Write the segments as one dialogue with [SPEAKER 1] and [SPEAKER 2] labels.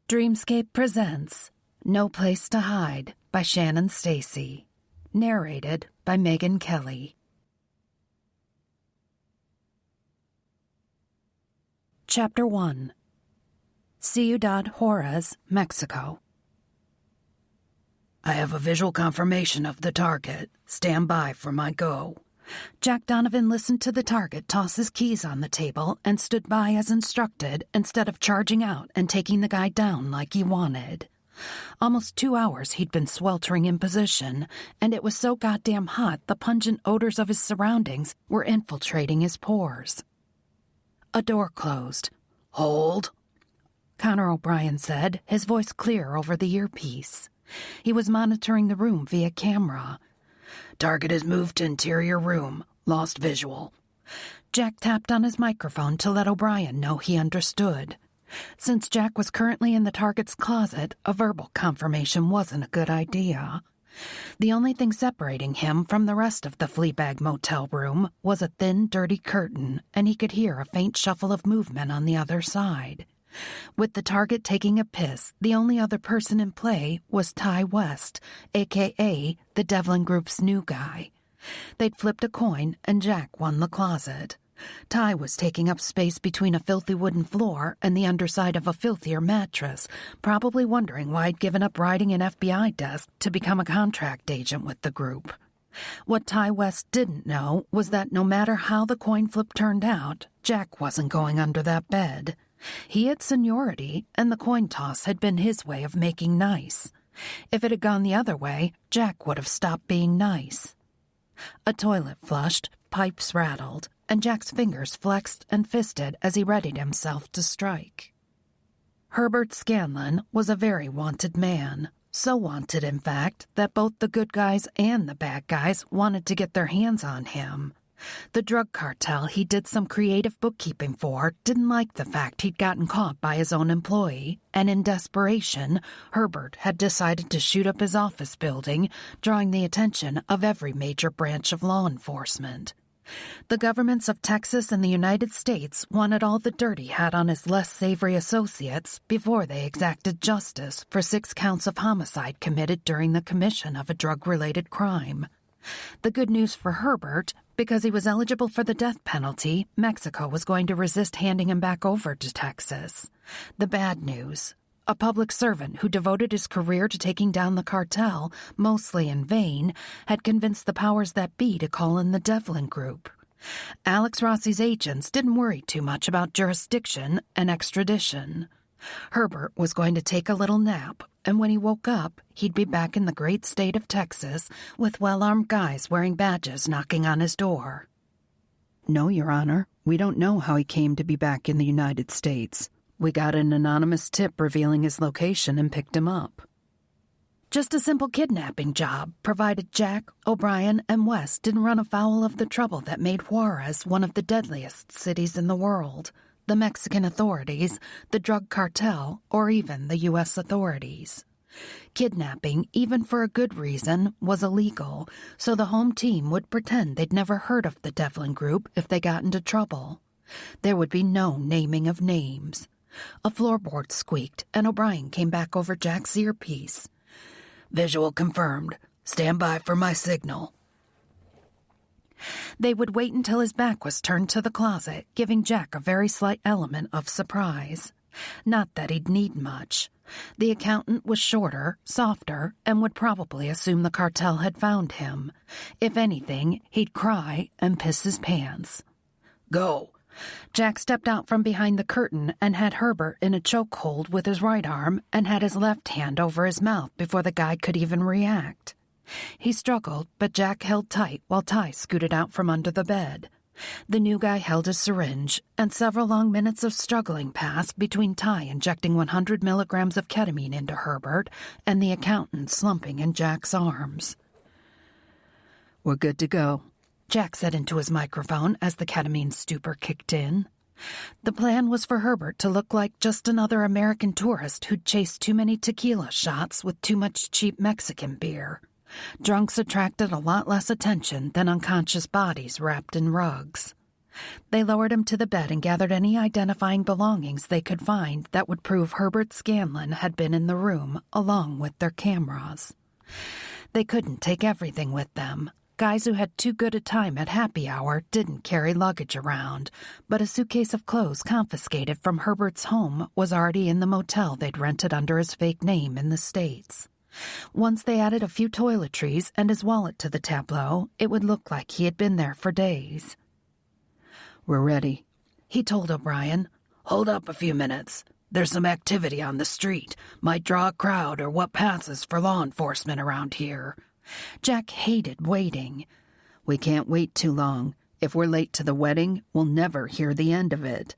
[SPEAKER 1] Dreamscape presents No Place to Hide by Shannon Stacy. Narrated by Megan Kelly. Chapter 1. Ciudad Juarez, Mexico.
[SPEAKER 2] I have a visual confirmation of the target. Stand by for my go.
[SPEAKER 1] Jack Donovan listened to the target toss his keys on the table and stood by as instructed instead of charging out and taking the guy down like he wanted. Almost 2 hours he'd been sweltering in position, and it was so goddamn hot the pungent odors of his surroundings were infiltrating his pores. A door closed.
[SPEAKER 2] Hold,
[SPEAKER 1] Connor O'Brien said, his voice clear over the earpiece. He was monitoring the room via camera.
[SPEAKER 2] Target has moved to interior room. Lost visual.
[SPEAKER 1] Jack tapped on his microphone to let O'Brien know he understood. Since Jack was currently in the target's closet, a verbal confirmation wasn't a good idea. The only thing separating him from the rest of the Fleabag motel room was a thin, dirty curtain, and he could hear a faint shuffle of movement on the other side. With the target taking a piss, the only other person in play was Ty West, a.k.a. the Devlin Group's new guy. They'd flipped a coin, and Jack won the closet. Ty was taking up space between a filthy wooden floor and the underside of a filthier mattress, probably wondering why I'd given up riding an FBI desk to become a contract agent with the group. What Ty West didn't know was that no matter how the coin flip turned out, Jack wasn't going under that bed. He had seniority, and the coin toss had been his way of making nice. If it had gone the other way, Jack would have stopped being nice. A toilet flushed, pipes rattled, and Jack's fingers flexed and fisted as he readied himself to strike. Herbert Scanlon was a very wanted man. So wanted, in fact, that both the good guys and the bad guys wanted to get their hands on him. The drug cartel he did some creative bookkeeping for didn't like the fact he'd gotten caught by his own employee, and in desperation, Herbert had decided to shoot up his office building, drawing the attention of every major branch of law enforcement. The governments of Texas and the United States wanted all the dirt he had on his less savory associates before they exacted justice for 6 counts of homicide committed during the commission of a drug-related crime. The good news for Herbert, because he was eligible for the death penalty, Mexico was going to resist handing him back over to Texas. The bad news: a public servant who devoted his career to taking down the cartel, mostly in vain, had convinced the powers that be to call in the Devlin Group. Alex Rossi's agents didn't worry too much about jurisdiction and extradition. Herbert was going to take a little nap, and when he woke up, he'd be back in the great state of Texas with well-armed guys wearing badges knocking on his door.
[SPEAKER 3] No, Your Honor, we don't know how he came to be back in the United States. We got an anonymous tip revealing his location and picked him up.
[SPEAKER 1] Just a simple kidnapping job, provided Jack, O'Brien, and West didn't run afoul of the trouble that made Juarez one of the deadliest cities in the world. The Mexican authorities, the drug cartel, or even the U.S. authorities. Kidnapping, even for a good reason, was illegal, so the home team would pretend they'd never heard of the Devlin Group if they got into trouble. There would be no naming of names. A floorboard squeaked, and O'Brien came back over Jack's earpiece.
[SPEAKER 2] Visual confirmed. Stand by for my signal.
[SPEAKER 1] They would wait until his back was turned to the closet, giving Jack a very slight element of surprise. Not that he'd need much. The accountant was shorter, softer, and would probably assume the cartel had found him. If anything, he'd cry and piss his pants.
[SPEAKER 2] Go.
[SPEAKER 1] Jack stepped out from behind the curtain and had Herbert in a chokehold with his right arm and had his left hand over his mouth before the guy could even react. He struggled, but Jack held tight while Ty scooted out from under the bed. The new guy held a syringe, and several long minutes of struggling passed between Ty injecting 100 milligrams of ketamine into Herbert and the accountant slumping in Jack's arms.
[SPEAKER 3] We're good to go,
[SPEAKER 1] Jack said into his microphone as the ketamine stupor kicked in. The plan was for Herbert to look like just another American tourist who'd chased too many tequila shots with too much cheap Mexican beer. Drunks attracted a lot less attention than unconscious bodies wrapped in rugs. They lowered him to the bed and gathered any identifying belongings they could find that would prove Herbert Scanlon had been in the room, along with their cameras. They couldn't take everything with them. Guys who had too good a time at happy hour didn't carry luggage around, but a suitcase of clothes confiscated from Herbert's home was already in the motel they'd rented under his fake name in the States. Once they added a few toiletries and his wallet to the tableau, it would look like he had been there for days.
[SPEAKER 2] "We're ready,"
[SPEAKER 1] he told O'Brien.
[SPEAKER 2] "Hold up a few minutes. There's some activity on the street. Might draw a crowd or what passes for law enforcement around here."
[SPEAKER 1] Jack hated waiting.
[SPEAKER 3] "We can't wait too long. If we're late to the wedding, we'll never hear the end of it."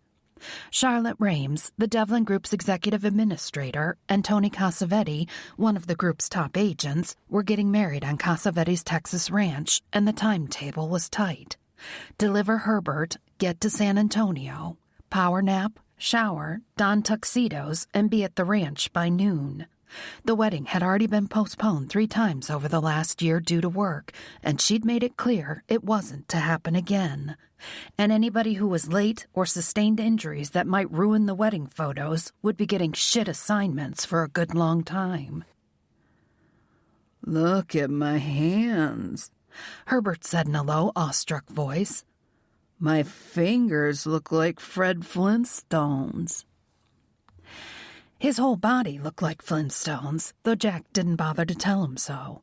[SPEAKER 1] Charlotte Rames, the Devlin Group's executive administrator, and Tony Casavetti, one of the group's top agents, were getting married on Casavetti's Texas ranch, and the timetable was tight. Deliver Herbert, get to San Antonio, power nap, shower, don tuxedos, and be at the ranch by noon. The wedding had already been postponed 3 times over the last year due to work, and she'd made it clear it wasn't to happen again. And anybody who was late or sustained injuries that might ruin the wedding photos would be getting shit assignments for a good long time.
[SPEAKER 3] "Look at my hands,"
[SPEAKER 1] Herbert said in a low, awestruck voice.
[SPEAKER 3] "My fingers look like Fred Flintstone's."
[SPEAKER 1] His whole body looked like Flintstones, though Jack didn't bother to tell him so.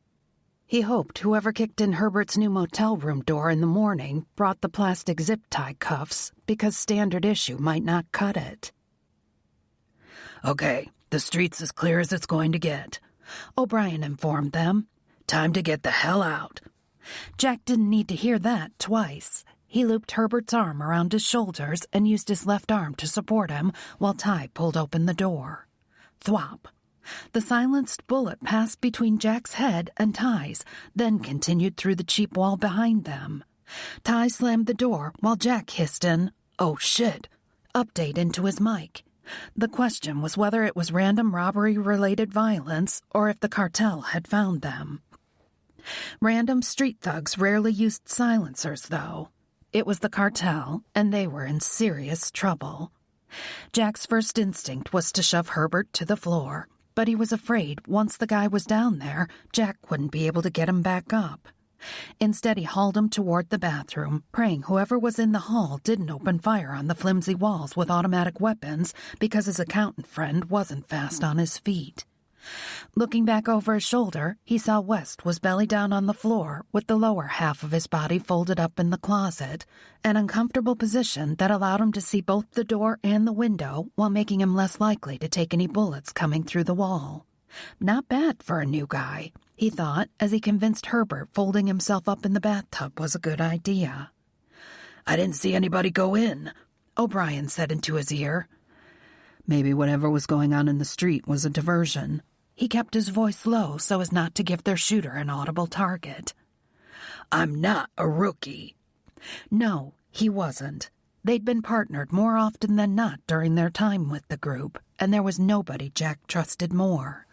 [SPEAKER 1] He hoped whoever kicked in Herbert's new motel room door in the morning brought the plastic zip-tie cuffs, because standard issue might not cut it.
[SPEAKER 2] "Okay, the street's as clear as it's going to get,"
[SPEAKER 1] O'Brien informed them.
[SPEAKER 2] "Time to get the hell out."
[SPEAKER 1] Jack didn't need to hear that twice. He looped Herbert's arm around his shoulders and used his left arm to support him while Ty pulled open the door. Thwop. The silenced bullet passed between Jack's head and Ty's, then continued through the cheap wall behind them. Ty slammed the door while Jack hissed an "Oh shit" update into his mic. The question was whether it was random robbery-related violence or if the cartel had found them. Random street thugs rarely used silencers, though. It was the cartel, and they were in serious trouble. Jack's first instinct was to shove Herbert to the floor, but he was afraid once the guy was down there, Jack wouldn't be able to get him back up. Instead, he hauled him toward the bathroom, praying whoever was in the hall didn't open fire on the flimsy walls with automatic weapons because his accountant friend wasn't fast on his feet. Looking back over his shoulder, he saw West was belly down on the floor with the lower half of his body folded up in the closet, an uncomfortable position that allowed him to see both the door and the window while making him less likely to take any bullets coming through the wall. Not bad for a new guy, he thought, as he convinced Herbert folding himself up in the bathtub was a good idea.
[SPEAKER 2] "I didn't see anybody go in,"
[SPEAKER 1] O'Brien said into his ear.
[SPEAKER 3] Maybe whatever was going on in the street was a diversion.
[SPEAKER 1] He kept his voice low so as not to give their shooter an audible target.
[SPEAKER 2] "I'm not a rookie."
[SPEAKER 1] No, he wasn't. They'd been partnered more often than not during their time with the group, and there was nobody Jack trusted more.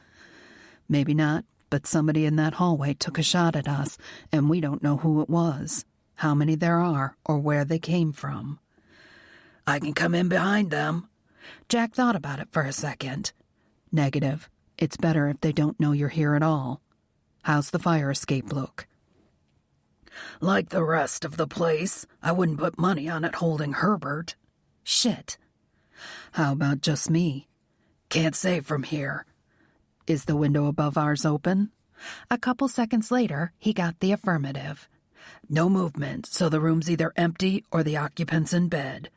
[SPEAKER 3] "Maybe not, but somebody in that hallway took a shot at us, and we don't know who it was, how many there are, or where they came from."
[SPEAKER 2] "I can come in behind them."
[SPEAKER 1] Jack thought about it for a second.
[SPEAKER 3] "Negative. It's better if they don't know you're here at all. How's the fire escape look?"
[SPEAKER 2] "Like the rest of the place. I wouldn't put money on it holding Herbert."
[SPEAKER 1] "Shit."
[SPEAKER 3] "How about just me?"
[SPEAKER 2] "Can't say from here."
[SPEAKER 3] "Is the window above ours open?"
[SPEAKER 1] A couple seconds later, he got the affirmative.
[SPEAKER 2] "No movement, so the room's either empty or the occupant's in bed."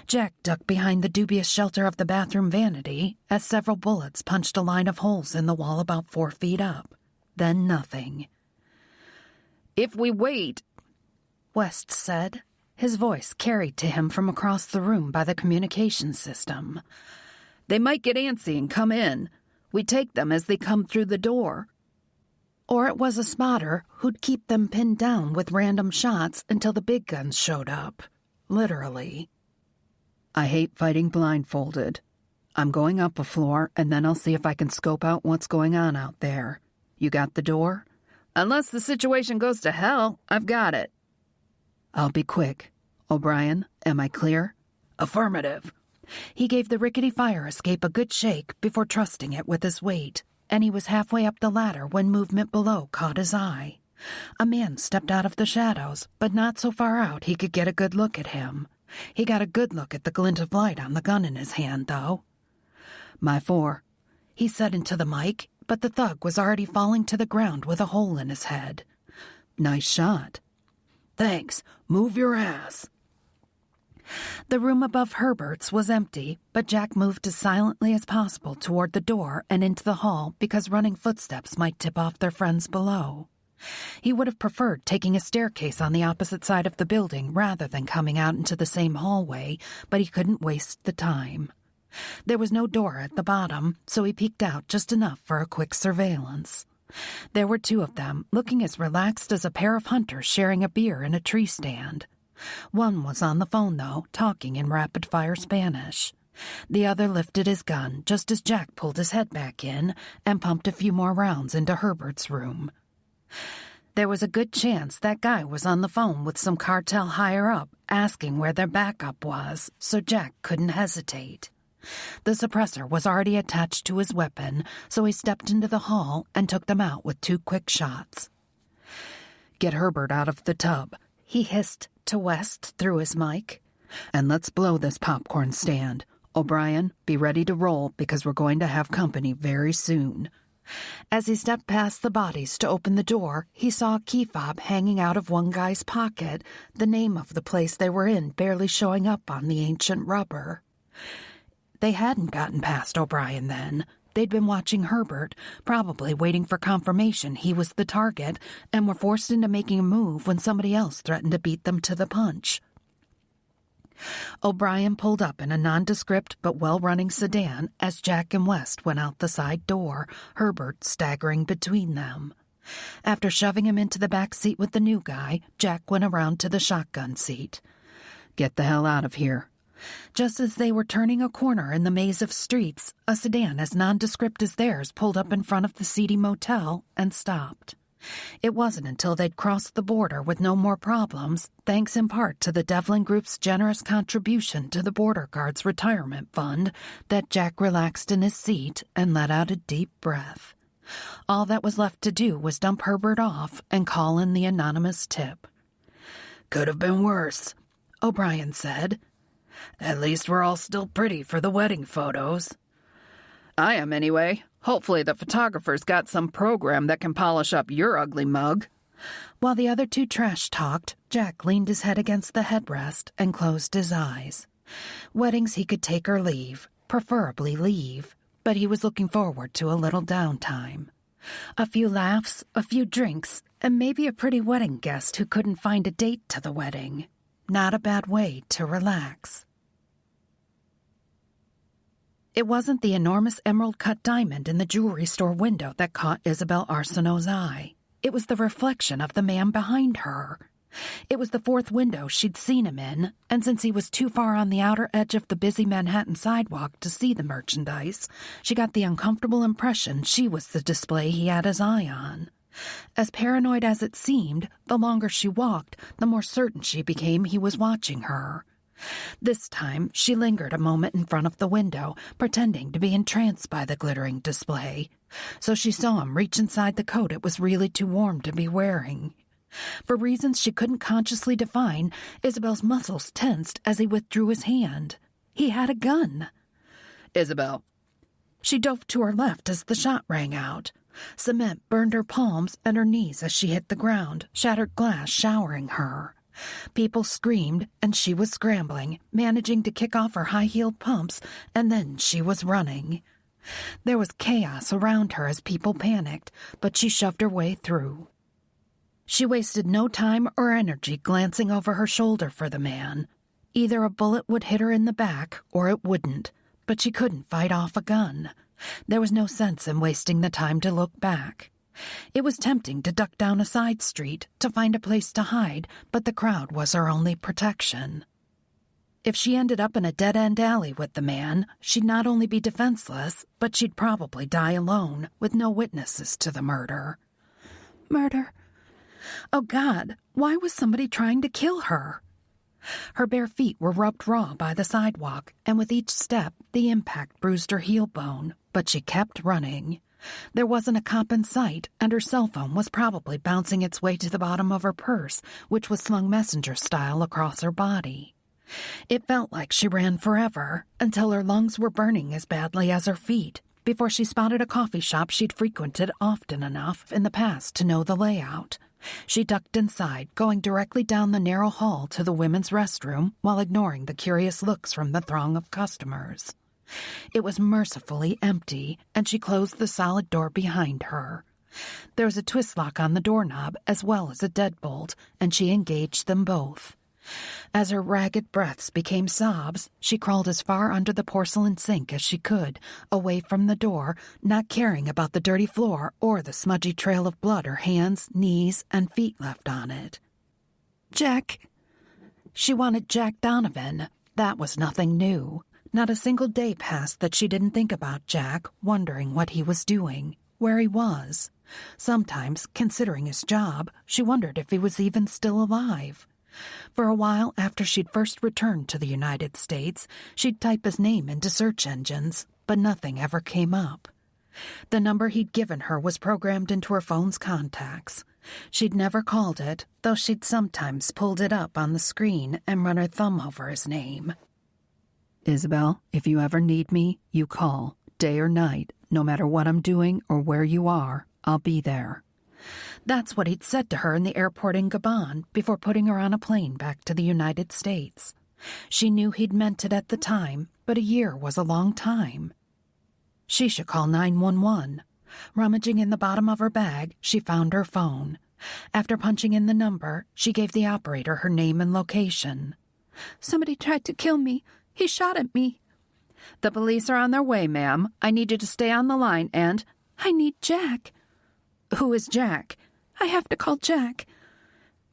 [SPEAKER 1] Jack ducked behind the dubious shelter of the bathroom vanity as several bullets punched a line of holes in the wall about 4 feet up. Then nothing.
[SPEAKER 2] "If we wait,"
[SPEAKER 1] West said, his voice carried to him from across the room by the communication system.
[SPEAKER 2] "they might get antsy and come in. We take them as they come through the door."
[SPEAKER 1] Or it was a spotter who'd keep them pinned down with random shots until the big guns showed up. Literally.
[SPEAKER 3] "I hate fighting blindfolded. I'm going up a floor, and then I'll see if I can scope out what's going on out there. You got the door?"
[SPEAKER 2] "Unless the situation goes to hell, I've got it."
[SPEAKER 3] "I'll be quick. O'Brien, am I clear?
[SPEAKER 2] Affirmative.
[SPEAKER 1] He gave the rickety fire escape a good shake before trusting it with his weight, and he was halfway up the ladder when movement below caught his eye. A man stepped out of the shadows, but not so far out he could get a good look at him. He got a good look at the glint of light on the gun in his hand, though.
[SPEAKER 3] My 4.
[SPEAKER 1] He said into the mic, but the thug was already falling to the ground with a hole in his head.
[SPEAKER 3] Nice shot.
[SPEAKER 2] Thanks. Move your ass.
[SPEAKER 1] The room above Herbert's was empty, but Jack moved as silently as possible toward the door and into the hall because running footsteps might tip off their friends below. He would have preferred taking a staircase on the opposite side of the building rather than coming out into the same hallway, but he couldn't waste the time. There was no door at the bottom, so he peeked out just enough for a quick surveillance. There were 2 of them, looking as relaxed as a pair of hunters sharing a beer in a tree stand. One was on the phone, though, talking in rapid-fire Spanish. The other lifted his gun just as Jack pulled his head back in and pumped a few more rounds into Herbert's room. There was a good chance that guy was on the phone with some cartel higher up asking where their backup was, so Jack couldn't hesitate. The suppressor was already attached to his weapon, so he stepped into the hall and took them out with 2 quick shots.
[SPEAKER 3] Get Herbert out of the tub,
[SPEAKER 1] he hissed to West through his mic.
[SPEAKER 3] And let's blow this popcorn stand. O'Brien, be ready to roll because we're going to have company very soon.
[SPEAKER 1] As he stepped past the bodies to open the door, he saw a key fob hanging out of one guy's pocket, the name of the place they were in barely showing up on the ancient rubber. They hadn't gotten past O'Brien then. They'd been watching Herbert, probably waiting for confirmation he was the target, and were forced into making a move when somebody else threatened to beat them to the punch. O'Brien pulled up in a nondescript but well-running sedan as Jack and West went out the side door, Herbert staggering between them. After shoving him into the back seat with the new guy, Jack went around to the shotgun seat.
[SPEAKER 3] Get the hell out of here.
[SPEAKER 1] Just as they were turning a corner in the maze of streets, a sedan as nondescript as theirs pulled up in front of the seedy motel and stopped. It wasn't until they'd crossed the border with no more problems, thanks in part to the Devlin Group's generous contribution to the Border Guard's retirement fund, that Jack relaxed in his seat and let out a deep breath. All that was left to do was dump Herbert off and call in the anonymous tip.
[SPEAKER 2] Could have been worse,
[SPEAKER 1] O'Brien said.
[SPEAKER 2] At least we're all still pretty for the wedding photos.
[SPEAKER 3] I am anyway. Hopefully the photographer's got some program that can polish up your ugly mug.
[SPEAKER 1] While the other 2 trash-talked, Jack leaned his head against the headrest and closed his eyes. Weddings he could take or leave, preferably leave, but he was looking forward to a little downtime. A few laughs, a few drinks, and maybe a pretty wedding guest who couldn't find a date to the wedding. Not a bad way to relax. It wasn't the enormous emerald-cut diamond in the jewelry store window that caught Isabelle Arceneau's eye. It was the reflection of the man behind her. It was the 4th window she'd seen him in, and since he was too far on the outer edge of the busy Manhattan sidewalk to see the merchandise, she got the uncomfortable impression she was the display he had his eye on. As paranoid as it seemed, the longer she walked, the more certain she became he was watching her. This time, she lingered a moment in front of the window, pretending to be entranced by the glittering display. So she saw him reach inside the coat it was really too warm to be wearing. For reasons she couldn't consciously define, Isabelle's muscles tensed as he withdrew his hand. He had a gun.
[SPEAKER 3] Isabelle.
[SPEAKER 1] She dove to her left as the shot rang out. Cement burned her palms and her knees as she hit the ground, shattered glass showering her. People screamed, and she was scrambling, managing to kick off her high-heeled pumps, and then she was running. There was chaos around her as people panicked, but she shoved her way through. She wasted no time or energy glancing over her shoulder for the man. Either a bullet would hit her in the back, or it wouldn't, but she couldn't fight off a gun. There was no sense in wasting the time to look back. It was tempting to duck down a side street to find a place to hide, but the crowd was her only protection. If she ended up in a dead-end alley with the man, she'd not only be defenseless, but she'd probably die alone, with no witnesses to the murder. Murder? Oh, God, why was somebody trying to kill her? Her bare feet were rubbed raw by the sidewalk, and with each step, the impact bruised her heel bone, but she kept running. There wasn't a cop in sight, and her cell phone was probably bouncing its way to the bottom of her purse, which was slung messenger style across her body. It felt like she ran forever, until her lungs were burning as badly as her feet, before she spotted a coffee shop she'd frequented often enough in the past to know the layout. She ducked inside, going directly down the narrow hall to the women's restroom while ignoring the curious looks from the throng of customers. It was mercifully empty, and she closed the solid door behind her. There was a twist lock on the doorknob as well as a deadbolt, and she engaged them both. As her ragged breaths became sobs, she crawled as far under the porcelain sink as she could, away from the door, not caring about the dirty floor or the smudgy trail of blood her hands, knees, and feet left on it. Jack. She wanted Jack Donovan. That was nothing new. Not a single day passed that she didn't think about Jack, wondering what he was doing, where he was. Sometimes, considering his job, she wondered if he was even still alive. For a while after she'd first returned to the United States, she'd type his name into search engines, but nothing ever came up. The number he'd given her was programmed into her phone's contacts. She'd never called it, though she'd sometimes pulled it up on the screen and run her thumb over his name.
[SPEAKER 3] Isabelle, if you ever need me, you call, day or night. No matter what I'm doing or where you are, I'll be there.
[SPEAKER 1] That's what he'd said to her in the airport in Gabon before putting her on a plane back to the United States. She knew he'd meant it at the time, but a year was a long time. She should call 911. Rummaging in the bottom of her bag, she found her phone. After punching in the number, she gave the operator her name and location.
[SPEAKER 4] Somebody tried to kill me. He shot at me.
[SPEAKER 3] The police are on their way, ma'am. I need you to stay on the line and...
[SPEAKER 4] I need Jack.
[SPEAKER 3] Who is Jack?
[SPEAKER 4] I have to call Jack.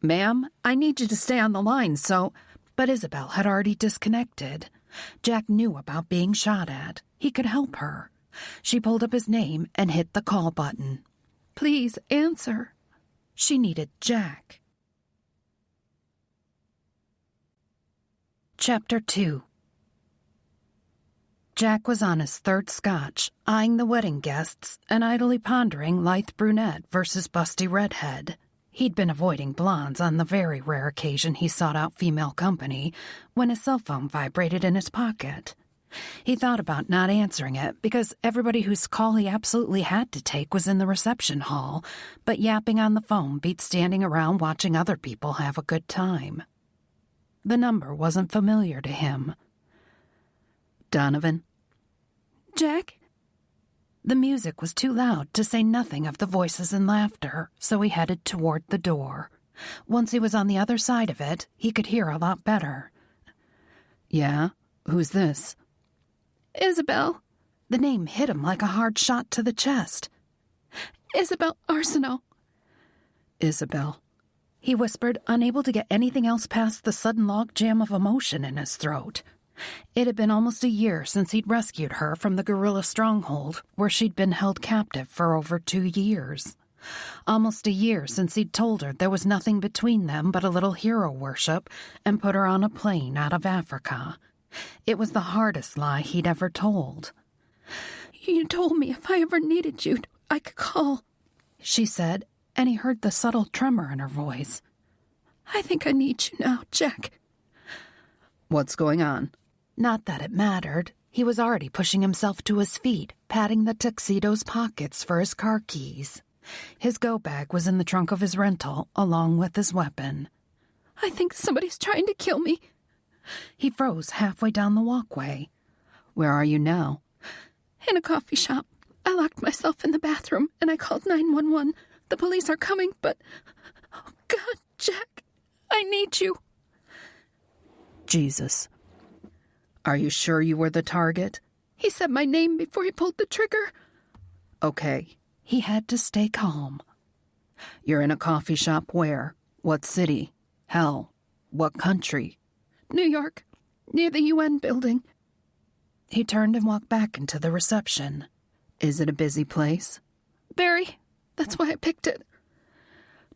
[SPEAKER 3] Ma'am, I need you to stay on the line, so...
[SPEAKER 1] But Isabelle had already disconnected. Jack knew about being shot at. He could help her. She pulled up his name and hit the call button.
[SPEAKER 4] Please answer.
[SPEAKER 1] She needed Jack. Chapter 2. Jack was on his third scotch, eyeing the wedding guests and idly pondering lithe brunette versus busty redhead. He'd been avoiding blondes on the very rare occasion he sought out female company when his cell phone vibrated in his pocket. He thought about not answering it because everybody whose call he absolutely had to take was in the reception hall, but yapping on the phone beat standing around watching other people have a good time. The number wasn't familiar to him.
[SPEAKER 3] Donovan?
[SPEAKER 4] Jack?
[SPEAKER 1] The music was too loud to say nothing of the voices and laughter, so he headed toward the door. Once he was on the other side of it, he could hear a lot better.
[SPEAKER 3] Yeah? Who's this?
[SPEAKER 4] Isabelle.
[SPEAKER 1] The name hit him like a hard shot to the chest.
[SPEAKER 4] Isabelle Arceneau.
[SPEAKER 3] Isabelle.
[SPEAKER 1] He whispered, unable to get anything else past the sudden logjam of emotion in his throat. It had been almost a year since he'd rescued her from the guerrilla stronghold, where she'd been held captive for over 2 years. Almost a year since he'd told her there was nothing between them but a little hero worship and put her on a plane out of Africa. It was the hardest lie he'd ever told.
[SPEAKER 4] You told me if I ever needed you, I could call,
[SPEAKER 1] she said, and he heard the subtle tremor in her voice.
[SPEAKER 4] I think I need you now, Jack.
[SPEAKER 3] What's going on?
[SPEAKER 1] Not that it mattered. He was already pushing himself to his feet, patting the tuxedo's pockets for his car keys. His go-bag was in the trunk of his rental, along with his weapon.
[SPEAKER 4] I think somebody's trying to kill me.
[SPEAKER 1] He froze halfway down the walkway.
[SPEAKER 3] Where are you now?
[SPEAKER 4] In a coffee shop. I locked myself in the bathroom, and I called 911. The police are coming, but... Oh, God, Jack, I need you.
[SPEAKER 3] Jesus. Are you sure you were the target?
[SPEAKER 4] He said my name before he pulled the trigger.
[SPEAKER 3] Okay.
[SPEAKER 1] He had to stay calm.
[SPEAKER 3] You're in a coffee shop where? What city? Hell, what country?
[SPEAKER 4] New York, near the UN building.
[SPEAKER 1] He turned and walked back into the reception.
[SPEAKER 3] Is it a busy place?
[SPEAKER 4] Very. That's why I picked it.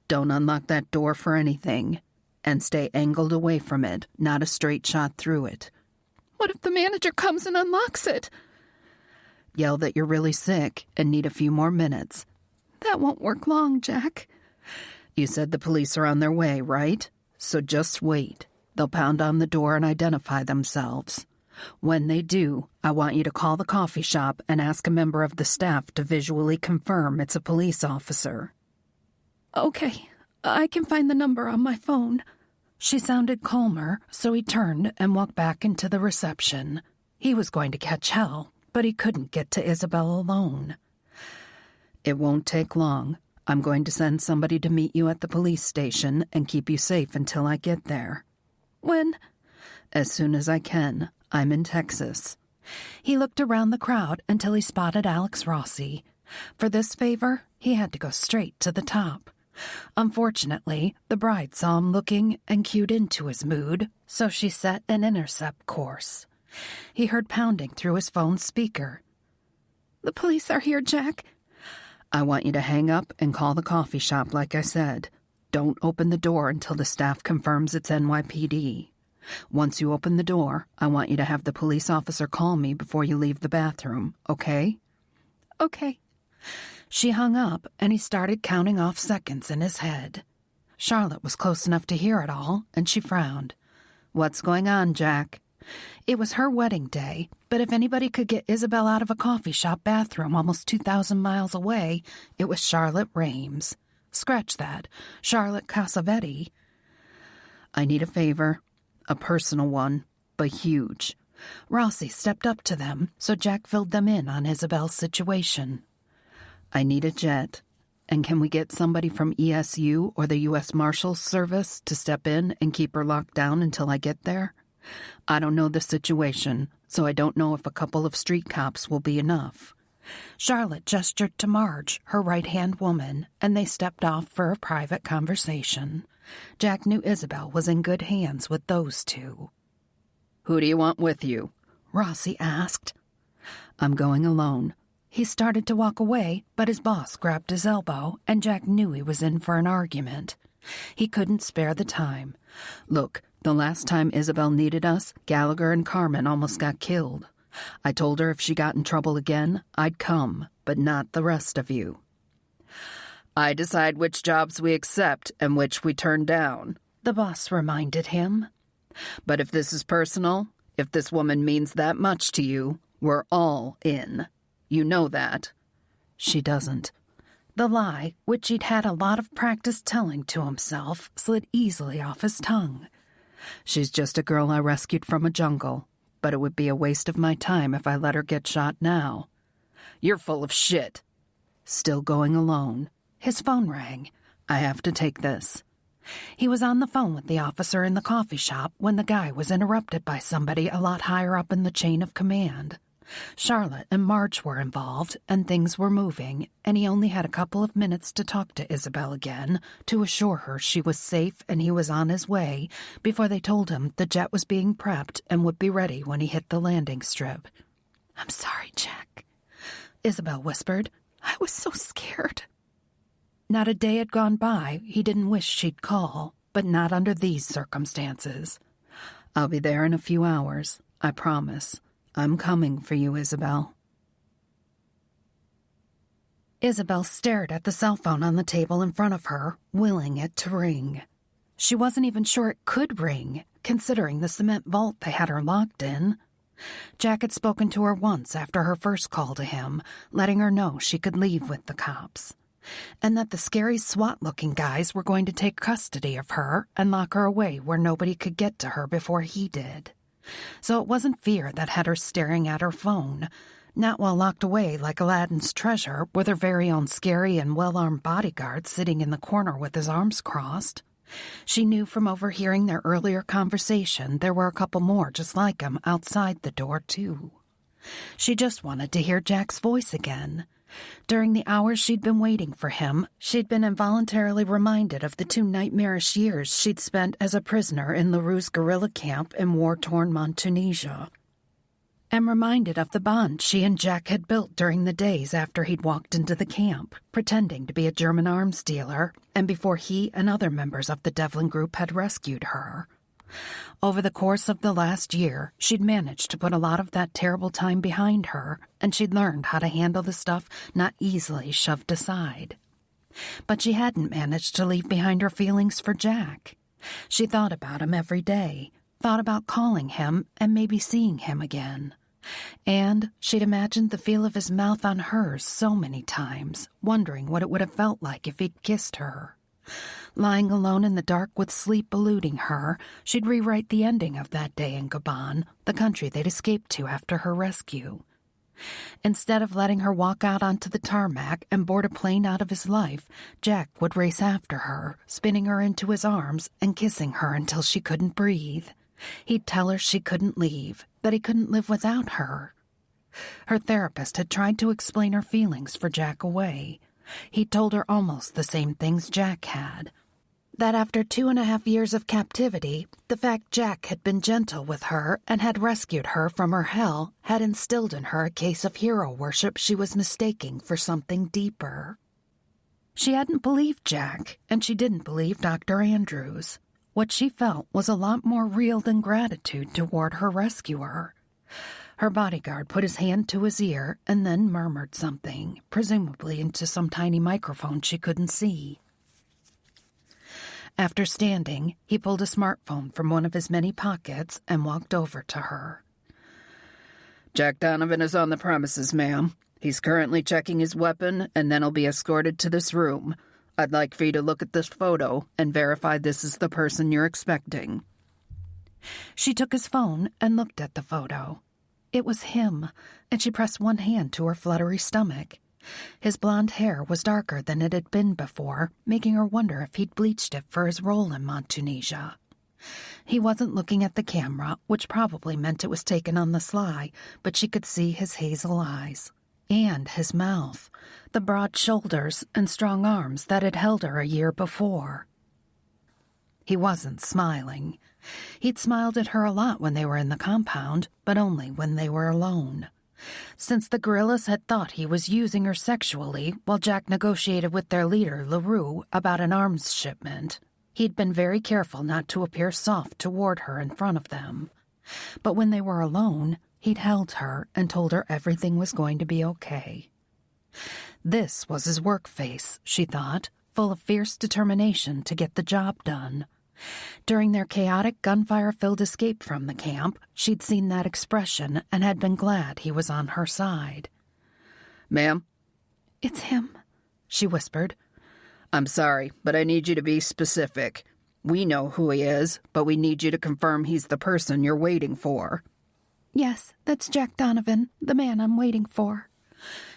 [SPEAKER 3] Don't unlock that door for anything. And stay angled away from it, not a straight shot through it.
[SPEAKER 4] What if the manager comes and unlocks it?
[SPEAKER 3] Yell that you're really sick and need a few more minutes.
[SPEAKER 4] That won't work long, Jack.
[SPEAKER 3] You said the police are on their way, right? So just wait. They'll pound on the door and identify themselves. When they do, I want you to call the coffee shop and ask a member of the staff to visually confirm it's a police officer.
[SPEAKER 4] Okay, I can find the number on my phone.
[SPEAKER 1] She sounded calmer, so he turned and walked back into the reception. He was going to catch hell, but he couldn't get to Isabelle alone.
[SPEAKER 3] It won't take long. I'm going to send somebody to meet you at the police station and keep you safe until I get there.
[SPEAKER 4] When?
[SPEAKER 3] As soon as I can. I'm in Texas.
[SPEAKER 1] He looked around the crowd until he spotted Alex Rossi. For this favor, he had to go straight to the top. Unfortunately, the bride saw him looking and cued into his mood, so she set an intercept course. He heard pounding through his phone's speaker.
[SPEAKER 4] The police are here, Jack.
[SPEAKER 3] I want you to hang up and call the coffee shop like I said. Don't open the door until the staff confirms it's NYPD. Once you open the door, I want you to have the police officer call me before you leave the bathroom, okay?
[SPEAKER 4] Okay.
[SPEAKER 1] She hung up, and he started counting off seconds in his head. Charlotte was close enough to hear it all, and she frowned.
[SPEAKER 3] What's going on, Jack?
[SPEAKER 1] It was her wedding day, but if anybody could get Isabelle out of a coffee shop bathroom almost 2,000 miles away, it was Charlotte Rames. Scratch that. Charlotte Casavetti.
[SPEAKER 3] I need a favor. A personal one, but huge.
[SPEAKER 1] Rossi stepped up to them, so Jack filled them in on Isabelle's situation.
[SPEAKER 3] I need a jet. And can we get somebody from ESU or the U.S. Marshals Service to step in and keep her locked down until I get there? I don't know the situation, so I don't know if a couple of street cops will be enough.
[SPEAKER 1] Charlotte gestured to Marge, her right-hand woman, and they stepped off for a private conversation. Jack knew Isabelle was in good hands with those two.
[SPEAKER 3] Who do you want with you?
[SPEAKER 1] Rossi asked.
[SPEAKER 3] I'm going alone.
[SPEAKER 1] He started to walk away, but his boss grabbed his elbow, and Jack knew he was in for an argument. He couldn't spare the time.
[SPEAKER 3] Look, the last time Isabelle needed us, Gallagher and Carmen almost got killed. I told her if she got in trouble again, I'd come, but not the rest of you. I decide which jobs we accept and which we turn down,
[SPEAKER 1] the boss reminded him.
[SPEAKER 3] But if this is personal, if this woman means that much to you, we're all in. You know that.
[SPEAKER 1] She doesn't. The lie, which he'd had a lot of practice telling to himself, slid easily off his tongue.
[SPEAKER 3] She's just a girl I rescued from a jungle, but it would be a waste of my time if I let her get shot now. You're full of shit. Still going alone.
[SPEAKER 1] His phone rang.
[SPEAKER 3] I have to take this.
[SPEAKER 1] He was on the phone with the officer in the coffee shop when the guy was interrupted by somebody a lot higher up in the chain of command. Charlotte and Marge were involved, and things were moving, and he only had a couple of minutes to talk to Isabelle again, to assure her she was safe and he was on his way, before they told him the jet was being prepped and would be ready when he hit the landing strip.
[SPEAKER 4] I'm sorry, Jack,
[SPEAKER 1] Isabelle whispered.
[SPEAKER 4] I was so scared.
[SPEAKER 1] Not a day had gone by he didn't wish she'd call, but not under these circumstances.
[SPEAKER 3] I'll be there in a few hours, I promise. I'm coming for you, Isabelle.
[SPEAKER 1] Isabelle stared at the cell phone on the table in front of her, willing it to ring. She wasn't even sure it could ring, considering the cement vault they had her locked in. Jack had spoken to her once after her first call to him, letting her know she could leave with the cops, and that the scary SWAT-looking guys were going to take custody of her and lock her away where nobody could get to her before he did. So it wasn't fear that had her staring at her phone, not while locked away like Aladdin's treasure with her very own scary and well-armed bodyguard sitting in the corner with his arms crossed. She knew from overhearing their earlier conversation there were a couple more just like him outside the door, too. She just wanted to hear Jack's voice again. During the hours she'd been waiting for him, she'd been involuntarily reminded of the 2 nightmarish years she'd spent as a prisoner in LaRue's guerrilla camp in war-torn Montunisia. and reminded of the bond she and Jack had built during the days after he'd walked into the camp, pretending to be a German arms dealer, and before he and other members of the Devlin Group had rescued her. Over the course of the last year, she'd managed to put a lot of that terrible time behind her, and she'd learned how to handle the stuff not easily shoved aside. But she hadn't managed to leave behind her feelings for Jack. She thought about him every day, thought about calling him and maybe seeing him again. And she'd imagined the feel of his mouth on hers so many times, wondering what it would have felt like if he'd kissed her. Lying alone in the dark with sleep eluding her, she'd rewrite the ending of that day in Gabon, the country they'd escaped to after her rescue. Instead of letting her walk out onto the tarmac and board a plane out of his life, Jack would race after her, spinning her into his arms and kissing her until she couldn't breathe. He'd tell her she couldn't leave, that he couldn't live without her. Her therapist had tried to explain her feelings for Jack away. He'd told her almost the same things Jack had. That after 2.5 years of captivity, the fact Jack had been gentle with her and had rescued her from her hell had instilled in her a case of hero worship she was mistaking for something deeper. She hadn't believed Jack, and she didn't believe Dr. Andrews. What she felt was a lot more real than gratitude toward her rescuer. Her bodyguard put his hand to his ear and then murmured something, presumably into some tiny microphone she couldn't see. After standing, he pulled a smartphone from one of his many pockets and walked over to her.
[SPEAKER 3] Jack Donovan is on the premises, ma'am. He's currently checking his weapon, and then he'll be escorted to this room. I'd like for you to look at this photo and verify this is the person you're expecting.
[SPEAKER 1] She took his phone and looked at the photo. It was him, and she pressed one hand to her fluttery stomach. His blonde hair was darker than it had been before, making her wonder if he'd bleached it for his role in Montunisia. He wasn't looking at the camera, which probably meant it was taken on the sly, but she could see his hazel eyes. And his mouth, the broad shoulders and strong arms that had held her a year before. He wasn't smiling. He'd smiled at her a lot when they were in the compound, but only when they were alone. Since the guerrillas had thought he was using her sexually while Jack negotiated with their leader, LaRue, about an arms shipment, he'd been very careful not to appear soft toward her in front of them. But when they were alone, he'd held her and told her everything was going to be okay. This was his work face, she thought, full of fierce determination to get the job done. During their chaotic, gunfire-filled escape from the camp, she'd seen that expression and had been glad he was on her side.
[SPEAKER 3] Ma'am?
[SPEAKER 1] It's him, she whispered.
[SPEAKER 3] I'm sorry, but I need you to be specific. We know who he is, but we need you to confirm he's the person you're waiting for.
[SPEAKER 1] Yes, that's Jack Donovan, the man I'm waiting for.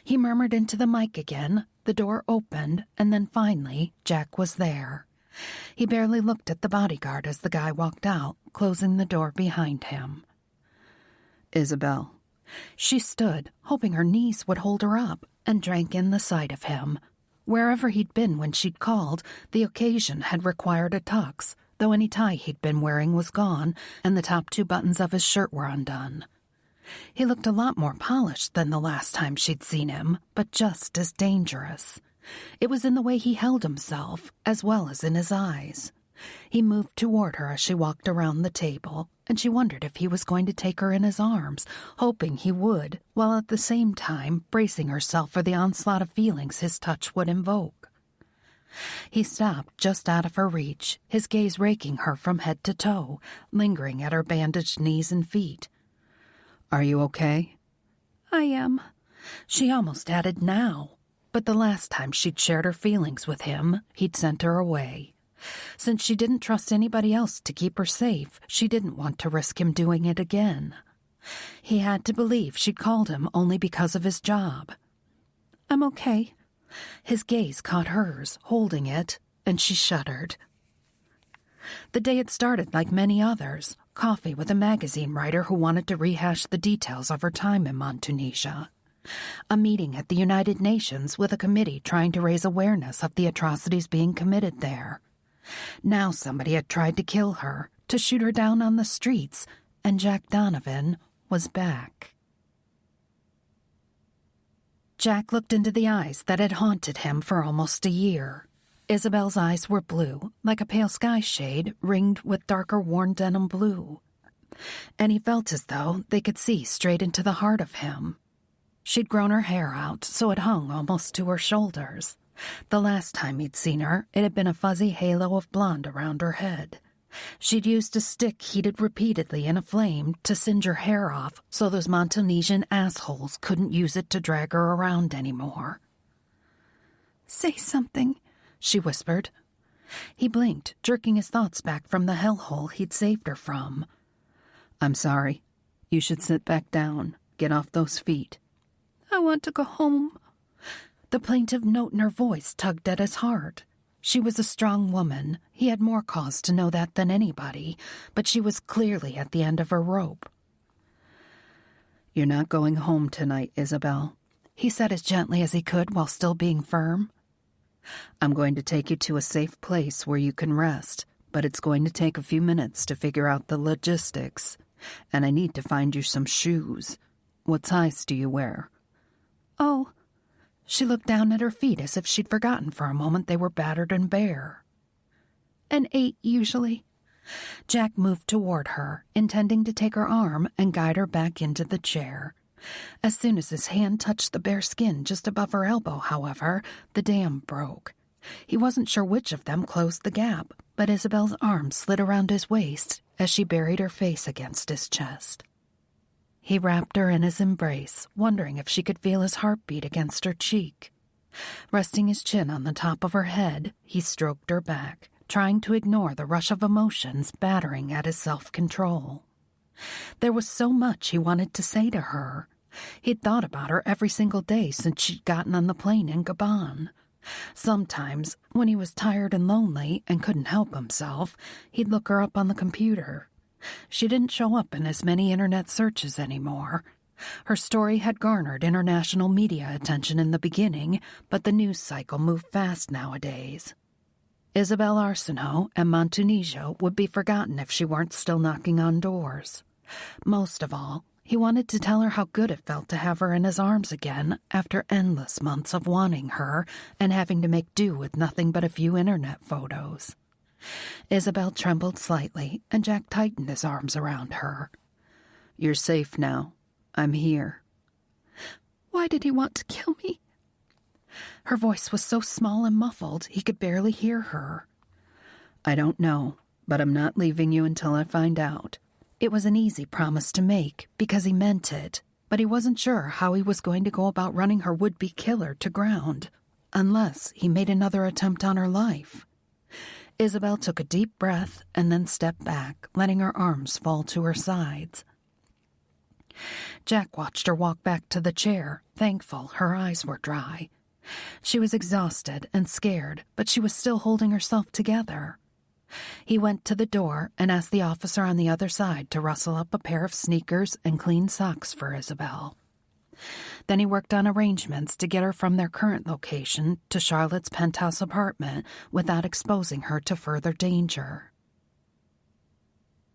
[SPEAKER 1] He murmured into the mic again, the door opened, and then finally, Jack was there. He barely looked at the bodyguard as the guy walked out, closing the door behind him.
[SPEAKER 3] Isabelle.
[SPEAKER 1] She stood, hoping her knees would hold her up, and drank in the sight of him. Wherever he'd been when she'd called, the occasion had required a tux, though any tie he'd been wearing was gone, and the top 2 buttons of his shirt were undone. He looked a lot more polished than the last time she'd seen him, but just as dangerous. It was in the way he held himself, as well as in his eyes. He moved toward her as she walked around the table, and she wondered if he was going to take her in his arms, hoping he would, while at the same time bracing herself for the onslaught of feelings his touch would invoke. He stopped just out of her reach, his gaze raking her from head to toe, lingering at her bandaged knees and feet.
[SPEAKER 3] Are you okay?
[SPEAKER 1] I am. She almost added now. But the last time she'd shared her feelings with him, he'd sent her away. Since she didn't trust anybody else to keep her safe, she didn't want to risk him doing it again. He had to believe she'd called him only because of his job. I'm okay. His gaze caught hers, holding it, and she shuddered. The day had started like many others, coffee with a magazine writer who wanted to rehash the details of her time in Montunisia. A meeting at the United Nations with a committee trying to raise awareness of the atrocities being committed there. Now somebody had tried to kill her, to shoot her down on the streets, and Jack Donovan was back. Jack looked into the eyes that had haunted him for almost a year. Isabelle's eyes were blue, like a pale sky shade ringed with darker worn denim blue. And he felt as though they could see straight into the heart of him. She'd grown her hair out so it hung almost to her shoulders. The last time he'd seen her, it had been a fuzzy halo of blonde around her head. She'd used a stick heated repeatedly in a flame to singe her hair off so those Montanesian assholes couldn't use it to drag her around anymore.
[SPEAKER 4] "Say something,"
[SPEAKER 1] she whispered. He blinked, jerking his thoughts back from the hellhole he'd saved her from.
[SPEAKER 3] "I'm sorry. You should sit back down. Get off those feet."
[SPEAKER 4] "I want to go home."
[SPEAKER 1] The plaintive note in her voice tugged at his heart. She was a strong woman. He had more cause to know that than anybody, but she was clearly at the end of her rope.
[SPEAKER 3] "You're not going home tonight, Isabelle,"
[SPEAKER 1] he said as gently as he could while still being firm.
[SPEAKER 3] "I'm going to take you to a safe place where you can rest, but it's going to take a few minutes to figure out the logistics, and I need to find you some shoes. What size do you wear?"
[SPEAKER 4] "Oh."
[SPEAKER 1] She looked down at her feet as if she'd forgotten for a moment they were battered and bare.
[SPEAKER 4] "An 8 usually."
[SPEAKER 1] Jack moved toward her, intending to take her arm and guide her back into the chair. As soon as his hand touched the bare skin just above her elbow, however, the dam broke. He wasn't sure which of them closed the gap, but Isabelle's arm slid around his waist as she buried her face against his chest. He wrapped her in his embrace, wondering if she could feel his heartbeat against her cheek. Resting his chin on the top of her head, he stroked her back, trying to ignore the rush of emotions battering at his self-control. There was so much he wanted to say to her. He'd thought about her every single day since she'd gotten on the plane in Gabon. Sometimes, when he was tired and lonely and couldn't help himself, he'd look her up on the computer. She didn't show up in as many internet searches anymore. Her story had garnered international media attention in the beginning, but the news cycle moved fast nowadays. Isabelle Arceneau and Montanesia would be forgotten if she weren't still knocking on doors. Most of all, he wanted to tell her how good it felt to have her in his arms again after endless months of wanting her and having to make do with nothing but a few internet photos. Isabelle trembled slightly, and Jack tightened his arms around her.
[SPEAKER 3] "You're safe now. I'm here."
[SPEAKER 4] "Why did he want to kill me?"
[SPEAKER 1] Her voice was so small and muffled he could barely hear her.
[SPEAKER 3] "I don't know, but I'm not leaving you until I find out."
[SPEAKER 1] It was an easy promise to make, because he meant it, but he wasn't sure how he was going to go about running her would-be killer to ground, unless he made another attempt on her life. Isabelle took a deep breath and then stepped back, letting her arms fall to her sides. Jack watched her walk back to the chair, thankful her eyes were dry. She was exhausted and scared, but she was still holding herself together. He went to the door and asked the officer on the other side to rustle up a pair of sneakers and clean socks for Isabelle. Then he worked on arrangements to get her from their current location to Charlotte's penthouse apartment without exposing her to further danger.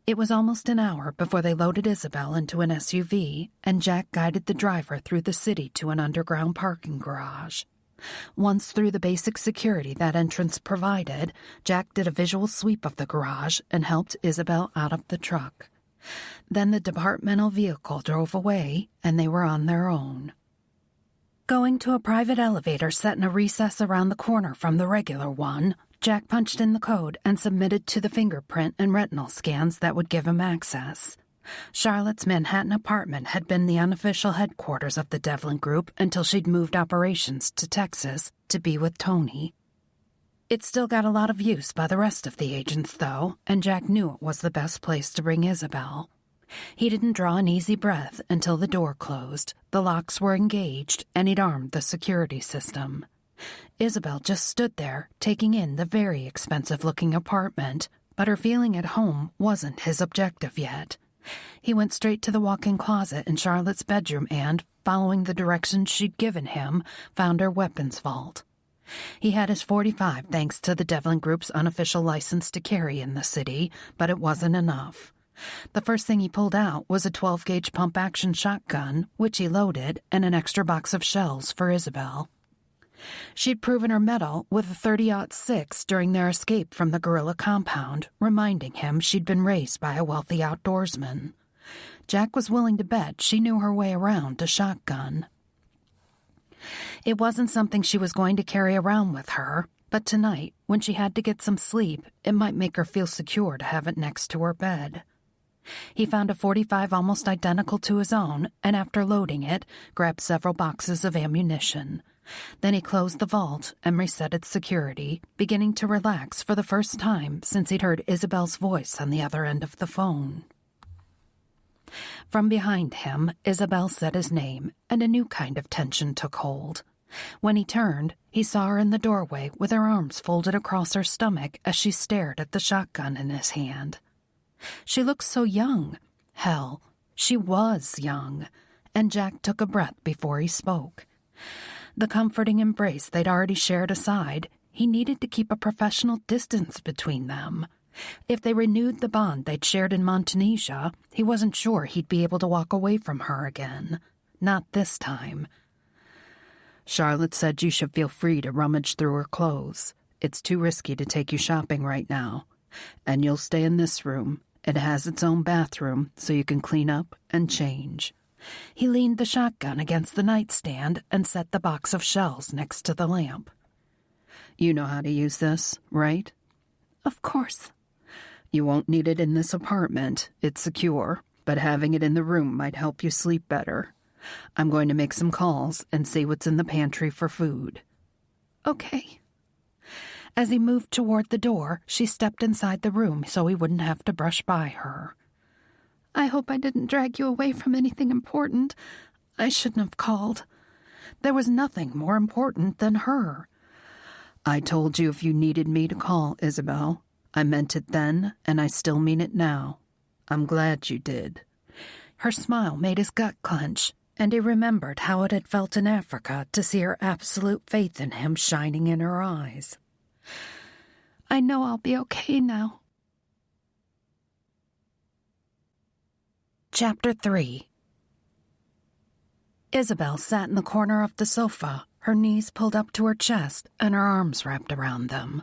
[SPEAKER 1] It was almost an hour before they loaded Isabelle into an SUV, and Jack guided the driver through the city to an underground parking garage. Once through the basic security that entrance provided, Jack did a visual sweep of the garage and helped Isabelle out of the truck. Then the departmental vehicle drove away, and they were on their own. Going to a private elevator set in a recess around the corner from the regular one, Jack punched in the code and submitted to the fingerprint and retinal scans that would give him access. Charlotte's Manhattan apartment had been the unofficial headquarters of the Devlin Group until she'd moved operations to Texas to be with Tony. It still got a lot of use by the rest of the agents, though, and Jack knew it was the best place to bring Isabelle. He didn't draw an easy breath until the door closed, the locks were engaged, and he'd armed the security system. Isabelle just stood there, taking in the very expensive-looking apartment, but her feeling at home wasn't his objective yet. He went straight to the walk-in closet in Charlotte's bedroom and, following the directions she'd given him, found her weapons vault. He had his .45 thanks to the Devlin Group's unofficial license to carry in the city, but it wasn't enough. The first thing he pulled out was a 12-gauge pump-action shotgun, which he loaded, and an extra box of shells for Isabelle. She'd proven her mettle with a .30-06 during their escape from the guerrilla compound, reminding him she'd been raised by a wealthy outdoorsman. Jack was willing to bet she knew her way around a shotgun. It wasn't something she was going to carry around with her, but tonight, when she had to get some sleep, it might make her feel secure to have it next to her bed. He found a .45 almost identical to his own, and after loading it, grabbed several boxes of ammunition. Then he closed the vault and reset its security, beginning to relax for the first time since he'd heard Isabelle's voice on the other end of the phone. From behind him, Isabelle said his name, and a new kind of tension took hold. When he turned, he saw her in the doorway with her arms folded across her stomach as she stared at the shotgun in his hand. She looked so young. Hell, she was young, and Jack took a breath before he spoke. The comforting embrace they'd already shared aside, he needed to keep a professional distance between them. If they renewed the bond they'd shared in Montanesia, he wasn't sure he'd be able to walk away from her again. Not this time. Charlotte said you should feel free to rummage through her clothes. It's too risky to take you shopping right now. And you'll stay in this room. It has its own bathroom, so you can clean up and change. He leaned the shotgun against the nightstand and set the box of shells next to the lamp. You know how to use this, right?
[SPEAKER 4] Of course.
[SPEAKER 1] You won't need it in this apartment. It's secure, but having it in the room might help you sleep better. I'm going to make some calls and see what's in the pantry for food.
[SPEAKER 4] Okay.
[SPEAKER 1] As he moved toward the door, she stepped inside the room so he wouldn't have to brush by her.
[SPEAKER 4] I hope I didn't drag you away from anything important. I shouldn't have called.
[SPEAKER 1] There was nothing more important than her. I told you if you needed me to call, Isabelle. I meant it then, and I still mean it now. I'm glad you did. Her smile made his gut clench, and he remembered how it had felt in Africa to see her absolute faith in him shining in her eyes.
[SPEAKER 4] I know I'll be okay now.
[SPEAKER 1] Chapter 3. Isabelle sat in the corner of the sofa, her knees pulled up to her chest and her arms wrapped around them.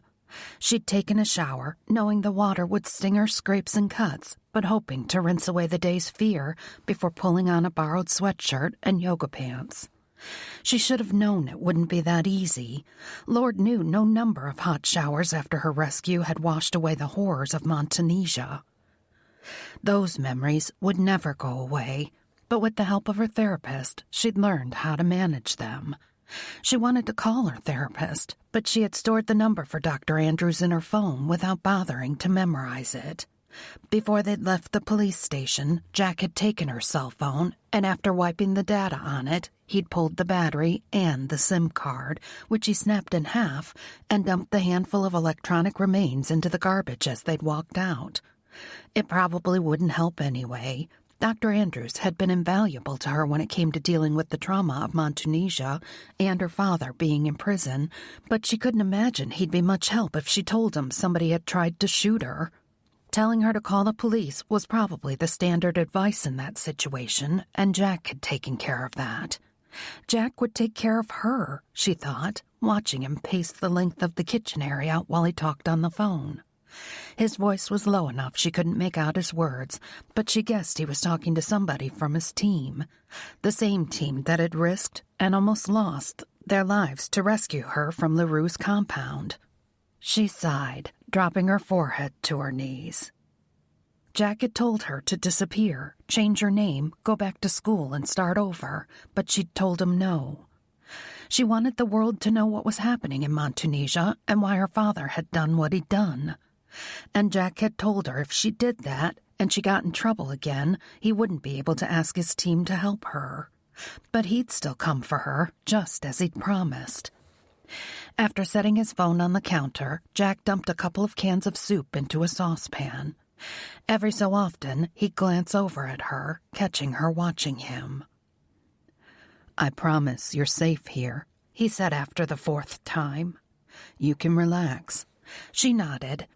[SPEAKER 1] She'd taken a shower, knowing the water would sting her scrapes and cuts, but hoping to rinse away the day's fear before pulling on a borrowed sweatshirt and yoga pants. She should have known it wouldn't be that easy. Lord knew no number of hot showers after her rescue had washed away the horrors of Montanesia. Those memories would never go away, but with the help of her therapist, she'd learned how to manage them. She wanted to call her therapist, but she had stored the number for Dr. Andrews in her phone without bothering to memorize it. Before they'd left the police station, Jack had taken her cell phone, and after wiping the data on it, he'd pulled the battery and the SIM card, which he snapped in half, and dumped the handful of electronic remains into the garbage as they'd walked out. It probably wouldn't help anyway. Dr. Andrews had been invaluable to her when it came to dealing with the trauma of Montanesia and her father being in prison, but she couldn't imagine he'd be much help if she told him somebody had tried to shoot her. Telling her to call the police was probably the standard advice in that situation, and Jack had taken care of that. Jack would take care of her, she thought, watching him pace the length of the kitchen area while he talked on the phone. His voice was low enough she couldn't make out his words, but she guessed he was talking to somebody from his team, the same team that had risked and almost lost their lives to rescue her from LaRue's compound. She sighed, dropping her forehead to her knees. Jack had told her to disappear, change her name, go back to school and start over, but she'd told him no. She wanted the world to know what was happening in Montanesia and why her father had done what he'd done. And Jack had told her if she did that and she got in trouble again, he wouldn't be able to ask his team to help her. But he'd still come for her, just as he'd promised. After setting his phone on the counter, Jack dumped a couple of cans of soup into a saucepan. Every so often, he'd glance over at her, catching her watching him. I promise you're safe here, he said after the fourth time. You can relax. She nodded.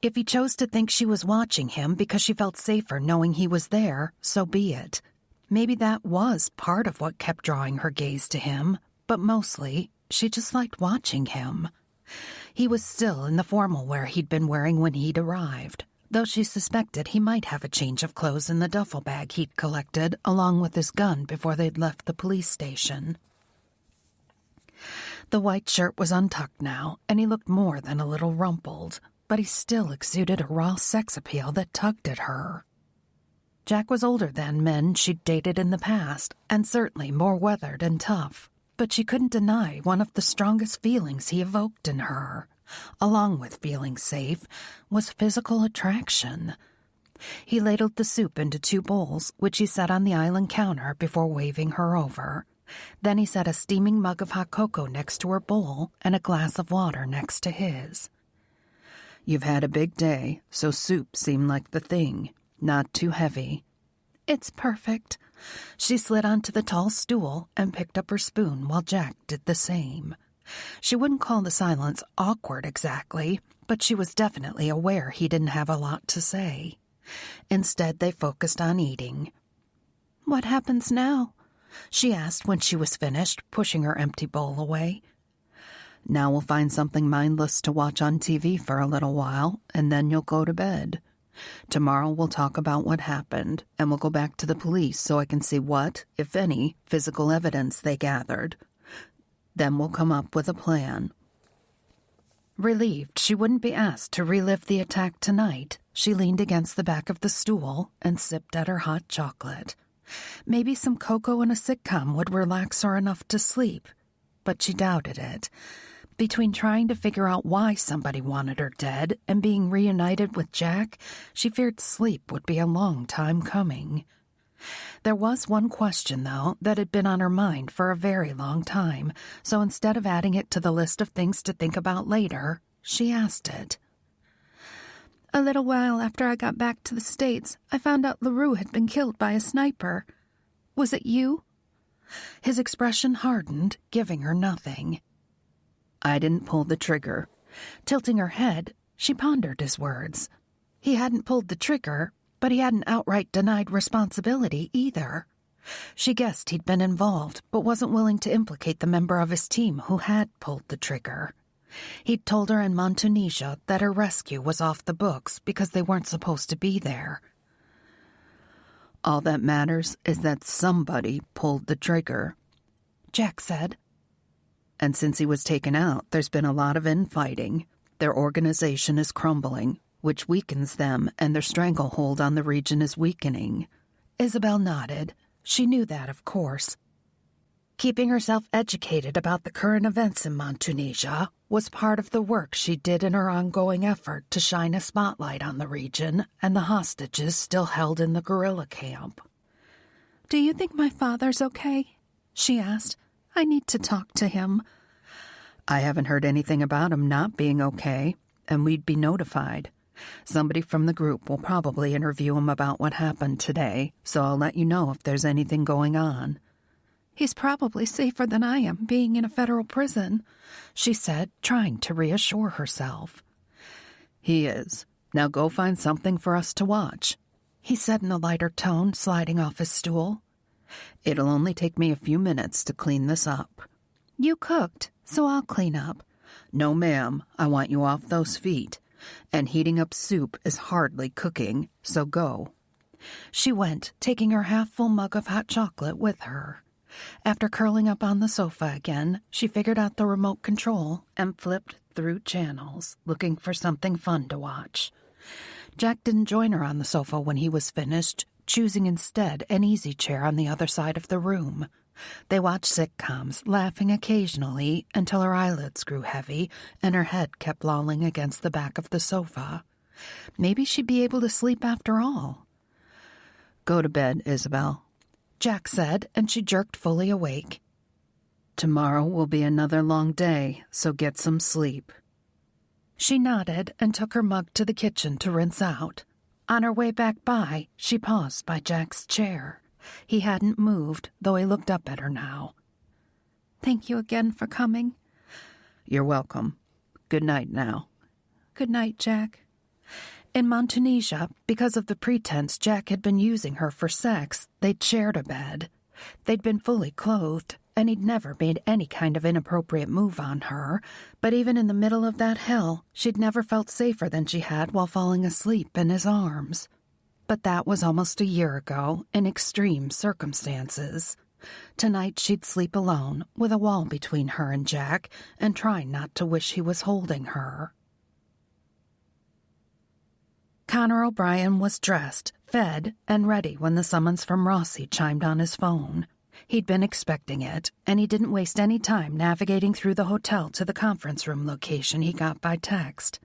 [SPEAKER 1] If he chose to think she was watching him because she felt safer knowing he was there, so be it. Maybe that was part of what kept drawing her gaze to him, but mostly she just liked watching him. He was still in the formal wear he'd been wearing when he'd arrived, though she suspected he might have a change of clothes in the duffel bag he'd collected along with his gun before they'd left the police station. The white shirt was untucked now, and he looked more than a little rumpled, but he still exuded a raw sex appeal that tugged at her. Jack was older than men she'd dated in the past, and certainly more weathered and tough, but she couldn't deny one of the strongest feelings he evoked in her, along with feeling safe, was physical attraction. He ladled the soup into 2 bowls, which he set on the island counter before waving her over. Then he set a steaming mug of hot cocoa next to her bowl and a glass of water next to his.
[SPEAKER 3] You've had a big day, so soup seemed like the thing. Not too heavy.
[SPEAKER 1] It's perfect. She slid onto the tall stool and picked up her spoon while Jack did the same. She wouldn't call the silence awkward exactly, but she was definitely aware he didn't have a lot to say. Instead, they focused on eating. "What happens now?" she asked when she was finished, pushing her empty bowl away.
[SPEAKER 3] Now we'll find something mindless to watch on TV for a little while, and then you'll go to bed. Tomorrow we'll talk about what happened, and we'll go back to the police so I can see what, if any, physical evidence they gathered. Then we'll come up with a plan.
[SPEAKER 1] Relieved she wouldn't be asked to relive the attack tonight, she leaned against the back of the stool and sipped at her hot chocolate. Maybe some cocoa and a sitcom would relax her enough to sleep, but she doubted it. Between trying to figure out why somebody wanted her dead and being reunited with Jack, she feared sleep would be a long time coming. There was one question, though, that had been on her mind for a very long time, so instead of adding it to the list of things to think about later, she asked it.
[SPEAKER 4] A little while after I got back to the States, I found out LaRue had been killed by a sniper. Was it you?
[SPEAKER 1] His expression hardened, giving her nothing.
[SPEAKER 3] I didn't pull the trigger.
[SPEAKER 1] Tilting her head, she pondered his words. He hadn't pulled the trigger, but he hadn't outright denied responsibility either. She guessed he'd been involved, but wasn't willing to implicate the member of his team who had pulled the trigger. He'd told her in Montunisia that her rescue was off the books because they weren't supposed to be there.
[SPEAKER 3] All that matters is that somebody pulled the trigger,
[SPEAKER 1] Jack said.
[SPEAKER 3] And since he was taken out, there's been a lot of infighting. Their organization is crumbling, which weakens them, and their stranglehold on the region is weakening.
[SPEAKER 1] Isabelle nodded. She knew that, of course. Keeping herself educated about the current events in Montunisia was part of the work she did in her ongoing effort to shine a spotlight on the region and the hostages still held in the guerrilla camp.
[SPEAKER 4] "Do you think my father's okay?" she asked. "I need to talk to him."
[SPEAKER 3] I haven't heard anything about him not being okay, and we'd be notified. Somebody from the group will probably interview him about what happened today, so I'll let you know if there's anything going on.
[SPEAKER 4] "He's probably safer than I am, being in a federal prison,"
[SPEAKER 1] she said, trying to reassure herself.
[SPEAKER 3] He is. Now go find something for us to watch,
[SPEAKER 1] he said in a lighter tone, sliding off his stool.
[SPEAKER 3] It'll only take me a few minutes to clean this up.
[SPEAKER 1] You cooked, so I'll clean up.
[SPEAKER 3] No, ma'am, I want you off those feet. And heating up soup is hardly cooking, so go.
[SPEAKER 1] She went, taking her half-full mug of hot chocolate with her. After curling up on the sofa again, she figured out the remote control and flipped through channels, looking for something fun to watch. Jack didn't join her on the sofa when he was finished, choosing instead an easy chair on the other side of the room. They watched sitcoms, laughing occasionally until her eyelids grew heavy and her head kept lolling against the back of the sofa. Maybe she'd be able to sleep after all.
[SPEAKER 3] Go to bed, Isabelle,
[SPEAKER 1] Jack said, and she jerked fully awake.
[SPEAKER 3] Tomorrow will be another long day, so get some sleep.
[SPEAKER 1] She nodded and took her mug to the kitchen to rinse out. On her way back by, she paused by Jack's chair. He hadn't moved, though he looked up at her now.
[SPEAKER 4] "Thank you again for coming."
[SPEAKER 3] You're welcome. Good night now.
[SPEAKER 4] "Good night, Jack."
[SPEAKER 1] In Montunisia, because of the pretense Jack had been using her for sex, they'd shared a bed. They'd been fully clothed, and he'd never made any kind of inappropriate move on her, but even in the middle of that hell, she'd never felt safer than she had while falling asleep in his arms. But that was almost a year ago, in extreme circumstances. Tonight she'd sleep alone, with a wall between her and Jack, and try not to wish he was holding her. Connor O'Brien was dressed, fed, and ready when the summons from Rossi chimed on his phone. He'd been expecting it, and he didn't waste any time navigating through the hotel to the conference room location he got by text.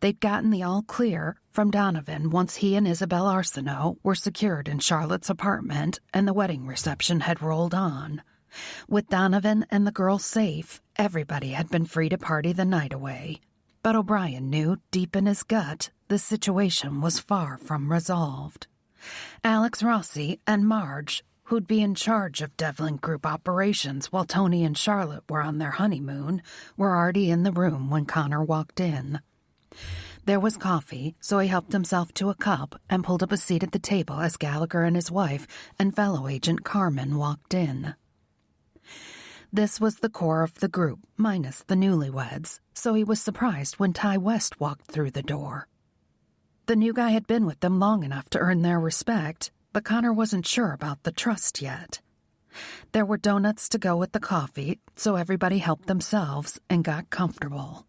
[SPEAKER 1] They'd gotten the all-clear from Donovan once he and Isabelle Arceneau were secured in Charlotte's apartment and the wedding reception had rolled on. With Donovan and the girls safe, everybody had been free to party the night away. But O'Brien knew, deep in his gut, the situation was far from resolved. Alex Rossi and Marge, who'd be in charge of Devlin Group operations while Tony and Charlotte were on their honeymoon, were already in the room when Connor walked in. There was coffee, so he helped himself to a cup and pulled up a seat at the table as Gallagher and his wife and fellow agent Carmen walked in. This was the core of the group, minus the newlyweds, so he was surprised when Ty West walked through the door. The new guy had been with them long enough to earn their respect, but Connor wasn't sure about the trust yet. There were donuts to go with the coffee, so everybody helped themselves and got comfortable.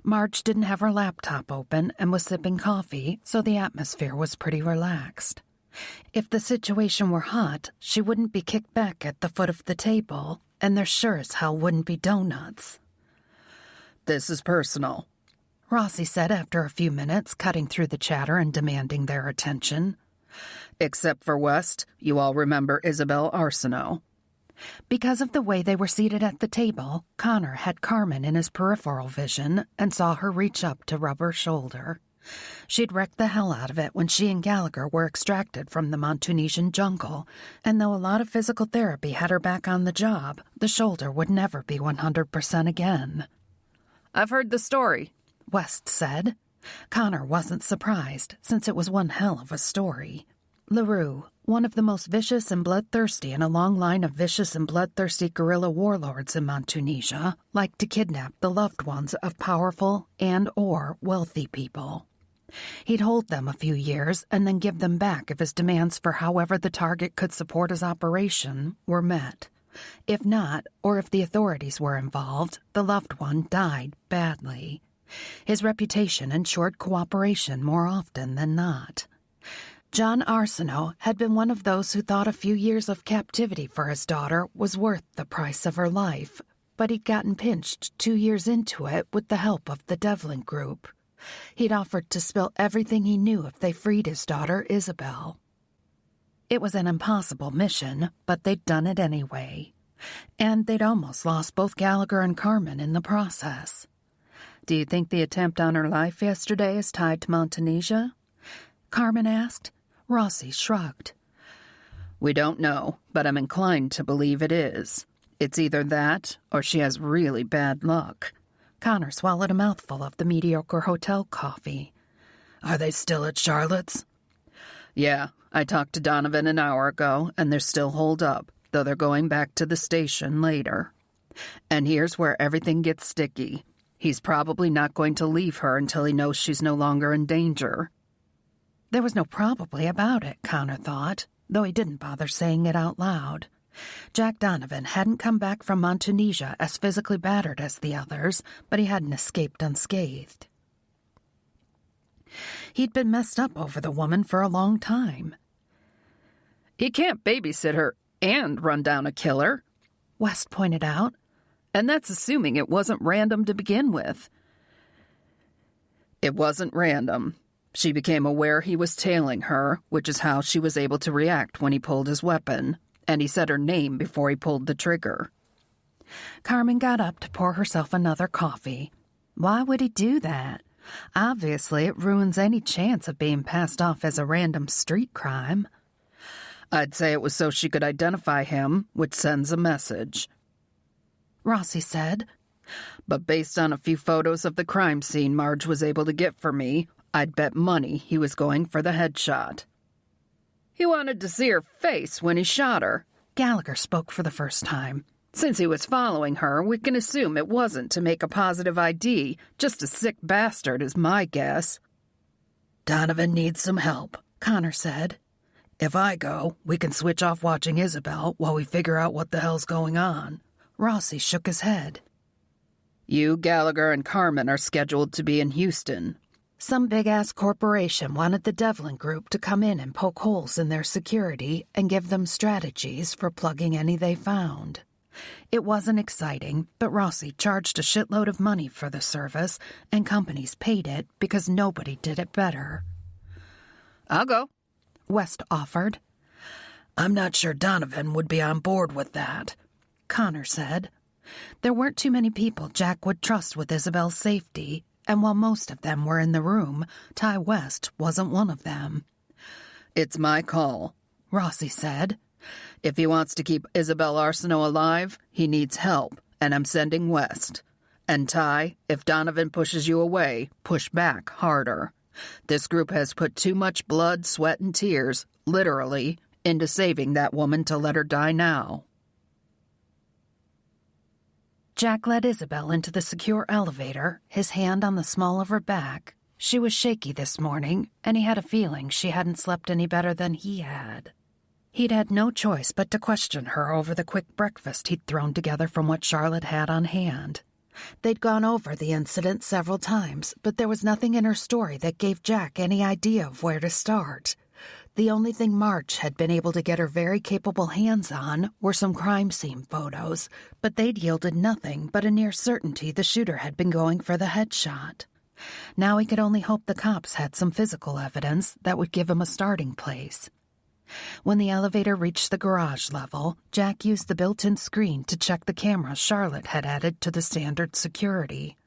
[SPEAKER 1] Marge didn't have her laptop open and was sipping coffee, so the atmosphere was pretty relaxed. If the situation were hot, she wouldn't be kicked back at the foot of the table, and there sure as hell wouldn't be donuts.
[SPEAKER 3] "This is personal,"
[SPEAKER 1] Rossi said after a few minutes, cutting through the chatter and demanding their attention.
[SPEAKER 3] "Except for West, you all remember Isabelle Arceneau."
[SPEAKER 1] Because of the way they were seated at the table, Connor had Carmen in his peripheral vision and saw her reach up to rub her shoulder. She'd wrecked the hell out of it when she and Gallagher were extracted from the Montunisian jungle, and though a lot of physical therapy had her back on the job, the shoulder would never be 100% again.
[SPEAKER 3] "I've heard the story,"
[SPEAKER 1] West said. Connor wasn't surprised, since it was one hell of a story. LaRue, one of the most vicious and bloodthirsty in a long line of vicious and bloodthirsty guerrilla warlords in Montunisia, liked to kidnap the loved ones of powerful and/or wealthy people. He'd hold them a few years and then give them back if his demands for however the target could support his operation were met. If not, or if the authorities were involved, the loved one died badly. His reputation ensured cooperation more often than not. John Arceneau had been one of those who thought a few years of captivity for his daughter was worth the price of her life, but he'd gotten pinched 2 years into it with the help of the Devlin Group. He'd offered to spill everything he knew if they freed his daughter, Isabelle. It was an impossible mission, but they'd done it anyway. And they'd almost lost both Gallagher and Carmen in the process.
[SPEAKER 3] "Do you think the attempt on her life yesterday is tied to Montunisia?"
[SPEAKER 1] Carmen asked. Rossi shrugged.
[SPEAKER 3] "We don't know, but I'm inclined to believe it is. It's either that, or she has really bad luck."
[SPEAKER 1] Connor swallowed a mouthful of the mediocre hotel coffee.
[SPEAKER 2] "Are they still at Charlotte's?"
[SPEAKER 3] "Yeah, I talked to Donovan an hour ago, and they're still holed up, though they're going back to the station later. And here's where everything gets sticky. He's probably not going to leave her until he knows she's no longer in danger."
[SPEAKER 1] There was no probably about it, Connor thought, though he didn't bother saying it out loud. Jack Donovan hadn't come back from Montunisia as physically battered as the others, but he hadn't escaped unscathed. He'd been messed up over the woman for a long time.
[SPEAKER 3] "He can't babysit her and run down a killer,"
[SPEAKER 1] West pointed out.
[SPEAKER 3] "And that's assuming it wasn't random to begin with." "It wasn't random. She became aware he was tailing her, which is how she was able to react when he pulled his weapon, and he said her name before he pulled the trigger."
[SPEAKER 1] Carmen got up to pour herself another coffee. Why would he do that? Obviously, it ruins any chance of being passed off as a random street crime.
[SPEAKER 3] "I'd say it was so she could identify him, which sends a message,"
[SPEAKER 1] Rossi said.
[SPEAKER 3] "But based on a few photos of the crime scene Marge was able to get for me, I'd bet money he was going for the headshot. He wanted to see her face when he shot her.
[SPEAKER 1] Gallagher spoke for the first time.
[SPEAKER 3] Since he was following her, we can assume it wasn't to make a positive ID. Just a sick bastard is my guess.
[SPEAKER 2] Donovan needs some help,
[SPEAKER 1] Connor said.
[SPEAKER 2] If I go, we can switch off watching Isabelle while we figure out what the hell's going on.
[SPEAKER 1] Rossi shook his head.
[SPEAKER 3] You, Gallagher, and Carmen are scheduled to be in Houston.
[SPEAKER 1] Some big-ass corporation wanted the Devlin Group to come in and poke holes in their security and give them strategies for plugging any they found. It wasn't exciting, but Rossi charged a shitload of money for the service, and companies paid it because nobody did it better.
[SPEAKER 3] I'll go,
[SPEAKER 1] West offered.
[SPEAKER 2] I'm not sure Donovan would be on board with that,
[SPEAKER 1] Connor said. There weren't too many people Jack would trust with Isabelle's safety, and while most of them were in the room, Ty West wasn't one of them.
[SPEAKER 3] It's my call,
[SPEAKER 1] Rossi said.
[SPEAKER 3] If he wants to keep Isabelle Arceneau alive, he needs help, and I'm sending West. And Ty, if Donovan pushes you away, push back harder. This group has put too much blood, sweat, and tears, literally, into saving that woman to let her die now.
[SPEAKER 1] Jack led Isabelle into the secure elevator, his hand on the small of her back. She was shaky this morning, and he had a feeling she hadn't slept any better than he had. He'd had no choice but to question her over the quick breakfast he'd thrown together from what Charlotte had on hand. They'd gone over the incident several times, but there was nothing in her story that gave Jack any idea of where to start. The only thing Marge had been able to get her very capable hands on were some crime scene photos, but they'd yielded nothing but a near certainty the shooter had been going for the headshot. Now he could only hope the cops had some physical evidence that would give him a starting place. When the elevator reached the garage level, Jack used the built-in screen to check the cameras Charlotte had added to the standard security.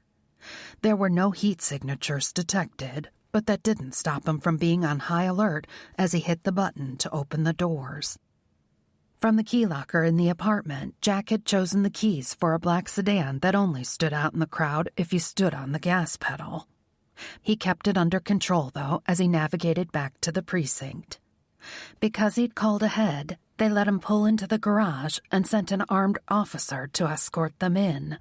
[SPEAKER 1] There were no heat signatures detected, but that didn't stop him from being on high alert as he hit the button to open the doors. From the key locker in the apartment, Jack had chosen the keys for a black sedan that only stood out in the crowd if you stood on the gas pedal. He kept it under control, though, as he navigated back to the precinct. Because he'd called ahead, they let him pull into the garage and sent an armed officer to escort them in.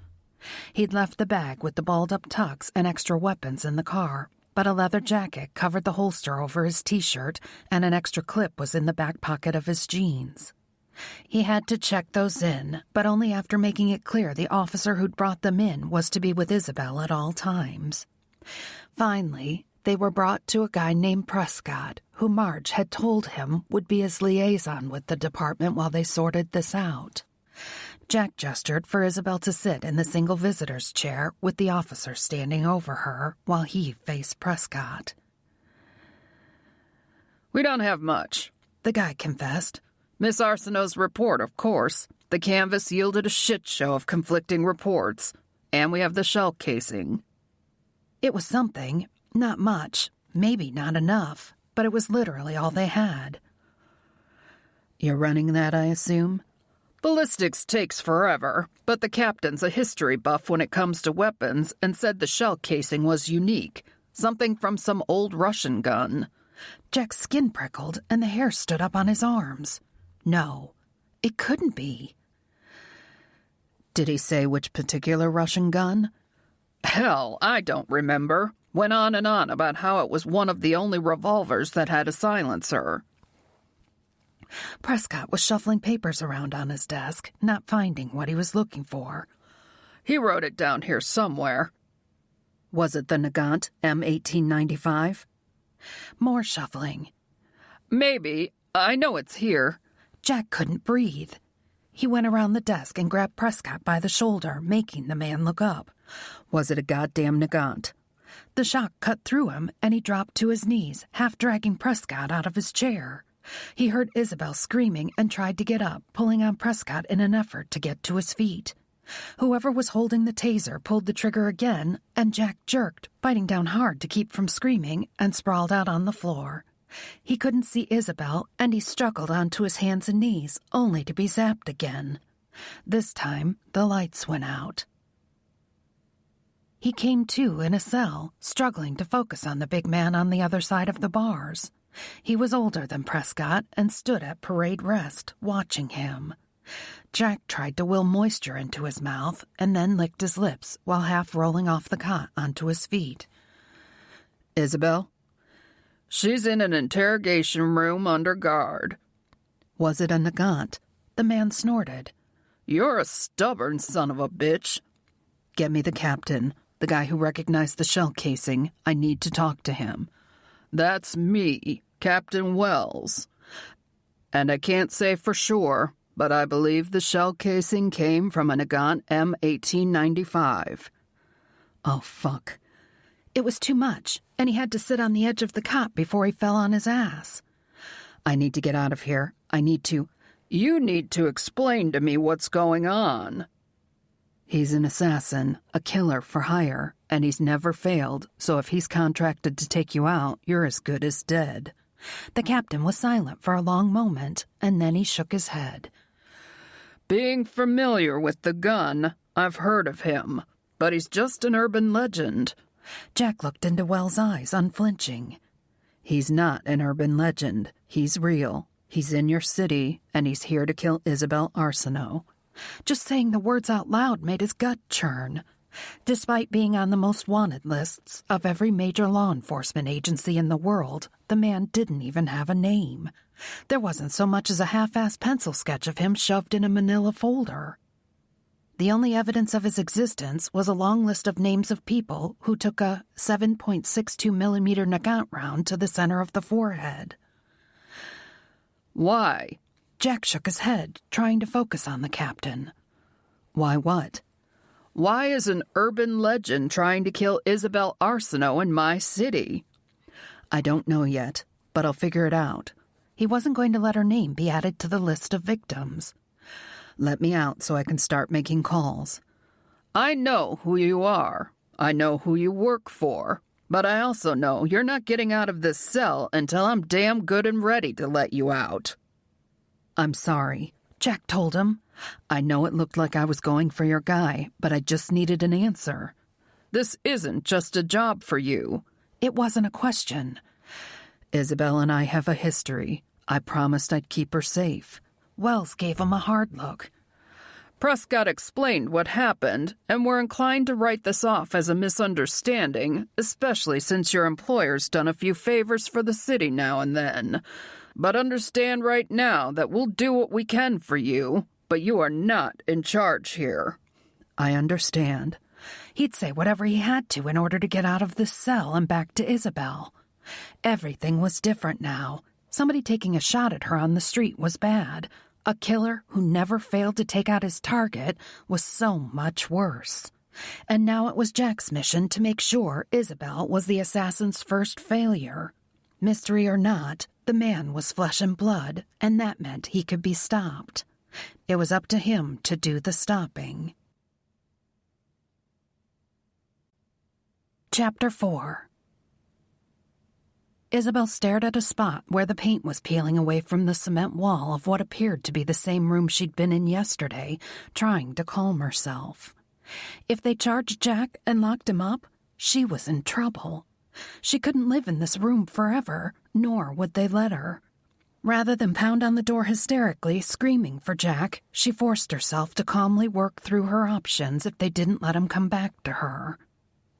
[SPEAKER 1] He'd left the bag with the balled-up tux and extra weapons in the car, but a leather jacket covered the holster over his T-shirt, and an extra clip was in the back pocket of his jeans. He had to check those in, but only after making it clear the officer who'd brought them in was to be with Isabelle at all times. Finally, they were brought to a guy named Prescott, who Marge had told him would be his liaison with the department while they sorted this out. Jack gestured for Isabelle to sit in the single visitor's chair with the officer standing over her while he faced Prescott.
[SPEAKER 3] We don't have much,
[SPEAKER 1] the guy confessed.
[SPEAKER 3] Miss Arceneau's report, of course. The canvas yielded a shit show of conflicting reports. And we have the shell casing.
[SPEAKER 1] It was something. Not much, maybe not enough, but it was literally all they had.
[SPEAKER 3] You're running that, I assume? Ballistics takes forever, but the captain's a history buff when it comes to weapons and said the shell casing was unique, something from some old Russian gun.
[SPEAKER 1] Jack's skin prickled and the hair stood up on his arms. No, it couldn't be.
[SPEAKER 3] Did he say which particular Russian gun? Hell, I don't remember. Went on and on about how it was one of the only revolvers that had a silencer.
[SPEAKER 1] Prescott was shuffling papers around on his desk, not finding what he was looking for.
[SPEAKER 3] He wrote it down here somewhere.
[SPEAKER 1] Was it the Nagant M1895? More shuffling.
[SPEAKER 3] Maybe. I know it's here.
[SPEAKER 1] Jack couldn't breathe. He went around the desk and grabbed Prescott by the shoulder, making the man look up.
[SPEAKER 3] Was it a goddamn Nagant?
[SPEAKER 1] The shock cut through him, and he dropped to his knees, half dragging Prescott out of his chair. He heard Isabelle screaming and tried to get up, pulling on Prescott in an effort to get to his feet. Whoever was holding the taser pulled the trigger again, and Jack jerked, biting down hard to keep from screaming, and sprawled out on the floor. He couldn't see Isabelle, and he struggled onto his hands and knees, only to be zapped again. This time, the lights went out. He came to in a cell, struggling to focus on the big man on the other side of the bars. He was older than Prescott and stood at parade rest, watching him. Jack tried to will moisture into his mouth and then licked his lips while half rolling off the cot onto his feet.
[SPEAKER 3] Isabelle?
[SPEAKER 2] She's in an interrogation room under guard.
[SPEAKER 1] Was it a Nagant? The man snorted.
[SPEAKER 2] You're a stubborn son of a bitch.
[SPEAKER 1] Get me the captain, the guy who recognized the shell casing. I need to talk to him.
[SPEAKER 2] That's me, Captain Wells. And I can't say for sure, but I believe the shell casing came from a Nagant M1895.
[SPEAKER 1] Oh, fuck. It was too much, and he had to sit on the edge of the cot before he fell on his ass. I need to get out of here. I need to...
[SPEAKER 2] You need to explain to me what's going on.
[SPEAKER 1] He's an assassin, a killer for hire, and he's never failed, so if he's contracted to take you out, you're as good as dead. The captain was silent for a long moment, and then he shook his head.
[SPEAKER 2] Being familiar with the gun, I've heard of him, but he's just an urban legend.
[SPEAKER 1] Jack looked into Wells' eyes, unflinching. He's not an urban legend. He's real. He's in your city, and he's here to kill Isabelle Arceneau. Just saying the words out loud made his gut churn. Despite being on the most wanted lists of every major law enforcement agency in the world, the man didn't even have a name. There wasn't so much as a half-assed pencil sketch of him shoved in a manila folder. The only evidence of his existence was a long list of names of people who took a 7.62mm Nagant round to the center of the forehead.
[SPEAKER 2] Why?
[SPEAKER 1] Jack shook his head, trying to focus on the captain. Why what?
[SPEAKER 2] Why is an urban legend trying to kill Isabelle Arceneau in my city?
[SPEAKER 1] I don't know yet, but I'll figure it out. He wasn't going to let her name be added to the list of victims. Let me out so I can start making calls.
[SPEAKER 2] I know who you are. I know who you work for. But I also know you're not getting out of this cell until I'm damn good and ready to let you out.
[SPEAKER 1] I'm sorry, Jack told him. I know it looked like I was going for your guy, but I just needed an answer.
[SPEAKER 2] This isn't just a job for you.
[SPEAKER 1] It wasn't a question. Isabelle and I have a history. I promised I'd keep her safe. Wells gave him a hard look.
[SPEAKER 2] Prescott explained what happened, and we're inclined to write this off as a misunderstanding, especially since your employer's done a few favors for the city now and then. But understand right now that we'll do what we can for you, but you are not in charge here.
[SPEAKER 1] I understand. He'd say whatever he had to in order to get out of this cell and back to Isabelle. Everything was different now. Somebody taking a shot at her on the street was bad. A killer who never failed to take out his target was so much worse. And now it was Jack's mission to make sure Isabelle was the assassin's first failure. Mystery or not, the man was flesh and blood, and that meant he could be stopped. It was up to him to do the stopping. Chapter 4. Isabelle stared at a spot where the paint was peeling away from the cement wall of what appeared to be the same room she'd been in yesterday, trying to calm herself. If they charged Jack and locked him up, she was in trouble. She couldn't live in this room forever, nor would they let her. Rather than pound on the door hysterically, screaming for Jack, she forced herself to calmly work through her options if they didn't let him come back to her.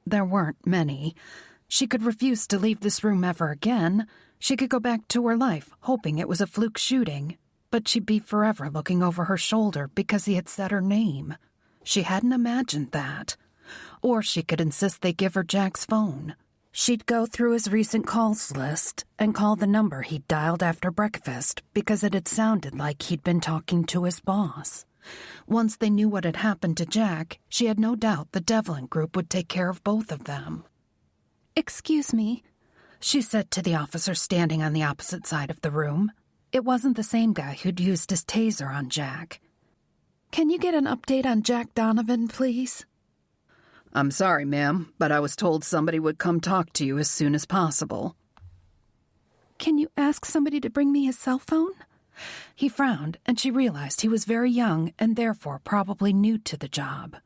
[SPEAKER 1] There weren't many. She could refuse to leave this room ever again. She could go back to her life, hoping it was a fluke shooting. But she'd be forever looking over her shoulder because he had said her name. She hadn't imagined that. Or she could insist they give her Jack's phone. She'd go through his recent calls list and call the number he'd dialed after breakfast because it had sounded like he'd been talking to his boss. Once they knew what had happened to Jack, she had no doubt the Devlin Group would take care of both of them. "Excuse me," she said to the officer standing on the opposite side of the room. It wasn't the same guy who'd used his taser on Jack. "Can you get an update on Jack Donovan, please?"
[SPEAKER 2] I'm sorry, ma'am, but I was told somebody would come talk to you as soon as possible.
[SPEAKER 4] "Can you ask somebody to bring me his cell phone?"
[SPEAKER 1] He frowned, and she realized he was very young and therefore probably new to the job.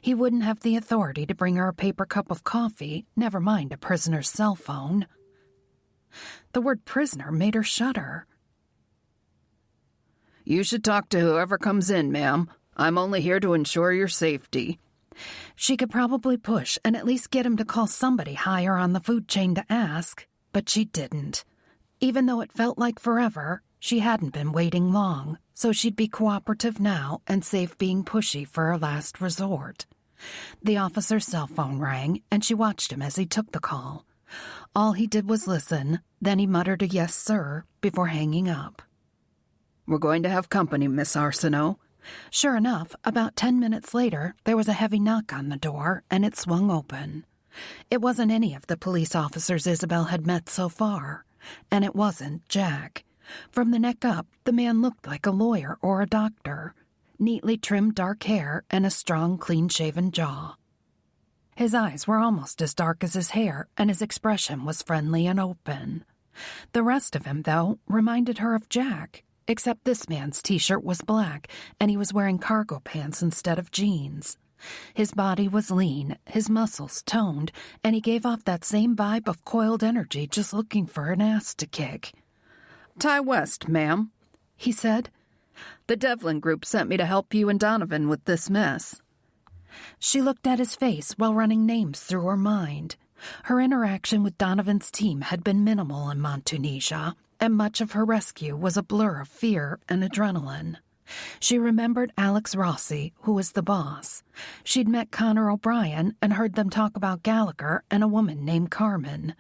[SPEAKER 1] He wouldn't have the authority to bring her a paper cup of coffee, never mind a prisoner's cell phone. The word prisoner made her shudder.
[SPEAKER 2] You should talk to whoever comes in, ma'am. I'm only here to ensure your safety.
[SPEAKER 1] She could probably push and at least get him to call somebody higher on the food chain to ask, but she didn't. Even though it felt like forever, she hadn't been waiting long, so she'd be cooperative now and save being pushy for her last resort. The officer's cell phone rang, and she watched him as he took the call. All he did was listen, then he muttered a yes, sir, before hanging up.
[SPEAKER 2] We're going to have company, Miss Arceneau.
[SPEAKER 1] Sure enough, about 10 minutes later, there was a heavy knock on the door, and it swung open. It wasn't any of the police officers Isabelle had met so far, and it wasn't Jack. From the neck up, the man looked like a lawyer or a doctor. Neatly trimmed dark hair and a strong, clean-shaven jaw. His eyes were almost as dark as his hair, and his expression was friendly and open. The rest of him, though, reminded her of Jack, except this man's T-shirt was black, and he was wearing cargo pants instead of jeans. His body was lean, his muscles toned, and he gave off that same vibe of coiled energy just looking for an ass to kick.
[SPEAKER 2] Ty West, ma'am, he said. The Devlin Group sent me to help you and Donovan with this mess.
[SPEAKER 1] She looked at his face while running names through her mind. Her interaction with Donovan's team had been minimal in Montunisia, and much of her rescue was a blur of fear and adrenaline. She remembered Alex Rossi, who was the boss. She'd met Connor O'Brien and heard them talk about Gallagher and a woman named Carmen.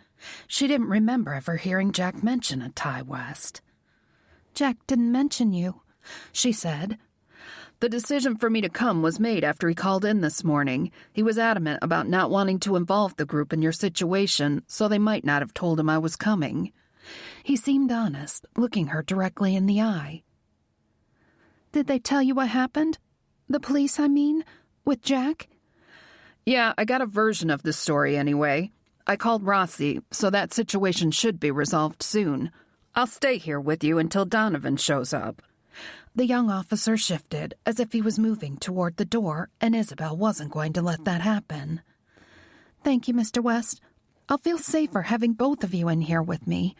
[SPEAKER 1] She didn't remember ever hearing Jack mention a Ty West. "Jack didn't mention you," she said.
[SPEAKER 2] The decision for me to come was made after he called in this morning. He was adamant about not wanting to involve the group in your situation, so they might not have told him I was coming.
[SPEAKER 1] He seemed honest, looking her directly in the eye. "Did they tell you what happened? The police, I mean, with Jack?"
[SPEAKER 2] Yeah, I got a version of the story anyway. I called Rossi, so that situation should be resolved soon. I'll stay here with you until Donovan shows up.
[SPEAKER 1] The young officer shifted, as if he was moving toward the door, and Isabelle wasn't going to let that happen. "Thank you, Mr. West. I'll feel safer having both of you in here with me."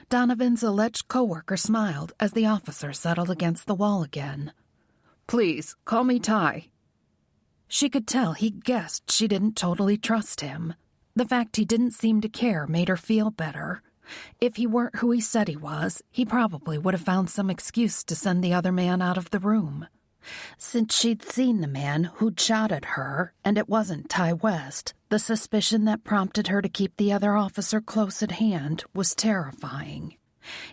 [SPEAKER 1] Donovan's alleged coworker smiled as the officer settled against the wall again.
[SPEAKER 2] "Please, call me Ty."
[SPEAKER 1] She could tell he guessed she didn't totally trust him. The fact he didn't seem to care made her feel better. If he weren't who he said he was, he probably would have found some excuse to send the other man out of the room. Since she'd seen the man who'd shot at her, and it wasn't Ty West, the suspicion that prompted her to keep the other officer close at hand was terrifying.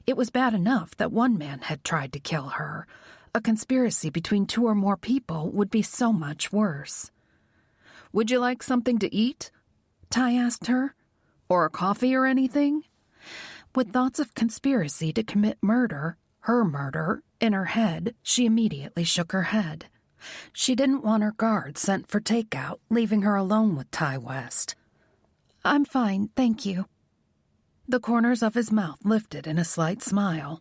[SPEAKER 1] It was bad enough that one man had tried to kill her. A conspiracy between two or more people would be so much worse.
[SPEAKER 2] "Would you like something to eat?"
[SPEAKER 1] Ty asked her.
[SPEAKER 2] "Or a coffee or anything?"
[SPEAKER 1] With thoughts of conspiracy to commit murder, her murder, in her head, she immediately shook her head. She didn't want her guard sent for takeout, leaving her alone with Ty West. "I'm fine, thank you." The corners of his mouth lifted in a slight smile.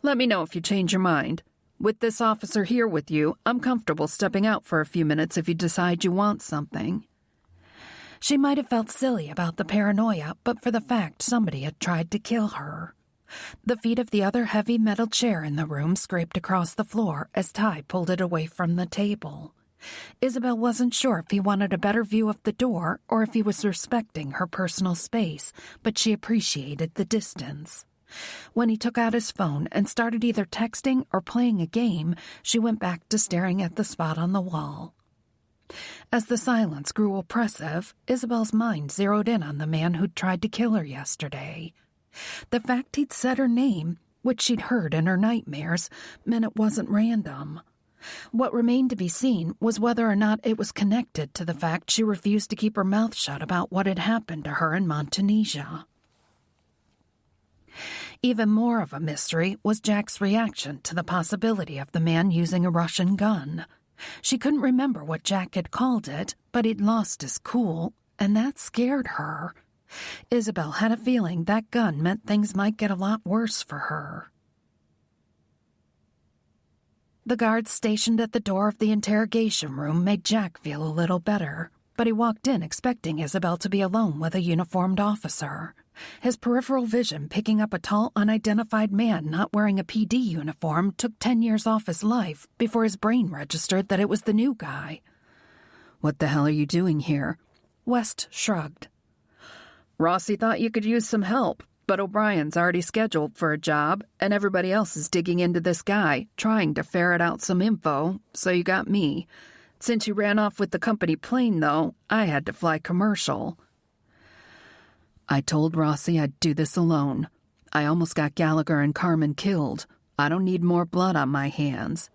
[SPEAKER 2] "Let me know if you change your mind. With this officer here with you, I'm comfortable stepping out for a few minutes if you decide you want something."
[SPEAKER 1] She might have felt silly about the paranoia, but for the fact somebody had tried to kill her. The feet of the other heavy metal chair in the room scraped across the floor as Ty pulled it away from the table. Isabelle wasn't sure if he wanted a better view of the door or if he was respecting her personal space, but she appreciated the distance. When he took out his phone and started either texting or playing a game, she went back to staring at the spot on the wall. As the silence grew oppressive, Isabelle's mind zeroed in on the man who'd tried to kill her yesterday. The fact he'd said her name, which she'd heard in her nightmares, meant it wasn't random. What remained to be seen was whether or not it was connected to the fact she refused to keep her mouth shut about what had happened to her in Montunisia. Even more of a mystery was Jack's reaction to the possibility of the man using a Russian gun. She couldn't remember what Jack had called it, but he'd lost his cool, and that scared her. Isabelle had a feeling that gun meant things might get a lot worse for her. The guards stationed at the door of the interrogation room made Jack feel a little better, but he walked in expecting Isabelle to be alone with a uniformed officer. His peripheral vision picking up a tall, unidentified man not wearing a PD uniform took 10 years off his life before his brain registered that it was the new guy.
[SPEAKER 3] "What the hell are you doing here?"
[SPEAKER 1] West shrugged.
[SPEAKER 2] Rossi thought you could use some help, but O'Brien's already scheduled for a job, and everybody else is digging into this guy, trying to ferret out some info, so you got me. Since you ran off with the company plane, though, I had to fly commercial.
[SPEAKER 3] I told Rossi I'd do this alone. I almost got Gallagher and Carmen killed. I don't need more blood on my hands.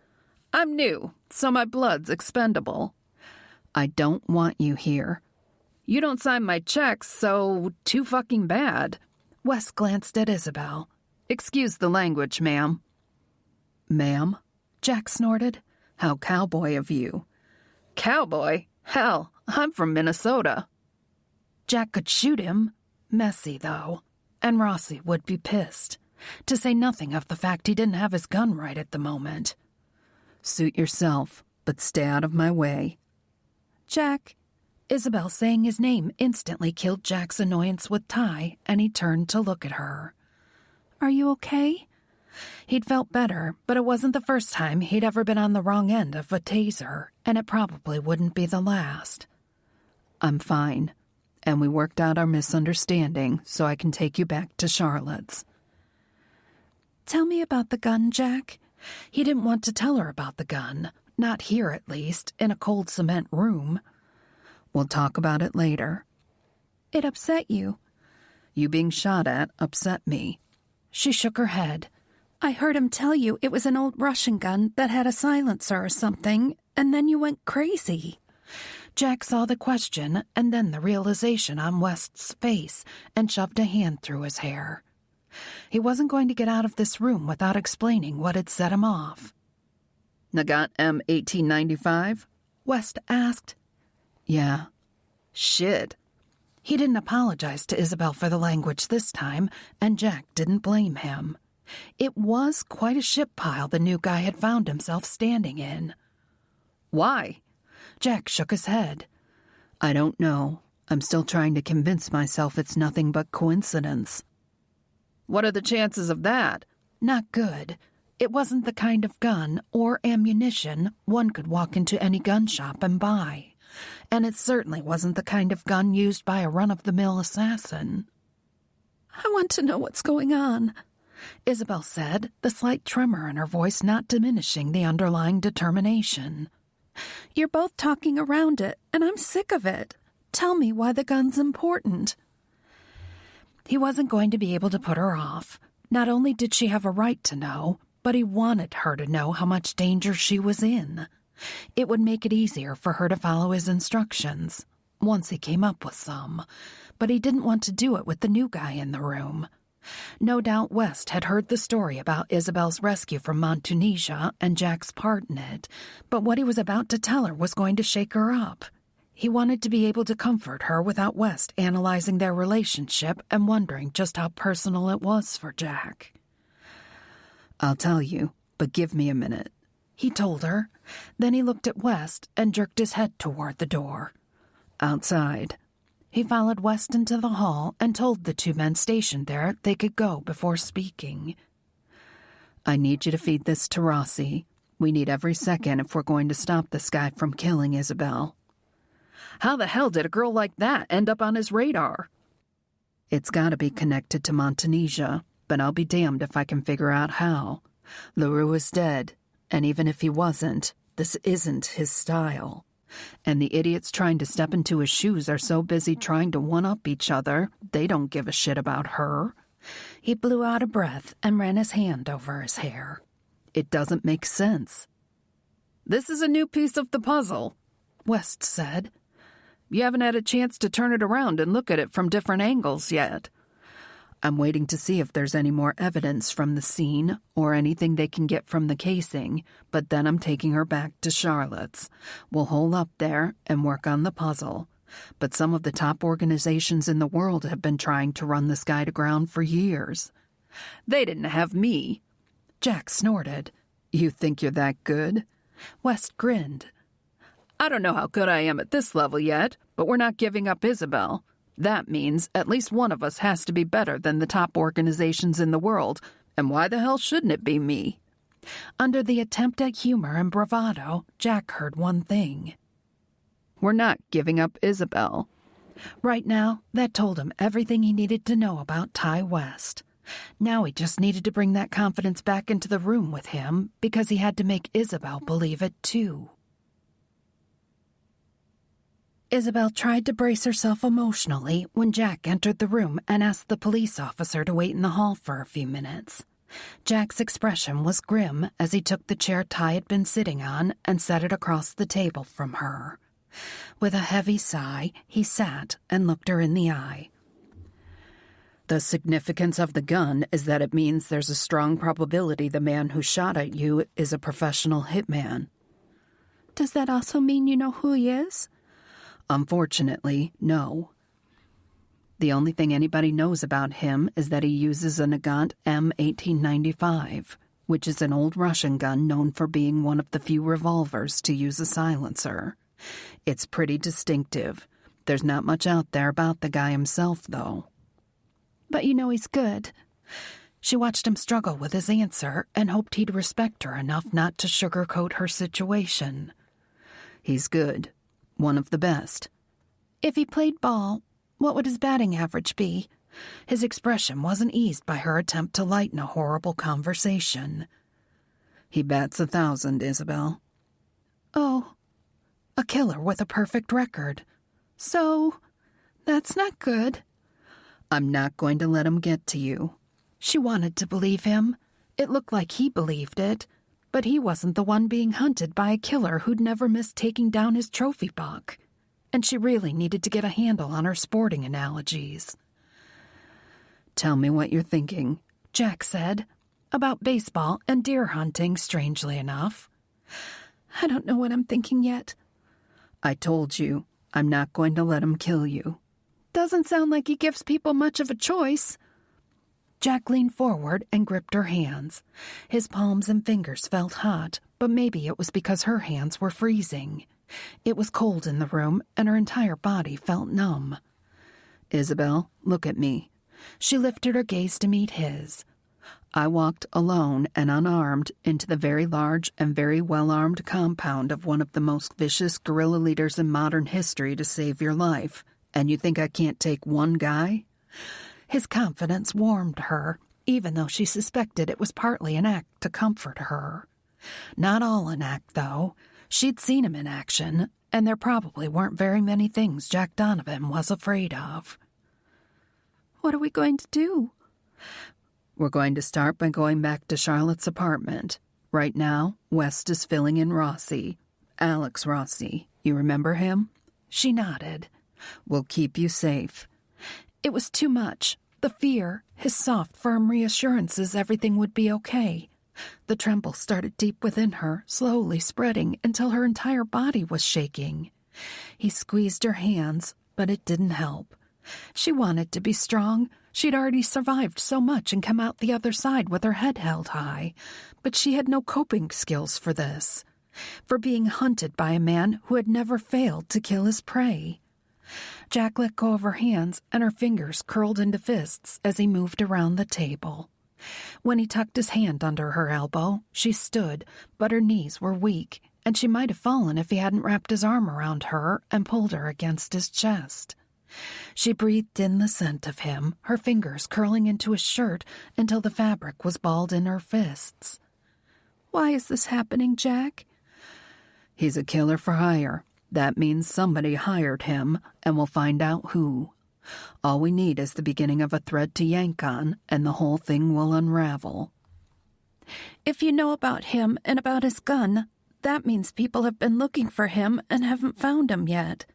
[SPEAKER 2] I'm new, so my blood's expendable.
[SPEAKER 3] I don't want you here.
[SPEAKER 2] You don't sign my checks, so too fucking bad.
[SPEAKER 1] Wes glanced at Isabelle.
[SPEAKER 2] Excuse the language, ma'am.
[SPEAKER 3] Ma'am?
[SPEAKER 1] Jack snorted.
[SPEAKER 3] How cowboy of you.
[SPEAKER 2] Cowboy? Hell, I'm from Minnesota.
[SPEAKER 1] Jack could shoot him. Messy, though. And Rossi would be pissed. To say nothing of the fact he didn't have his gun right at the moment.
[SPEAKER 3] Suit yourself, but stay out of my way.
[SPEAKER 1] Jack. Isabelle saying his name instantly killed Jack's annoyance with Ty, and he turned to look at her. Are you okay? He'd felt better, but it wasn't the first time he'd ever been on the wrong end of a taser, and it probably wouldn't be the last.
[SPEAKER 3] I'm fine, and we worked out our misunderstanding so I can take you back to Charlotte's.
[SPEAKER 1] Tell me about the gun, Jack. He didn't want to tell her about the gun, not here at least, in a cold cement room.
[SPEAKER 3] We'll talk about it later.
[SPEAKER 1] It upset you.
[SPEAKER 3] You being shot at upset me.
[SPEAKER 1] She shook her head. I heard him tell you it was an old Russian gun that had a silencer or something, and then you went crazy. Jack saw the question and then the realization on West's face and shoved a hand through his hair. He wasn't going to get out of this room without explaining what had set him off.
[SPEAKER 2] Nagant M 1895?
[SPEAKER 1] West asked.
[SPEAKER 3] Yeah.
[SPEAKER 2] Shit.
[SPEAKER 1] He didn't apologize to Isabelle for the language this time, and Jack didn't blame him. It was quite a shit pile the new guy had found himself standing in.
[SPEAKER 2] Why?
[SPEAKER 1] Jack shook his head.
[SPEAKER 3] I don't know. I'm still trying to convince myself it's nothing but coincidence.
[SPEAKER 2] What are the chances of that?
[SPEAKER 1] Not good. It wasn't the kind of gun or ammunition one could walk into any gun shop and buy. And it certainly wasn't the kind of gun used by a run-of-the-mill assassin. I want to know what's going on, Isabelle said, the slight tremor in her voice not diminishing the underlying determination. You're both talking around it, and I'm sick of it. Tell me why the gun's important. He wasn't going to be able to put her off. Not only did she have a right to know, but he wanted her to know how much danger she was in. It would make it easier for her to follow his instructions, once he came up with some, but he didn't want to do it with the new guy in the room. No doubt West had heard the story about Isabelle's rescue from Montunisia and Jack's part in it, but what he was about to tell her was going to shake her up. He wanted to be able to comfort her without West analyzing their relationship and wondering just how personal it was for Jack.
[SPEAKER 3] I'll tell you, but give me a minute,
[SPEAKER 1] he told her. Then he looked at West and jerked his head toward the door.
[SPEAKER 3] Outside.
[SPEAKER 1] He followed West into the hall and told the two men stationed there they could go before speaking.
[SPEAKER 3] I need you to feed this to Rossi. We need every second if we're going to stop this guy from killing Isabelle.
[SPEAKER 2] How the hell did a girl like that end up on his radar?
[SPEAKER 3] It's gotta be connected to Montunisia, but I'll be damned if I can figure out how. LaRue is dead, and even if he wasn't, this isn't his style. And the idiots trying to step into his shoes are so busy trying to one-up each other, they don't give a shit about her.
[SPEAKER 1] He blew out a breath and ran his hand over his hair.
[SPEAKER 3] It doesn't make sense.
[SPEAKER 2] This is a new piece of the puzzle,
[SPEAKER 1] West said.
[SPEAKER 2] You haven't had a chance to turn it around and look at it from different angles yet.
[SPEAKER 3] I'm waiting to see if there's any more evidence from the scene or anything they can get from the casing, but then I'm taking her back to Charlotte's. We'll hole up there and work on the puzzle. But some of the top organizations in the world have been trying to run this guy to ground for years.
[SPEAKER 2] They didn't have me.
[SPEAKER 1] Jack snorted.
[SPEAKER 3] You think you're that good?
[SPEAKER 1] West grinned.
[SPEAKER 2] I don't know how good I am at this level yet, but we're not giving up Isabelle. That means at least one of us has to be better than the top organizations in the world, and why the hell shouldn't it be me?
[SPEAKER 1] Under the attempt at humor and bravado, Jack heard one thing.
[SPEAKER 2] We're not giving up Isabelle.
[SPEAKER 1] Right now, that told him everything he needed to know about Ty West. Now he just needed to bring that confidence back into the room with him because he had to make Isabelle believe it too. Isabelle tried to brace herself emotionally when Jack entered the room and asked the police officer to wait in the hall for a few minutes. Jack's expression was grim as he took the chair Ty had been sitting on and set it across the table from her. With a heavy sigh, he sat and looked her in the eye.
[SPEAKER 3] The significance of the gun is that it means there's a strong probability the man who shot at you is a professional hitman.
[SPEAKER 4] Does that also mean you know who he is?
[SPEAKER 3] Unfortunately, no. The only thing anybody knows about him is that he uses a Nagant M1895, which is an old Russian gun known for being one of the few revolvers to use a silencer. It's pretty distinctive. There's not much out there about the guy himself, though.
[SPEAKER 4] But you know he's good.
[SPEAKER 1] She watched him struggle with his answer and hoped he'd respect her enough not to sugarcoat her situation.
[SPEAKER 3] He's good. One of the best.
[SPEAKER 1] If he played ball, what would his batting average be? His expression wasn't eased by her attempt to lighten a horrible conversation.
[SPEAKER 3] He bats 1,000, Isabelle.
[SPEAKER 1] Oh, a killer with a perfect record. So, that's not good.
[SPEAKER 3] I'm not going to let him get to you.
[SPEAKER 1] She wanted to believe him. It looked like he believed it. But he wasn't the one being hunted by a killer who'd never missed taking down his trophy buck. And she really needed to get a handle on her sporting analogies.
[SPEAKER 3] Tell me what you're thinking,
[SPEAKER 1] Jack said. About baseball and deer hunting, strangely enough.
[SPEAKER 4] I don't know what I'm thinking yet.
[SPEAKER 3] I told you, I'm not going to let him kill you.
[SPEAKER 1] Doesn't sound like he gives people much of a choice. Jack leaned forward and gripped her hands. His palms and fingers felt hot, but maybe it was because her hands were freezing. It was cold in the room, and her entire body felt numb.
[SPEAKER 3] Isabelle, look at me.
[SPEAKER 1] She lifted her gaze to meet his.
[SPEAKER 3] I walked alone and unarmed into the very large and very well-armed compound of one of the most vicious guerrilla leaders in modern history to save your life, and you think I can't take one guy?
[SPEAKER 1] His confidence warmed her, even though she suspected it was partly an act to comfort her. Not all an act, though. She'd seen him in action, and there probably weren't very many things Jack Donovan was afraid of.
[SPEAKER 4] What are we going to do?
[SPEAKER 3] We're going to start by going back to Charlotte's apartment. Right now, West is filling in Rossi. Alex Rossi. You remember him?
[SPEAKER 1] She nodded.
[SPEAKER 3] We'll keep you safe.
[SPEAKER 1] It was too much. The fear, his soft, firm reassurances everything would be okay. The tremble started deep within her, slowly spreading until her entire body was shaking. He squeezed her hands, but it didn't help. She wanted to be strong. She'd already survived so much and come out the other side with her head held high, but she had no coping skills for this, for being hunted by a man who had never failed to kill his prey. Jack let go of her hands, and her fingers curled into fists as he moved around the table. When he tucked his hand under her elbow, she stood, but her knees were weak, and she might have fallen if he hadn't wrapped his arm around her and pulled her against his chest. She breathed in the scent of him, her fingers curling into his shirt until the fabric was balled in her fists.
[SPEAKER 4] Why is this happening, Jack?
[SPEAKER 3] He's a killer for hire. That means somebody hired him, and we'll find out who. All we need is the beginning of a thread to yank on, and the whole thing will unravel.
[SPEAKER 4] If you know about him and about his gun, that means people have been looking for him and haven't found him yet.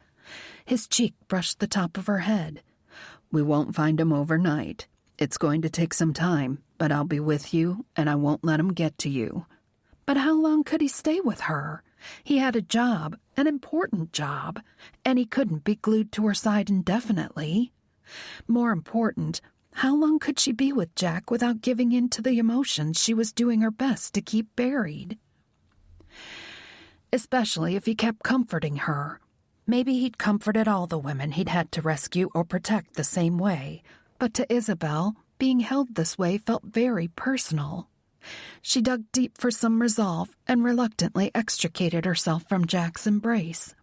[SPEAKER 1] His cheek brushed the top of her head.
[SPEAKER 3] We won't find him overnight. It's going to take some time, but I'll be with you, and I won't let him get to you.
[SPEAKER 1] But how long could he stay with her? He had a job, an important job, and he couldn't be glued to her side indefinitely. More important, How long could she be with Jack without giving in to the emotions she was doing her best to keep buried? Especially if he kept comforting her. Maybe he'd comforted all the women he'd had to rescue or protect the same way, but to Isabelle, being held this way felt very personal. She dug deep for some resolve and reluctantly extricated herself from Jack's embrace.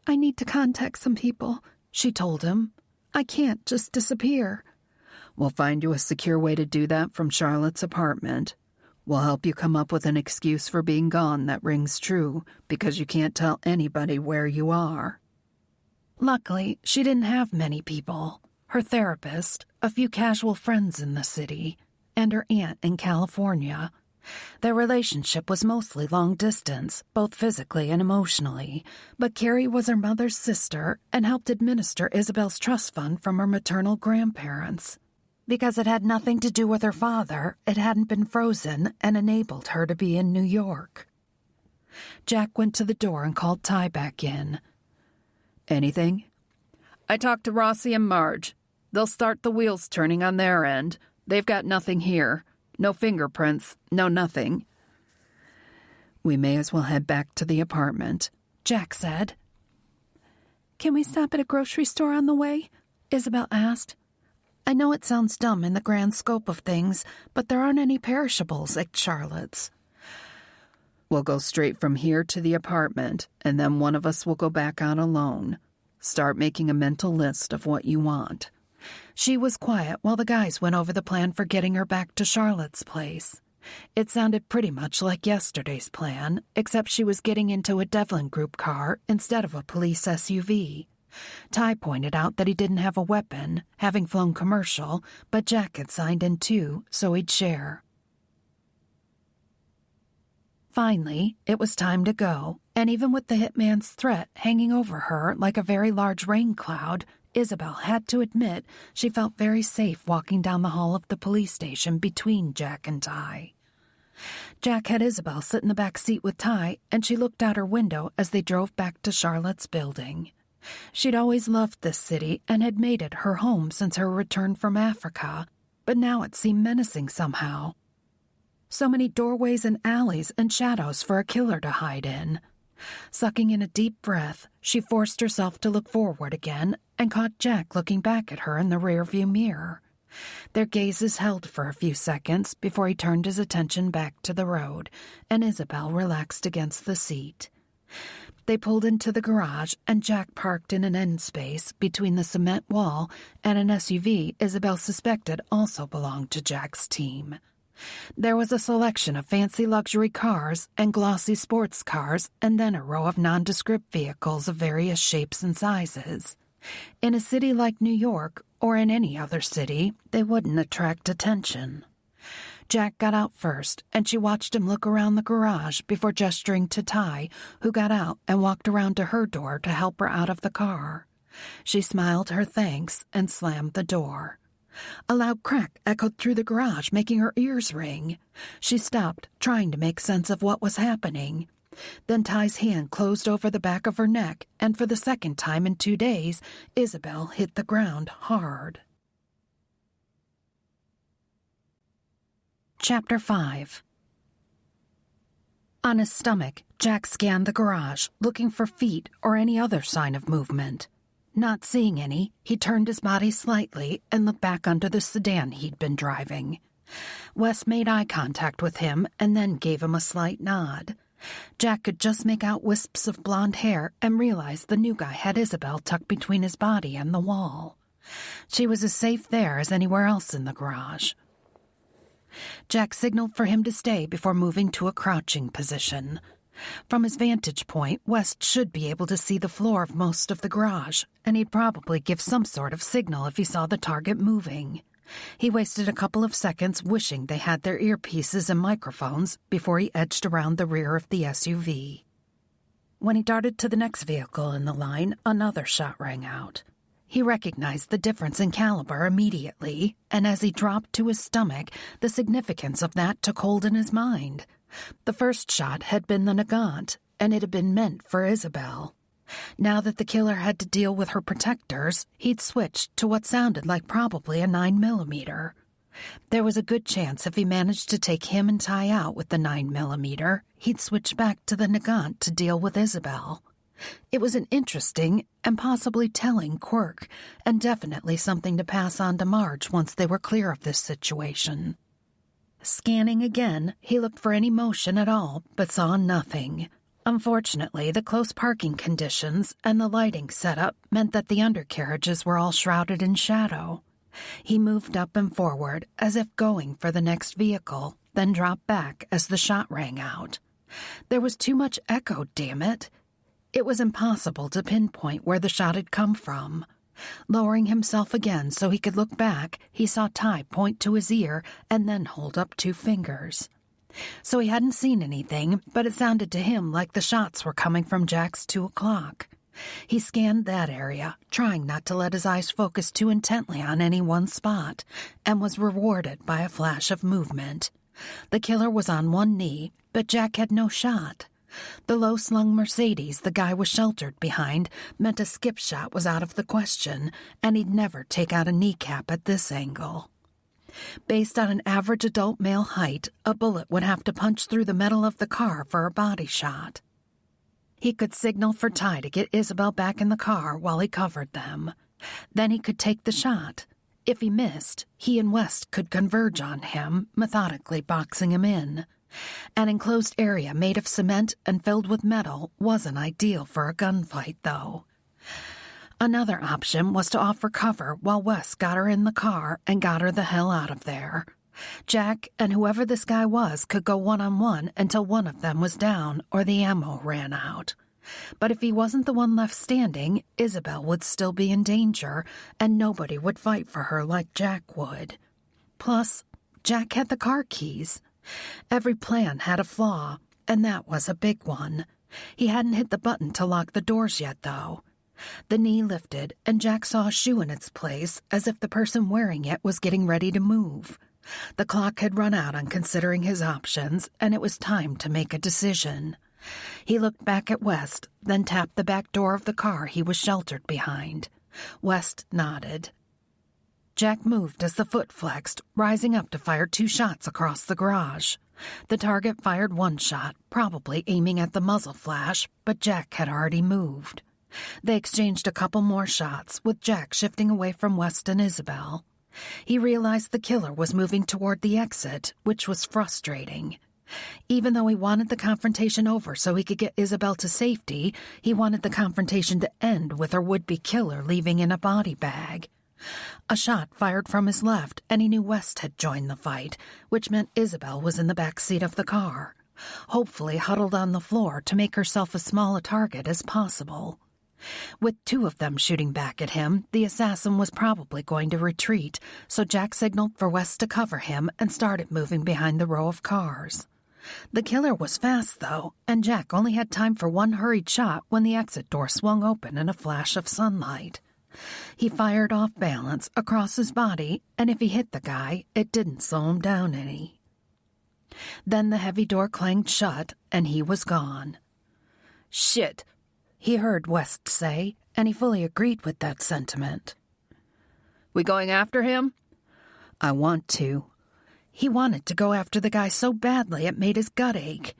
[SPEAKER 4] "I need to contact some people," she told him. "I can't just disappear."
[SPEAKER 3] "We'll find you a secure way to do that from Charlotte's apartment. We'll help you come up with an excuse for being gone that rings true, because you can't tell anybody where you are."
[SPEAKER 1] Luckily, she didn't have many people. Her therapist, a few casual friends in the city, and her aunt in California. Their relationship was mostly long distance, both physically and emotionally, but Carrie was her mother's sister and helped administer Isabelle's trust fund from her maternal grandparents. Because it had nothing to do with her father, it hadn't been frozen and enabled her to be in New York. Jack went to the door and called Ty back in.
[SPEAKER 3] "Anything?"
[SPEAKER 2] "I talked to Rossi and Marge. They'll start the wheels turning on their end. They've got nothing here. No fingerprints, no nothing."
[SPEAKER 3] "We may as well head back to the apartment,"
[SPEAKER 1] Jack said.
[SPEAKER 4] "Can we stop at a grocery store on the way?"
[SPEAKER 1] Isabelle asked. "I know it sounds dumb in the grand scope of things, but there aren't any perishables like Charlotte's."
[SPEAKER 3] "We'll go straight from here to the apartment, and then one of us will go back out alone. Start making a mental list of what you want."
[SPEAKER 1] She was quiet while the guys went over the plan for getting her back to Charlotte's place. It sounded pretty much like yesterday's plan, except she was getting into a Devlin Group car instead of a police SUV. Ty pointed out that he didn't have a weapon, having flown commercial, but Jack had signed in too, so he'd share. Finally, it was time to go, and even with the hitman's threat hanging over her like a very large rain cloud, Isabelle had to admit she felt very safe walking down the hall of the police station between Jack and Ty. Jack had Isabelle sit in the back seat with Ty, and she looked out her window as they drove back to Charlotte's building. She'd always loved this city and had made it her home since her return from Africa, but now it seemed menacing somehow. So many doorways and alleys and shadows for a killer to hide in. Sucking in a deep breath, she forced herself to look forward again and caught Jack looking back at her in the rearview mirror. Their gazes held for a few seconds before he turned his attention back to the road, and Isabelle relaxed against the seat. They pulled into the garage, and Jack parked in an end space between the cement wall and an SUV Isabelle suspected also belonged to Jack's team. There was a selection of fancy luxury cars and glossy sports cars, and then a row of nondescript vehicles of various shapes and sizes. In a city like New York, or in any other city, they wouldn't attract attention. Jack got out first, and she watched him look around the garage before gesturing to Ty, who got out and walked around to her door to help her out of the car. She smiled her thanks and slammed the door. A loud crack echoed through the garage, making her ears ring. She stopped, trying to make sense of what was happening. Then Ty's hand closed over the back of her neck, and for the second time in 2 days, Isabelle hit the ground hard. Chapter 5. On his stomach, Jack scanned the garage, looking for feet or any other sign of movement. Not seeing any, he turned his body slightly and looked back under the sedan he'd been driving. Wes made eye contact with him and then gave him a slight nod. Jack could just make out wisps of blonde hair and realized the new guy had Isabelle tucked between his body and the wall. She was as safe there as anywhere else in the garage. Jack signaled for him to stay before moving to a crouching position. From his vantage point, West should be able to see the floor of most of the garage, and he'd probably give some sort of signal if he saw the target moving. He wasted a couple of seconds wishing they had their earpieces and microphones before he edged around the rear of the SUV. When he darted to the next vehicle in the line, another shot rang out. He recognized the difference in caliber immediately, and as he dropped to his stomach, the significance of that took hold in his mind. The first shot had been the Nagant, and it had been meant for Isabelle. Now that the killer had to deal with her protectors, he'd switched to what sounded like probably a 9mm. There was a good chance if he managed to take him and Ty out with the 9mm, he'd switch back to the Nagant to deal with Isabelle. It was an interesting and possibly telling quirk, and definitely something to pass on to Marge once they were clear of this situation. Scanning again, he looked for any motion at all, but saw nothing. Unfortunately, the close parking conditions and the lighting setup meant that the undercarriages were all shrouded in shadow. He moved up and forward as if going for the next vehicle, then dropped back as the shot rang out. There was too much echo, damn it. It was impossible to pinpoint where the shot had come from. Lowering himself again so he could look back, he saw Ty point to his ear and then hold up 2 fingers. So he hadn't seen anything, but it sounded to him like the shots were coming from Jack's 2 o'clock. He scanned that area, trying not to let his eyes focus too intently on any one spot, and was rewarded by a flash of movement. The killer was on one knee, but Jack had no shot. The low-slung Mercedes the guy was sheltered behind meant a skip shot was out of the question, and he'd never take out a kneecap at this angle. Based on an average adult male height, a bullet would have to punch through the metal of the car for a body shot. He could signal for Ty to get Isabelle back in the car while he covered them. Then he could take the shot. If he missed, he and West could converge on him, methodically boxing him in. An enclosed area made of cement and filled with metal wasn't ideal for a gunfight, though. Another option was to offer cover while Wes got her in the car and got her the hell out of there. Jack and whoever this guy was could go one-on-one until one of them was down or the ammo ran out. But if he wasn't the one left standing, Isabelle would still be in danger, and nobody would fight for her like Jack would. Plus, Jack had the car keys. Every plan had a flaw, and that was a big one. He hadn't hit the button to lock the doors yet, though. The knee lifted, and Jack saw a shoe in its place, as if the person wearing it was getting ready to move. The clock had run out on considering his options, and it was time to make a decision. He looked back at West, then tapped the back door of the car he was sheltered behind. West nodded. Jack moved as the foot flexed, rising up to fire 2 shots across the garage. The target fired 1 shot, probably aiming at the muzzle flash, but Jack had already moved. They exchanged a couple more shots, with Jack shifting away from West and Isabelle. He realized the killer was moving toward the exit, which was frustrating. Even though he wanted the confrontation over so he could get Isabelle to safety, he wanted the confrontation to end with her would-be killer leaving in a body bag. A shot fired from his left, and he knew West had joined the fight, which meant Isabelle was in the back seat of the car, hopefully huddled on the floor to make herself as small a target as possible. With 2 of them shooting back at him, the assassin was probably going to retreat, so Jack signaled for West to cover him and started moving behind the row of cars. The killer was fast, though, and Jack only had time for 1 hurried shot when the exit door swung open in a flash of sunlight. He fired off balance across his body, and if he hit the guy, it didn't slow him down any. Then the heavy door clanged shut, and he was gone. "Shit," he heard West say, and he fully agreed with that sentiment.
[SPEAKER 2] "We going after him?"
[SPEAKER 1] "I want to." He wanted to go after the guy so badly it made his gut ache.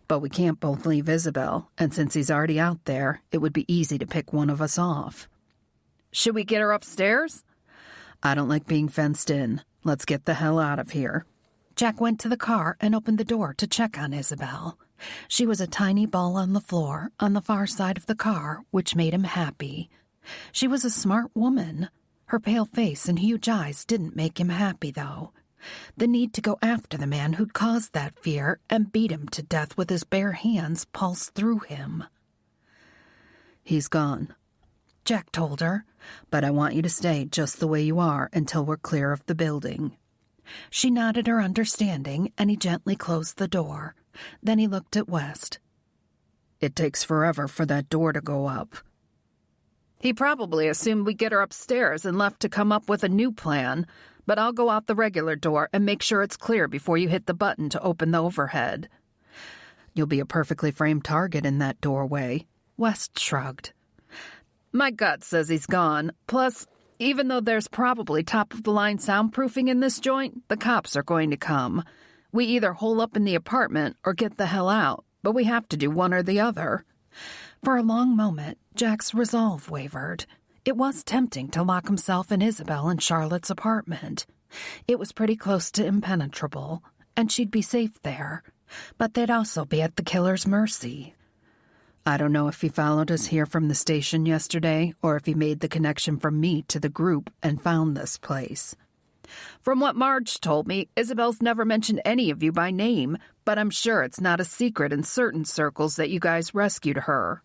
[SPEAKER 3] "But we can't both leave Isabelle, and since he's already out there, it would be easy to pick one of us off."
[SPEAKER 2] "Should we get her upstairs?"
[SPEAKER 3] "I don't like being fenced in. Let's get the hell out of here."
[SPEAKER 1] Jack went to the car and opened the door to check on Isabelle. She was a tiny ball on the floor on the far side of the car, which made him happy. She was a smart woman. Her pale face and huge eyes didn't make him happy, though. The need to go after the man who'd caused that fear and beat him to death with his bare hands pulsed through him.
[SPEAKER 3] "He's gone,"
[SPEAKER 1] Jack told her.
[SPEAKER 3] "but I want you to stay just the way you are until we're clear of the building."
[SPEAKER 1] She nodded her understanding, and he gently closed the door. Then he looked at West.
[SPEAKER 3] "It takes forever for that door to go up."
[SPEAKER 2] He probably assumed we'd get her upstairs and left to come up with a new plan, but I'll go out the regular door and make sure it's clear before you hit the button to open the overhead.
[SPEAKER 3] "You'll be a perfectly framed target in that doorway."
[SPEAKER 1] West shrugged.
[SPEAKER 2] My gut says he's gone. Plus, even though there's probably top-of-the-line soundproofing in this joint, the cops are going to come. We either hole up in the apartment or get the hell out, but we have to do one or the other.
[SPEAKER 1] For a long moment, Jack's resolve wavered. It was tempting to lock himself and Isabelle in Charlotte's apartment. It was pretty close to impenetrable, and she'd be safe there. But they'd also be at the killer's mercy.
[SPEAKER 3] I don't know if he followed us here from the station yesterday or if he made the connection from me to the group and found this place.
[SPEAKER 2] From what Marge told me, Isabelle's never mentioned any of you by name, but I'm sure it's not a secret in certain circles that you guys rescued her.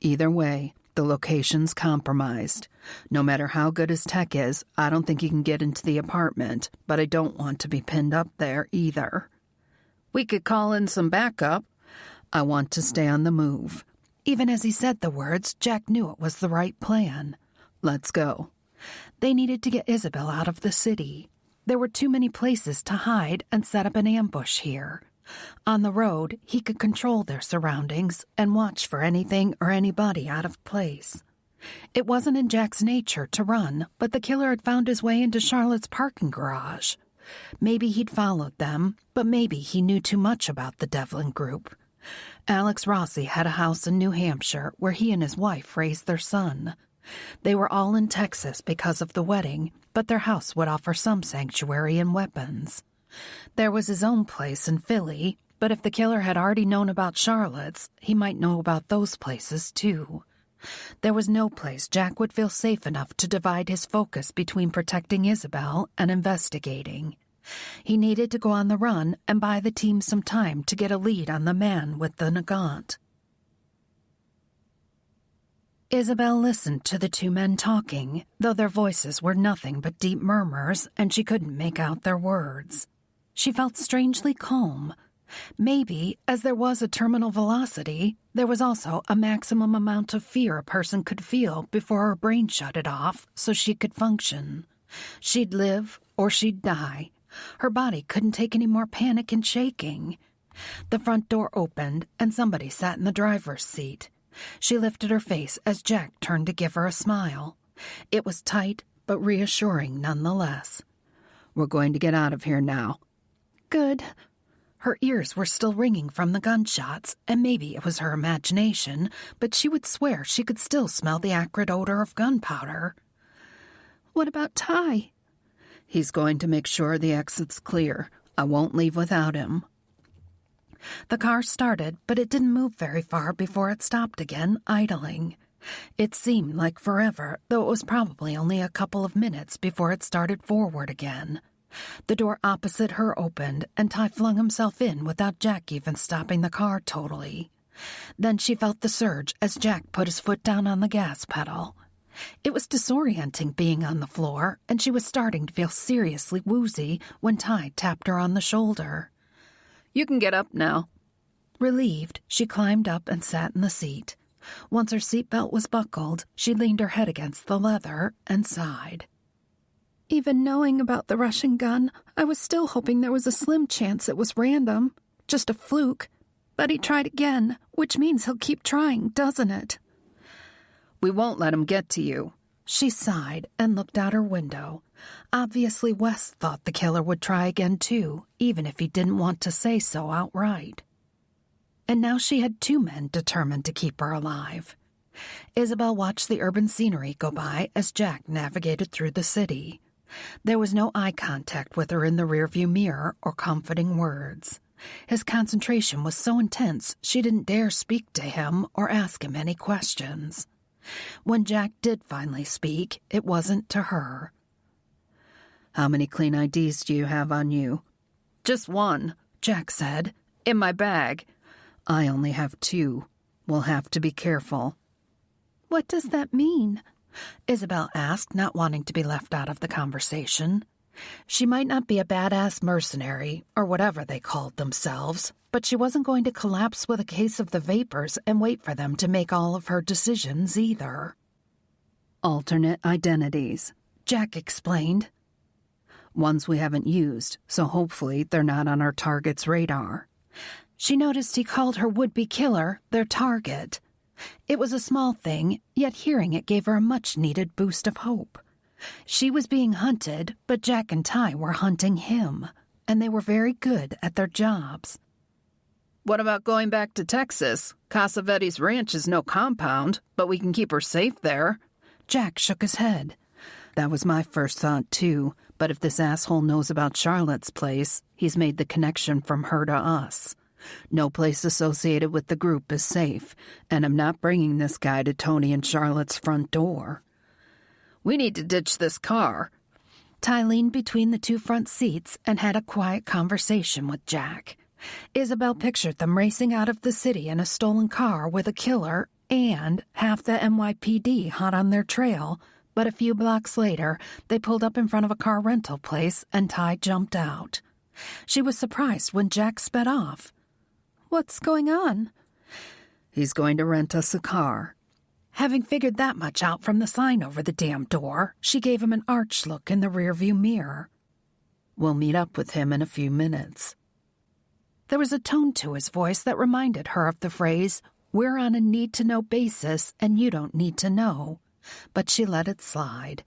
[SPEAKER 3] Either way, the location's compromised. No matter how good his tech is, I don't think he can get into the apartment, but I don't want to be pinned up there either.
[SPEAKER 2] We could call in some backup.
[SPEAKER 3] I want to stay on the move.
[SPEAKER 1] Even as he said the words, Jack knew it was the right plan.
[SPEAKER 3] Let's go.
[SPEAKER 1] They needed to get Isabelle out of the city. There were too many places to hide and set up an ambush here. On the road, he could control their surroundings and watch for anything or anybody out of place. It wasn't in Jack's nature to run, but the killer had found his way into Charlotte's parking garage. Maybe he'd followed them, but maybe he knew too much about the Devlin Group. Alex Rossi had a house in New Hampshire where he and his wife raised their son. They were all in Texas because of the wedding, but their house would offer some sanctuary and weapons. There was his own place in Philly, but if the killer had already known about Charlotte's, he might know about those places too. There was no place Jack would feel safe enough to divide his focus between protecting Isabelle and investigating. He needed to go on the run and buy the team some time to get a lead on the man with the Nagant. Isabelle listened to the two men talking, though their voices were nothing but deep murmurs and she couldn't make out their words. She felt strangely calm. Maybe, as there was a terminal velocity, there was also a maximum amount of fear a person could feel before her brain shut it off so she could function. She'd live or she'd die. Her body couldn't take any more panic and shaking. The front door opened and somebody sat in the driver's seat. She lifted her face as Jack turned to give her a smile. It was tight but reassuring nonetheless.
[SPEAKER 3] We're going to get out of here now.
[SPEAKER 1] Good. Her ears were still ringing from the gunshots, and maybe it was her imagination, but she would swear she could still smell the acrid odor of gunpowder.
[SPEAKER 4] What about Ty?
[SPEAKER 3] He's going to make sure the exit's clear. I won't leave without him.
[SPEAKER 1] The car started, but it didn't move very far before it stopped again, idling. It seemed like forever, though it was probably only a couple of minutes before it started forward again. The door opposite her opened, and Ty flung himself in without Jack even stopping the car totally. Then she felt the surge as Jack put his foot down on the gas pedal. It was disorienting being on the floor, and she was starting to feel seriously woozy when Ty tapped her on the shoulder.
[SPEAKER 2] You can get up now.
[SPEAKER 1] Relieved, she climbed up and sat in the seat. Once her seatbelt was buckled, she leaned her head against the leather and sighed.
[SPEAKER 4] Even knowing about the Russian gun, I was still hoping there was a slim chance it was random, just a fluke. But he tried again, which means he'll keep trying, doesn't it?
[SPEAKER 2] We won't let him get to you.
[SPEAKER 1] She sighed and looked out her window. Obviously, West thought the killer would try again too, even if he didn't want to say so outright. And now she had two men determined to keep her alive. Isabelle watched the urban scenery go by as Jack navigated through the city. There was no eye contact with her in the rearview mirror or comforting words. His concentration was so intense she didn't dare speak to him or ask him any questions. When Jack did finally speak, it wasn't to her.
[SPEAKER 3] How many clean IDs do you have on you?
[SPEAKER 2] Just one,
[SPEAKER 1] Jack said.
[SPEAKER 2] In my bag.
[SPEAKER 3] I only have 2. We'll have to be careful.
[SPEAKER 4] What does that mean?
[SPEAKER 1] Isabelle asked, not wanting to be left out of the conversation. She might not be a badass mercenary, or whatever they called themselves, but she wasn't going to collapse with a case of the vapors and wait for them to make all of her decisions either.
[SPEAKER 3] Alternate identities,
[SPEAKER 1] Jack explained.
[SPEAKER 3] Ones we haven't used, so hopefully they're not on our target's radar.
[SPEAKER 1] She noticed he called her would-be killer their target. It was a small thing, yet hearing it gave her a much-needed boost of hope. She was being hunted, but Jack and Ty were hunting him, and they were very good at their jobs.
[SPEAKER 2] What about going back to Texas? Casavetti's ranch is no compound, but we can keep her safe there.
[SPEAKER 1] Jack shook his head.
[SPEAKER 3] That was my first thought, too, but if this asshole knows about Charlotte's place, he's made the connection from her to us. No place associated with the group is safe, and I'm not bringing this guy to Tony and Charlotte's front door.
[SPEAKER 2] We need to ditch this car.
[SPEAKER 1] Ty leaned between the two front seats and had a quiet conversation with Jack. Isabelle pictured them racing out of the city in a stolen car with a killer and half the NYPD hot on their trail, but a few blocks later, they pulled up in front of a car rental place and Ty jumped out. She was surprised when Jack sped off.
[SPEAKER 4] What's going on?
[SPEAKER 3] He's going to rent us a car.
[SPEAKER 1] Having figured that much out from the sign over the damn door, she gave him an arch look in the rearview mirror.
[SPEAKER 3] We'll meet up with him in a few minutes.
[SPEAKER 1] There was a tone to his voice that reminded her of the phrase, "We're on a need-to-know basis, and you don't need to know." But she let it slide.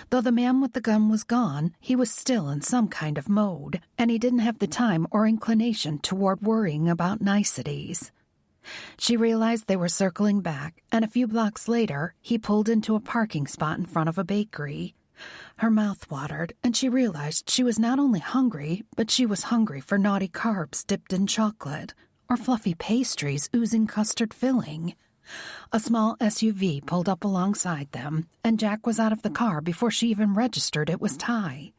[SPEAKER 1] Though the man with the gun was gone, he was still in some kind of mode, and he didn't have the time or inclination toward worrying about niceties. She realized they were circling back, and a few blocks later, he pulled into a parking spot in front of a bakery. Her mouth watered, and she realized she was not only hungry, but she was hungry for naughty carbs dipped in chocolate, or fluffy pastries oozing custard filling. A small SUV pulled up alongside them, and Jack was out of the car before she even registered it was Ty.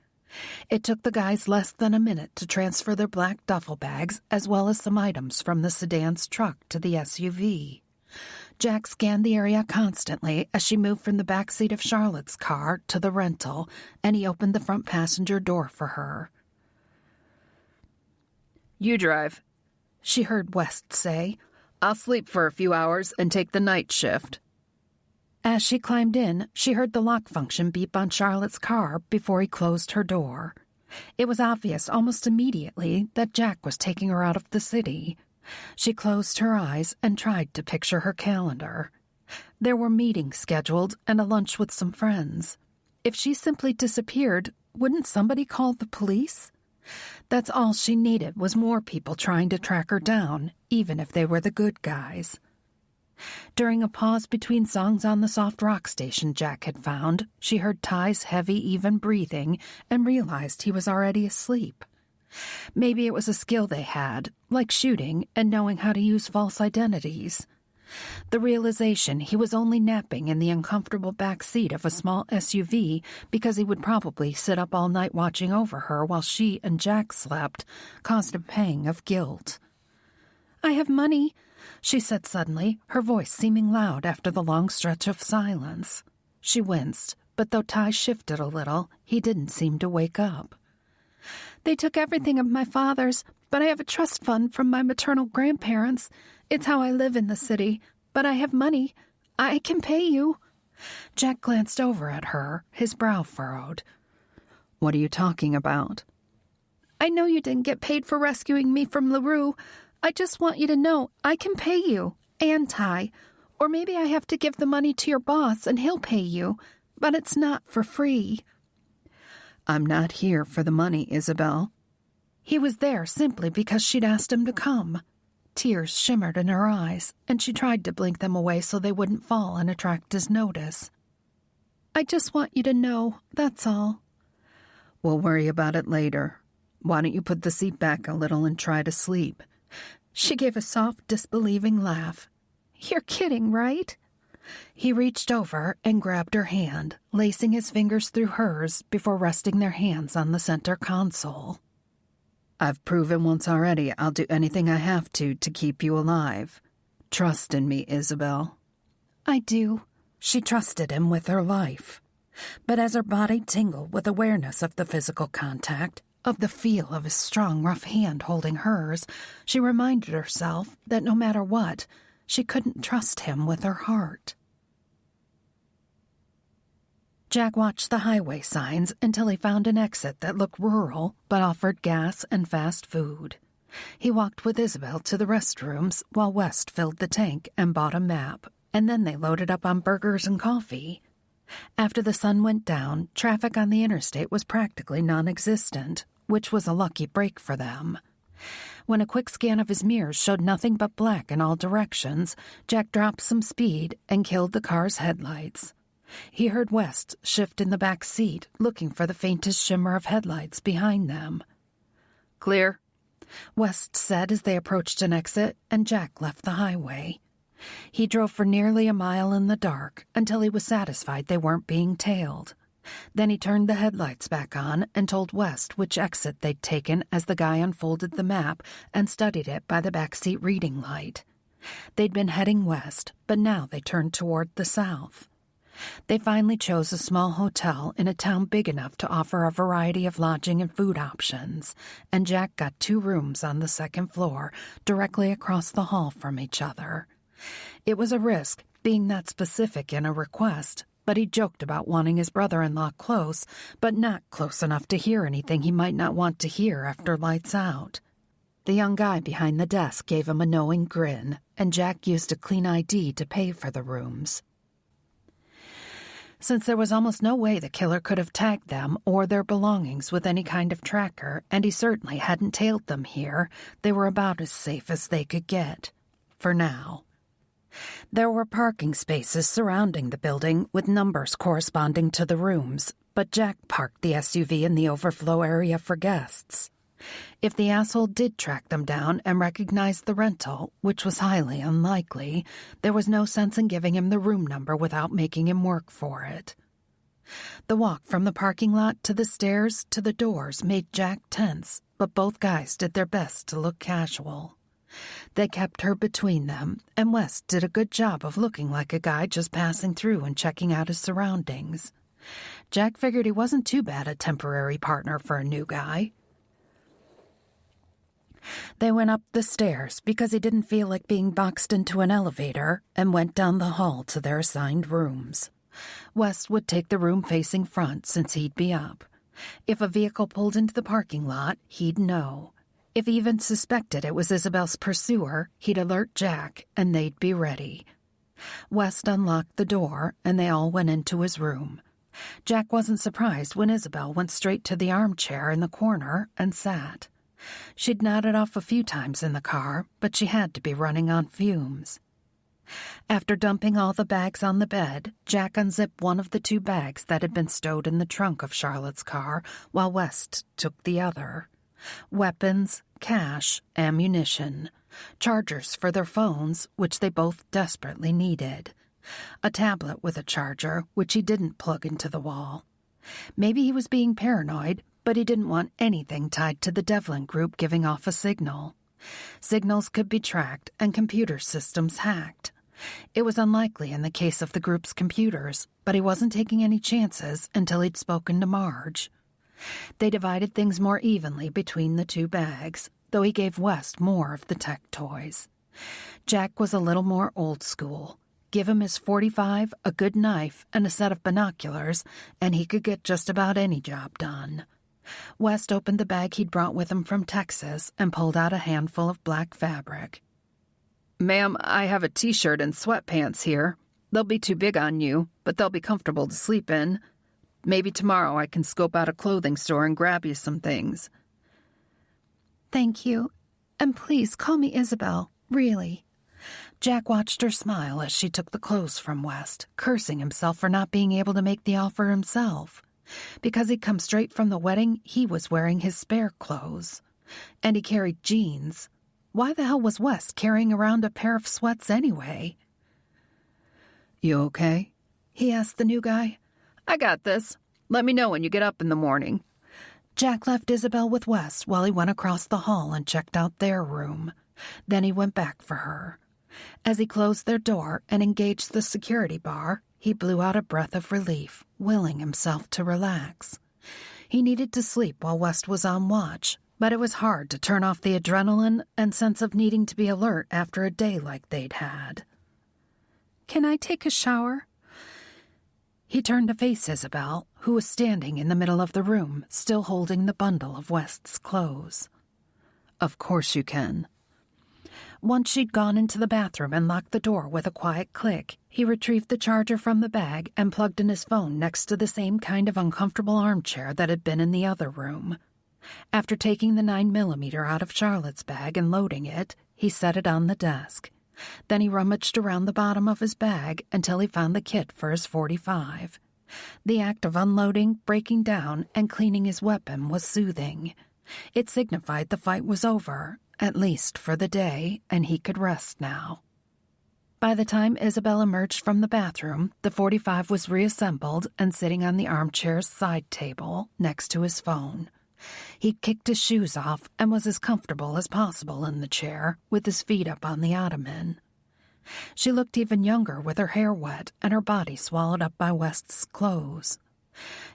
[SPEAKER 1] It took the guys less than a minute to transfer their black duffel bags as well as some items from the sedan's truck to the SUV. Jack scanned the area constantly as she moved from the back seat of Charlotte's car to the rental, and he opened the front passenger door for her.
[SPEAKER 2] You drive,
[SPEAKER 1] she heard West say.
[SPEAKER 2] I'll sleep for a few hours and take the night shift.
[SPEAKER 1] As she climbed in, she heard the lock function beep on Charlotte's car before he closed her door. It was obvious almost immediately that Jack was taking her out of the city. She closed her eyes and tried to picture her calendar. There were meetings scheduled and a lunch with some friends. If she simply disappeared, wouldn't somebody call the police? That's all she needed was more people trying to track her down, even if they were the good guys. During a pause between songs on the soft rock station Jack had found, she heard Ty's heavy, even breathing and realized he was already asleep. Maybe it was a skill they had, like shooting and knowing how to use false identities. The realization he was only napping in the uncomfortable back seat of a small SUV because he would probably sit up all night watching over her while she and Jack slept caused a pang of guilt.
[SPEAKER 4] I have money,
[SPEAKER 1] she said suddenly, her voice seeming loud after the long stretch of silence. She winced, but though Ty shifted a little, he didn't seem to wake up.
[SPEAKER 4] They took everything of my father's, but I have a trust fund from my maternal grandparents. It's how I live in the city, but I have money. I can pay you.
[SPEAKER 1] Jack glanced over at her, his brow furrowed.
[SPEAKER 3] What are you talking about?
[SPEAKER 4] I know you didn't get paid for rescuing me from LaRue. I just want you to know I can pay you, and Ty. Or maybe I have to give the money to your boss and he'll pay you, but it's not for free.
[SPEAKER 3] I'm not here for the money, Isabelle.
[SPEAKER 1] He was there simply because she'd asked him to come. Tears shimmered in her eyes, and she tried to blink them away so they wouldn't fall and attract his notice.
[SPEAKER 4] I just want you to know, that's all.
[SPEAKER 3] We'll worry about it later. Why don't you put the seat back a little and try to sleep?
[SPEAKER 1] She gave a soft, disbelieving laugh.
[SPEAKER 4] You're kidding, right?
[SPEAKER 1] He reached over and grabbed her hand, lacing his fingers through hers before resting their hands on the center console.
[SPEAKER 3] I've proven once already I'll do anything I have to keep you alive. Trust in me, Isabelle.
[SPEAKER 1] I do. She trusted him with her life. But as her body tingled with awareness of the physical contact, of the feel of his strong, rough hand holding hers, she reminded herself that no matter what, she couldn't trust him with her heart. Jack watched the highway signs until he found an exit that looked rural but offered gas and fast food. He walked with Isabelle to the restrooms while West filled the tank and bought a map, and then they loaded up on burgers and coffee. After the sun went down, traffic on the interstate was practically non-existent, which was a lucky break for them. When a quick scan of his mirrors showed nothing but black in all directions, Jack dropped some speed and killed the car's headlights. He heard West shift in the back seat, looking for the faintest shimmer of headlights behind them.
[SPEAKER 2] Clear,
[SPEAKER 1] West said as they approached an exit, and Jack left the highway. He drove for nearly a mile in the dark until he was satisfied they weren't being tailed. Then he turned the headlights back on and told West which exit they'd taken as the guy unfolded the map and studied it by the backseat reading light. They'd been heading west, but now they turned toward the south. They finally chose a small hotel in a town big enough to offer a variety of lodging and food options, and Jack got 2 rooms on the second floor, directly across the hall from each other. It was a risk, being that specific in a request, but he joked about wanting his brother-in-law close, but not close enough to hear anything he might not want to hear after lights out. The young guy behind the desk gave him a knowing grin, and Jack used a clean ID to pay for the rooms. Since there was almost no way the killer could have tagged them or their belongings with any kind of tracker, and he certainly hadn't tailed them here, they were about as safe as they could get. For now. There were parking spaces surrounding the building with numbers corresponding to the rooms, but Jack parked the SUV in the overflow area for guests. If the asshole did track them down and recognize the rental, which was highly unlikely, there was no sense in giving him the room number without making him work for it. The walk from the parking lot to the stairs to the doors made Jack tense, but both guys did their best to look casual. They kept her between them, and West did a good job of looking like a guy just passing through and checking out his surroundings. Jack figured he wasn't too bad a temporary partner for a new guy. They went up the stairs because he didn't feel like being boxed into an elevator and went down the hall to their assigned rooms. West would take the room facing front since he'd be up. If a vehicle pulled into the parking lot, he'd know. If he even suspected it was Isabelle's pursuer, he'd alert Jack and they'd be ready. West unlocked the door and they all went into his room. Jack wasn't surprised when Isabelle went straight to the armchair in the corner and sat. She'd nodded off a few times in the car, but she had to be running on fumes. After dumping all the bags on the bed, Jack unzipped one of the 2 bags that had been stowed in the trunk of Charlotte's car, while West took the other. Weapons, cash, ammunition, chargers for their phones, which they both desperately needed, a tablet with a charger, which he didn't plug into the wall. Maybe he was being paranoid, but he didn't want anything tied to the Devlin Group giving off a signal. Signals could be tracked and computer systems hacked. It was unlikely in the case of the group's computers, but he wasn't taking any chances until he'd spoken to Marge. They divided things more evenly between the 2 bags, though he gave West more of the tech toys. Jack was a little more old school. Give him his .45, a good knife, and a set of binoculars, and he could get just about any job done. West opened the bag he'd brought with him from Texas and pulled out a handful of black fabric.
[SPEAKER 2] Ma'am, I have a t-shirt and sweatpants here. They'll be too big on you, but they'll be comfortable to sleep in. Maybe tomorrow I can scope out a clothing store and grab you some things.
[SPEAKER 4] Thank you. And please call me Isabelle, really.
[SPEAKER 1] Jack watched her smile as she took the clothes from West, cursing himself for not being able to make the offer himself. Because he'd come straight from the wedding, he was wearing his spare clothes. And he carried jeans. Why the hell was West carrying around a pair of sweats anyway?
[SPEAKER 3] You okay?
[SPEAKER 1] He asked the new guy.
[SPEAKER 2] I got this. Let me know when you get up in the morning.
[SPEAKER 1] Jack left Isabelle with West while he went across the hall and checked out their room. Then he went back for her. As he closed their door and engaged the security bar, he blew out a breath of relief, willing himself to relax. He needed to sleep while West was on watch, but it was hard to turn off the adrenaline and sense of needing to be alert after a day like they'd had.
[SPEAKER 4] Can I take a shower?
[SPEAKER 1] He turned to face Isabelle, who was standing in the middle of the room, still holding the bundle of West's clothes.
[SPEAKER 3] Of course you can.
[SPEAKER 1] Once she'd gone into the bathroom and locked the door with a quiet click, he retrieved the charger from the bag and plugged in his phone next to the same kind of uncomfortable armchair that had been in the other room. After taking the 9mm out of Charlotte's bag and loading it, he set it on the desk. Then he rummaged around the bottom of his bag until he found the kit for his .45. The act of unloading, breaking down, and cleaning his weapon was soothing. It signified the fight was over, at least for the day, and he could rest now. By the time Isabelle emerged from the bathroom, the .45 was reassembled and sitting on the armchair's side table next to his phone. He'd kicked his shoes off and was as comfortable as possible in the chair, with his feet up on the ottoman. She looked even younger with her hair wet and her body swallowed up by West's clothes.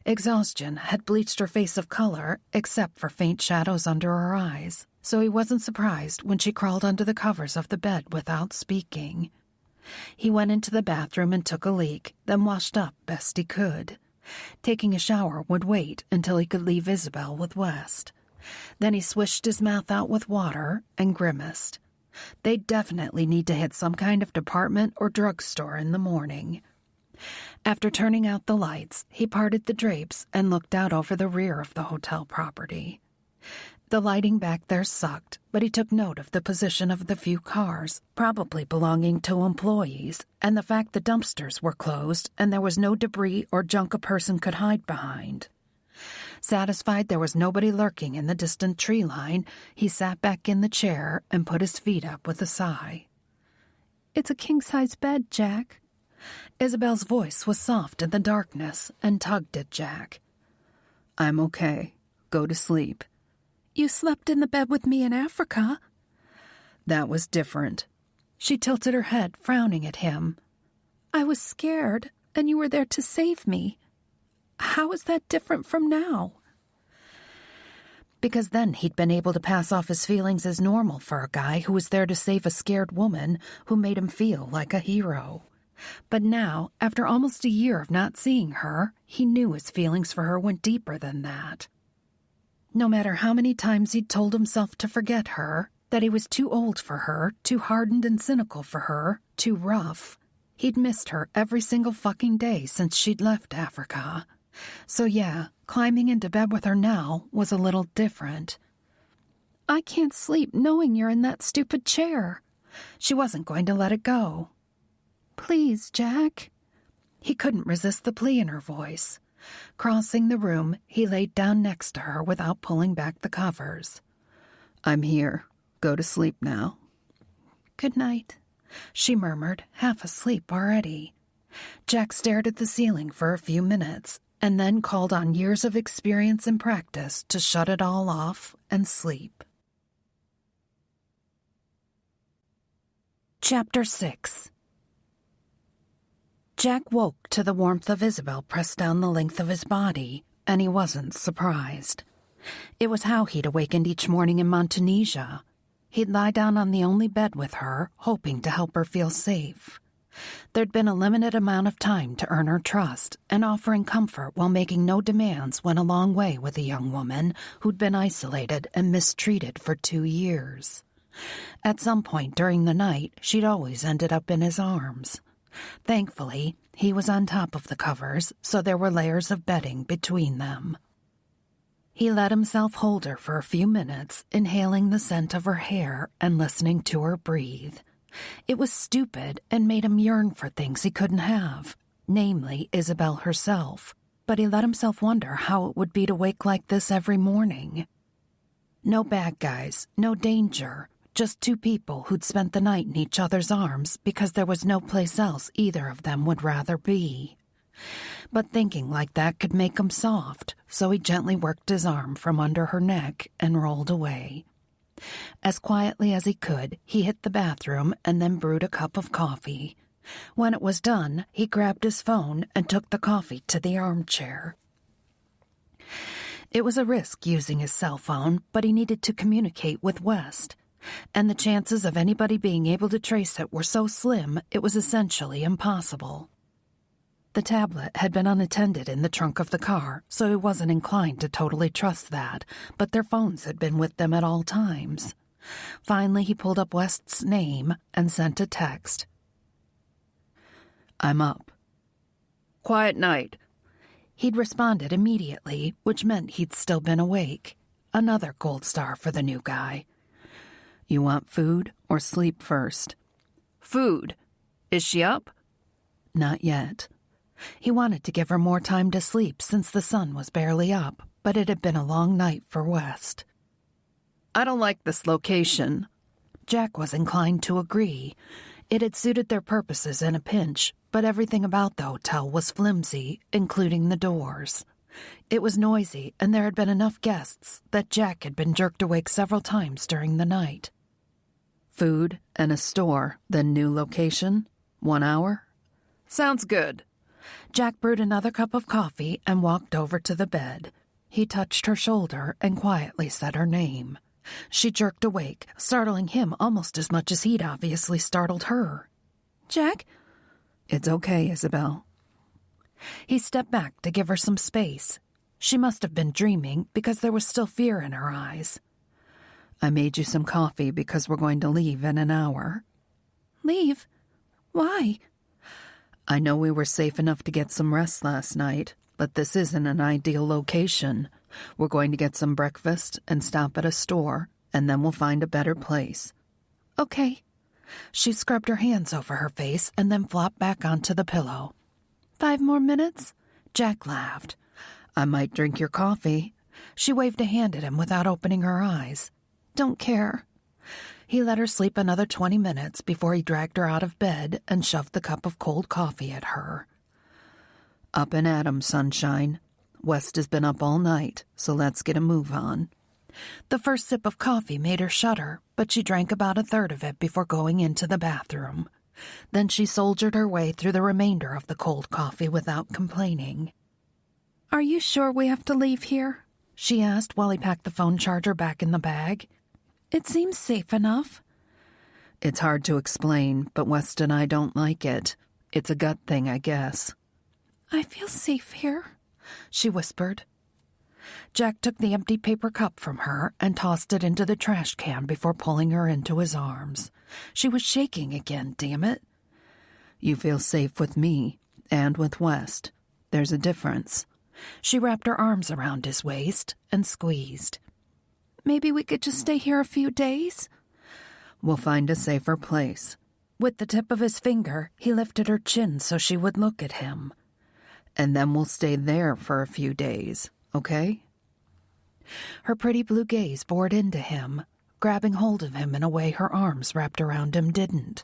[SPEAKER 1] Exhaustion had bleached her face of color except for faint shadows under her eyes, so he wasn't surprised when she crawled under the covers of the bed without speaking. He went into the bathroom and took a leak, then washed up best he could. Taking a shower would wait until he could leave Isabelle with West. Then he swished his mouth out with water and grimaced. They'd definitely need to hit some kind of department or drugstore in the morning. After turning out the lights, he parted the drapes and looked out over the rear of the hotel property. The lighting back there sucked, but he took note of the position of the few cars, probably belonging to employees, and the fact the dumpsters were closed and there was no debris or junk a person could hide behind. Satisfied there was nobody lurking in the distant tree line, he sat back in the chair and put his feet up with a sigh.
[SPEAKER 4] It's a king-size bed, Jack.
[SPEAKER 1] Isabelle's voice was soft in the darkness and tugged at Jack.
[SPEAKER 3] I'm okay. Go to sleep.
[SPEAKER 4] You slept in the bed with me in Africa.
[SPEAKER 3] That was different.
[SPEAKER 1] She tilted her head, frowning at him.
[SPEAKER 4] I was scared, and you were there to save me. How is that different from now?
[SPEAKER 1] Because then he'd been able to pass off his feelings as normal for a guy who was there to save a scared woman who made him feel like a hero. But now, after almost a year of not seeing her, he knew his feelings for her went deeper than that. No matter how many times he'd told himself to forget her, that he was too old for her, too hardened and cynical for her, too rough, he'd missed her every single fucking day since she'd left Africa. So yeah, climbing into bed with her now was a little different.
[SPEAKER 4] I can't sleep knowing you're in that stupid chair.
[SPEAKER 1] She wasn't going to let it go.
[SPEAKER 4] Please, Jack.
[SPEAKER 1] He couldn't resist the plea in her voice. Crossing the room, he laid down next to her without pulling back the covers.
[SPEAKER 3] I'm here. Go to sleep now.
[SPEAKER 1] Good night, she murmured, half asleep already. Jack stared at the ceiling for a few minutes, and then called on years of experience and practice to shut it all off and sleep. Chapter 6. Jack woke to the warmth of Isabelle pressed down the length of his body, and he wasn't surprised. It was how he'd awakened each morning in Montanesia. He'd lie down on the only bed with her, hoping to help her feel safe. There'd been a limited amount of time to earn her trust, and offering comfort while making no demands went a long way with a young woman who'd been isolated and mistreated for 2 years. At some point during the night, she'd always ended up in his arms. Thankfully, he was on top of the covers, so there were layers of bedding between them. He let himself hold her for a few minutes, inhaling the scent of her hair and listening to her breathe. It was stupid and made him yearn for things he couldn't have, namely Isabelle herself, but he let himself wonder how it would be to wake like this every morning. No bad guys, no danger. Just 2 people who'd spent the night in each other's arms because there was no place else either of them would rather be. But thinking like that could make him soft, so he gently worked his arm from under her neck and rolled away. As quietly as he could, he hit the bathroom and then brewed a cup of coffee. When it was done, he grabbed his phone and took the coffee to the armchair. It was a risk using his cell phone, but he needed to communicate with West. And the chances of anybody being able to trace it were so slim it was essentially impossible. The tablet had been unattended in the trunk of the car, so he wasn't inclined to totally trust that, but their phones had been with them at all times. Finally, he pulled up West's name and sent a text. "I'm up."
[SPEAKER 2] Quiet night.
[SPEAKER 1] He'd responded immediately, which meant he'd still been awake. Another gold star for the new guy.
[SPEAKER 3] "You want food or sleep first?"
[SPEAKER 2] Food. Is she up?
[SPEAKER 3] "Not yet."
[SPEAKER 1] He wanted to give her more time to sleep since the sun was barely up, but it had been a long night for West.
[SPEAKER 2] I don't like this location.
[SPEAKER 1] Jack was inclined to agree. It had suited their purposes in a pinch, but everything about the hotel was flimsy, including the doors. It was noisy, and there had been enough guests that Jack had been jerked awake several times during the night.
[SPEAKER 3] "Food and a store, then new location? 1 hour?"
[SPEAKER 2] Sounds good.
[SPEAKER 1] Jack brewed another cup of coffee and walked over to the bed. He touched her shoulder and quietly said her name. She jerked awake, startling him almost as much as he'd obviously startled her.
[SPEAKER 4] Jack?
[SPEAKER 3] "It's okay, Isabelle."
[SPEAKER 1] He stepped back to give her some space. She must have been dreaming because there was still fear in her eyes.
[SPEAKER 3] "I made you some coffee because we're going to leave in an hour."
[SPEAKER 4] Leave? Why?
[SPEAKER 3] "I know we were safe enough to get some rest last night, but this isn't an ideal location. We're going to get some breakfast and stop at a store, and then we'll find a better place."
[SPEAKER 4] Okay.
[SPEAKER 1] She scrubbed her hands over her face and then flopped back onto the pillow.
[SPEAKER 4] 5 more minutes?
[SPEAKER 1] Jack laughed.
[SPEAKER 3] "I might drink your coffee."
[SPEAKER 1] She waved a hand at him without opening her eyes.
[SPEAKER 4] Don't care.
[SPEAKER 1] He let her sleep another 20 minutes before he dragged her out of bed and shoved the cup of cold coffee at her.
[SPEAKER 3] "Up and at 'em, sunshine. West has been up all night, so let's get a move on."
[SPEAKER 1] The first sip of coffee made her shudder, but she drank about a third of it before going into the bathroom. Then she soldiered her way through the remainder of the cold coffee without complaining.
[SPEAKER 4] Are you sure we have to leave here?
[SPEAKER 1] She asked while he packed the phone charger back in the bag.
[SPEAKER 4] It seems safe enough.
[SPEAKER 3] "It's hard to explain, but West and I don't like it. It's a gut thing, I guess."
[SPEAKER 4] I feel safe here,
[SPEAKER 1] she whispered. Jack took the empty paper cup from her and tossed it into the trash can before pulling her into his arms. She was shaking again, damn it.
[SPEAKER 3] "You feel safe with me, and with West. There's a difference."
[SPEAKER 1] She wrapped her arms around his waist and squeezed.
[SPEAKER 4] Maybe we could just stay here a few days?
[SPEAKER 3] "We'll find a safer place."
[SPEAKER 1] With the tip of his finger, he lifted her chin so she would look at him.
[SPEAKER 3] "And then we'll stay there for a few days, okay?"
[SPEAKER 1] Her pretty blue gaze bored into him, grabbing hold of him in a way her arms wrapped around him didn't.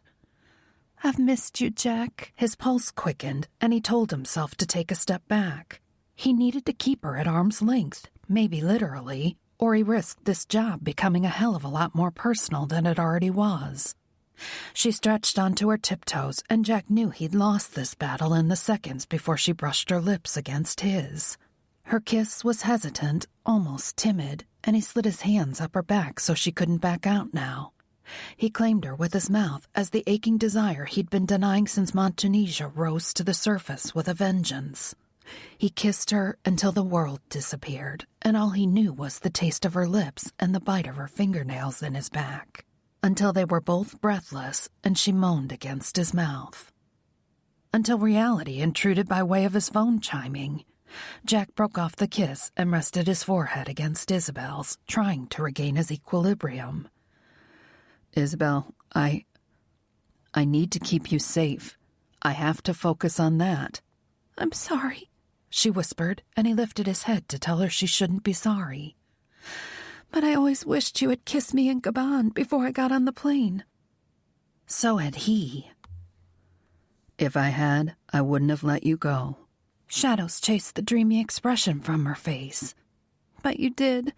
[SPEAKER 4] I've missed you, Jack.
[SPEAKER 1] His pulse quickened, and he told himself to take a step back. He needed to keep her at arm's length, maybe literally, or he risked this job becoming a hell of a lot more personal than it already was. She stretched onto her tiptoes, and Jack knew he'd lost this battle in the seconds before she brushed her lips against his. Her kiss was hesitant, almost timid, and he slid his hands up her back so she couldn't back out now. He claimed her with his mouth as the aching desire he'd been denying since Montunisia rose to the surface with a vengeance. He kissed her until the world disappeared, and all he knew was the taste of her lips and the bite of her fingernails in his back, until they were both breathless and she moaned against his mouth. Until reality intruded by way of his phone chiming. Jack broke off the kiss and rested his forehead against Isabelle's, trying to regain his equilibrium.
[SPEAKER 3] "Isabelle, I need to keep you safe. I have to focus on that."
[SPEAKER 4] I'm sorry,
[SPEAKER 1] she whispered, and he lifted his head to tell her she shouldn't be sorry.
[SPEAKER 4] But I always wished you had kissed me in Gabon before I got on the plane.
[SPEAKER 1] So had he.
[SPEAKER 3] "If I had, I wouldn't have let you go."
[SPEAKER 1] Shadows chased the dreamy expression from her face.
[SPEAKER 4] But you did.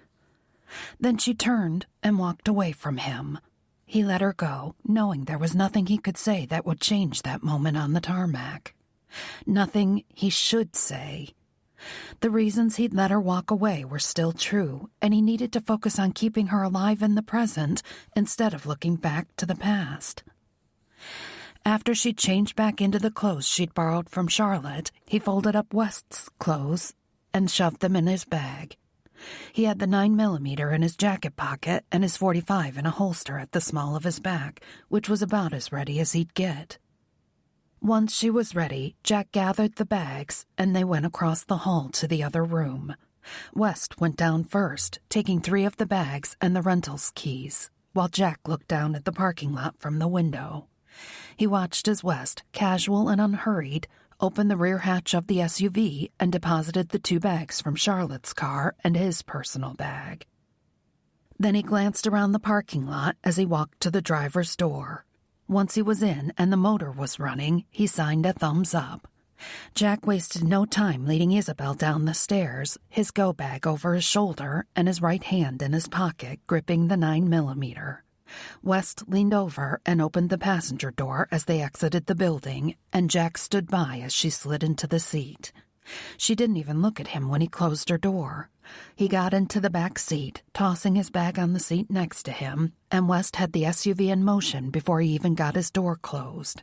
[SPEAKER 1] Then she turned and walked away from him. He let her go, knowing there was nothing he could say that would change that moment on the tarmac. Nothing he should say. The reasons he'd let her walk away were still true, and he needed to focus on keeping her alive in the present instead of looking back to the past. After she'd changed back into the clothes she'd borrowed from Charlotte, he folded up West's clothes and shoved them in his bag. He had the 9mm in his jacket pocket and his .45 in a holster at the small of his back, which was about as ready as he'd get. Once she was ready, Jack gathered the bags, and they went across the hall to the other room. West went down first, taking 3 of the bags and the rental's keys, while Jack looked down at the parking lot from the window. He watched as West, casual and unhurried, opened the rear hatch of the SUV and deposited the 2 bags from Charlotte's car and his personal bag. Then he glanced around the parking lot as he walked to the driver's door. Once he was in and the motor was running, he signed a thumbs up. Jack wasted no time leading Isabelle down the stairs, his go bag over his shoulder and his right hand in his pocket gripping the 9mm. West leaned over and opened the passenger door as they exited the building, and Jack stood by as she slid into the seat. She didn't even look at him when he closed her door. He got into the back seat, tossing his bag on the seat next to him, and West had the SUV in motion before he even got his door closed.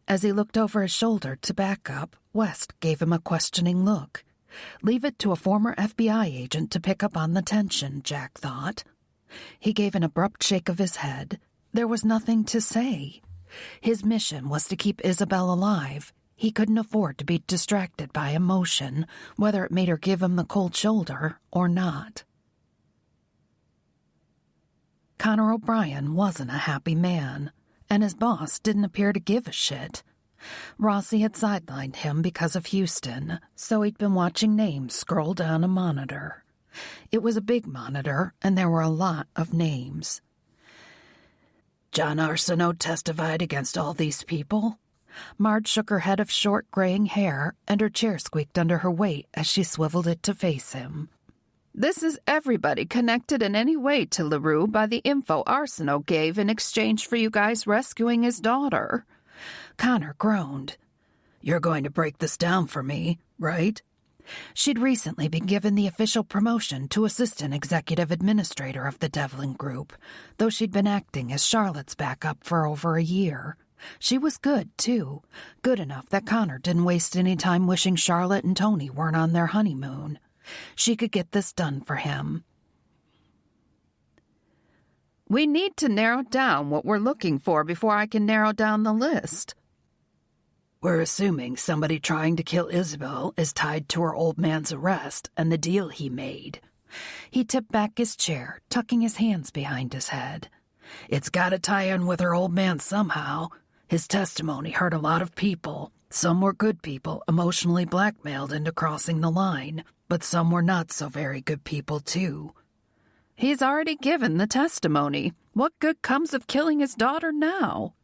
[SPEAKER 1] As he looked over his shoulder to back up, West gave him a questioning look. Leave it to a former FBI agent to pick up on the tension, Jack thought. He gave an abrupt shake of his head. There was nothing to say. His mission was to keep Isabelle alive. He couldn't afford to be distracted by emotion, whether it made her give him the cold shoulder or not. Connor O'Brien wasn't a happy man, and his boss didn't appear to give a shit. Rossi had sidelined him because of Houston, so he'd been watching names scroll down a monitor. It was a big monitor, and there were a lot of names. John Arceneau testified against all these people? Marge shook her head of short, graying hair, and her chair squeaked under her weight as she swiveled it to face him.
[SPEAKER 2] This is everybody connected in any way to LaRue by the info Arceneau gave in exchange for you guys rescuing his daughter.
[SPEAKER 1] Connor groaned. You're going to break this down for me, right? She'd recently been given the official promotion to assistant executive administrator of the Devlin Group, though she'd been acting as Charlotte's backup for over a year. She was good, too. Good enough that Connor didn't waste any time wishing Charlotte and Tony weren't on their honeymoon. She could get this done for him.
[SPEAKER 2] We need to narrow down what we're looking for before I can narrow down the list.
[SPEAKER 1] We're assuming somebody trying to kill Isabelle is tied to her old man's arrest and the deal he made. He tipped back his chair, tucking his hands behind his head. It's got to tie in with her old man somehow. His testimony hurt a lot of people. Some were good people emotionally blackmailed into crossing the line, but some were not so very good people, too.
[SPEAKER 2] He's already given the testimony. What good comes of killing his daughter now?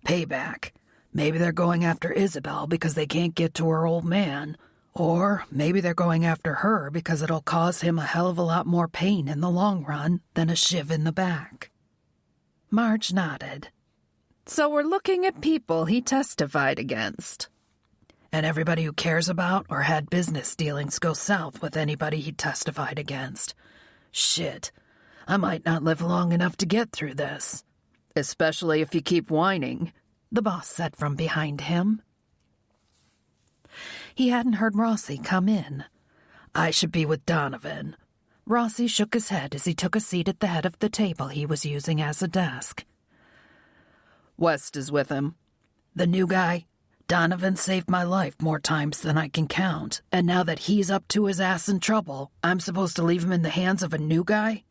[SPEAKER 1] Payback. Maybe they're going after Isabelle because they can't get to her old man. Or maybe they're going after her because it'll cause him a hell of a lot more pain in the long run than a shiv in the back. Marge nodded.
[SPEAKER 2] So we're looking at people he testified against.
[SPEAKER 1] And everybody who cares about or had business dealings go south with anybody he testified against. Shit, I might not live long enough to get through this.
[SPEAKER 2] Especially if you keep whining,
[SPEAKER 1] the boss said from behind him. He hadn't heard Rossi come in. I should be with Donovan. Rossi shook his head as he took a seat at the head of the table he was using as a desk.
[SPEAKER 2] West is with him.
[SPEAKER 1] The new guy? Donovan saved my life more times than I can count, and now that he's up to his ass in trouble, I'm supposed to leave him in the hands of a new guy?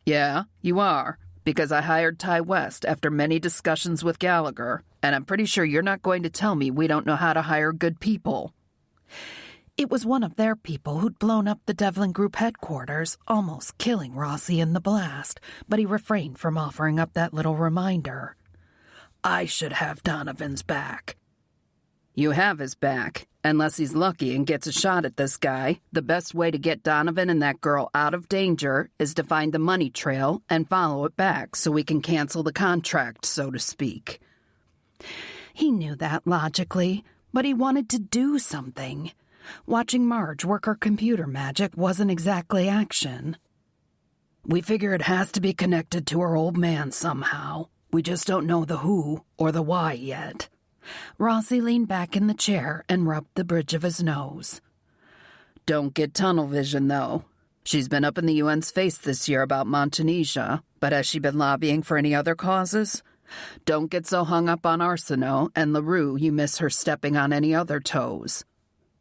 [SPEAKER 2] Yeah, you are, because I hired Ty West after many discussions with Gallagher, and I'm pretty sure you're not going to tell me we don't know how to hire good people.
[SPEAKER 1] It was one of their people who'd blown up the Devlin Group headquarters, almost killing Rossi in the blast, but he refrained from offering up that little reminder. I should have Donovan's back.
[SPEAKER 2] You have his back. Unless he's lucky and gets a shot at this guy, the best way to get Donovan and that girl out of danger is to find the money trail and follow it back so we can cancel the contract, so to speak.
[SPEAKER 1] He knew that logically, but he wanted to do something. Watching Marge work her computer magic wasn't exactly action. We figure it has to be connected to her old man somehow. We just don't know the who or the why yet.
[SPEAKER 3] Rossi leaned back in the chair and rubbed the bridge of his nose.
[SPEAKER 2] Don't get tunnel vision, though. She's been up in the UN's face this year about Montanesia, but has she been lobbying for any other causes? Don't get so hung up on Arceneau and LaRue you miss her stepping on any other toes.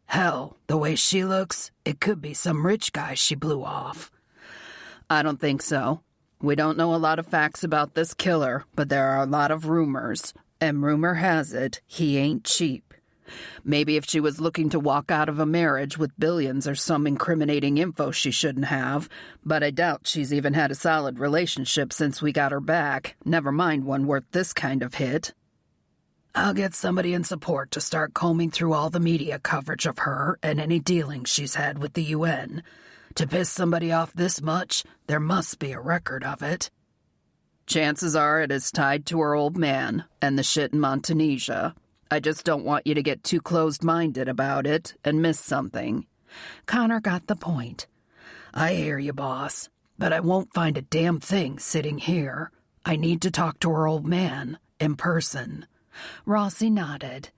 [SPEAKER 1] Hell, the way she looks, it could be some rich guy she blew off.
[SPEAKER 2] I don't think so. We don't know a lot of facts about this killer, but there are a lot of rumors, and rumor has it he ain't cheap. Maybe if she was looking to walk out of a marriage with billions or some incriminating info she shouldn't have, but I doubt she's even had a solid relationship since we got her back, never mind one worth this kind of hit.
[SPEAKER 1] I'll get somebody in support to start combing through all the media coverage of her and any dealings she's had with the UN. To piss somebody off this much, there must be a record of it.
[SPEAKER 2] Chances are it is tied to her old man and the shit in Montanesia. I just don't want you to get too closed-minded about it and miss something.
[SPEAKER 3] Connor got the point.
[SPEAKER 1] I hear you, boss, but I won't find a damn thing sitting here. I need to talk to her old man in person.
[SPEAKER 3] Rossi nodded.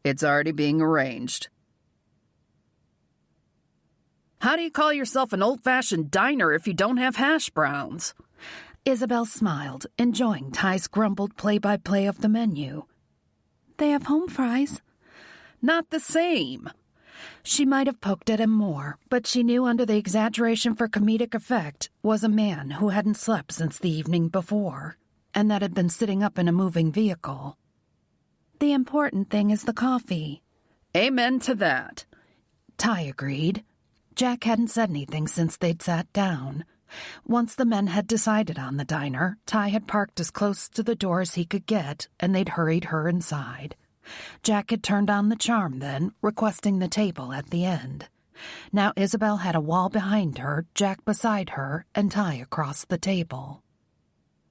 [SPEAKER 2] It's already being arranged. How do you call yourself an old-fashioned diner if you don't have hash browns?
[SPEAKER 3] Isabelle smiled, enjoying Ty's grumbled play-by-play of the menu.
[SPEAKER 4] They have home fries.
[SPEAKER 2] Not the same.
[SPEAKER 3] She might have poked at him more, but she knew under the exaggeration for comedic effect was a man who hadn't slept since the evening before, and that had been sitting up in a moving vehicle.
[SPEAKER 4] The important thing is the coffee.
[SPEAKER 2] Amen to that.
[SPEAKER 3] Ty agreed. Jack hadn't said anything since they'd sat down. Once the men had decided on the diner, Ty had parked as close to the door as he could get, and they'd hurried her inside. Jack had turned on the charm then, requesting the table at the end. Now Isabelle had a wall behind her, Jack beside her, and Ty across the table.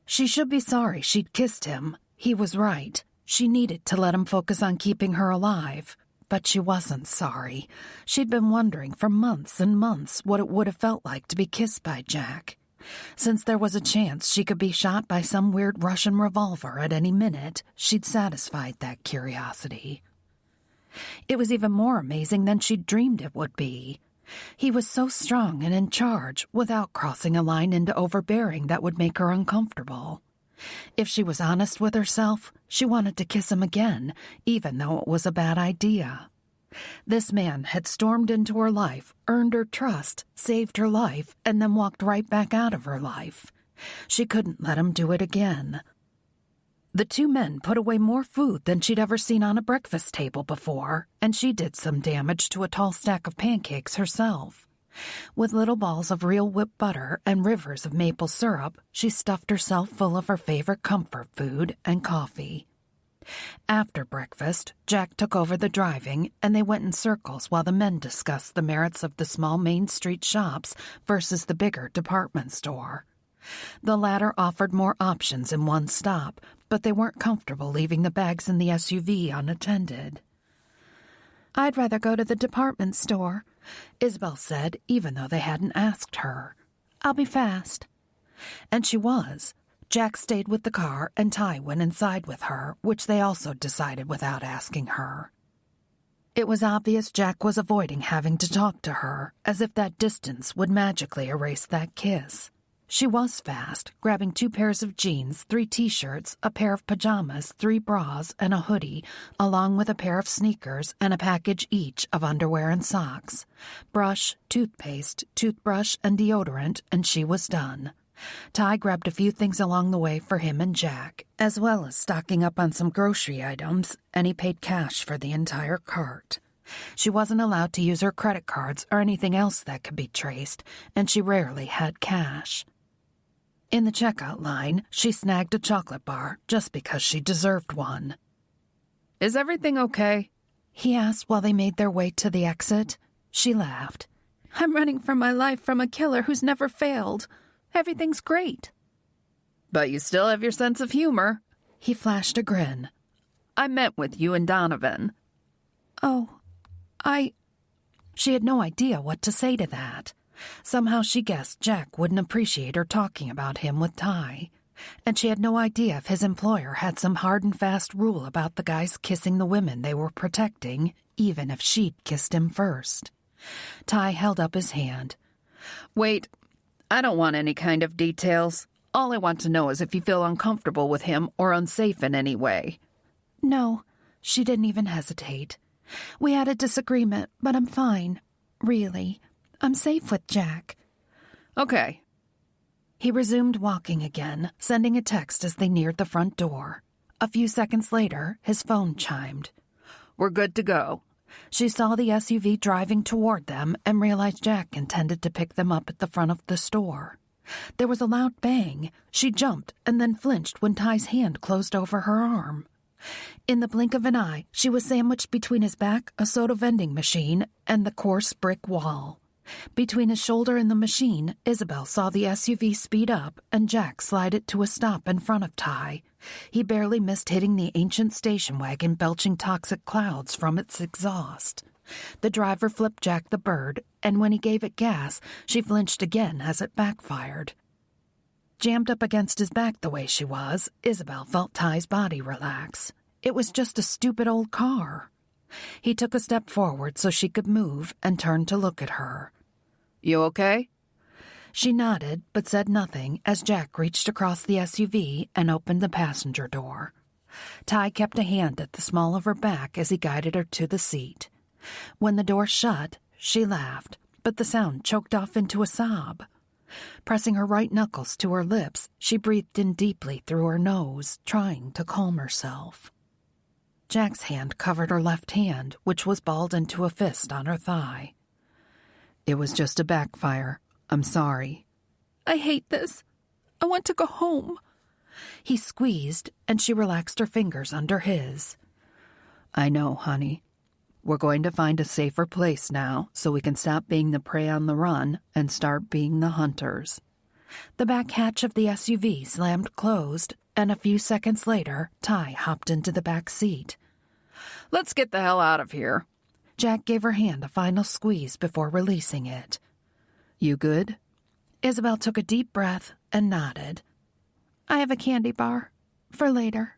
[SPEAKER 3] She should be sorry she'd kissed him. He was right. She needed to let him focus on keeping her alive. But she wasn't sorry. She'd been wondering for months and months what it would have felt like to be kissed by Jack. Since there was a chance she could be shot by some weird Russian revolver at any minute, she'd satisfied that curiosity. It was even more amazing than she'd dreamed it would be. He was so strong and in charge, without crossing a line into overbearing that would make her uncomfortable. If she was honest with herself, she wanted to kiss him again, even though it was a bad idea. This man had stormed into her life, earned her trust, saved her life, and then walked right back out of her life. She couldn't let him do it again. The two men put away more food than she'd ever seen on a breakfast table before, and she did some damage to a tall stack of pancakes herself. With little balls of real whipped butter and rivers of maple syrup, she stuffed herself full of her favorite comfort food and coffee. After breakfast, Jack took over the driving, and they went in circles while the men discussed the merits of the small Main Street shops versus the bigger department store. The latter offered more options in one stop, but they weren't comfortable leaving the bags in the SUV unattended.
[SPEAKER 4] I'd rather go to the department store,
[SPEAKER 3] Isabelle said, even though they hadn't asked her.
[SPEAKER 4] I'll be fast.
[SPEAKER 3] And she was. Jack stayed with the car, and Ty went inside with her, which they also decided without asking her. It was obvious Jack was avoiding having to talk to her, as if that distance would magically erase that kiss. She was fast, grabbing 2 pairs of jeans, 3 t-shirts, a pair of pajamas, 3 bras, and a hoodie, along with a pair of sneakers and a package each of underwear and socks. Brush, toothpaste, toothbrush, and deodorant, and she was done. Ty grabbed a few things along the way for him and Jack, as well as stocking up on some grocery items, and he paid cash for the entire cart. She wasn't allowed to use her credit cards or anything else that could be traced, and she rarely had cash. In the checkout line, she snagged a chocolate bar just because she deserved one.
[SPEAKER 2] Is everything okay?
[SPEAKER 3] He asked while they made their way to the exit. She laughed.
[SPEAKER 4] I'm running for my life from a killer who's never failed. Everything's great.
[SPEAKER 2] But you still have your sense of humor.
[SPEAKER 3] He flashed a grin.
[SPEAKER 2] I met with you and Donovan.
[SPEAKER 4] Oh,
[SPEAKER 3] She had no idea what to say to that. Somehow she guessed Jack wouldn't appreciate her talking about him with Ty.
[SPEAKER 1] And she had no idea if his employer had some hard and fast rule about the guys kissing the women they were protecting, even if she'd kissed him first. Ty held up his hand.
[SPEAKER 2] Wait, I don't want any kind of details. All I want to know is if you feel uncomfortable with him or unsafe in any way.
[SPEAKER 1] No, she didn't even hesitate. We had a disagreement, but I'm fine. Really. I'm safe with Jack.
[SPEAKER 2] Okay.
[SPEAKER 1] He resumed walking again, sending a text as they neared the front door. A few seconds later, his phone chimed.
[SPEAKER 2] We're good to go.
[SPEAKER 1] She saw the SUV driving toward them and realized Jack intended to pick them up at the front of the store. There was a loud bang. She jumped and then flinched when Ty's hand closed over her arm. In the blink of an eye, she was sandwiched between his back, a soda vending machine, and the coarse brick wall. Between his shoulder and the machine, Isabelle saw the SUV speed up and Jack slide it to a stop in front of Ty. He barely missed hitting the ancient station wagon belching toxic clouds from its exhaust. The driver flipped Jack the bird, and when he gave it gas, she flinched again as it backfired. Jammed up against his back the way she was, Isabelle felt Ty's body relax. It was just a stupid old car. He took a step forward so she could move and turned to look at her.
[SPEAKER 2] You okay?
[SPEAKER 1] She nodded but said nothing as Jack reached across the SUV and opened the passenger door. Ty kept a hand at the small of her back as he guided her to the seat. When the door shut, she laughed, but the sound choked off into a sob. Pressing her right knuckles to her lips, she breathed in deeply through her nose, trying to calm herself. Jack's hand covered her left hand, which was balled into a fist on her thigh.
[SPEAKER 3] It was just a backfire. I'm sorry.
[SPEAKER 4] I hate this. I want to go home.
[SPEAKER 1] He squeezed, and she relaxed her fingers under his.
[SPEAKER 3] I know, honey. We're going to find a safer place now so we can stop being the prey on the run and start being the hunters.
[SPEAKER 1] The back hatch of the SUV slammed closed, and a few seconds later, Ty hopped into the back seat.
[SPEAKER 2] Let's get the hell out of here.
[SPEAKER 1] Jack gave her hand a final squeeze before releasing it.
[SPEAKER 3] You good?
[SPEAKER 1] Isabelle took a deep breath and nodded.
[SPEAKER 4] I have a candy bar. For later.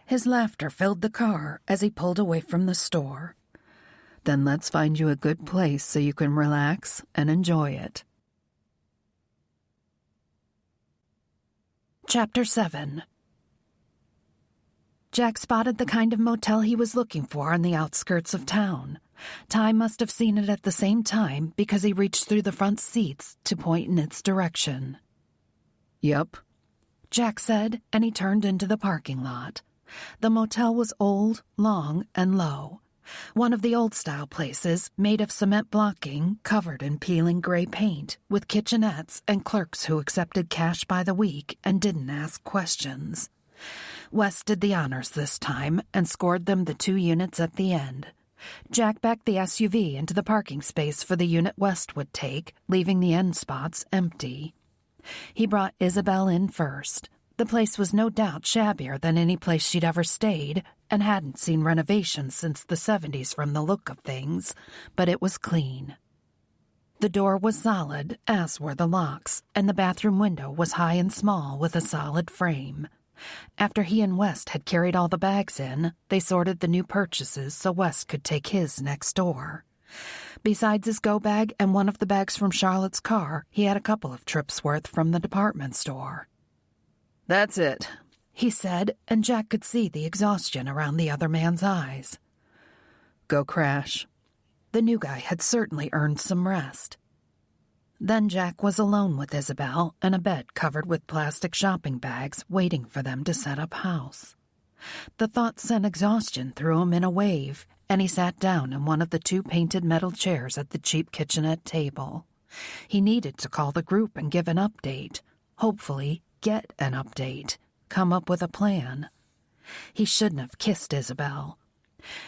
[SPEAKER 1] His laughter filled the car as he pulled away from the store.
[SPEAKER 3] Then let's find you a good place so you can relax and enjoy it.
[SPEAKER 1] Chapter 7. Jack spotted the kind of motel he was looking for on the outskirts of town. Ty must have seen it at the same time because he reached through the front seats to point in its direction.
[SPEAKER 3] Yup,
[SPEAKER 1] Jack said, and he turned into the parking lot. The motel was old, long, and low. One of the old-style places, made of cement blocking, covered in peeling gray paint, with kitchenettes and clerks who accepted cash by the week and didn't ask questions. West did the honors this time and scored them the 2 units at the end. Jack backed the SUV into the parking space for the unit West would take, leaving the end spots empty. He brought Isabelle in first. The place was no doubt shabbier than any place she'd ever stayed and hadn't seen renovations since the 70s from the look of things, but it was clean. The door was solid, as were the locks, and the bathroom window was high and small with a solid frame. After he and West had carried all the bags in, they sorted the new purchases so West could take his next door. Besides his go bag and one of the bags from Charlotte's car, he had a couple of trips worth from the department store.
[SPEAKER 2] That's it,
[SPEAKER 1] he said, and Jack could see the exhaustion around the other man's eyes.
[SPEAKER 3] Go crash.
[SPEAKER 1] The new guy had certainly earned some rest. Then Jack was alone with Isabelle and a bed covered with plastic shopping bags waiting for them to set up house. The thought sent exhaustion through him in a wave, and he sat down in one of the 2 painted metal chairs at the cheap kitchenette table. He needed to call the group and give an update. Hopefully, get an update. Come up with a plan. He shouldn't have kissed Isabelle.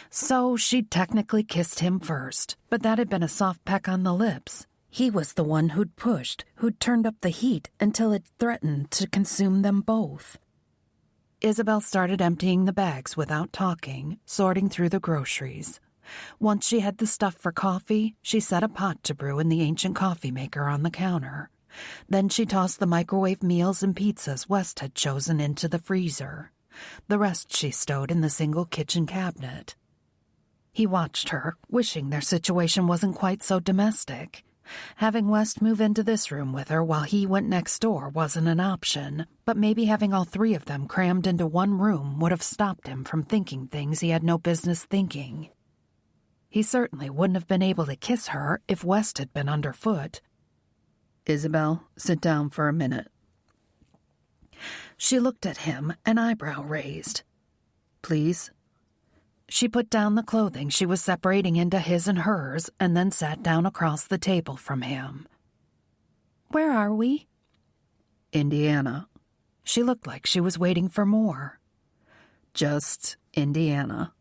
[SPEAKER 1] So she'd technically kissed him first, but that had been a soft peck on the lips. He was the one who'd pushed, who'd turned up the heat until it threatened to consume them both. Isabelle started emptying the bags without talking, sorting through the groceries. Once she had the stuff for coffee, she set a pot to brew in the ancient coffee maker on the counter. Then she tossed the microwave meals and pizzas West had chosen into the freezer. The rest she stowed in the single kitchen cabinet. He watched her, wishing their situation wasn't quite so domestic. Having West move into this room with her while he went next door wasn't an option, but maybe having all three of them crammed into one room would have stopped him from thinking things he had no business thinking. He certainly wouldn't have been able to kiss her if West had been underfoot.
[SPEAKER 3] Isabelle, sit down for a minute.
[SPEAKER 1] She looked at him, an eyebrow raised.
[SPEAKER 3] Please?
[SPEAKER 1] She put down the clothing she was separating into his and hers and then sat down across the table from him.
[SPEAKER 4] Where are we?
[SPEAKER 3] Indiana.
[SPEAKER 1] She looked like she was waiting for more.
[SPEAKER 3] Just Indiana.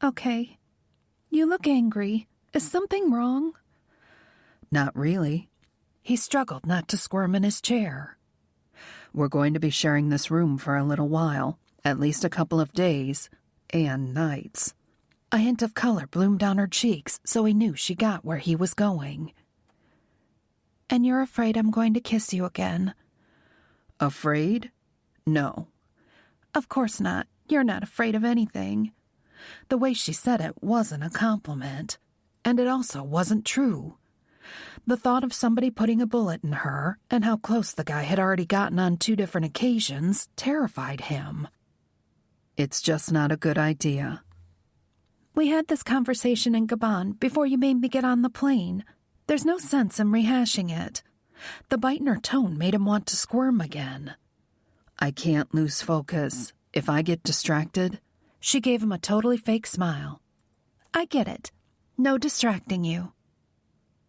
[SPEAKER 4] Okay. You look angry. Is something wrong?
[SPEAKER 3] Not really.
[SPEAKER 1] He struggled not to squirm in his chair.
[SPEAKER 3] We're going to be sharing this room for a little while, at least a couple of days and nights.
[SPEAKER 1] A hint of color bloomed on her cheeks, so he knew she got where he was going.
[SPEAKER 4] And you're afraid I'm going to kiss you again?
[SPEAKER 3] Afraid? No.
[SPEAKER 4] Of course not. You're not afraid of anything.
[SPEAKER 1] The way she said it wasn't a compliment, and it also wasn't true. The thought of somebody putting a bullet in her, and how close the guy had already gotten on 2 different occasions, terrified him.
[SPEAKER 3] It's just not a good idea.
[SPEAKER 4] We had this conversation in Gabon before you made me get on the plane. There's no sense in rehashing it.
[SPEAKER 1] The bite in her tone made him want to squirm again.
[SPEAKER 3] I can't lose focus. If I get distracted...
[SPEAKER 1] She gave him a totally fake smile.
[SPEAKER 4] I get it. No distracting you.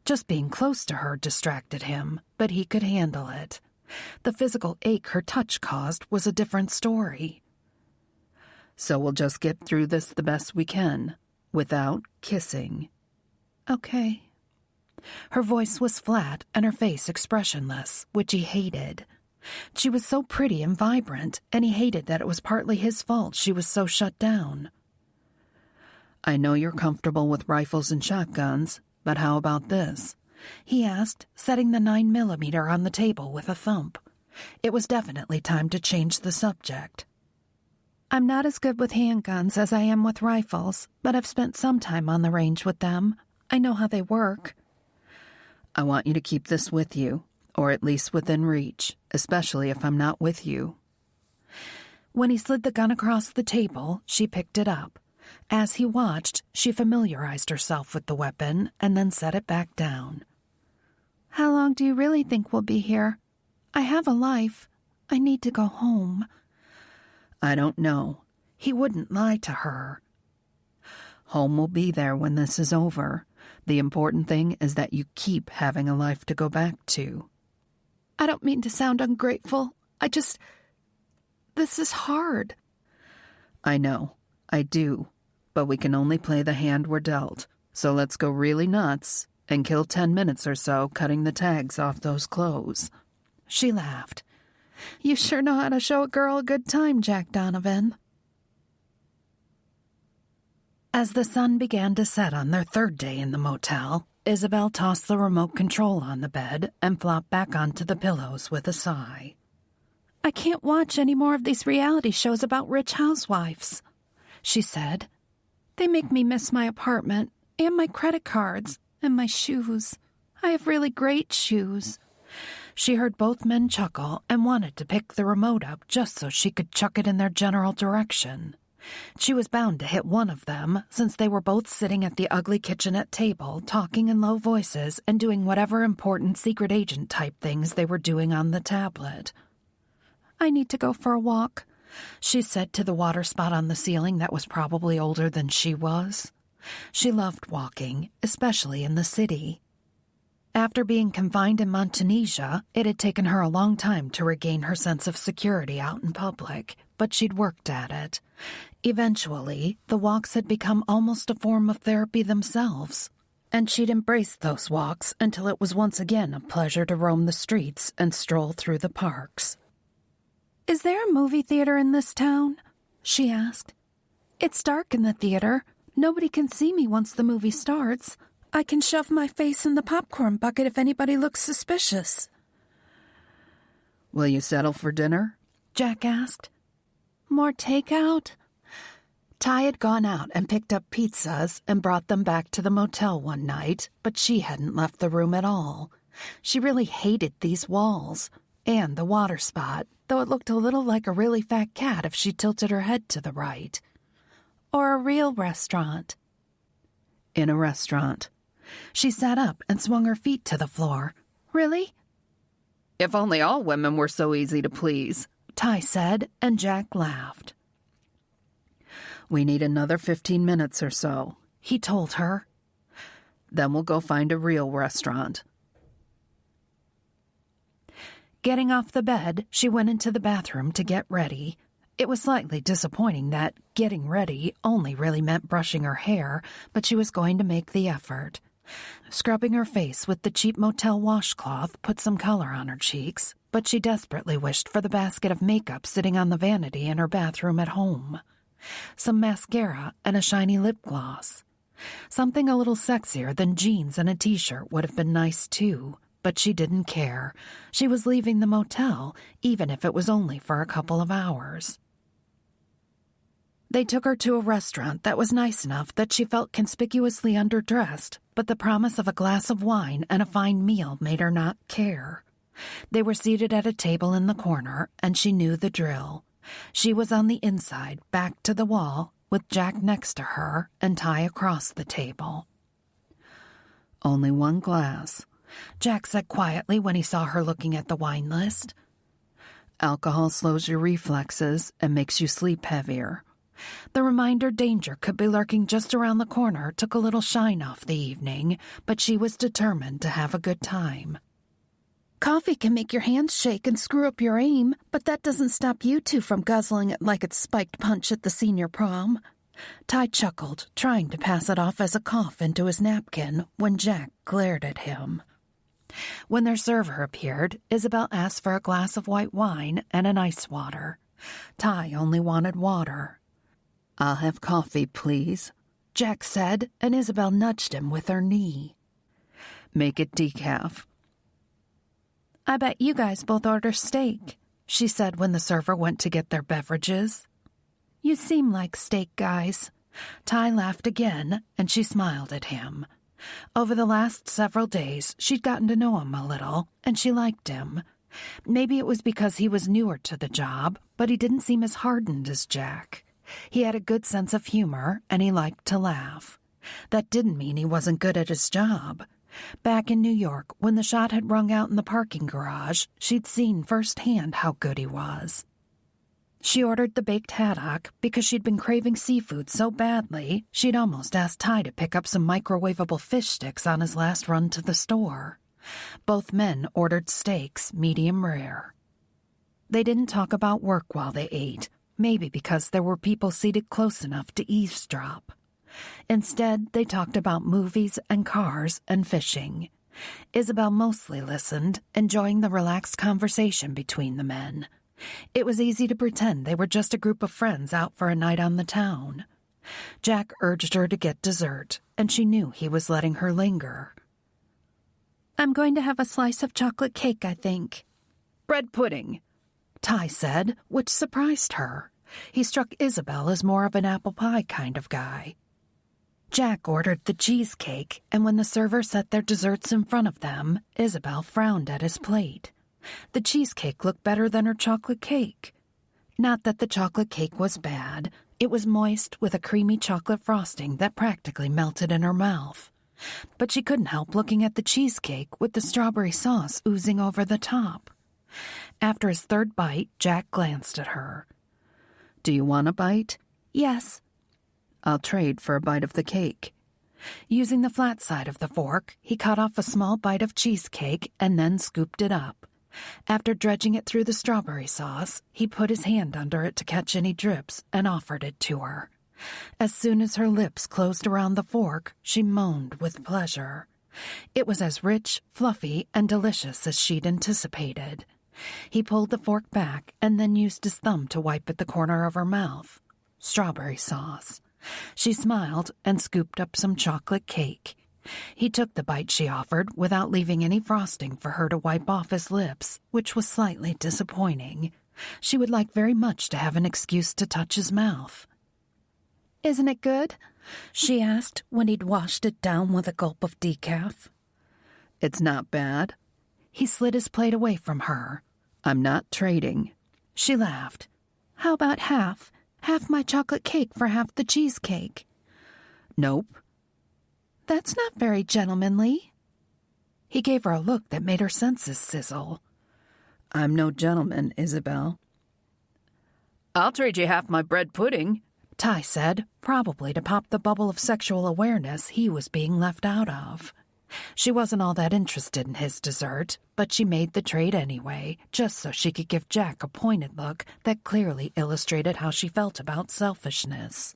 [SPEAKER 1] Just being close to her distracted him, but he could handle it. The physical ache her touch caused was a different story.
[SPEAKER 3] So we'll just get through this the best we can, without kissing.
[SPEAKER 4] Okay.
[SPEAKER 1] Her voice was flat and her face expressionless, which he hated. She was so pretty and vibrant, and he hated that it was partly his fault she was so shut down.
[SPEAKER 3] I know you're comfortable with rifles and shotguns, but how about this?
[SPEAKER 1] He asked, setting the 9mm on the table with a thump. It was definitely time to change the subject.
[SPEAKER 4] I'm not as good with handguns as I am with rifles, but I've spent some time on the range with them. I know how they work.
[SPEAKER 3] I want you to keep this with you, or at least within reach, especially if I'm not with you.
[SPEAKER 1] When he slid the gun across the table, she picked it up. As he watched, she familiarized herself with the weapon and then set it back down.
[SPEAKER 4] How long do you really think we'll be here? I have a life. I need to go home.
[SPEAKER 3] I don't know.
[SPEAKER 1] He wouldn't lie to her.
[SPEAKER 3] Home will be there when this is over. The important thing is that you keep having a life to go back to.
[SPEAKER 4] I don't mean to sound ungrateful. This is hard.
[SPEAKER 3] I know. I do. But we can only play the hand we're dealt. So let's go really nuts and kill 10 minutes or so cutting the tags off those clothes.
[SPEAKER 1] She laughed.
[SPEAKER 4] You sure know how to show a girl a good time, Jack Donovan.
[SPEAKER 1] As the sun began to set on their 3rd day in the motel, Isabelle tossed the remote control on the bed and flopped back onto the pillows with a sigh.
[SPEAKER 4] I can't watch any more of these reality shows about rich housewives, she said. They make me miss my apartment, and my credit cards, and my shoes. I have really great shoes.
[SPEAKER 1] She heard both men chuckle and wanted to pick the remote up just so she could chuck it in their general direction. She was bound to hit one of them, since they were both sitting at the ugly kitchenette table, talking in low voices and doing whatever important secret agent type things they were doing on the tablet.
[SPEAKER 4] I need to go for a walk,
[SPEAKER 1] she said to the water spot on the ceiling that was probably older than she was. She loved walking, especially in the city. After being confined in Montanesia, it had taken her a long time to regain her sense of security out in public, but she'd worked at it. Eventually, the walks had become almost a form of therapy themselves, and she'd embraced those walks until it was once again a pleasure to roam the streets and stroll through the parks.
[SPEAKER 4] Is there a movie theater in this town? She asked. It's dark in the theater. Nobody can see me once the movie starts. I can shove my face in the popcorn bucket if anybody looks suspicious.
[SPEAKER 3] Will you settle for dinner?
[SPEAKER 1] Jack asked.
[SPEAKER 4] More takeout?
[SPEAKER 1] Ty had gone out and picked up pizzas and brought them back to the motel one night, but she hadn't left the room at all. She really hated these walls and the water spot, though it looked a little like a really fat cat if she tilted her head to the right.
[SPEAKER 4] Or a real restaurant?
[SPEAKER 1] In a restaurant. She sat up and swung her feet to the floor.
[SPEAKER 4] Really?
[SPEAKER 2] If only all women were so easy to please,
[SPEAKER 1] Ty said, and Jack laughed.
[SPEAKER 3] We need another 15 minutes or so,
[SPEAKER 1] he told her.
[SPEAKER 3] Then we'll go find a real restaurant.
[SPEAKER 1] Getting off the bed, she went into the bathroom to get ready. It was slightly disappointing that getting ready only really meant brushing her hair, but she was going to make the effort. Scrubbing her face with the cheap motel washcloth put some color on her cheeks, but she desperately wished for the basket of makeup sitting on the vanity in her bathroom at home. Some mascara and a shiny lip gloss. Something a little sexier than jeans and a t-shirt would have been nice too, but she didn't care. She was leaving the motel, even if it was only for a couple of hours. They took her to a restaurant that was nice enough that she felt conspicuously underdressed, but the promise of a glass of wine and a fine meal made her not care. They were seated at a table in the corner, and she knew the drill. She was on the inside, back to the wall, with Jack next to her and Ty across the table.
[SPEAKER 3] Only one glass,
[SPEAKER 1] Jack said quietly when he saw her looking at the wine list.
[SPEAKER 3] Alcohol slows your reflexes and makes you sleep heavier.
[SPEAKER 1] The reminder danger could be lurking just around the corner took a little shine off the evening, but she was determined to have a good time.
[SPEAKER 4] Coffee can make your hands shake and screw up your aim, but that doesn't stop you two from guzzling it like it's spiked punch at the senior prom.
[SPEAKER 1] Ty chuckled, trying to pass it off as a cough into his napkin when Jack glared at him. When their server appeared, Isabelle asked for a glass of white wine and an ice water. Ty only wanted water.
[SPEAKER 3] I'll have coffee, please,
[SPEAKER 1] Jack said, and Isabelle nudged him with her knee.
[SPEAKER 3] Make it decaf.
[SPEAKER 4] I bet you guys both order steak,
[SPEAKER 1] she said when the server went to get their beverages.
[SPEAKER 4] You seem like steak guys.
[SPEAKER 1] Ty laughed again, and she smiled at him. Over the last several days, she'd gotten to know him a little, and she liked him. Maybe it was because he was newer to the job, but he didn't seem as hardened as Jack. He had a good sense of humor, and he liked to laugh. That didn't mean he wasn't good at his job. Back in New York, when the shot had rung out in the parking garage, she'd seen firsthand how good he was. She ordered the baked haddock because she'd been craving seafood so badly, she'd almost asked Ty to pick up some microwavable fish sticks on his last run to the store. Both men ordered steaks, medium rare. They didn't talk about work while they ate, maybe because there were people seated close enough to eavesdrop. Instead, they talked about movies and cars and fishing. Isabelle mostly listened, enjoying the relaxed conversation between the men. It was easy to pretend they were just a group of friends out for a night on the town. Jack urged her to get dessert, and she knew he was letting her linger.
[SPEAKER 4] I'm going to have a slice of chocolate cake, I think.
[SPEAKER 2] Bread pudding,
[SPEAKER 1] Ty said, which surprised her. He struck Isabelle as more of an apple pie kind of guy. Jack ordered the cheesecake, and when the server set their desserts in front of them, Isabelle frowned at his plate. The cheesecake looked better than her chocolate cake. Not that the chocolate cake was bad. It was moist with a creamy chocolate frosting that practically melted in her mouth. But she couldn't help looking at the cheesecake with the strawberry sauce oozing over the top. After his third bite, Jack glanced at her.
[SPEAKER 3] Do you want a bite?
[SPEAKER 4] Yes.
[SPEAKER 3] I'll trade for a bite of the cake.
[SPEAKER 1] Using the flat side of the fork, he cut off a small bite of cheesecake and then scooped it up. After dredging it through the strawberry sauce, he put his hand under it to catch any drips and offered it to her. As soon as her lips closed around the fork, she moaned with pleasure. It was as rich, fluffy, and delicious as she'd anticipated. He pulled the fork back and then used his thumb to wipe at the corner of her mouth. Strawberry sauce. She smiled and scooped up some chocolate cake. He took the bite she offered without leaving any frosting for her to wipe off his lips, which was slightly disappointing. She would like very much to have an excuse to touch his mouth.
[SPEAKER 4] "Isn't it good?"
[SPEAKER 1] she asked when he'd washed it down with a gulp of decaf.
[SPEAKER 3] "It's not bad."
[SPEAKER 1] He slid his plate away from her.
[SPEAKER 3] "I'm not trading."
[SPEAKER 1] She laughed.
[SPEAKER 4] "How about half? Half my chocolate cake for half the cheesecake."
[SPEAKER 3] "Nope."
[SPEAKER 4] "That's not very gentlemanly."
[SPEAKER 1] He gave her a look that made her senses sizzle.
[SPEAKER 3] "I'm no gentleman, Isabelle."
[SPEAKER 2] "I'll trade you half my bread pudding,"
[SPEAKER 1] Ty said, probably to pop the bubble of sexual awareness he was being left out of. She wasn't all that interested in his dessert, but she made the trade anyway, just so she could give Jack a pointed look that clearly illustrated how she felt about selfishness.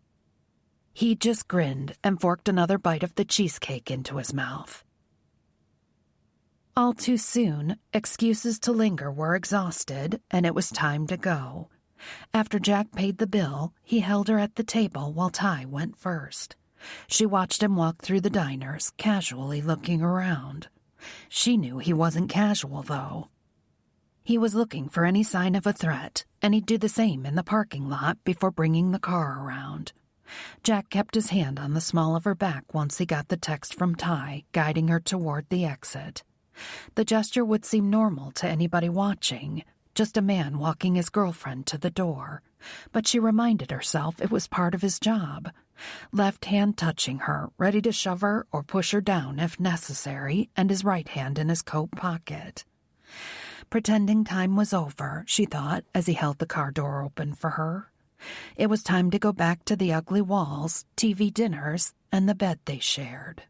[SPEAKER 1] He just grinned and forked another bite of the cheesecake into his mouth. All too soon, excuses to linger were exhausted, and it was time to go. After Jack paid the bill, he held her at the table while Ty went first. She watched him walk through the diners, casually looking around. She knew he wasn't casual, though. He was looking for any sign of a threat, and he'd do the same in the parking lot before bringing the car around. Jack kept his hand on the small of her back once he got the text from Ty, guiding her toward the exit. The gesture would seem normal to anybody watching, just a man walking his girlfriend to the door, but she reminded herself it was part of his job. Left hand touching her, ready to shove her or push her down if necessary, and his right hand in his coat pocket. Pretending time was over, she thought as he held the car door open for her. It was time to go back to the ugly walls, TV dinners, and the bed they shared.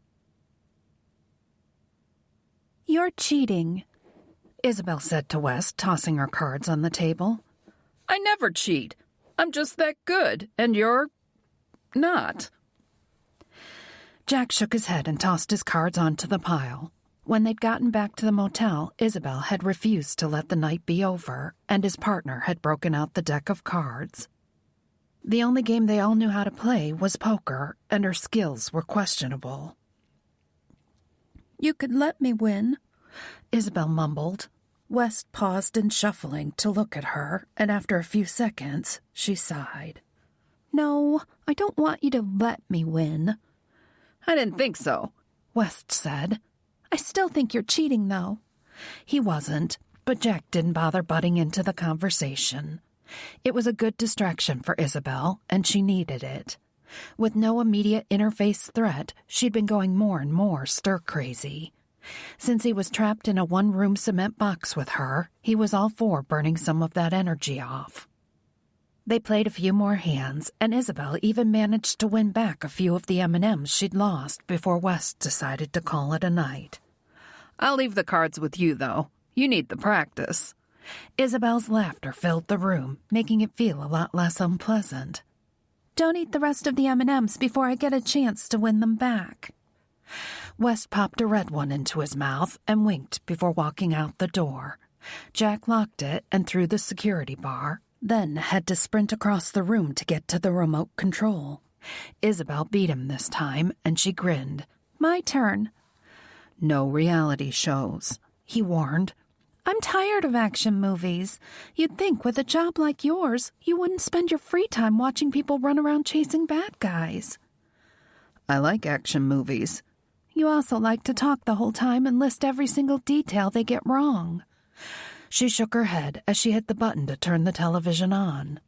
[SPEAKER 4] "You're cheating,"
[SPEAKER 1] Isabelle said to West, tossing her cards on the table.
[SPEAKER 2] "I never cheat. I'm just that good, and you're not."
[SPEAKER 1] Jack shook his head and tossed his cards onto the pile. When they'd gotten back to the motel, Isabelle had refused to let the night be over, and his partner had broken out the deck of cards. The only game they all knew how to play was poker, and her skills were questionable.
[SPEAKER 4] "You could let me win,"
[SPEAKER 1] Isabelle mumbled. West paused in shuffling to look at her, and after a few seconds, she sighed.
[SPEAKER 4] "No, I don't want you to let me win."
[SPEAKER 2] "I didn't think so,"
[SPEAKER 1] West said.
[SPEAKER 4] "I still think you're cheating, though."
[SPEAKER 1] He wasn't, but Jack didn't bother butting into the conversation. It was a good distraction for Isabelle, and she needed it. With no immediate interface threat, she'd been going more and more stir-crazy. Since he was trapped in a one-room cement box with her, he was all for burning some of that energy off. They played a few more hands, and Isabelle even managed to win back a few of the M&Ms she'd lost before West decided to call it a night.
[SPEAKER 2] "I'll leave the cards with you, though. You need the practice."
[SPEAKER 1] Isabelle's laughter filled the room, making it feel a lot less unpleasant.
[SPEAKER 4] "Don't eat the rest of the M&Ms before I get a chance to win them back."
[SPEAKER 1] West popped a red one into his mouth and winked before walking out the door. Jack locked it and threw the security bar, then had to sprint across the room to get to the remote control. Isabelle beat him this time, and she grinned.
[SPEAKER 4] "My turn."
[SPEAKER 3] "No reality shows,"
[SPEAKER 1] he warned.
[SPEAKER 4] "I'm tired of action movies. You'd think with a job like yours, you wouldn't spend your free time watching people run around chasing bad guys."
[SPEAKER 3] "I like action movies."
[SPEAKER 4] "You also like to talk the whole time and list every single detail they get wrong."
[SPEAKER 1] She shook her head as she hit the button to turn the television on.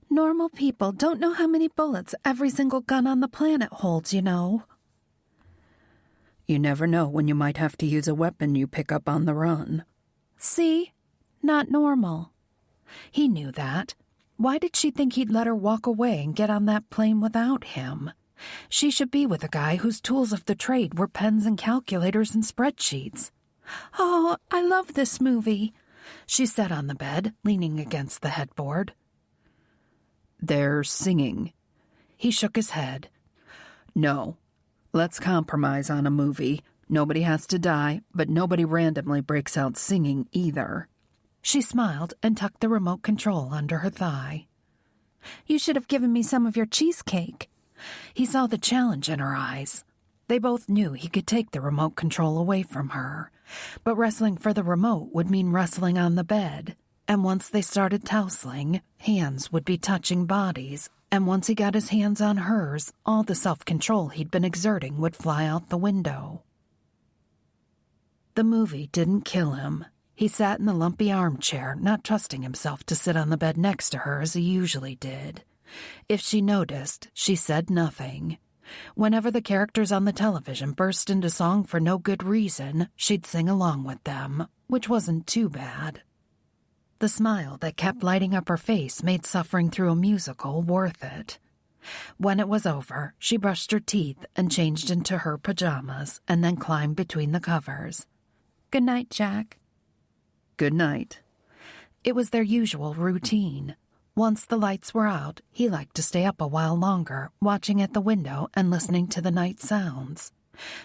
[SPEAKER 4] "Normal people don't know how many bullets every single gun on the planet holds, you know."
[SPEAKER 3] "You never know when you might have to use a weapon you pick up on the run."
[SPEAKER 4] "See? Not normal."
[SPEAKER 1] He knew that. Why did she think he'd let her walk away and get on that plane without him? She should be with a guy whose tools of the trade were pens and calculators and spreadsheets.
[SPEAKER 4] "Oh, I love this movie,"
[SPEAKER 1] she said on the bed, leaning against the headboard.
[SPEAKER 3] "They're singing."
[SPEAKER 1] He shook his head.
[SPEAKER 3] "No. Let's compromise on a movie. Nobody has to die, but nobody randomly breaks out singing either."
[SPEAKER 1] She smiled and tucked the remote control under her thigh.
[SPEAKER 4] "You should have given me some of your cheesecake."
[SPEAKER 1] He saw the challenge in her eyes. They both knew he could take the remote control away from her, but wrestling for the remote would mean wrestling on the bed, and once they started tousling, hands would be touching bodies, and once he got his hands on hers, all the self-control he'd been exerting would fly out the window. The movie didn't kill him. He sat in the lumpy armchair, not trusting himself to sit on the bed next to her as he usually did. If she noticed, she said nothing. Whenever the characters on the television burst into song for no good reason, she'd sing along with them, which wasn't too bad. The smile that kept lighting up her face made suffering through a musical worth it. When it was over, she brushed her teeth and changed into her pajamas and then climbed between the covers.
[SPEAKER 4] Good night, Jack.
[SPEAKER 3] Good night.
[SPEAKER 1] It was their usual routine. Once the lights were out, he liked to stay up a while longer, watching at the window and listening to the night sounds.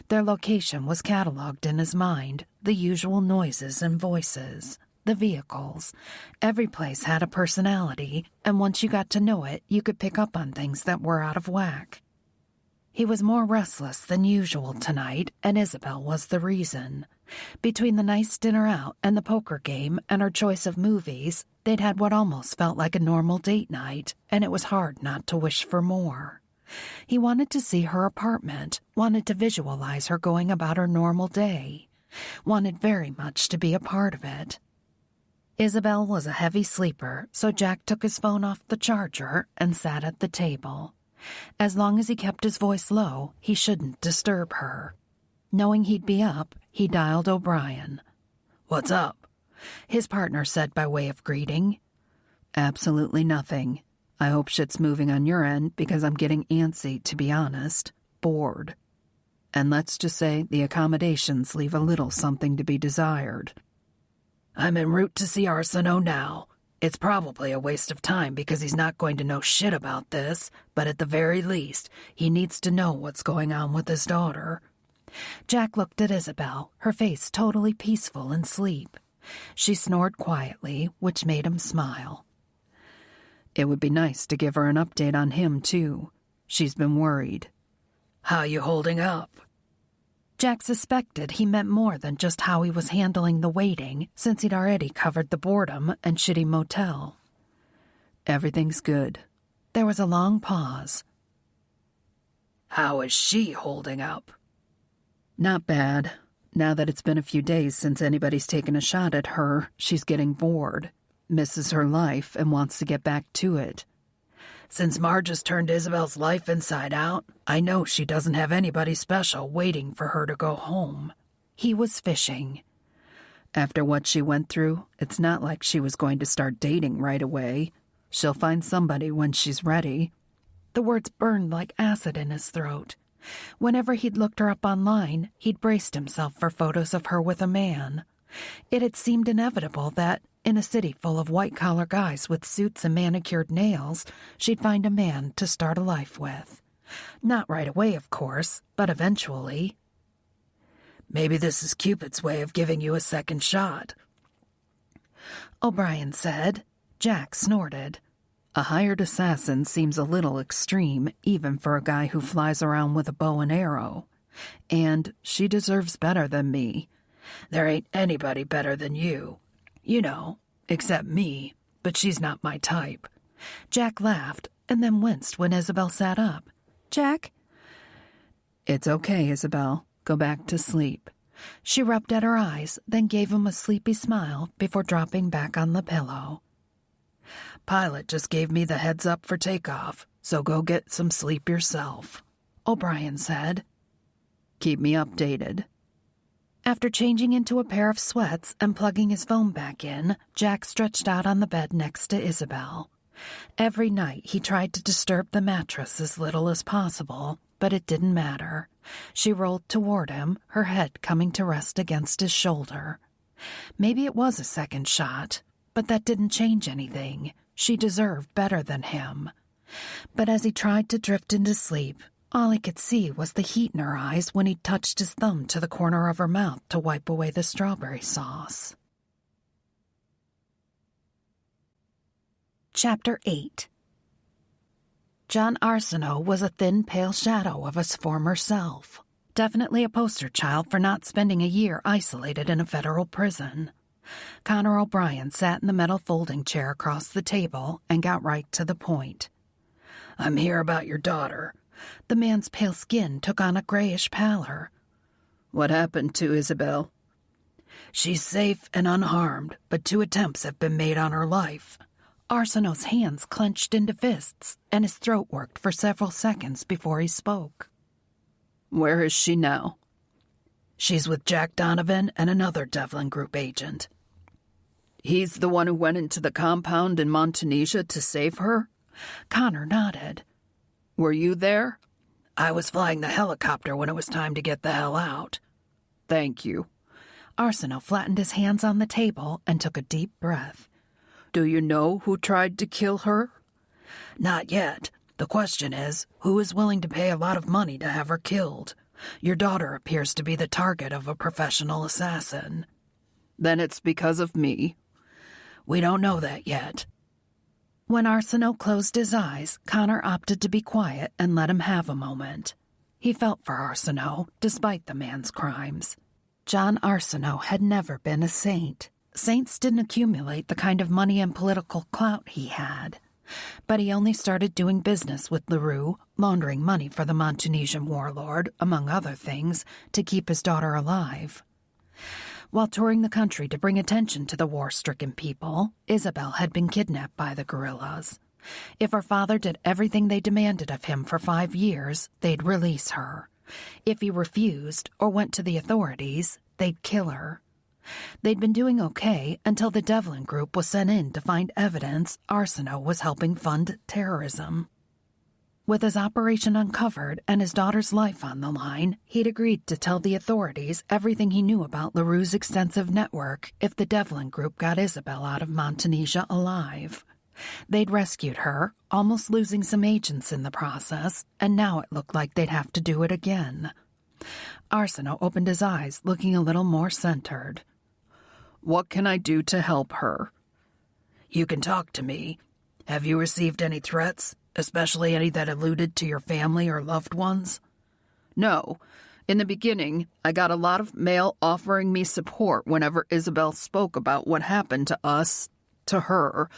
[SPEAKER 1] Their location was cataloged in his mind, the usual noises and voices. The vehicles. Every place had a personality, and once you got to know it, you could pick up on things that were out of whack. He was more restless than usual tonight, and Isabelle was the reason. Between the nice dinner out and the poker game and her choice of movies, they'd had what almost felt like a normal date night, and it was hard not to wish for more. He wanted to see her apartment, wanted to visualize her going about her normal day, wanted very much to be a part of it. Isabelle was a heavy sleeper, so Jack took his phone off the charger and sat at the table. As long as he kept his voice low, he shouldn't disturb her. Knowing he'd be up, he dialed O'Brien. "What's up?" his partner said by way of greeting.
[SPEAKER 3] Absolutely nothing. I hope shit's moving on your end because I'm getting antsy, to be honest. Bored. And let's just say the accommodations leave a little something to be desired.
[SPEAKER 1] "I'm en route to see Arceneau now. It's probably a waste of time because he's not going to know shit about this, but at the very least, he needs to know what's going on with his daughter." Jack looked at Isabelle, her face totally peaceful in sleep. She snored quietly, which made him smile.
[SPEAKER 3] It would be nice to give her an update on him, too. She's been worried.
[SPEAKER 1] "How you holding up?" Jack suspected he meant more than just how he was handling the waiting, since he'd already covered the boredom and shitty motel.
[SPEAKER 3] Everything's good.
[SPEAKER 1] There was a long pause.
[SPEAKER 5] "How is she holding up?"
[SPEAKER 3] Not bad. Now that it's been a few days since anybody's taken a shot at her, she's getting bored, misses her life, and wants to get back to it.
[SPEAKER 5] "Since Marge has turned Isabelle's life inside out, I know she doesn't have anybody special waiting for her to go home."
[SPEAKER 1] He was fishing.
[SPEAKER 3] After what she went through, it's not like she was going to start dating right away. She'll find somebody when she's ready.
[SPEAKER 1] The words burned like acid in his throat. Whenever he'd looked her up online, he'd braced himself for photos of her with a man. It had seemed inevitable that, in a city full of white-collar guys with suits and manicured nails, she'd find a man to start a life with. Not right away, of course, but eventually.
[SPEAKER 5] "Maybe this is Cupid's way of giving you a second shot,"
[SPEAKER 1] O'Brien said. Jack snorted.
[SPEAKER 3] A hired assassin seems a little extreme, even for a guy who flies around with a bow and arrow. And she deserves better than me.
[SPEAKER 5] "There ain't anybody better than you. You know, except me, but she's not my type."
[SPEAKER 1] Jack laughed and then winced when Isabelle sat up. "Jack?"
[SPEAKER 3] "It's okay, Isabelle. Go back to sleep."
[SPEAKER 1] She rubbed at her eyes, then gave him a sleepy smile before dropping back on the pillow.
[SPEAKER 5] "Pilot just gave me the heads up for takeoff, so go get some sleep yourself,"
[SPEAKER 1] O'Brien said.
[SPEAKER 3] "Keep me updated."
[SPEAKER 1] After changing into a pair of sweats and plugging his phone back in, Jack stretched out on the bed next to Isabelle. Every night he tried to disturb the mattress as little as possible, but it didn't matter. She rolled toward him, her head coming to rest against his shoulder. Maybe it was a second shot, but that didn't change anything. She deserved better than him. But as he tried to drift into sleep, all he could see was the heat in her eyes when he touched his thumb to the corner of her mouth to wipe away the strawberry sauce. Chapter 8. John Arceneau was a thin, pale shadow of his former self. Definitely a poster child for not spending a year isolated in a federal prison. Connor O'Brien sat in the metal folding chair across the table and got right to the point.
[SPEAKER 5] I'm here about your daughter.
[SPEAKER 1] The man's pale skin took on a grayish pallor.
[SPEAKER 2] What happened to Isabelle?
[SPEAKER 5] She's safe and unharmed, but 2 attempts have been made on her life.
[SPEAKER 1] Arceneau's hands clenched into fists, and his throat worked for several seconds before he spoke.
[SPEAKER 2] Where is she now?
[SPEAKER 5] She's with Jack Donovan and another Devlin Group agent.
[SPEAKER 2] He's the one who went into the compound in Montanesia to save her?
[SPEAKER 1] Connor nodded.
[SPEAKER 2] Were you there?
[SPEAKER 5] I was flying the helicopter when it was time to get the hell out.
[SPEAKER 2] Thank you.
[SPEAKER 1] Arceneau flattened his hands on the table and took a deep breath.
[SPEAKER 2] Do you know who tried to kill her?
[SPEAKER 5] Not yet. The question is, who is willing to pay a lot of money to have her killed? Your daughter appears to be the target of a professional assassin.
[SPEAKER 2] Then it's because of me.
[SPEAKER 5] We don't know that yet.
[SPEAKER 1] When Arceneau closed his eyes, Connor opted to be quiet and let him have a moment. He felt for Arceneau, despite the man's crimes. John Arceneau had never been a saint. Saints didn't accumulate the kind of money and political clout he had. But he only started doing business with LaRue, laundering money for the Montanesian warlord, among other things, to keep his daughter alive. While touring the country to bring attention to the war-stricken people, Isabelle had been kidnapped by the guerrillas. If her father did everything they demanded of him for 5 years, they'd release her. If he refused or went to the authorities, they'd kill her. They'd been doing okay until the Devlin Group was sent in to find evidence Arceneau was helping fund terrorism. With his operation uncovered and his daughter's life on the line, he'd agreed to tell the authorities everything he knew about LaRue's extensive network if the Devlin Group got Isabelle out of Montanesia alive. They'd rescued her, almost losing some agents in the process, and now it looked like they'd have to do it again. Arceneau opened his eyes, looking a little more centered.
[SPEAKER 2] What can I do to help her?
[SPEAKER 5] You can talk to me. Have you received any threats, especially any that alluded to your family or loved ones?
[SPEAKER 2] No. In the beginning, I got a lot of mail offering me support whenever Isabelle spoke about what happened to us, to her.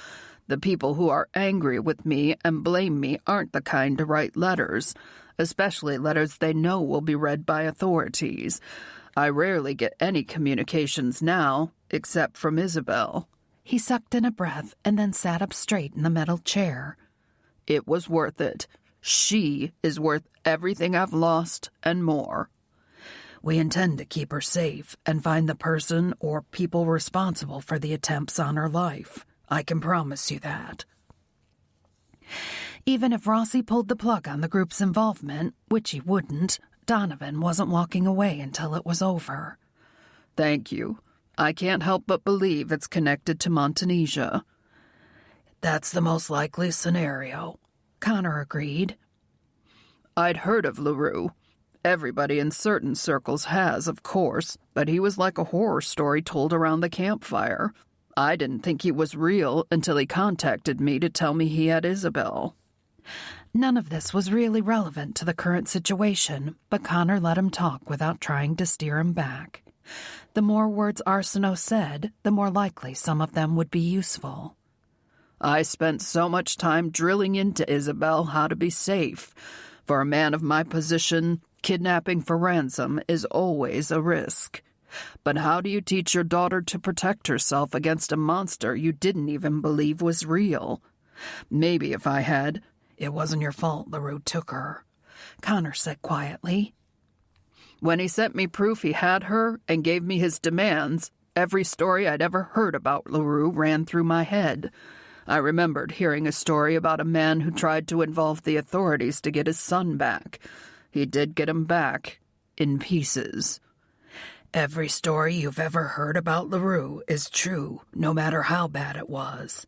[SPEAKER 2] The people who are angry with me and blame me aren't the kind to write letters, especially letters they know will be read by authorities. I rarely get any communications now, except from Isabelle.
[SPEAKER 1] He sucked in a breath and then sat up straight in the metal chair.
[SPEAKER 2] It was worth it. She is worth everything I've lost and more.
[SPEAKER 5] We intend to keep her safe and find the person or people responsible for the attempts on her life. I can promise you that.
[SPEAKER 1] Even if Rossi pulled the plug on the group's involvement, which he wouldn't, Donovan wasn't walking away until it was over.
[SPEAKER 2] Thank you. I can't help but believe it's connected to Montanesia.
[SPEAKER 5] That's the most likely scenario,
[SPEAKER 1] Connor agreed.
[SPEAKER 2] I'd heard of LaRue. Everybody in certain circles has, of course, but he was like a horror story told around the campfire. I didn't think he was real until he contacted me to tell me he had Isabelle.
[SPEAKER 1] None of this was really relevant to the current situation, but Connor let him talk without trying to steer him back. The more words Arceneau said, the more likely some of them would be useful.
[SPEAKER 2] I spent so much time drilling into Isabelle how to be safe. For a man of my position, kidnapping for ransom is always a risk. But how do you teach your daughter to protect herself against a monster you didn't even believe was real? Maybe if I had...
[SPEAKER 5] It wasn't your fault LaRue took her,
[SPEAKER 1] Connor said quietly.
[SPEAKER 2] When he sent me proof he had her and gave me his demands, every story I'd ever heard about LaRue ran through my head. I remembered hearing a story about a man who tried to involve the authorities to get his son back. He did get him back, in pieces.
[SPEAKER 5] Every story you've ever heard about LaRue is true, no matter how bad it was.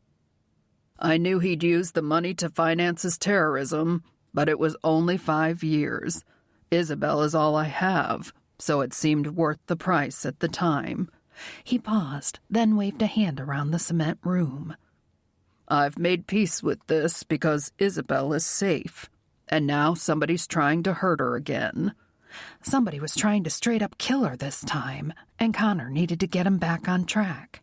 [SPEAKER 2] I knew he'd use the money to finance his terrorism, but it was only 5 years. Isabelle is all I have, so it seemed worth the price at the time.
[SPEAKER 1] He paused, then waved a hand around the cement room.
[SPEAKER 2] I've made peace with this because Isabelle is safe, and now somebody's trying to hurt her again.
[SPEAKER 1] Somebody was trying to straight up kill her this time, and Connor needed to get him back on track.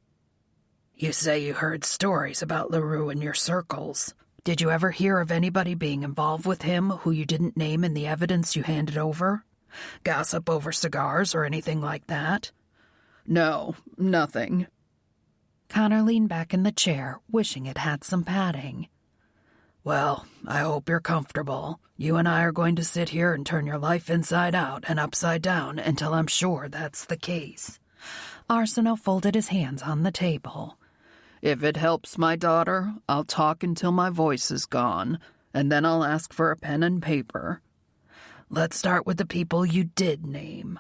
[SPEAKER 5] You say you heard stories about LaRue in your circles. Did you ever hear of anybody being involved with him who you didn't name in the evidence you handed over? Gossip over cigars or anything like that?
[SPEAKER 2] No, nothing.
[SPEAKER 1] Connor leaned back in the chair, wishing it had some padding.
[SPEAKER 5] Well, I hope you're comfortable. You and I are going to sit here and turn your life inside out and upside down until I'm sure that's the case.
[SPEAKER 1] Arceneau folded his hands on the table.
[SPEAKER 2] If it helps my daughter, I'll talk until my voice is gone, and then I'll ask for a pen and paper.
[SPEAKER 5] Let's start with the people you did name.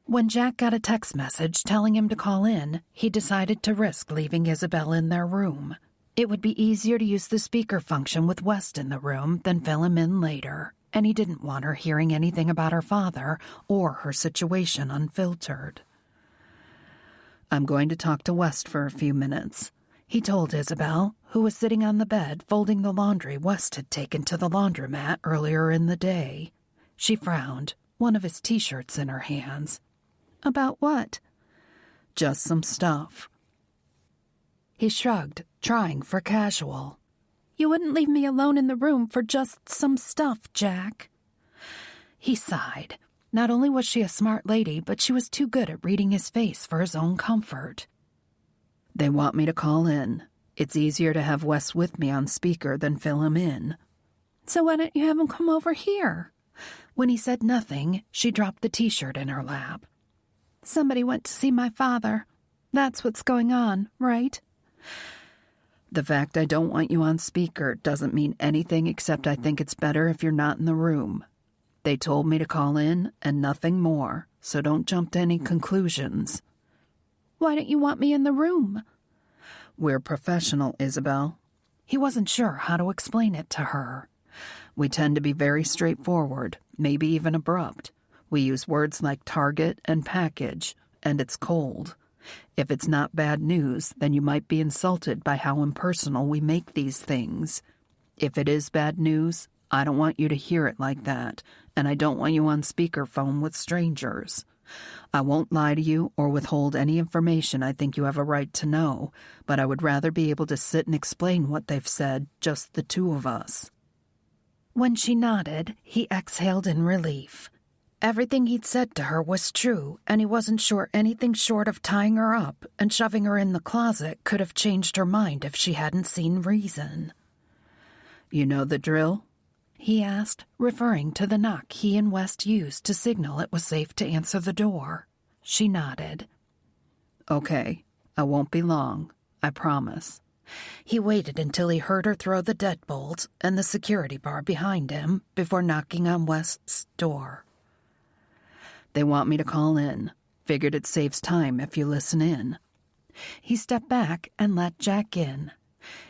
[SPEAKER 1] When Jack got a text message telling him to call in, he decided to risk leaving Isabelle in their room. It would be easier to use the speaker function with West in the room than fill him in later, and he didn't want her hearing anything about her father or her situation unfiltered.
[SPEAKER 3] I'm going to talk to West for a few minutes,
[SPEAKER 1] he told Isabelle, who was sitting on the bed folding the laundry West had taken to the laundromat earlier in the day. She frowned, one of his T-shirts in her hands.
[SPEAKER 4] About what?
[SPEAKER 3] Just some stuff.
[SPEAKER 1] He shrugged, trying for casual.
[SPEAKER 4] You wouldn't leave me alone in the room for just some stuff, Jack.
[SPEAKER 1] He sighed. Not only was she a smart lady, but she was too good at reading his face for his own comfort.
[SPEAKER 3] They want me to call in. It's easier to have Wes with me on speaker than fill him in.
[SPEAKER 4] So why don't you have him come over here?
[SPEAKER 1] When he said nothing, she dropped the T-shirt in her lap.
[SPEAKER 4] Somebody went to see my father. That's what's going on, right?
[SPEAKER 3] The fact I don't want you on speaker doesn't mean anything except I think it's better if you're not in the room. They told me to call in and nothing more, so don't jump to any conclusions.
[SPEAKER 4] Why don't you want me in the room?
[SPEAKER 3] We're professional, Isabelle.
[SPEAKER 1] He wasn't sure how to explain it to her.
[SPEAKER 3] We tend to be very straightforward, maybe even abrupt. We use words like target and package, and it's cold. If it's not bad news, then you might be insulted by how impersonal we make these things. If it is bad news, I don't want you to hear it like that, and I don't want you on speakerphone with strangers. I won't lie to you or withhold any information I think you have a right to know, but I would rather be able to sit and explain what they've said, just the two of us.
[SPEAKER 1] When she nodded, he exhaled in relief. Everything he'd said to her was true, and he wasn't sure anything short of tying her up and shoving her in the closet could have changed her mind if she hadn't seen reason.
[SPEAKER 3] You know the drill?
[SPEAKER 1] He asked, referring to the knock he and West used to signal it was safe to answer the door. She nodded.
[SPEAKER 3] Okay, I won't be long, I promise.
[SPEAKER 1] He waited until he heard her throw the deadbolt and the security bar behind him before knocking on West's door.
[SPEAKER 3] They want me to call in. Figured it saves time if you listen in.
[SPEAKER 1] He stepped back and let Jack in.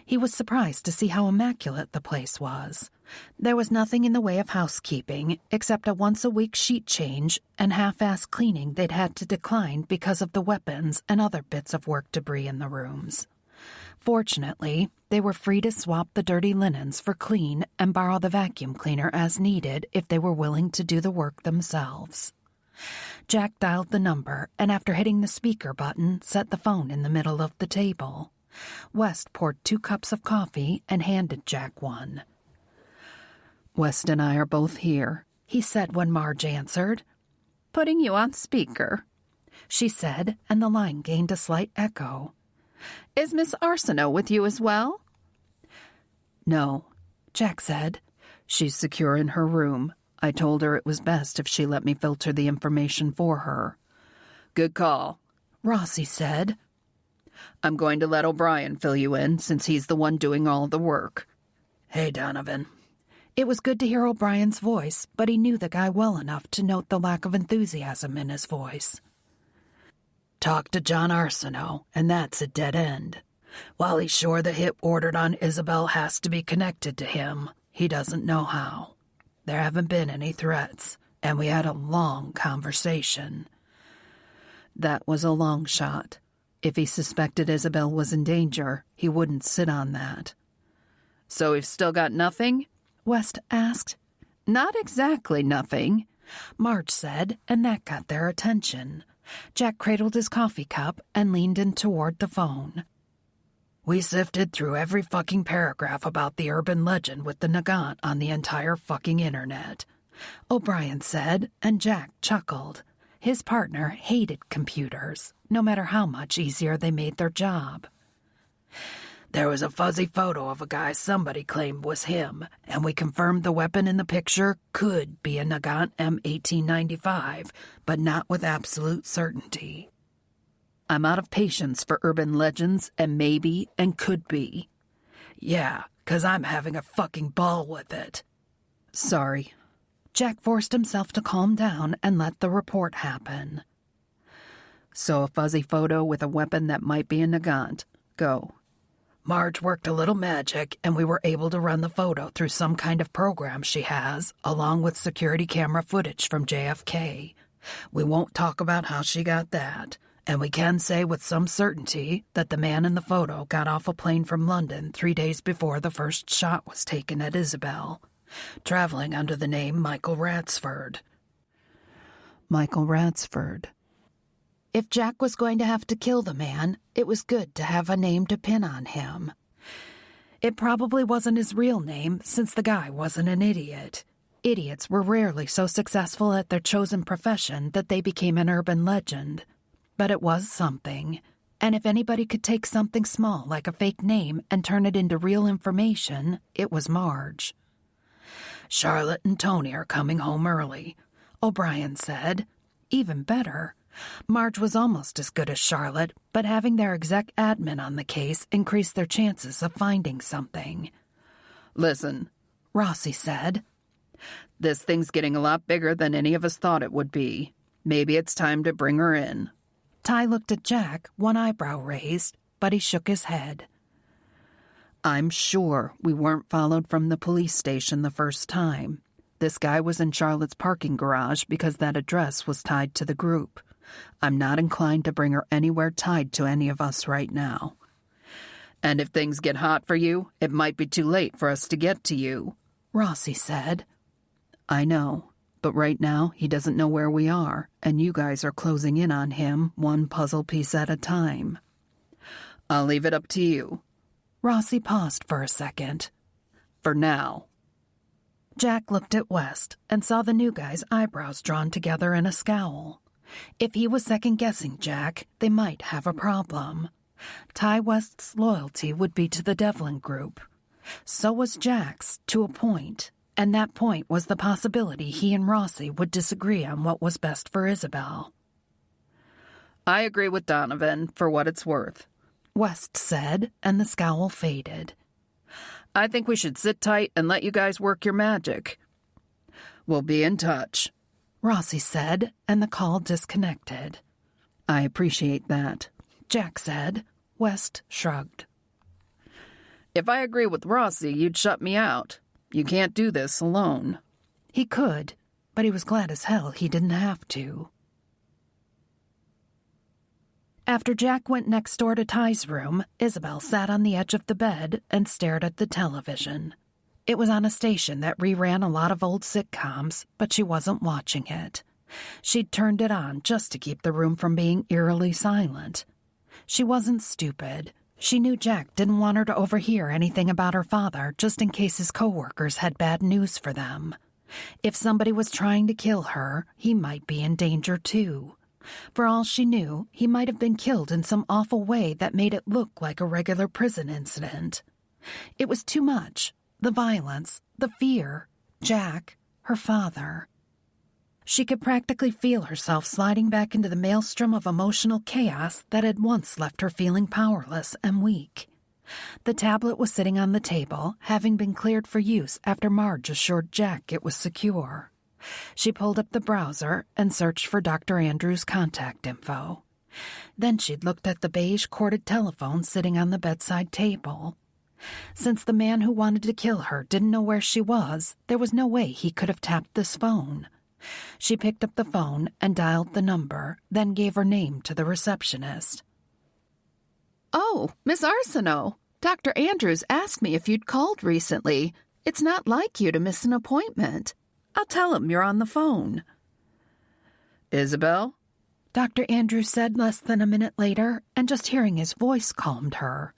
[SPEAKER 1] He was surprised to see how immaculate the place was. There was nothing in the way of housekeeping except a once-a-week sheet change and half-assed cleaning they'd had to decline because of the weapons and other bits of work debris in the rooms. Fortunately, they were free to swap the dirty linens for clean and borrow the vacuum cleaner as needed if they were willing to do the work themselves. Jack dialed the number and after hitting the speaker button, set the phone in the middle of the table. West poured 2 cups of coffee and handed Jack one.
[SPEAKER 3] West and I are both here,
[SPEAKER 1] he said when Marge answered.
[SPEAKER 4] Putting you on speaker,
[SPEAKER 1] she said, and the line gained a slight echo.
[SPEAKER 4] Is Miss Arceneau with you as well?
[SPEAKER 3] No,
[SPEAKER 1] Jack said.
[SPEAKER 3] She's secure in her room. I told her it was best if she let me filter the information for her.
[SPEAKER 2] Good call,
[SPEAKER 1] Rossi said.
[SPEAKER 2] I'm going to let O'Brien fill you in since he's the one doing all the work.
[SPEAKER 5] Hey, Donovan.
[SPEAKER 1] It was good to hear O'Brien's voice, but he knew the guy well enough to note the lack of enthusiasm in his voice.
[SPEAKER 5] Talked to John Arceneau, and that's a dead end. While he's sure the hit ordered on Isabelle has to be connected to him, he doesn't know how. There haven't been any threats, and we had a long conversation.
[SPEAKER 3] That was a long shot. If he suspected Isabelle was in danger, he wouldn't sit on that.
[SPEAKER 2] So we've still got nothing?
[SPEAKER 1] West asked. Not exactly nothing, Marge said, and that got their attention. Jack cradled his coffee cup and leaned in toward the phone.
[SPEAKER 5] We sifted through every fucking paragraph about the urban legend with the Nagant on the entire fucking internet,
[SPEAKER 1] O'Brien said, and Jack chuckled. His partner hated computers, no matter how much easier they made their job.
[SPEAKER 5] There was a fuzzy photo of a guy somebody claimed was him, and we confirmed the weapon in the picture could be a Nagant M1895, but not with absolute certainty.
[SPEAKER 1] I'm out of patience for urban legends and maybe and could be.
[SPEAKER 5] Yeah, 'cause I'm having a fucking ball with it.
[SPEAKER 1] Sorry. Jack forced himself to calm down and let the report happen. So a fuzzy photo with a weapon that might be a Nagant. Go.
[SPEAKER 5] Marge worked a little magic, and we were able to run the photo through some kind of program she has, along with security camera footage from JFK. We won't talk about how she got that, and we can say with some certainty that the man in the photo got off a plane from London 3 days before the first shot was taken at Isabelle, traveling under the name Michael Ratsford.
[SPEAKER 1] Michael Ratsford. If Jack was going to have to kill the man, it was good to have a name to pin on him. It probably wasn't his real name, since the guy wasn't an idiot. Idiots were rarely so successful at their chosen profession that they became an urban legend. But it was something, and if anybody could take something small like a fake name and turn it into real information, it was Marge.
[SPEAKER 5] Charlotte and Tony are coming home early,
[SPEAKER 1] O'Brien said. Even better. Marge was almost as good as Charlotte, but having their exec admin on the case increased their chances of finding something.
[SPEAKER 2] Listen,
[SPEAKER 1] Rossi said.
[SPEAKER 2] This thing's getting a lot bigger than any of us thought it would be. Maybe it's time to bring her in.
[SPEAKER 1] Ty looked at Jack, one eyebrow raised, but he shook his head. I'm sure we weren't followed from the police station the first time. This guy was in Charlotte's parking garage because that address was tied to the group. I'm not inclined to bring her anywhere tied to any of us right now.
[SPEAKER 2] And if things get hot for you, it might be too late for us to get to you,
[SPEAKER 1] Rossi said. I know, but right now he doesn't know where we are, and you guys are closing in on him one puzzle piece at a time.
[SPEAKER 2] I'll leave it up to you.
[SPEAKER 1] Rossi paused for a second.
[SPEAKER 2] For now.
[SPEAKER 1] Jack looked at West and saw the new guy's eyebrows drawn together in a scowl. If he was second-guessing Jack, they might have a problem. Ty West's loyalty would be to the Devlin Group. So was Jack's, to a point, and that point was the possibility he and Rossi would disagree on what was best for Isabelle.
[SPEAKER 2] I agree with Donovan, for what it's worth,
[SPEAKER 1] West said, and the scowl faded.
[SPEAKER 2] I think we should sit tight and let you guys work your magic. We'll be in touch,
[SPEAKER 1] Rossi said, and the call disconnected.
[SPEAKER 3] I appreciate that,
[SPEAKER 1] Jack said. West shrugged.
[SPEAKER 2] If I agree with Rossi, you'd shut me out. You can't do this alone.
[SPEAKER 1] He could, but he was glad as hell he didn't have to. After Jack went next door to Ty's room, Isabelle sat on the edge of the bed and stared at the television. It was on a station that reran a lot of old sitcoms, but she wasn't watching it. She'd turned it on just to keep the room from being eerily silent. She wasn't stupid. She knew Jack didn't want her to overhear anything about her father just in case his coworkers had bad news for them. If somebody was trying to kill her, he might be in danger too. For all she knew, he might have been killed in some awful way that made it look like a regular prison incident. It was too much. The violence, the fear, Jack, her father. She could practically feel herself sliding back into the maelstrom of emotional chaos that had once left her feeling powerless and weak. The tablet was sitting on the table, having been cleared for use after Marge assured Jack it was secure. She pulled up the browser and searched for Dr. Andrews' contact info. Then she'd looked at the beige corded telephone sitting on the bedside table. Since the man who wanted to kill her didn't know where she was, there was no way he could have tapped this phone. She picked up the phone and dialed the number, then gave her name to the receptionist.
[SPEAKER 4] Oh, Miss Arceneau, Dr. Andrews asked me if you'd called recently. It's not like you to miss an appointment.
[SPEAKER 3] I'll tell him you're on the phone.
[SPEAKER 2] Isabelle?
[SPEAKER 1] Dr. Andrews said less than a minute later, and just hearing his voice calmed her.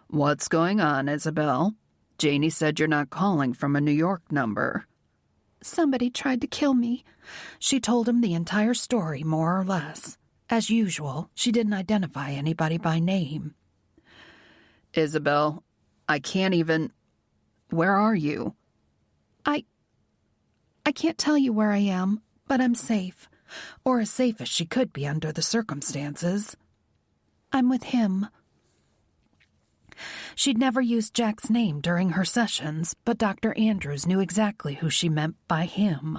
[SPEAKER 2] What's going on, Isabelle? Janie said you're not calling from a New York number.
[SPEAKER 1] Somebody tried to kill me. She told him the entire story, more or less. As usual, she didn't identify anybody by name.
[SPEAKER 2] Isabelle, I can't even... Where are you?
[SPEAKER 1] I can't tell you where I am, but I'm safe. Or as safe as she could be under the circumstances. I'm with him. She'd never used Jack's name during her sessions, but Dr. Andrews knew exactly who she meant by him.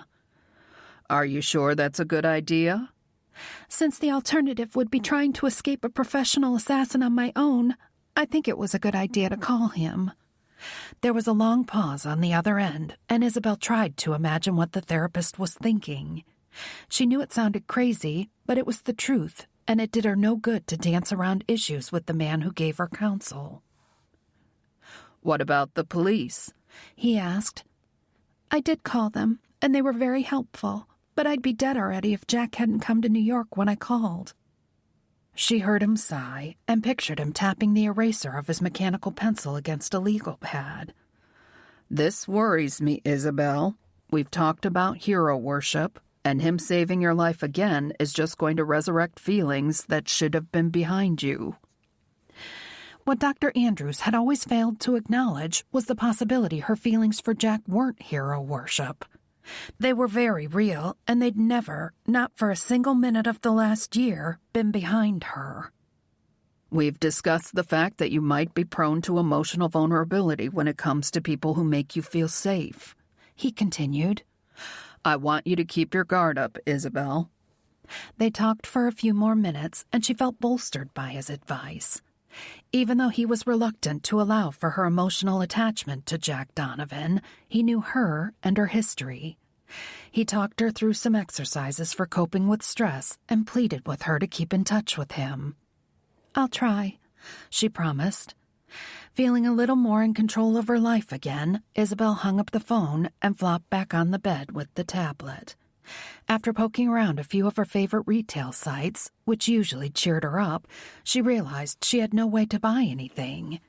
[SPEAKER 2] Are you sure that's a good idea?
[SPEAKER 1] Since the alternative would be trying to escape a professional assassin on my own, I think it was a good idea to call him. There was a long pause on the other end, and Isabelle tried to imagine what the therapist was thinking. She knew it sounded crazy, but it was the truth, and it did her no good to dance around issues with the man who gave her counsel.
[SPEAKER 2] What about the police?
[SPEAKER 1] He asked. I did call them, and they were very helpful, but I'd be dead already if Jack hadn't come to New York when I called. She heard him sigh and pictured him tapping the eraser of his mechanical pencil against a legal pad.
[SPEAKER 2] This worries me, Isabelle. We've talked about hero worship, and him saving your life again is just going to resurrect feelings that should have been behind you.
[SPEAKER 1] What Dr. Andrews had always failed to acknowledge was the possibility her feelings for Jack weren't hero worship. They were very real, and they'd never, not for a single minute of the last year, been behind her.
[SPEAKER 2] We've discussed the fact that you might be prone to emotional vulnerability when it comes to people who make you feel safe,
[SPEAKER 1] he continued.
[SPEAKER 2] I want you to keep your guard up, Isabelle.
[SPEAKER 1] They talked for a few more minutes, and she felt bolstered by his advice. Even though he was reluctant to allow for her emotional attachment to Jack Donovan, he knew her and her history. He talked her through some exercises for coping with stress and pleaded with her to keep in touch with him. I'll try, she promised. Feeling a little more in control of her life again, Isabelle hung up the phone and flopped back on the bed with the tablet. After poking around a few of her favorite retail sites, which usually cheered her up, she realized she had no way to buy anything.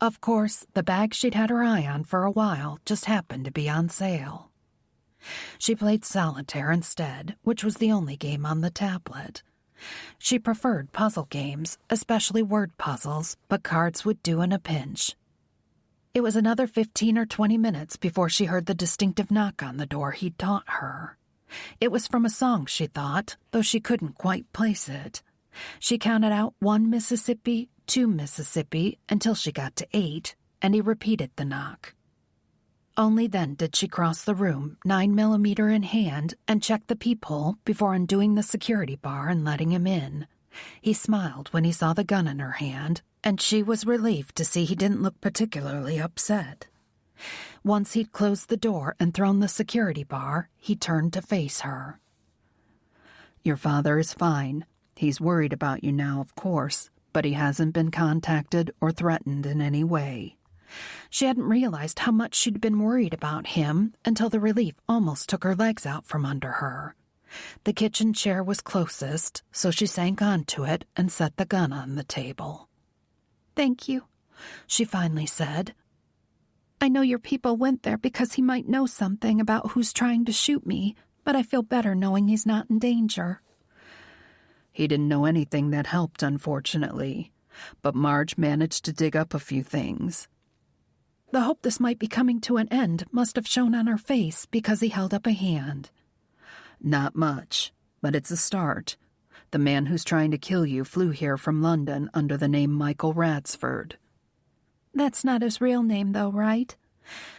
[SPEAKER 1] Of course, the bag she'd had her eye on for a while just happened to be on sale. She played solitaire instead, which was the only game on the tablet. She preferred puzzle games, especially word puzzles, but cards would do in a pinch. It was another 15 or 20 minutes before she heard the distinctive knock on the door he'd taught her. It was from a song, she thought, though she couldn't quite place it. She counted out 1 Mississippi, 2 Mississippi, until she got to 8, and he repeated the knock. Only then did she cross the room, 9mm in hand, and check the peephole before undoing the security bar and letting him in. He smiled when he saw the gun in her hand, and she was relieved to see he didn't look particularly upset. Once he'd closed the door and thrown the security bar, he turned to face her.
[SPEAKER 3] Your father is fine. He's worried about you now, of course, but he hasn't been contacted or threatened in any way.
[SPEAKER 1] She hadn't realized how much she'd been worried about him until the relief almost took her legs out from under her. The kitchen chair was closest, so she sank onto it and set the gun on the table. Thank you, she finally said. I know your people went there because he might know something about who's trying to shoot me, but I feel better knowing he's not in danger.
[SPEAKER 3] He didn't know anything that helped, unfortunately, but Marge managed to dig up a few things.
[SPEAKER 1] The hope this might be coming to an end must have shown on her face because he held up a hand.
[SPEAKER 3] Not much, but it's a start. The man who's trying to kill you flew here from London under the name Michael Radsford.
[SPEAKER 1] That's not his real name, though, right?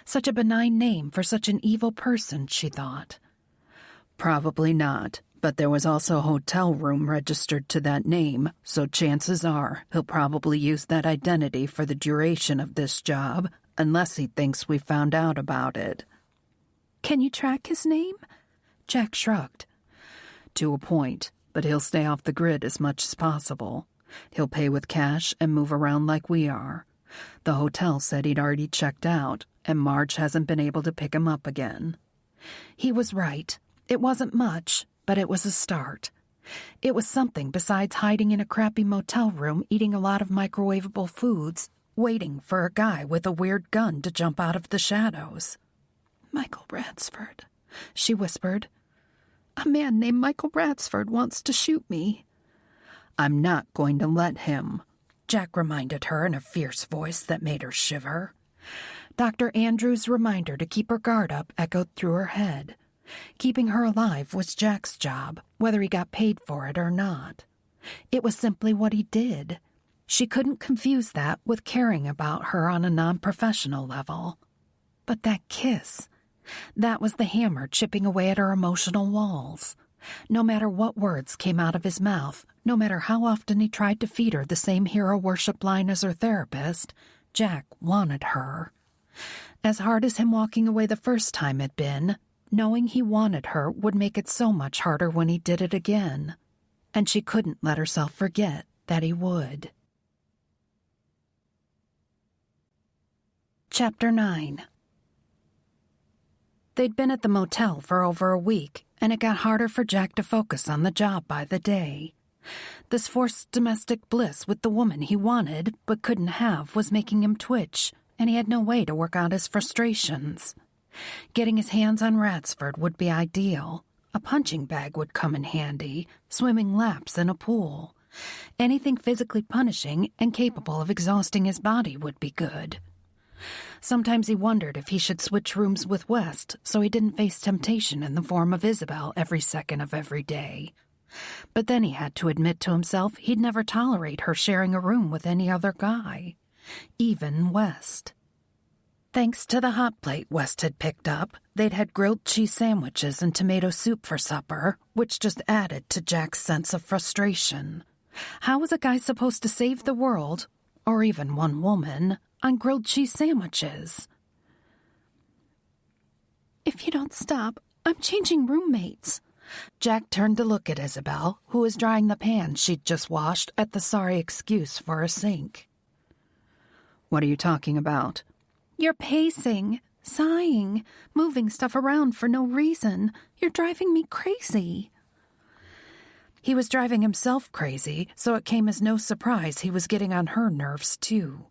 [SPEAKER 1] Such a benign name for such an evil person, she thought.
[SPEAKER 3] Probably not, but there was also a hotel room registered to that name, so chances are he'll probably use that identity for the duration of this job, unless he thinks we found out about it.
[SPEAKER 1] Can you track his name? Jack shrugged.
[SPEAKER 3] To a point, but he'll stay off the grid as much as possible. He'll pay with cash and move around like we are. The hotel said he'd already checked out, and Marge hasn't been able to pick him up again.
[SPEAKER 1] He was right. It wasn't much, but it was a start. It was something besides hiding in a crappy motel room eating a lot of microwavable foods, waiting for a guy with a weird gun to jump out of the shadows.
[SPEAKER 4] "Michael Ratsford," she whispered. "A man named Michael Ratsford wants to shoot me."
[SPEAKER 1] "I'm not going to let him," Jack reminded her in a fierce voice that made her shiver. Dr. Andrews' reminder to keep her guard up echoed through her head. Keeping her alive was Jack's job, whether he got paid for it or not. It was simply what he did. She couldn't confuse that with caring about her on a non-professional level. But that kiss, that was the hammer chipping away at her emotional walls. No matter what words came out of his mouth, no matter how often he tried to feed her the same hero worship line as her therapist, Jack wanted her. As hard as him walking away the first time had been, knowing he wanted her would make it so much harder when he did it again. And she couldn't let herself forget that he would. Chapter 9. They'd been at the motel for over a week, and it got harder for Jack to focus on the job by the day. This forced domestic bliss with the woman he wanted but couldn't have was making him twitch, and he had no way to work out his frustrations. Getting his hands on Ratsford would be ideal. A punching bag would come in handy, swimming laps in a pool. Anything physically punishing and capable of exhausting his body would be good. Sometimes he wondered if he should switch rooms with West so he didn't face temptation in the form of Isabelle every second of every day. But then he had to admit to himself he'd never tolerate her sharing a room with any other guy, even West. Thanks to the hot plate West had picked up, they'd had grilled cheese sandwiches and tomato soup for supper, which just added to Jack's sense of frustration. How was a guy supposed to save the world, or even one woman, on grilled cheese sandwiches?
[SPEAKER 4] "If you don't stop, I'm changing roommates."
[SPEAKER 1] Jack turned to look at Isabelle, who was drying the pan she'd just washed at the sorry excuse for a sink.
[SPEAKER 3] "What are you talking about?"
[SPEAKER 4] "You're pacing, sighing, moving stuff around for no reason. You're driving me crazy."
[SPEAKER 1] He was driving himself crazy, so it came as no surprise he was getting on her nerves, too.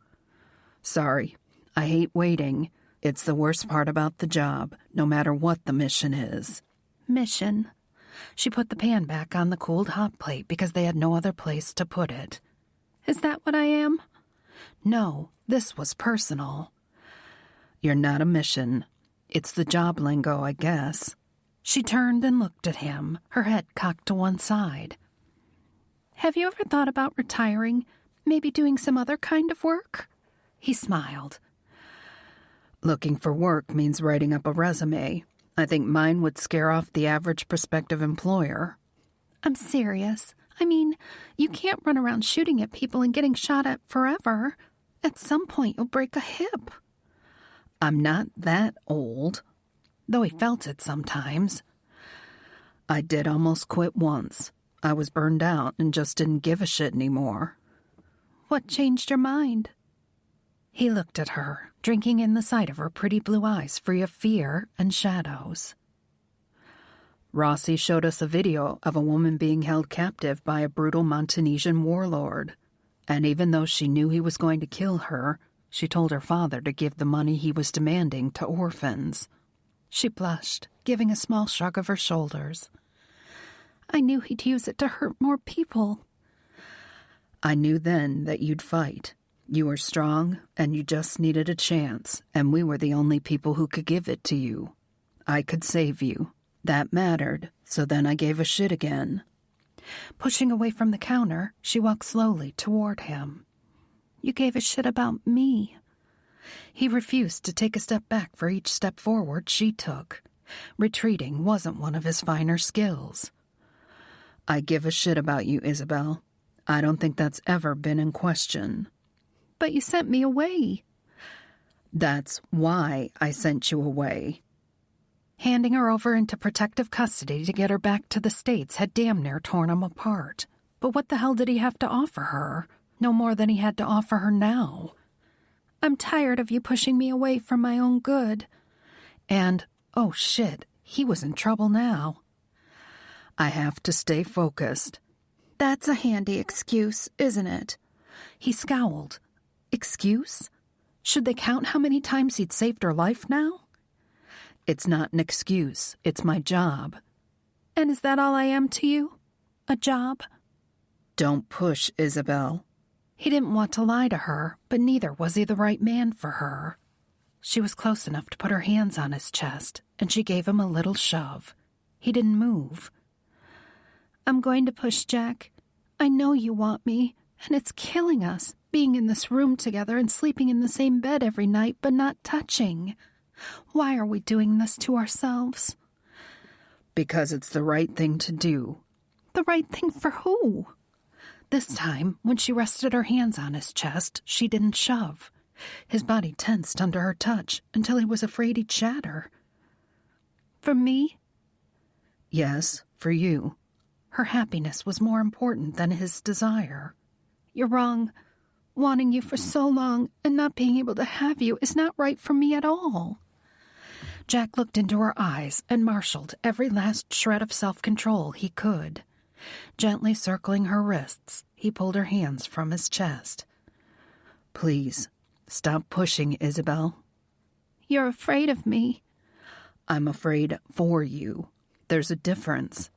[SPEAKER 3] "Sorry. I hate waiting. It's the worst part about the job, no matter what the mission is."
[SPEAKER 1] Mission. She put the pan back on the cooled hot plate because they had no other place to put it.
[SPEAKER 4] "Is that what I am?"
[SPEAKER 1] No, this was personal.
[SPEAKER 3] "You're not a mission. It's the job lingo, I guess."
[SPEAKER 1] She turned and looked at him, her head cocked to one side.
[SPEAKER 4] "Have you ever thought about retiring? Maybe doing some other kind of work?"
[SPEAKER 1] He smiled.
[SPEAKER 3] "Looking for work means writing up a resume. I think mine would scare off the average prospective employer."
[SPEAKER 4] "I'm serious. I mean, you can't run around shooting at people and getting shot at forever. At some point, you'll break a hip."
[SPEAKER 3] "I'm not that old,"
[SPEAKER 1] though he felt it sometimes.
[SPEAKER 3] "I did almost quit once. I was burned out and just didn't give a shit anymore."
[SPEAKER 4] "What changed your mind?"
[SPEAKER 1] He looked at her, drinking in the sight of her pretty blue eyes free of fear and shadows.
[SPEAKER 3] "Rossi showed us a video of a woman being held captive by a brutal Montanesian warlord. And even though she knew he was going to kill her, she told her father to give the money he was demanding to orphans."
[SPEAKER 1] She blushed, giving a small shrug of her shoulders.
[SPEAKER 4] "I knew he'd use it to hurt more people."
[SPEAKER 3] "I knew then that you'd fight. You were strong, and you just needed a chance, and we were the only people who could give it to you. I could save you. That mattered, so then I gave a shit again."
[SPEAKER 1] Pushing away from the counter, she walked slowly toward him.
[SPEAKER 4] "You gave a shit about me."
[SPEAKER 1] He refused to take a step back for each step forward she took. Retreating wasn't one of his finer skills.
[SPEAKER 3] "I give a shit about you, Isabelle. I don't think that's ever been in question."
[SPEAKER 4] "But you sent me away."
[SPEAKER 3] "That's why I sent you away."
[SPEAKER 1] Handing her over into protective custody to get her back to the States had damn near torn him apart. But what the hell did he have to offer her? No more than he had to offer her now.
[SPEAKER 4] "I'm tired of you pushing me away for my own good."
[SPEAKER 1] And, oh shit,
[SPEAKER 3] He was in trouble now. I have to stay focused.
[SPEAKER 4] That's a handy excuse, isn't it?
[SPEAKER 3] He scowled. Excuse? Should they count how many times he'd saved her life now? It's not an excuse. It's my job.
[SPEAKER 4] And is that all I am to you? A job?
[SPEAKER 3] Don't push, Isabelle.
[SPEAKER 1] He didn't want to lie to her, but neither was he the right man for her. She was close enough to put her hands on his chest, and she gave him a little shove. He didn't move.
[SPEAKER 4] I'm going to push, Jack. I know you want me, and it's killing us, being in this room together and sleeping in the same bed every night, but not touching. Why are we doing this to ourselves?
[SPEAKER 3] Because it's the right thing to do.
[SPEAKER 4] The right thing for who?
[SPEAKER 1] This time, when she rested her hands on his chest, she didn't shove. His body tensed under her touch until he was afraid he'd shatter.
[SPEAKER 4] For me?
[SPEAKER 3] Yes, for you.
[SPEAKER 1] Her happiness was more important than his desire.
[SPEAKER 4] You're wrong. Wanting you for so long and not being able to have you is not right for me at all.
[SPEAKER 1] Jack looked into her eyes and marshaled every last shred of self-control he could. Gently circling her wrists, he pulled her hands from his chest.
[SPEAKER 3] Please, stop pushing, Isabelle.
[SPEAKER 4] You're afraid of me.
[SPEAKER 3] I'm afraid for you. There's a difference.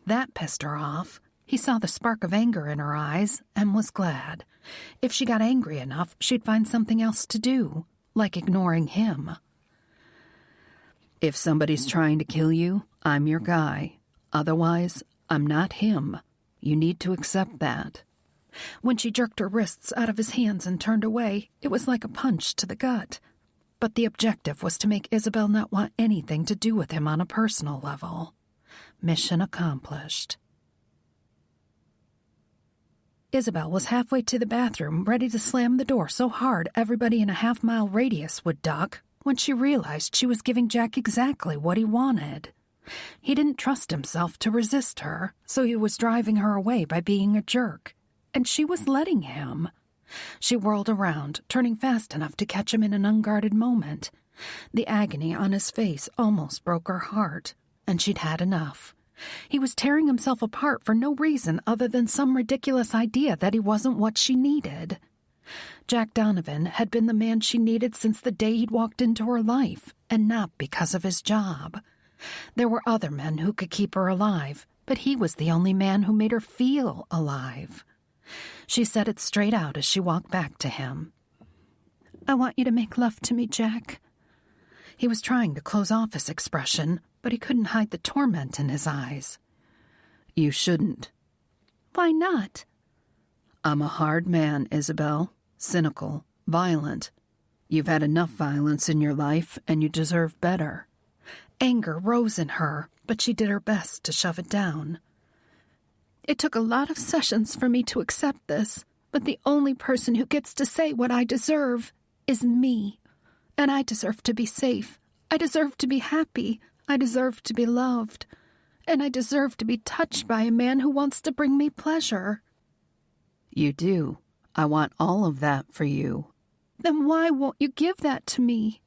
[SPEAKER 1] That pissed her off. He saw the spark of anger in her eyes and was glad. If she got angry enough, she'd find something else to do, like ignoring him.
[SPEAKER 3] If somebody's trying to kill you, I'm your guy. Otherwise, I'm not him. You need to accept that.
[SPEAKER 1] When she jerked her wrists out of his hands and turned away, it was like a punch to the gut. But the objective was to make Isabelle not want anything to do with him on a personal level. Mission accomplished. Isabelle was halfway to the bathroom, ready to slam the door so hard everybody in a half-mile radius would duck, when she realized she was giving Jack exactly what he wanted. He didn't trust himself to resist her, so he was driving her away by being a jerk. And she was letting him. She whirled around, turning fast enough to catch him in an unguarded moment. The agony on his face almost broke her heart, and she'd had enough. He was tearing himself apart for no reason other than some ridiculous idea that he wasn't what she needed. Jack Donovan had been the man she needed since the day he'd walked into her life, and not because of his job. There were other men who could keep her alive, but he was the only man who made her feel alive. She said it straight out as she walked back to him.
[SPEAKER 4] I want you to make love to me, Jack.
[SPEAKER 1] He was trying to close off his expression, but he couldn't hide the torment in his eyes.
[SPEAKER 3] You shouldn't.
[SPEAKER 4] Why not?
[SPEAKER 3] I'm a hard man, Isabelle. Cynical, violent. You've had enough violence in your life, and you deserve better.
[SPEAKER 1] Anger rose in her, but she did her best to shove it down.
[SPEAKER 4] It took a lot of sessions for me to accept this, but the only person who gets to say what I deserve is me. And I deserve to be safe. I deserve to be happy. I deserve to be loved. And I deserve to be touched by a man who wants to bring me pleasure.
[SPEAKER 3] You do. I want all of that for you.
[SPEAKER 4] Then why won't you give that to me?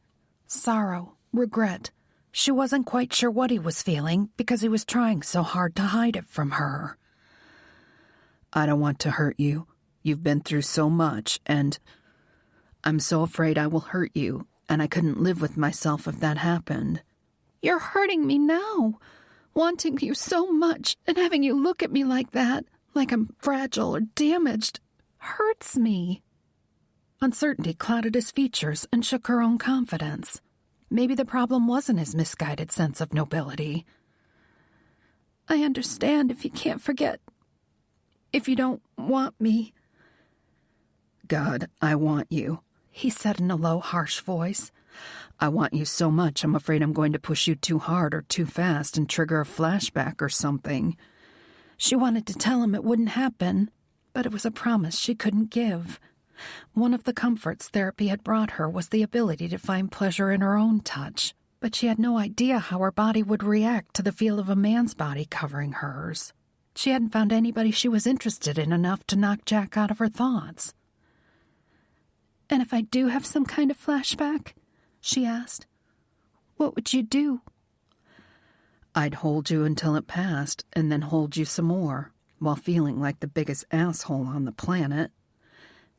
[SPEAKER 1] Sorrow, regret. She wasn't quite sure what he was feeling because he was trying so hard to hide it from her.
[SPEAKER 3] I don't want to hurt you. You've been through so much, and I'm so afraid I will hurt you, and I couldn't live with myself if that happened.
[SPEAKER 4] You're hurting me now. Wanting you so much and having you look at me like that, like I'm fragile or damaged, hurts me.
[SPEAKER 1] Uncertainty clouded his features and shook her own confidence. Maybe the problem wasn't his misguided sense of nobility.
[SPEAKER 4] I understand if you can't forget. If you don't want me.
[SPEAKER 3] God, I want you,
[SPEAKER 1] he said in a low, harsh voice.
[SPEAKER 3] I want you so much I'm afraid I'm going to push you too hard or too fast and trigger a flashback or something.
[SPEAKER 1] She wanted to tell him it wouldn't happen, but it was a promise she couldn't give. One of the comforts therapy had brought her was the ability to find pleasure in her own touch, but she had no idea how her body would react to the feel of a man's body covering hers. She hadn't found anybody she was interested in enough to knock Jack out of her thoughts.
[SPEAKER 4] And if I do have some kind of flashback, she asked, what would you do?
[SPEAKER 3] I'd hold you until it passed, and then hold you some more, while feeling like the biggest asshole on the planet.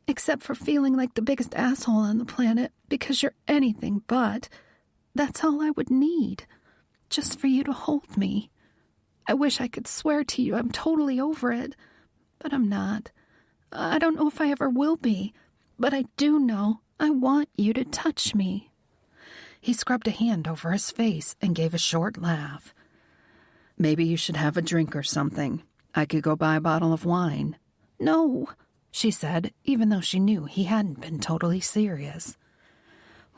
[SPEAKER 4] Except for feeling like the biggest asshole on the planet because you're anything but. That's all I would need. Just for you to hold me. I wish I could swear to you I'm totally over it, but I'm not. I don't know if I ever will be, but I do know I want you to touch me.
[SPEAKER 1] He scrubbed a hand over his face and gave a short laugh.
[SPEAKER 3] Maybe you should have a drink or something. I could go buy a bottle of wine.
[SPEAKER 1] No, she said, even though she knew he hadn't been totally serious.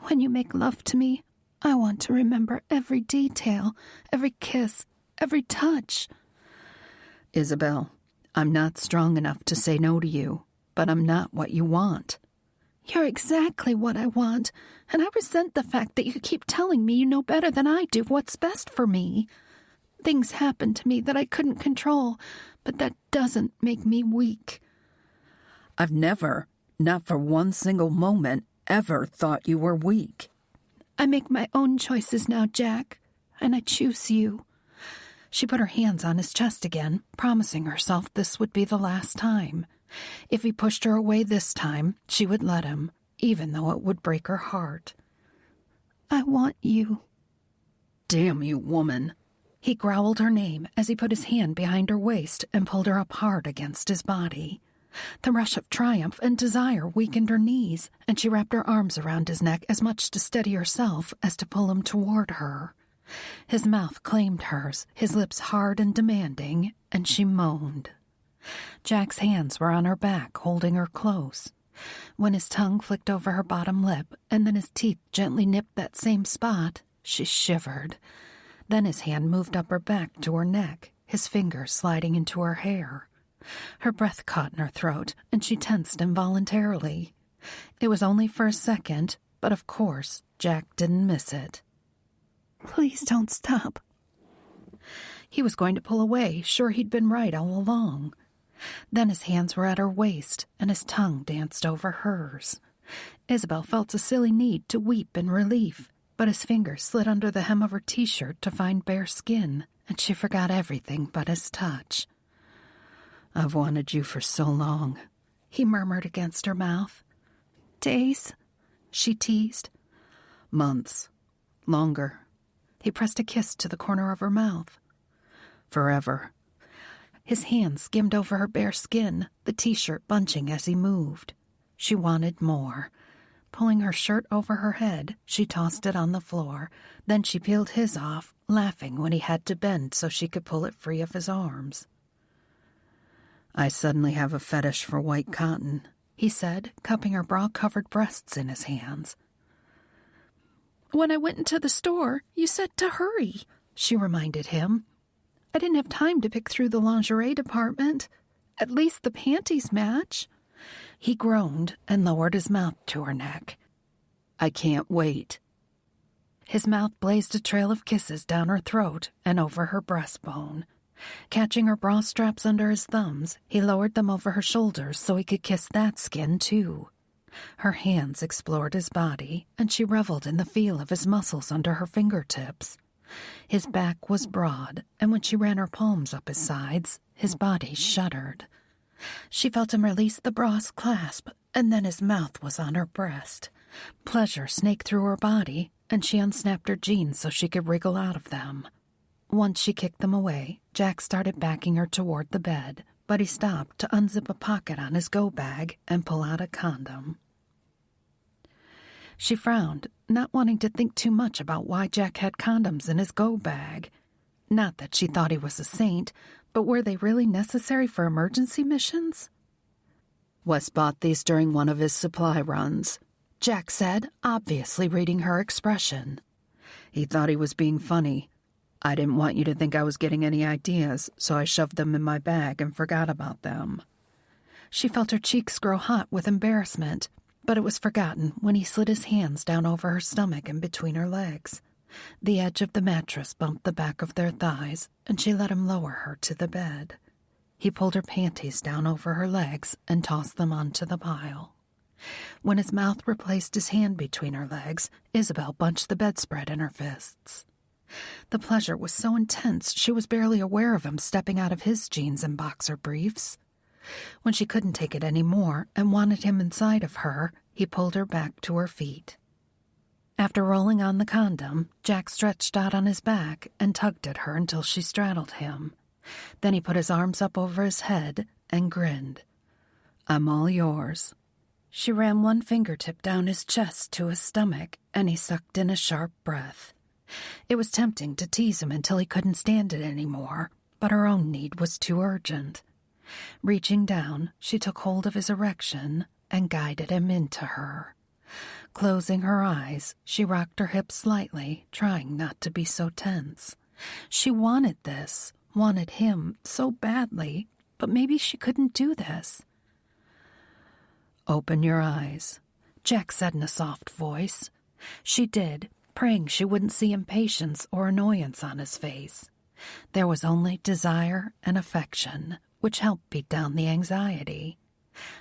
[SPEAKER 4] When you make love to me, I want to remember every detail, every kiss, every touch.
[SPEAKER 3] Isabelle, I'm not strong enough to say no to you, but I'm not what you want.
[SPEAKER 4] You're exactly what I want, and I resent the fact that you keep telling me you know better than I do what's best for me. Things happen to me that I couldn't control, but that doesn't make me weak.
[SPEAKER 3] I've never, not for one single moment, ever thought you were weak.
[SPEAKER 4] I make my own choices now, Jack, and I choose you.
[SPEAKER 1] She put her hands on his chest again, promising herself this would be the last time. If he pushed her away this time, she would let him, even though it would break her heart.
[SPEAKER 4] I want you.
[SPEAKER 3] Damn you, woman.
[SPEAKER 1] He growled her name as he put his hand behind her waist and pulled her up hard against his body. The rush of triumph and desire weakened her knees, and she wrapped her arms around his neck as much to steady herself as to pull him toward her. His mouth claimed hers, his lips hard and demanding, and she moaned. Jack's hands were on her back, holding her close. When his tongue flicked over her bottom lip, and then his teeth gently nipped that same spot, she shivered. Then his hand moved up her back to her neck, his fingers sliding into her hair. Her breath caught in her throat, and she tensed involuntarily. It was only for a second, but of course Jack didn't miss it.
[SPEAKER 4] Please don't stop.
[SPEAKER 1] He was going to pull away, sure he'd been right all along. Then his hands were at her waist, and his tongue danced over hers. Isabelle felt a silly need to weep in relief, but his fingers slid under the hem of her t-shirt to find bare skin, and she forgot everything but his touch.
[SPEAKER 3] I've wanted you for so long,
[SPEAKER 1] he murmured against her mouth.
[SPEAKER 4] Days?
[SPEAKER 1] She teased.
[SPEAKER 3] Months.
[SPEAKER 1] Longer. He pressed a kiss to the corner of her mouth.
[SPEAKER 3] Forever.
[SPEAKER 1] His hand skimmed over her bare skin, the t-shirt bunching as he moved. She wanted more. Pulling her shirt over her head, she tossed it on the floor. Then she peeled his off, laughing when he had to bend so she could pull it free of his arms.
[SPEAKER 3] I suddenly have a fetish for white cotton,
[SPEAKER 1] he said, cupping her bra-covered breasts in his hands.
[SPEAKER 4] When I went into the store, you said to hurry,
[SPEAKER 1] she reminded him.
[SPEAKER 4] I didn't have time to pick through the lingerie department. At least the panties match.
[SPEAKER 1] He groaned and lowered his mouth to her neck.
[SPEAKER 3] I can't wait.
[SPEAKER 1] His mouth blazed a trail of kisses down her throat and over her breastbone. Catching her bra straps under his thumbs, he lowered them over her shoulders so he could kiss that skin, too. Her hands explored his body, and she reveled in the feel of his muscles under her fingertips. His back was broad, and when she ran her palms up his sides, his body shuddered. She felt him release the bra's clasp, and then his mouth was on her breast. Pleasure snaked through her body, and she unsnapped her jeans so she could wriggle out of them. Once she kicked them away, Jack started backing her toward the bed, but he stopped to unzip a pocket on his go-bag and pull out a condom. She frowned, not wanting to think too much about why Jack had condoms in his go-bag. Not that she thought he was a saint, but were they really necessary for emergency missions?
[SPEAKER 3] Wes bought these during one of his supply runs,
[SPEAKER 1] Jack said, obviously reading her expression.
[SPEAKER 3] He thought he was being funny. I didn't want you to think I was getting any ideas, so I shoved them in my bag and forgot about them.
[SPEAKER 1] She felt her cheeks grow hot with embarrassment, but it was forgotten when he slid his hands down over her stomach and between her legs. The edge of the mattress bumped the back of their thighs, and she let him lower her to the bed. He pulled her panties down over her legs and tossed them onto the pile. When his mouth replaced his hand between her legs, Isabelle bunched the bedspread in her fists. The pleasure was so intense she was barely aware of him stepping out of his jeans and boxer briefs. When she couldn't take it any more and wanted him inside of her, he pulled her back to her feet. After rolling on the condom, Jack stretched out on his back and tugged at her until she straddled him. Then he put his arms up over his head and grinned. "I'm all yours." She ran one fingertip down his chest to his stomach, and he sucked in a sharp breath. It was tempting to tease him until he couldn't stand it anymore, but her own need was too urgent. Reaching down, she took hold of his erection and guided him into her. Closing her eyes, she rocked her hips slightly, trying not to be so tense. She wanted this, wanted him so badly, but maybe she couldn't do this. "Open your eyes," Jack said in a soft voice. She did, praying she wouldn't see impatience or annoyance on his face. There was only desire and affection, which helped beat down the anxiety.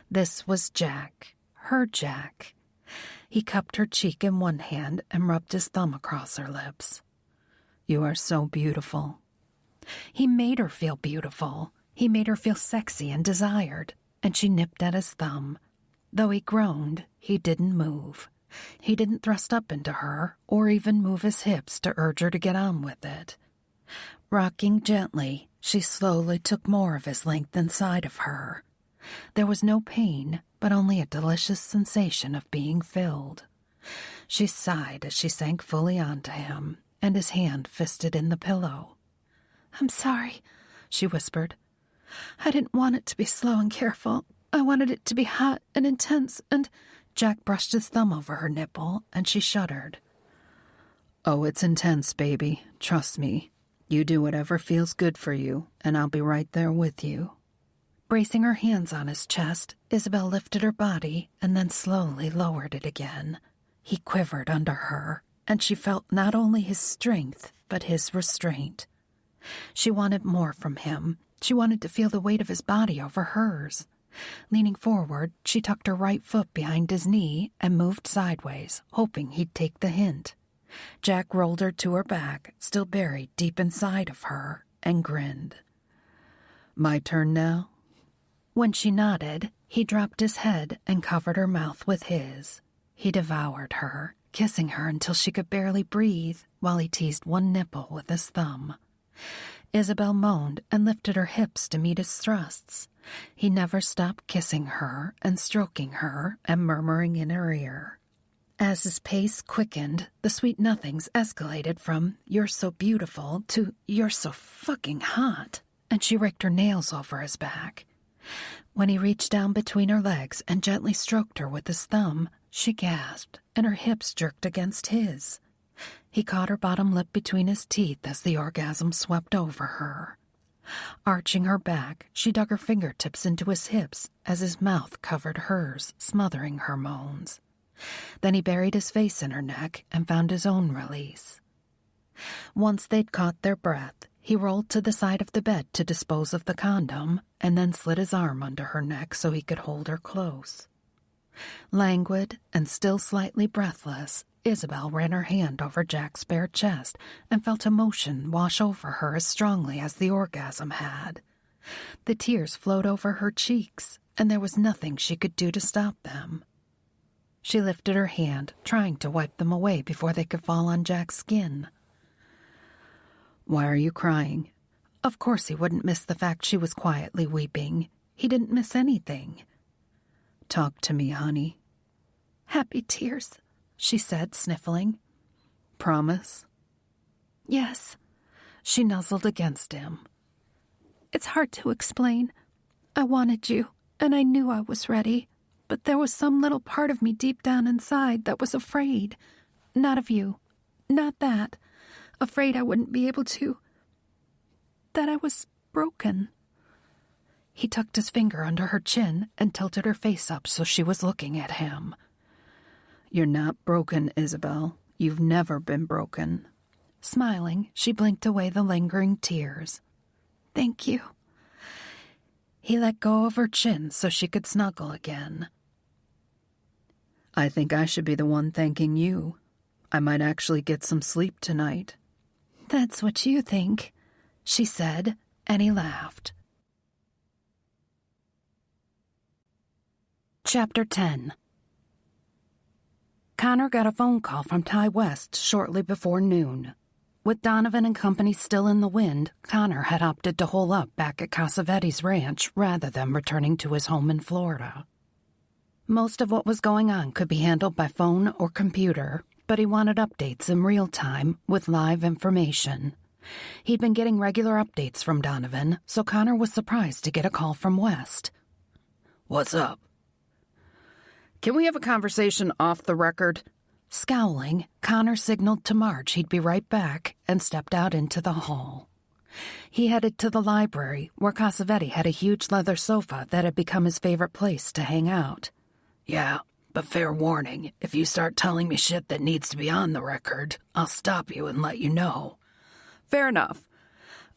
[SPEAKER 1] This was Jack, her Jack. He cupped her cheek in one hand and rubbed his thumb across her lips. "You are so beautiful." He made her feel beautiful. He made her feel sexy and desired, and she nipped at his thumb. Though he groaned, he didn't move. He didn't thrust up into her or even move his hips to urge her to get on with it. Rocking gently, she slowly took more of his length inside of her. There was no pain, but only a delicious sensation of being filled. She sighed as she sank fully onto him, and his hand fisted in the pillow.
[SPEAKER 4] "I'm sorry," she whispered. "I didn't want it to be slow and careful. I wanted it to be hot and intense, and—"
[SPEAKER 1] Jack brushed his thumb over her nipple, and she shuddered. "Oh, it's intense, baby. Trust me. You do whatever feels good for you, and I'll be right there with you." Bracing her hands on his chest, Isabelle lifted her body and then slowly lowered it again. He quivered under her, and she felt not only his strength, but his restraint. She wanted more from him. She wanted to feel the weight of his body over hers. Leaning forward, she tucked her right foot behind his knee and moved sideways, hoping he'd take the hint. Jack rolled her to her back, still buried deep inside of her, and grinned. "My turn now?" When she nodded, he dropped his head and covered her mouth with his. He devoured her, kissing her until she could barely breathe, while he teased one nipple with his thumb. Isabelle moaned and lifted her hips to meet his thrusts. He never stopped kissing her and stroking her and murmuring in her ear. As his pace quickened, the sweet nothings escalated from "you're so beautiful" to "you're so fucking hot," and she raked her nails over his back. When he reached down between her legs and gently stroked her with his thumb, she gasped, and her hips jerked against his. He caught her bottom lip between his teeth as the orgasm swept over her. Arching her back, she dug her fingertips into his hips as his mouth covered hers, smothering her moans. Then he buried his face in her neck and found his own release. Once they'd caught their breath, he rolled to the side of the bed to dispose of the condom and then slid his arm under her neck so he could hold her close. Languid and still slightly breathless, Isabelle ran her hand over Jack's bare chest and felt emotion wash over her as strongly as the orgasm had. The tears flowed over her cheeks, and there was nothing she could do to stop them. She lifted her hand, trying to wipe them away before they could fall on Jack's skin. "Why are you crying?" Of course he wouldn't miss the fact she was quietly weeping. He didn't miss anything. "Talk to me, honey."
[SPEAKER 4] "Happy tears," she said, sniffling.
[SPEAKER 1] "Promise?"
[SPEAKER 4] "Yes."
[SPEAKER 1] She nuzzled against him.
[SPEAKER 4] "It's hard to explain. I wanted you, and I knew I was ready, but there was some little part of me deep down inside that was afraid. Not of you. Not that. Afraid I wouldn't be able to. That I was broken."
[SPEAKER 1] He tucked his finger under her chin and tilted her face up so she was looking at him. "You're not broken, Isabelle. You've never been broken." Smiling, she blinked away the lingering tears.
[SPEAKER 4] "Thank you."
[SPEAKER 1] He let go of her chin so she could snuggle again. "I think I should be the one thanking you. I might actually get some sleep tonight." That's what you think, she said, and he laughed. Chapter 10. Connor got a phone call from Ty West shortly before noon. With Donovan and company still in the wind, Connor had opted to hole up back at Casavetti's ranch rather than returning to his home in Florida. Most of what was going on could be handled by phone or computer, but he wanted updates in real time with live information. He'd been getting regular updates from Donovan, so Connor was surprised to get a call from West.
[SPEAKER 5] What's up?
[SPEAKER 2] Can we have a conversation off the record?
[SPEAKER 1] Scowling, Connor signaled to Marge he'd be right back and stepped out into the hall. He headed to the library, where Casavetti had a huge leather sofa that had become his favorite place to hang out.
[SPEAKER 5] Yeah, but fair warning, if you start telling me shit that needs to be on the record, I'll stop you and let you know.
[SPEAKER 2] Fair enough.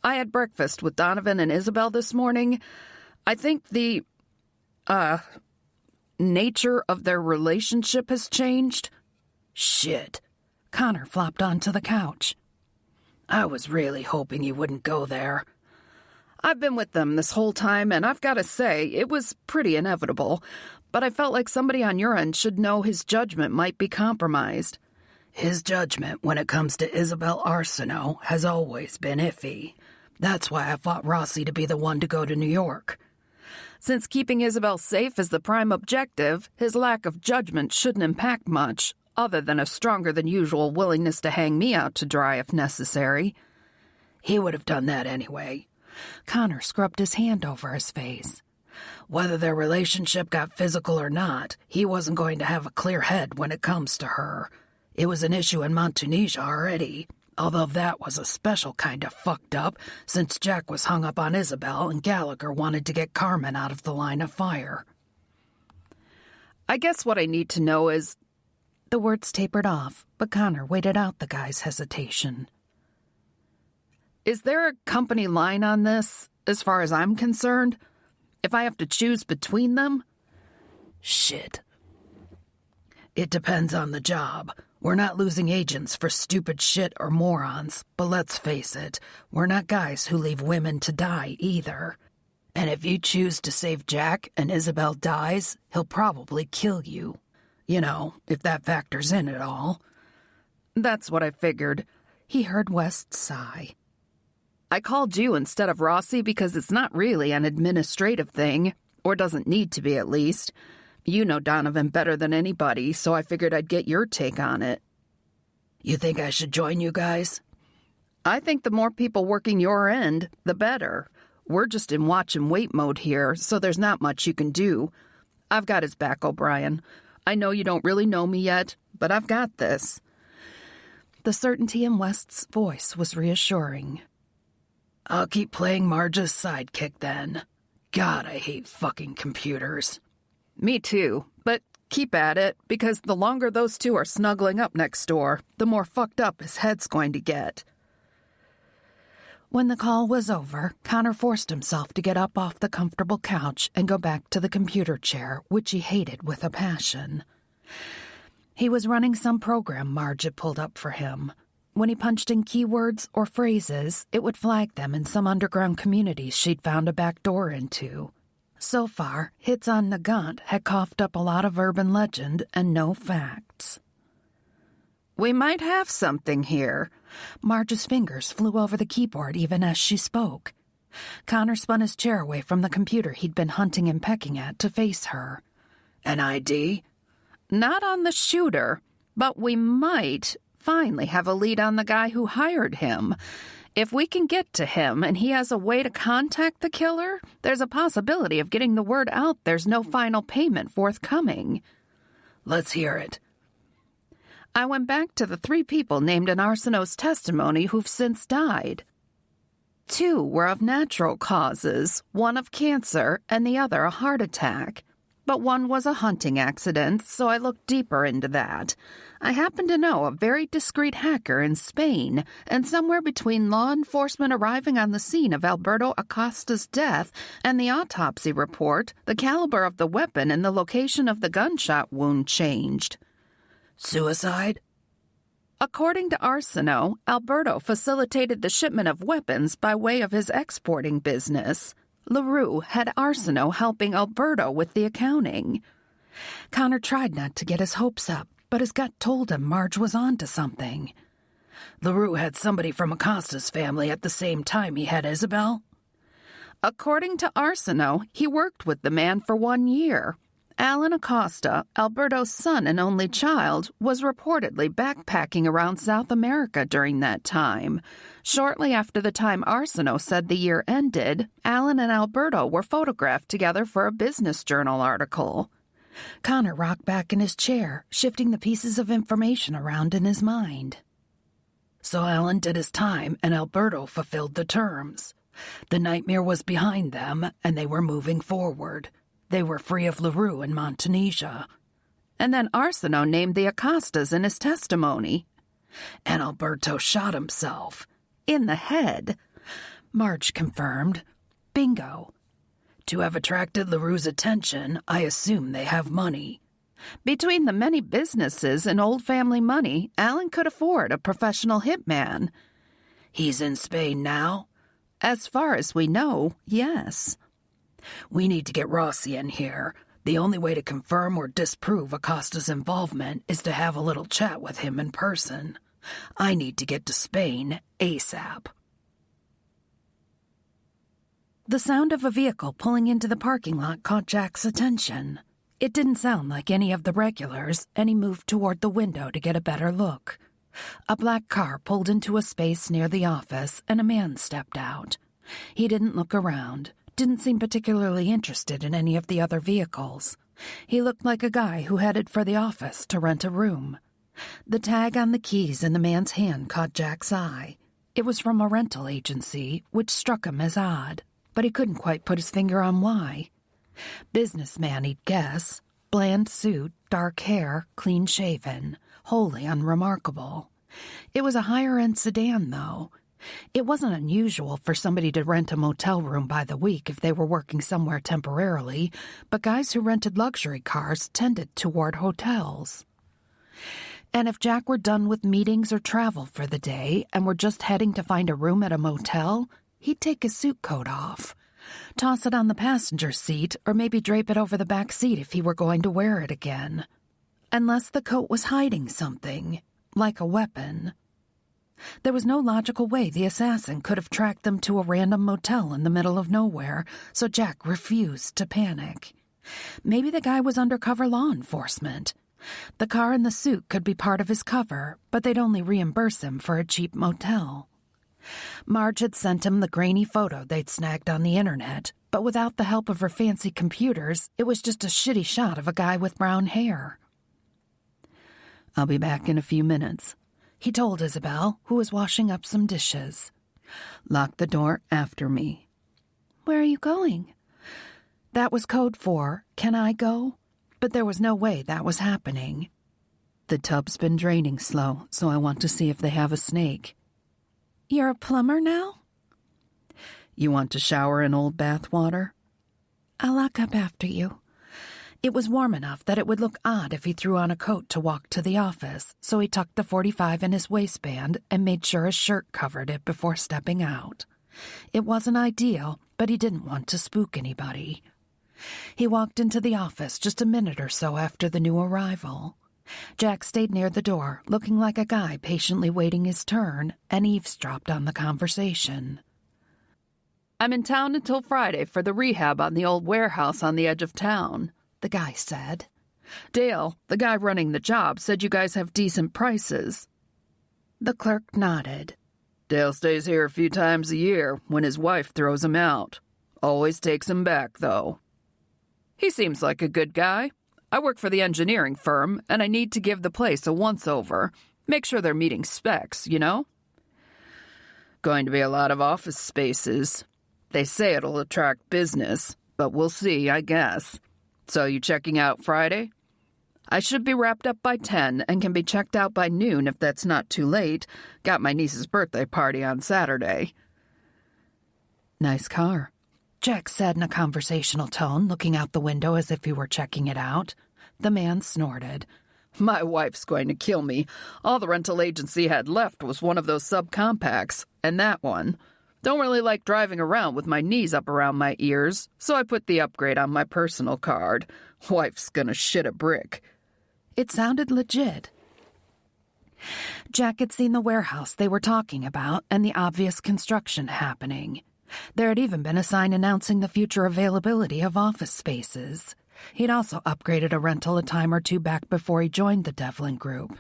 [SPEAKER 2] I had breakfast with Donovan and Isabelle this morning. I think the, nature of their relationship has changed.
[SPEAKER 5] Shit.
[SPEAKER 1] Connor flopped onto the couch.
[SPEAKER 5] I was really hoping you wouldn't go there.
[SPEAKER 2] I've been with them this whole time, and I've got to say, it was pretty inevitable. But I felt like somebody on your end should know his judgment might be compromised.
[SPEAKER 5] His judgment when it comes to Isabelle Arceneau has always been iffy. That's why I fought Rossi to be the one to go to New York.
[SPEAKER 2] Since keeping Isabelle safe is the prime objective, his lack of judgment shouldn't impact much, other than a stronger-than-usual willingness to hang me out to dry if necessary.
[SPEAKER 5] He would have done that anyway.
[SPEAKER 1] Connor scrubbed his hand over his face.
[SPEAKER 5] Whether their relationship got physical or not, he wasn't going to have a clear head when it comes to her. It was an issue in Montunisia already, although that was a special kind of fucked up, since Jack was hung up on Isabelle and Gallagher wanted to get Carmen out of the line of fire.
[SPEAKER 2] I guess what I need to know is...
[SPEAKER 1] The words tapered off, but Connor waited out the guy's hesitation.
[SPEAKER 2] Is there a company line on this, as far as I'm concerned? If I have to choose between them?
[SPEAKER 5] Shit. It depends on the job. We're not losing agents for stupid shit or morons, but let's face it, we're not guys who leave women to die either. And if you choose to save Jack and Isabelle dies, he'll probably kill you. You know, if that factors in at all.
[SPEAKER 2] That's what I figured.
[SPEAKER 1] He heard West sigh.
[SPEAKER 2] I called you instead of Rossi because it's not really an administrative thing, or doesn't need to be at least. You know Donovan better than anybody, so I figured I'd get your take on it.
[SPEAKER 5] You think I should join you guys?
[SPEAKER 2] I think the more people working your end, the better. We're just in watch and wait mode here, so there's not much you can do. I've got his back, O'Brien. I know you don't really know me yet, but I've got this.
[SPEAKER 1] The certainty in West's voice was reassuring.
[SPEAKER 5] I'll keep playing Marge's sidekick then. God, I hate fucking computers.
[SPEAKER 2] Me too, but keep at it, because the longer those two are snuggling up next door, the more fucked up his head's going to get.
[SPEAKER 1] When the call was over, Connor forced himself to get up off the comfortable couch and go back to the computer chair, which he hated with a passion. He was running some program Marge had pulled up for him. When he punched in keywords or phrases, it would flag them in some underground communities she'd found a back door into. So far, hits on Nagant had coughed up a lot of urban legend and no facts.
[SPEAKER 2] We might have something here.
[SPEAKER 1] Marge's fingers flew over the keyboard even as she spoke. Connor spun his chair away from the computer he'd been hunting and pecking at to face her.
[SPEAKER 5] An ID?
[SPEAKER 2] Not on the shooter, but we might finally have a lead on the guy who hired him. If we can get to him and he has a way to contact the killer, there's a possibility of getting the word out there's no final payment forthcoming.
[SPEAKER 5] Let's hear it.
[SPEAKER 2] I went back to the 3 people named in Arceneau's testimony who've since died. 2 were of natural causes, 1 of cancer and the other a heart attack. But 1 was a hunting accident, so I looked deeper into that. I happen to know a very discreet hacker in Spain, and somewhere between law enforcement arriving on the scene of Alberto Acosta's death and the autopsy report, the caliber of the weapon and the location of the gunshot wound changed.
[SPEAKER 5] Suicide?
[SPEAKER 2] According to Arceneau, Alberto facilitated the shipment of weapons by way of his exporting business. LaRue had Arceneau helping Alberto with the accounting.
[SPEAKER 1] Connor tried not to get his hopes up, but his gut told him Marge was on to something.
[SPEAKER 5] LaRue had somebody from Acosta's family at the same time he had Isabelle?
[SPEAKER 2] According to Arceneau, he worked with the man for 1 year. Alan Acosta, Alberto's son and only child, was reportedly backpacking around South America during that time. Shortly after the time Arceneau said the year ended, Alan and Alberto were photographed together for a business journal article.
[SPEAKER 1] Connor rocked back in his chair, shifting the pieces of information around in his mind.
[SPEAKER 5] So Alan did his time and Alberto fulfilled the terms. The nightmare was behind them and they were moving forward. They were free of LaRue and Montanesia.
[SPEAKER 2] And then Arceneau named the Acostas in his testimony.
[SPEAKER 5] And Alberto shot himself.
[SPEAKER 2] In the head.
[SPEAKER 1] Marge confirmed. Bingo.
[SPEAKER 5] To have attracted LaRue's attention, I assume they have money.
[SPEAKER 2] Between the many businesses and old family money, Alan could afford a professional hitman.
[SPEAKER 5] He's in Spain now?
[SPEAKER 2] As far as we know, yes.
[SPEAKER 5] We need to get Rossi in here. The only way to confirm or disprove Acosta's involvement is to have a little chat with him in person. I need to get to Spain ASAP.
[SPEAKER 1] The sound of a vehicle pulling into the parking lot caught Jack's attention. It didn't sound like any of the regulars, and he moved toward the window to get a better look. A black car pulled into a space near the office, and a man stepped out. He didn't look around. Didn't seem particularly interested in any of the other vehicles. He looked like a guy who headed for the office to rent a room. The tag on the keys in the man's hand caught Jack's eye. It was from a rental agency, which struck him as odd, but he couldn't quite put his finger on why. Businessman, he'd guess. Bland suit, dark hair, clean-shaven, wholly unremarkable. It was a higher-end sedan, though. It wasn't unusual for somebody to rent a motel room by the week if they were working somewhere temporarily, but guys who rented luxury cars tended toward hotels. And if Jack were done with meetings or travel for the day and were just heading to find a room at a motel, he'd take his suit coat off, toss it on the passenger seat, or maybe drape it over the back seat if he were going to wear it again. Unless the coat was hiding something, like a weapon. There was no logical way the assassin could have tracked them to a random motel in the middle of nowhere, so Jack refused to panic. Maybe the guy was undercover law enforcement. The car and the suit could be part of his cover, but they'd only reimburse him for a cheap motel. Marge had sent him the grainy photo they'd snagged on the internet, but without the help of her fancy computers, it was just a shitty shot of a guy with brown hair.
[SPEAKER 3] I'll be back in a few minutes,
[SPEAKER 1] he told Isabelle, who was washing up some dishes.
[SPEAKER 3] Lock the door after me.
[SPEAKER 4] Where are you going?
[SPEAKER 1] That was code for, can I go? But there was no way that was happening.
[SPEAKER 3] The tub's been draining slow, so I want to see if they have a snake.
[SPEAKER 4] You're a plumber now?
[SPEAKER 3] You want to shower in old bath water?
[SPEAKER 4] I'll lock up after you.
[SPEAKER 1] It was warm enough that it would look odd if he threw on a coat to walk to the office, so he tucked the .45 in his waistband and made sure his shirt covered it before stepping out. It wasn't ideal, but he didn't want to spook anybody. He walked into the office just a minute or so after the new arrival. Jack stayed near the door, looking like a guy patiently waiting his turn, and eavesdropped on the conversation.
[SPEAKER 2] I'm in town until Friday for the rehab on the old warehouse on the edge of town,
[SPEAKER 1] the guy said.
[SPEAKER 2] Dale, the guy running the job, said you guys have decent prices.
[SPEAKER 1] The clerk nodded.
[SPEAKER 2] Dale stays here a few times a year when his wife throws him out. Always takes him back, though. He seems like a good guy. I work for the engineering firm, and I need to give the place a once-over. Make sure they're meeting specs, you know? Going to be a lot of office spaces. They say it'll attract business, but we'll see, I guess. So you checking out Friday? I should be wrapped up by 10 and can be checked out by noon if that's not too late. Got my niece's birthday party on Saturday.
[SPEAKER 3] Nice car,
[SPEAKER 1] Jack said in a conversational tone, looking out the window as if he were checking it out. The man snorted.
[SPEAKER 2] My wife's going to kill me. All the rental agency had left was one of those subcompacts, and that one. Don't really like driving around with my knees up around my ears, so I put the upgrade on my personal card. Wife's gonna shit a brick.
[SPEAKER 1] It sounded legit. Jack had seen the warehouse they were talking about and the obvious construction happening. There had even been a sign announcing the future availability of office spaces. He'd also upgraded a rental a time or two back before he joined the Devlin Group.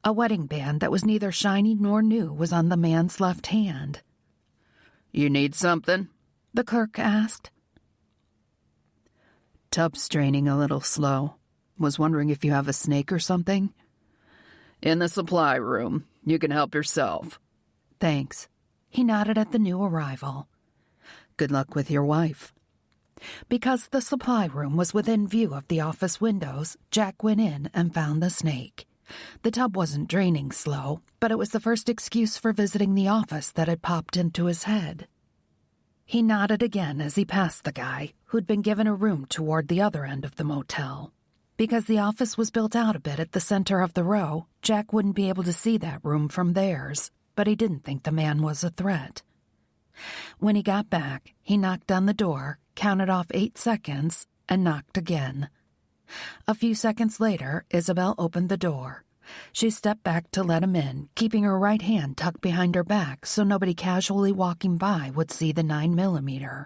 [SPEAKER 1] A wedding band that was neither shiny nor new was on the man's left hand.
[SPEAKER 2] You need something?
[SPEAKER 1] The clerk asked.
[SPEAKER 3] Tub's draining a little slow. Was wondering if you have a snake or something?
[SPEAKER 2] In the supply room. You can help yourself.
[SPEAKER 1] Thanks. He nodded at the new arrival.
[SPEAKER 3] Good luck with your wife.
[SPEAKER 1] Because the supply room was within view of the office windows, Jack went in and found the snake. The tub wasn't draining slow, but it was the first excuse for visiting the office that had popped into his head. He nodded again as he passed the guy, who'd been given a room toward the other end of the motel. Because the office was built out a bit at the center of the row, Jack wouldn't be able to see that room from theirs, but he didn't think the man was a threat. When he got back, he knocked on the door, counted off 8 seconds, and knocked again. A few seconds later, Isabelle opened the door. She stepped back to let him in, keeping her right hand tucked behind her back so nobody casually walking by would see the 9mm.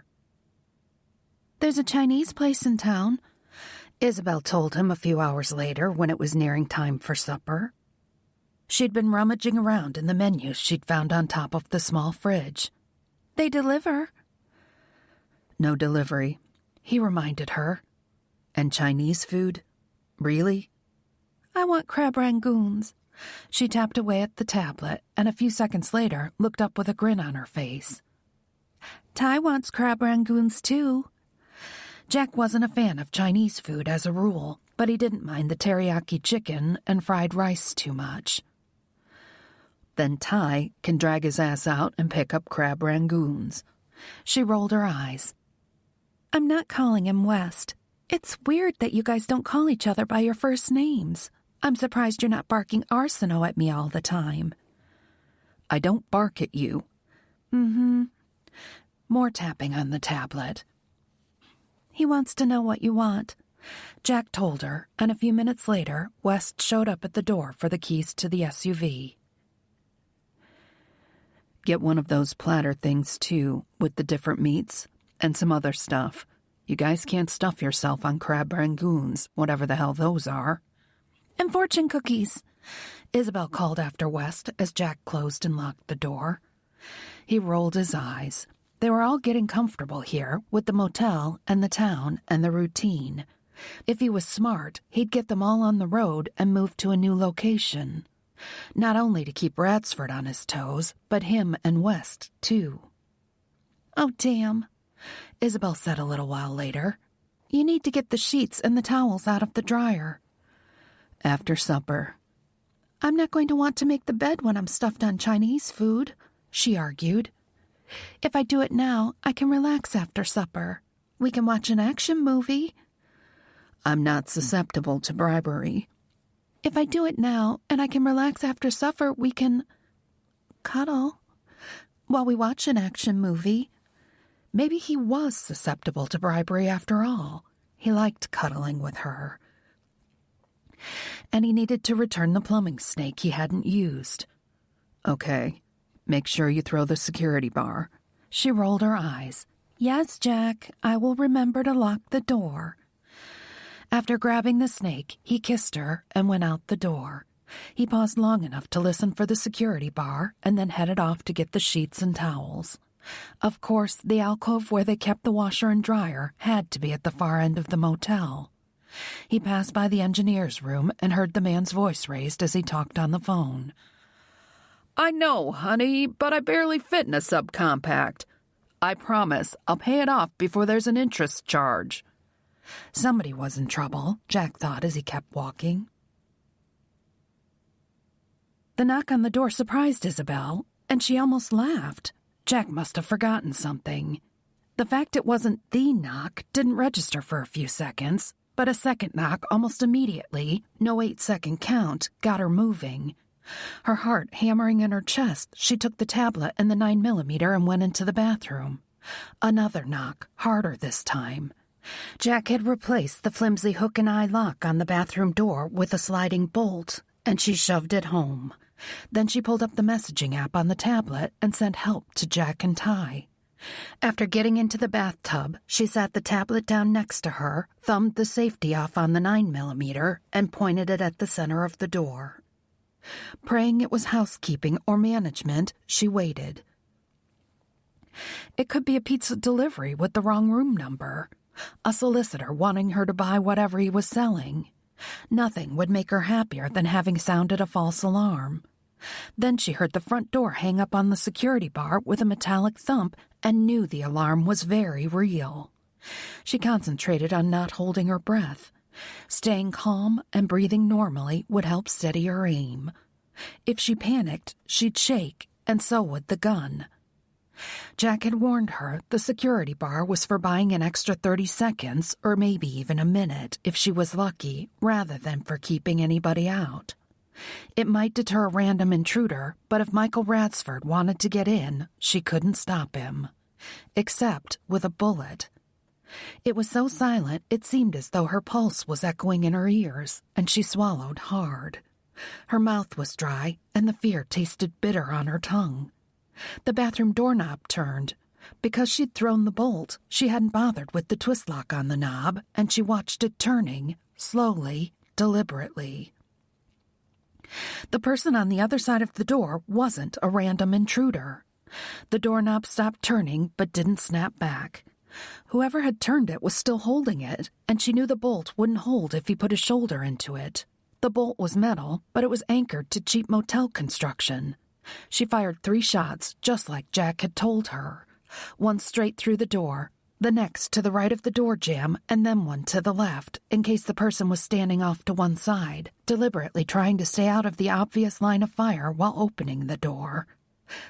[SPEAKER 4] There's a Chinese place in town,
[SPEAKER 1] Isabelle told him a few hours later when it was nearing time for supper. She'd been rummaging around in the menus she'd found on top of the small fridge.
[SPEAKER 4] They deliver.
[SPEAKER 3] No delivery,
[SPEAKER 1] he reminded her.
[SPEAKER 3] And Chinese food? Really?
[SPEAKER 4] I want crab rangoons.
[SPEAKER 1] She tapped away at the tablet and a few seconds later looked up with a grin on her face.
[SPEAKER 4] Ty wants crab rangoons too.
[SPEAKER 1] Jack wasn't a fan of Chinese food as a rule, but he didn't mind the teriyaki chicken and fried rice too much.
[SPEAKER 3] Then Ty can drag his ass out and pick up crab rangoons.
[SPEAKER 1] She rolled her eyes.
[SPEAKER 4] I'm not calling him West. It's weird that you guys don't call each other by your first names. I'm surprised you're not barking Arceneau at me all the time.
[SPEAKER 3] I don't bark at you.
[SPEAKER 1] More tapping on the tablet.
[SPEAKER 4] He wants to know what you want.
[SPEAKER 1] Jack told her, and a few minutes later, West showed up at the door for the keys to the SUV.
[SPEAKER 3] Get one of those platter things, too, with the different meats and some other stuff. You guys can't stuff yourself on crab rangoons, whatever the hell those are.
[SPEAKER 4] And fortune cookies,
[SPEAKER 1] Isabelle called after West as Jack closed and locked the door. He rolled his eyes. They were all getting comfortable here, with the motel and the town and the routine. If he was smart, he'd get them all on the road and move to a new location. Not only to keep Ratsford on his toes, but him and West, too.
[SPEAKER 4] Oh, damn,
[SPEAKER 1] Isabelle said a little while later.
[SPEAKER 4] You need to get the sheets and the towels out of the dryer.
[SPEAKER 3] After supper.
[SPEAKER 4] I'm not going to want to make the bed when I'm stuffed on Chinese food,
[SPEAKER 1] she argued.
[SPEAKER 4] If I do it now, I can relax after supper. We can watch an action movie.
[SPEAKER 3] I'm not susceptible to bribery.
[SPEAKER 4] If I do it now and I can relax after supper, we can cuddle while we watch an action movie.
[SPEAKER 1] Maybe he was susceptible to bribery after all. He liked cuddling with her. And he needed to return the plumbing snake he hadn't used.
[SPEAKER 3] Okay. Make sure you throw the security bar.
[SPEAKER 1] She rolled her eyes.
[SPEAKER 4] Yes, Jack, I will remember to lock the door.
[SPEAKER 1] After grabbing the snake, he kissed her and went out the door. He paused long enough to listen for the security bar and then headed off to get the sheets and towels. Of course, the alcove where they kept the washer and dryer had to be at the far end of the motel. He passed by the engineer's room and heard the man's voice raised as he talked on the phone.
[SPEAKER 2] I know, honey, but I barely fit in a subcompact. I promise I'll pay it off before there's an interest charge.
[SPEAKER 1] Somebody was in trouble, Jack thought as he kept walking. The knock on the door surprised Isabelle, and she almost laughed. Jack must have forgotten something. The fact it wasn't the knock didn't register for a few seconds, but a second knock almost immediately, no 8-second count, got her moving. Her heart hammering in her chest, she took the tablet and the 9mm and went into the bathroom. Another knock, harder this time. Jack had replaced the flimsy hook and eye lock on the bathroom door with a sliding bolt, and she shoved it home. Then she pulled up the messaging app on the tablet and sent help to Jack and Ty. After getting into the bathtub, she sat the tablet down next to her, thumbed the safety off on the 9mm, and pointed it at the center of the door. Praying it was housekeeping or management, she waited. It could be a pizza delivery with the wrong room number. A solicitor wanting her to buy whatever he was selling. Nothing would make her happier than having sounded a false alarm. Then she heard the front door hang up on the security bar with a metallic thump and knew the alarm was very real. She concentrated on not holding her breath. Staying calm and breathing normally would help steady her aim. If she panicked, she'd shake, and so would the gun. Jack had warned her the security bar was for buying an extra 30 seconds or maybe even a minute if she was lucky, rather than for keeping anybody out. It might deter a random intruder, but if Michael Radsford wanted to get in, she couldn't stop him. Except with a bullet. It was so silent it seemed as though her pulse was echoing in her ears, and she swallowed hard. Her mouth was dry, and the fear tasted bitter on her tongue. The bathroom doorknob turned. Because she'd thrown the bolt, she hadn't bothered with the twist lock on the knob, and she watched it turning, slowly, deliberately. The person on the other side of the door wasn't a random intruder. The doorknob stopped turning but didn't snap back. Whoever had turned it was still holding it, and she knew the bolt wouldn't hold if he put his shoulder into it. The bolt was metal, but it was anchored to cheap motel construction. She fired 3 shots, just like Jack had told her. One straight through the door, the next to the right of the door jamb, and then one to the left, in case the person was standing off to one side, deliberately trying to stay out of the obvious line of fire while opening the door.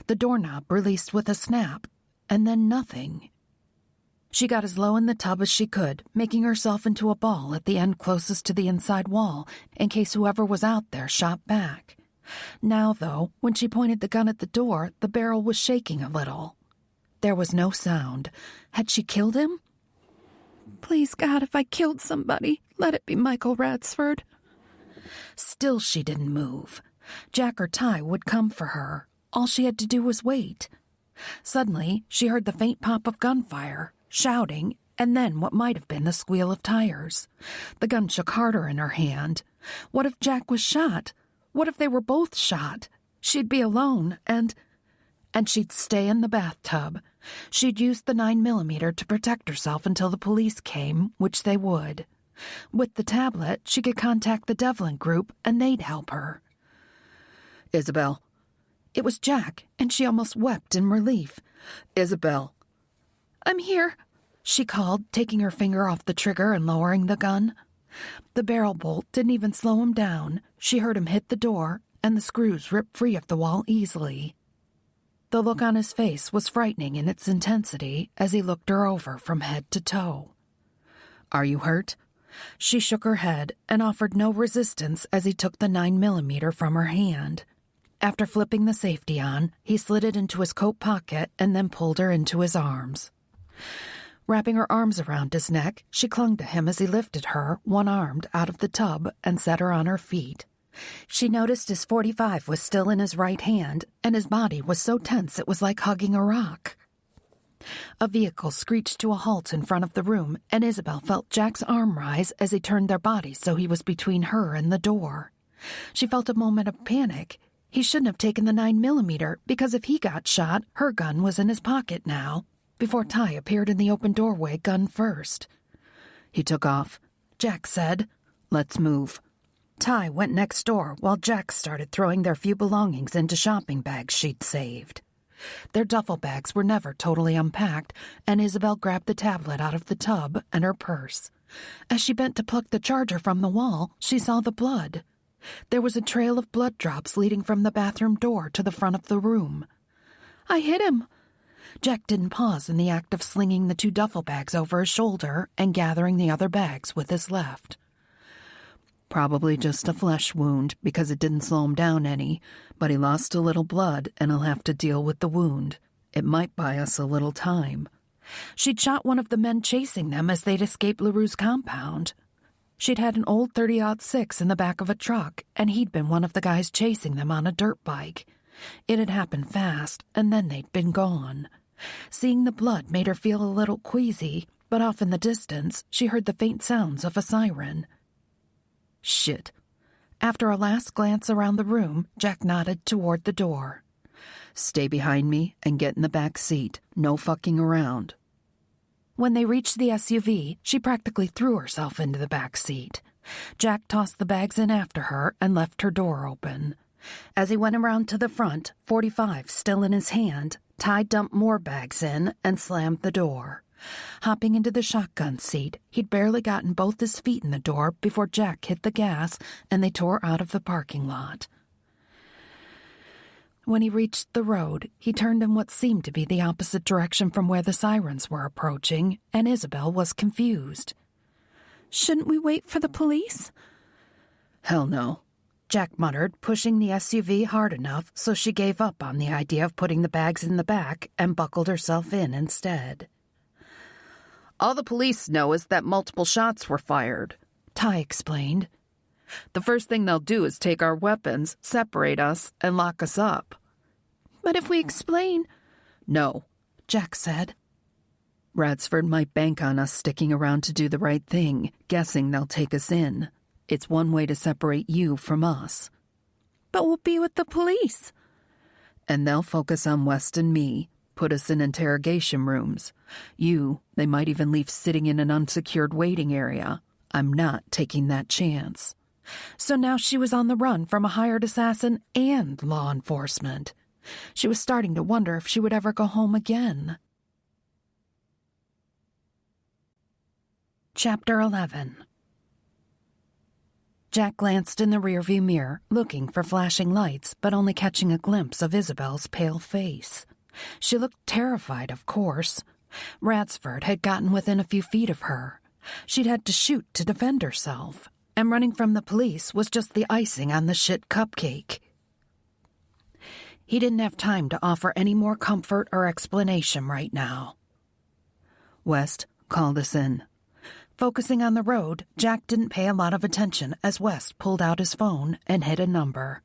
[SPEAKER 1] The doorknob released with a snap, and then nothing. She got as low in the tub as she could, making herself into a ball at the end closest to the inside wall, in case whoever was out there shot back. Now, though, when she pointed the gun at the door, the barrel was shaking a little. There was no sound. Had she killed him?
[SPEAKER 4] Please, God, if I killed somebody, let it be Michael Radsford.
[SPEAKER 1] Still she didn't move. Jack or Ty would come for her. All she had to do was wait. Suddenly, she heard the faint pop of gunfire, shouting, and then what might have been the squeal of tires. The gun shook harder in her hand. What if Jack was shot? What if they were both shot? She'd be alone, and she'd stay in the bathtub. She'd use the 9mm to protect herself until the police came, which they would. With the tablet, she could contact the Devlin Group, and they'd help her.
[SPEAKER 3] Isabelle.
[SPEAKER 1] It was Jack, and she almost wept in relief.
[SPEAKER 3] Isabelle.
[SPEAKER 4] I'm here,
[SPEAKER 1] she called, taking her finger off the trigger and lowering the gun. The barrel bolt didn't even slow him down. She heard him hit the door, and the screws ripped free of the wall easily. The look on his face was frightening in its intensity as he looked her over from head to toe.
[SPEAKER 3] Are you hurt?
[SPEAKER 1] She shook her head and offered no resistance as he took the 9mm from her hand. After flipping the safety on, he slid it into his coat pocket and then pulled her into his arms. Wrapping her arms around his neck, she clung to him as he lifted her, one-armed, out of the tub and set her on her feet. She noticed his .45 was still in his right hand, and his body was so tense it was like hugging a rock. A vehicle screeched to a halt in front of the room, and Isabelle felt Jack's arm rise as he turned their bodies so he was between her and the door. She felt a moment of panic. He shouldn't have taken the 9mm, because if he got shot, her gun was in his pocket now. Before Ty appeared in the open doorway, gun first.
[SPEAKER 3] He took off.
[SPEAKER 1] Jack said,
[SPEAKER 3] "Let's move."
[SPEAKER 1] Ty went next door while Jack started throwing their few belongings into shopping bags she'd saved. Their duffel bags were never totally unpacked, and Isabelle grabbed the tablet out of the tub and her purse. As she bent to pluck the charger from the wall, she saw the blood. There was a trail of blood drops leading from the bathroom door to the front of the room.
[SPEAKER 4] I hit him.
[SPEAKER 1] Jack didn't pause in the act of slinging the 2 duffel bags over his shoulder and gathering the other bags with his left.
[SPEAKER 3] Probably just a flesh wound because it didn't slow him down any, but he lost a little blood and he'll have to deal with the wound. It might buy us a little time.
[SPEAKER 1] She'd shot one of the men chasing them as they'd escaped LaRue's compound. She'd had an old 30-06 in the back of a truck, and he'd been one of the guys chasing them on a dirt bike. It had happened fast, and then they'd been gone. Seeing the blood made her feel a little queasy, but off in the distance, she heard the faint sounds of a siren.
[SPEAKER 3] Shit.
[SPEAKER 1] After a last glance around the room, Jack nodded toward the door.
[SPEAKER 3] Stay behind me and get in the back seat. No fucking around.
[SPEAKER 1] When they reached the SUV, she practically threw herself into the back seat. Jack tossed the bags in after her and left her door open. As he went around to the front, .45 still in his hand, Ty dumped more bags in and slammed the door. Hopping into the shotgun seat, he'd barely gotten both his feet in the door before Jack hit the gas and they tore out of the parking lot. When he reached the road, he turned in what seemed to be the opposite direction from where the sirens were approaching, and Isabelle was confused.
[SPEAKER 4] Shouldn't we wait for the police?
[SPEAKER 3] Hell no,
[SPEAKER 1] Jack muttered, pushing the SUV hard enough so she gave up on the idea of putting the bags in the back and buckled herself in instead.
[SPEAKER 2] All the police know is that multiple shots were fired,
[SPEAKER 1] Ty explained.
[SPEAKER 2] The first thing they'll do is take our weapons, separate us, and lock us up.
[SPEAKER 4] But if we explain...
[SPEAKER 2] No,
[SPEAKER 1] Jack said.
[SPEAKER 3] Radsford might bank on us sticking around to do the right thing, guessing they'll take us in. It's one way to separate you from us.
[SPEAKER 4] But we'll be with the police.
[SPEAKER 3] And they'll focus on West and me, put us in interrogation rooms. They might even leave sitting in an unsecured waiting area. I'm not taking that chance.
[SPEAKER 1] So now she was on the run from a hired assassin and law enforcement. She was starting to wonder if she would ever go home again. Chapter 11. Jack glanced in the rearview mirror, looking for flashing lights, but only catching a glimpse of Isabelle's pale face. She looked terrified, of course. Radsford had gotten within a few feet of her. She'd had to shoot to defend herself, and running from the police was just the icing on the shit cupcake. He didn't have time to offer any more comfort or explanation right now.
[SPEAKER 3] West called us in.
[SPEAKER 1] Focusing on the road, Jack didn't pay a lot of attention as West pulled out his phone and hit a number.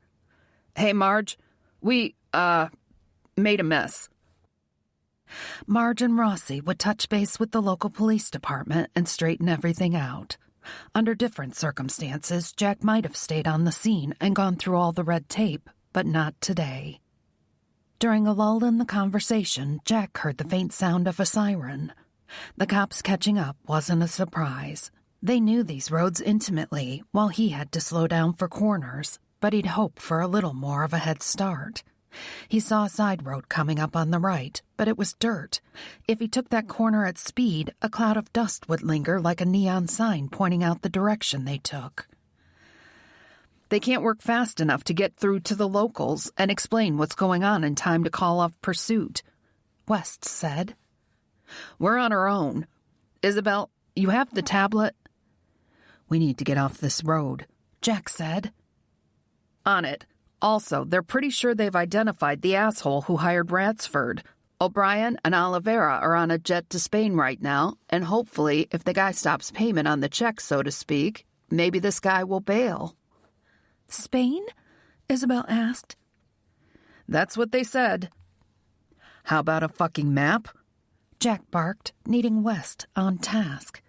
[SPEAKER 2] Hey, Marge, we, made a mess.
[SPEAKER 1] Marge and Rossi would touch base with the local police department and straighten everything out. Under different circumstances, Jack might have stayed on the scene and gone through all the red tape, but not today. During a lull in the conversation, Jack heard the faint sound of a siren. The cops catching up wasn't a surprise. They knew these roads intimately, while he had to slow down for corners, but he'd hoped for a little more of a head start. He saw a side road coming up on the right, but it was dirt. If he took that corner at speed, a cloud of dust would linger like a neon sign pointing out the direction they took.
[SPEAKER 2] They can't work fast enough to get through to the locals and explain what's going on in time to call off pursuit,
[SPEAKER 1] West said.
[SPEAKER 2] We're on our own. Isabelle, you have the tablet?
[SPEAKER 3] We need to get off this road,
[SPEAKER 1] Jack said.
[SPEAKER 2] On it. Also, they're pretty sure they've identified the asshole who hired Radsford. O'Brien and Oliveira are on a jet to Spain right now, and hopefully, if the guy stops payment on the check, so to speak, maybe this guy will bail.
[SPEAKER 4] Spain? Isabelle asked.
[SPEAKER 2] That's what they said.
[SPEAKER 3] How about a fucking map?
[SPEAKER 1] Jack barked, needing West on task.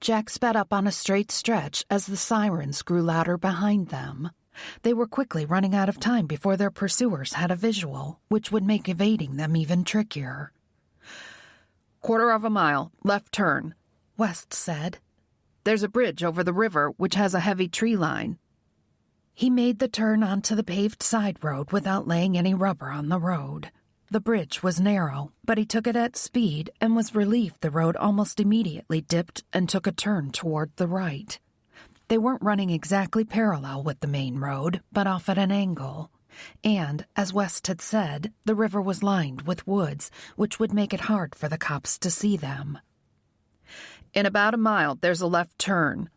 [SPEAKER 1] Jack sped up on a straight stretch as the sirens grew louder behind them. They were quickly running out of time before their pursuers had a visual, which would make evading them even trickier.
[SPEAKER 2] Quarter of a mile, left turn,
[SPEAKER 1] West said.
[SPEAKER 2] There's a bridge over the river which has a heavy tree line.
[SPEAKER 1] He made the turn onto the paved side road without laying any rubber on the road. The bridge was narrow, but he took it at speed and was relieved the road almost immediately dipped and took a turn toward the right. They weren't running exactly parallel with the main road, but off at an angle. And, as West had said, the river was lined with woods, which would make it hard for the cops to see them.
[SPEAKER 2] In about a mile, there's a left turn.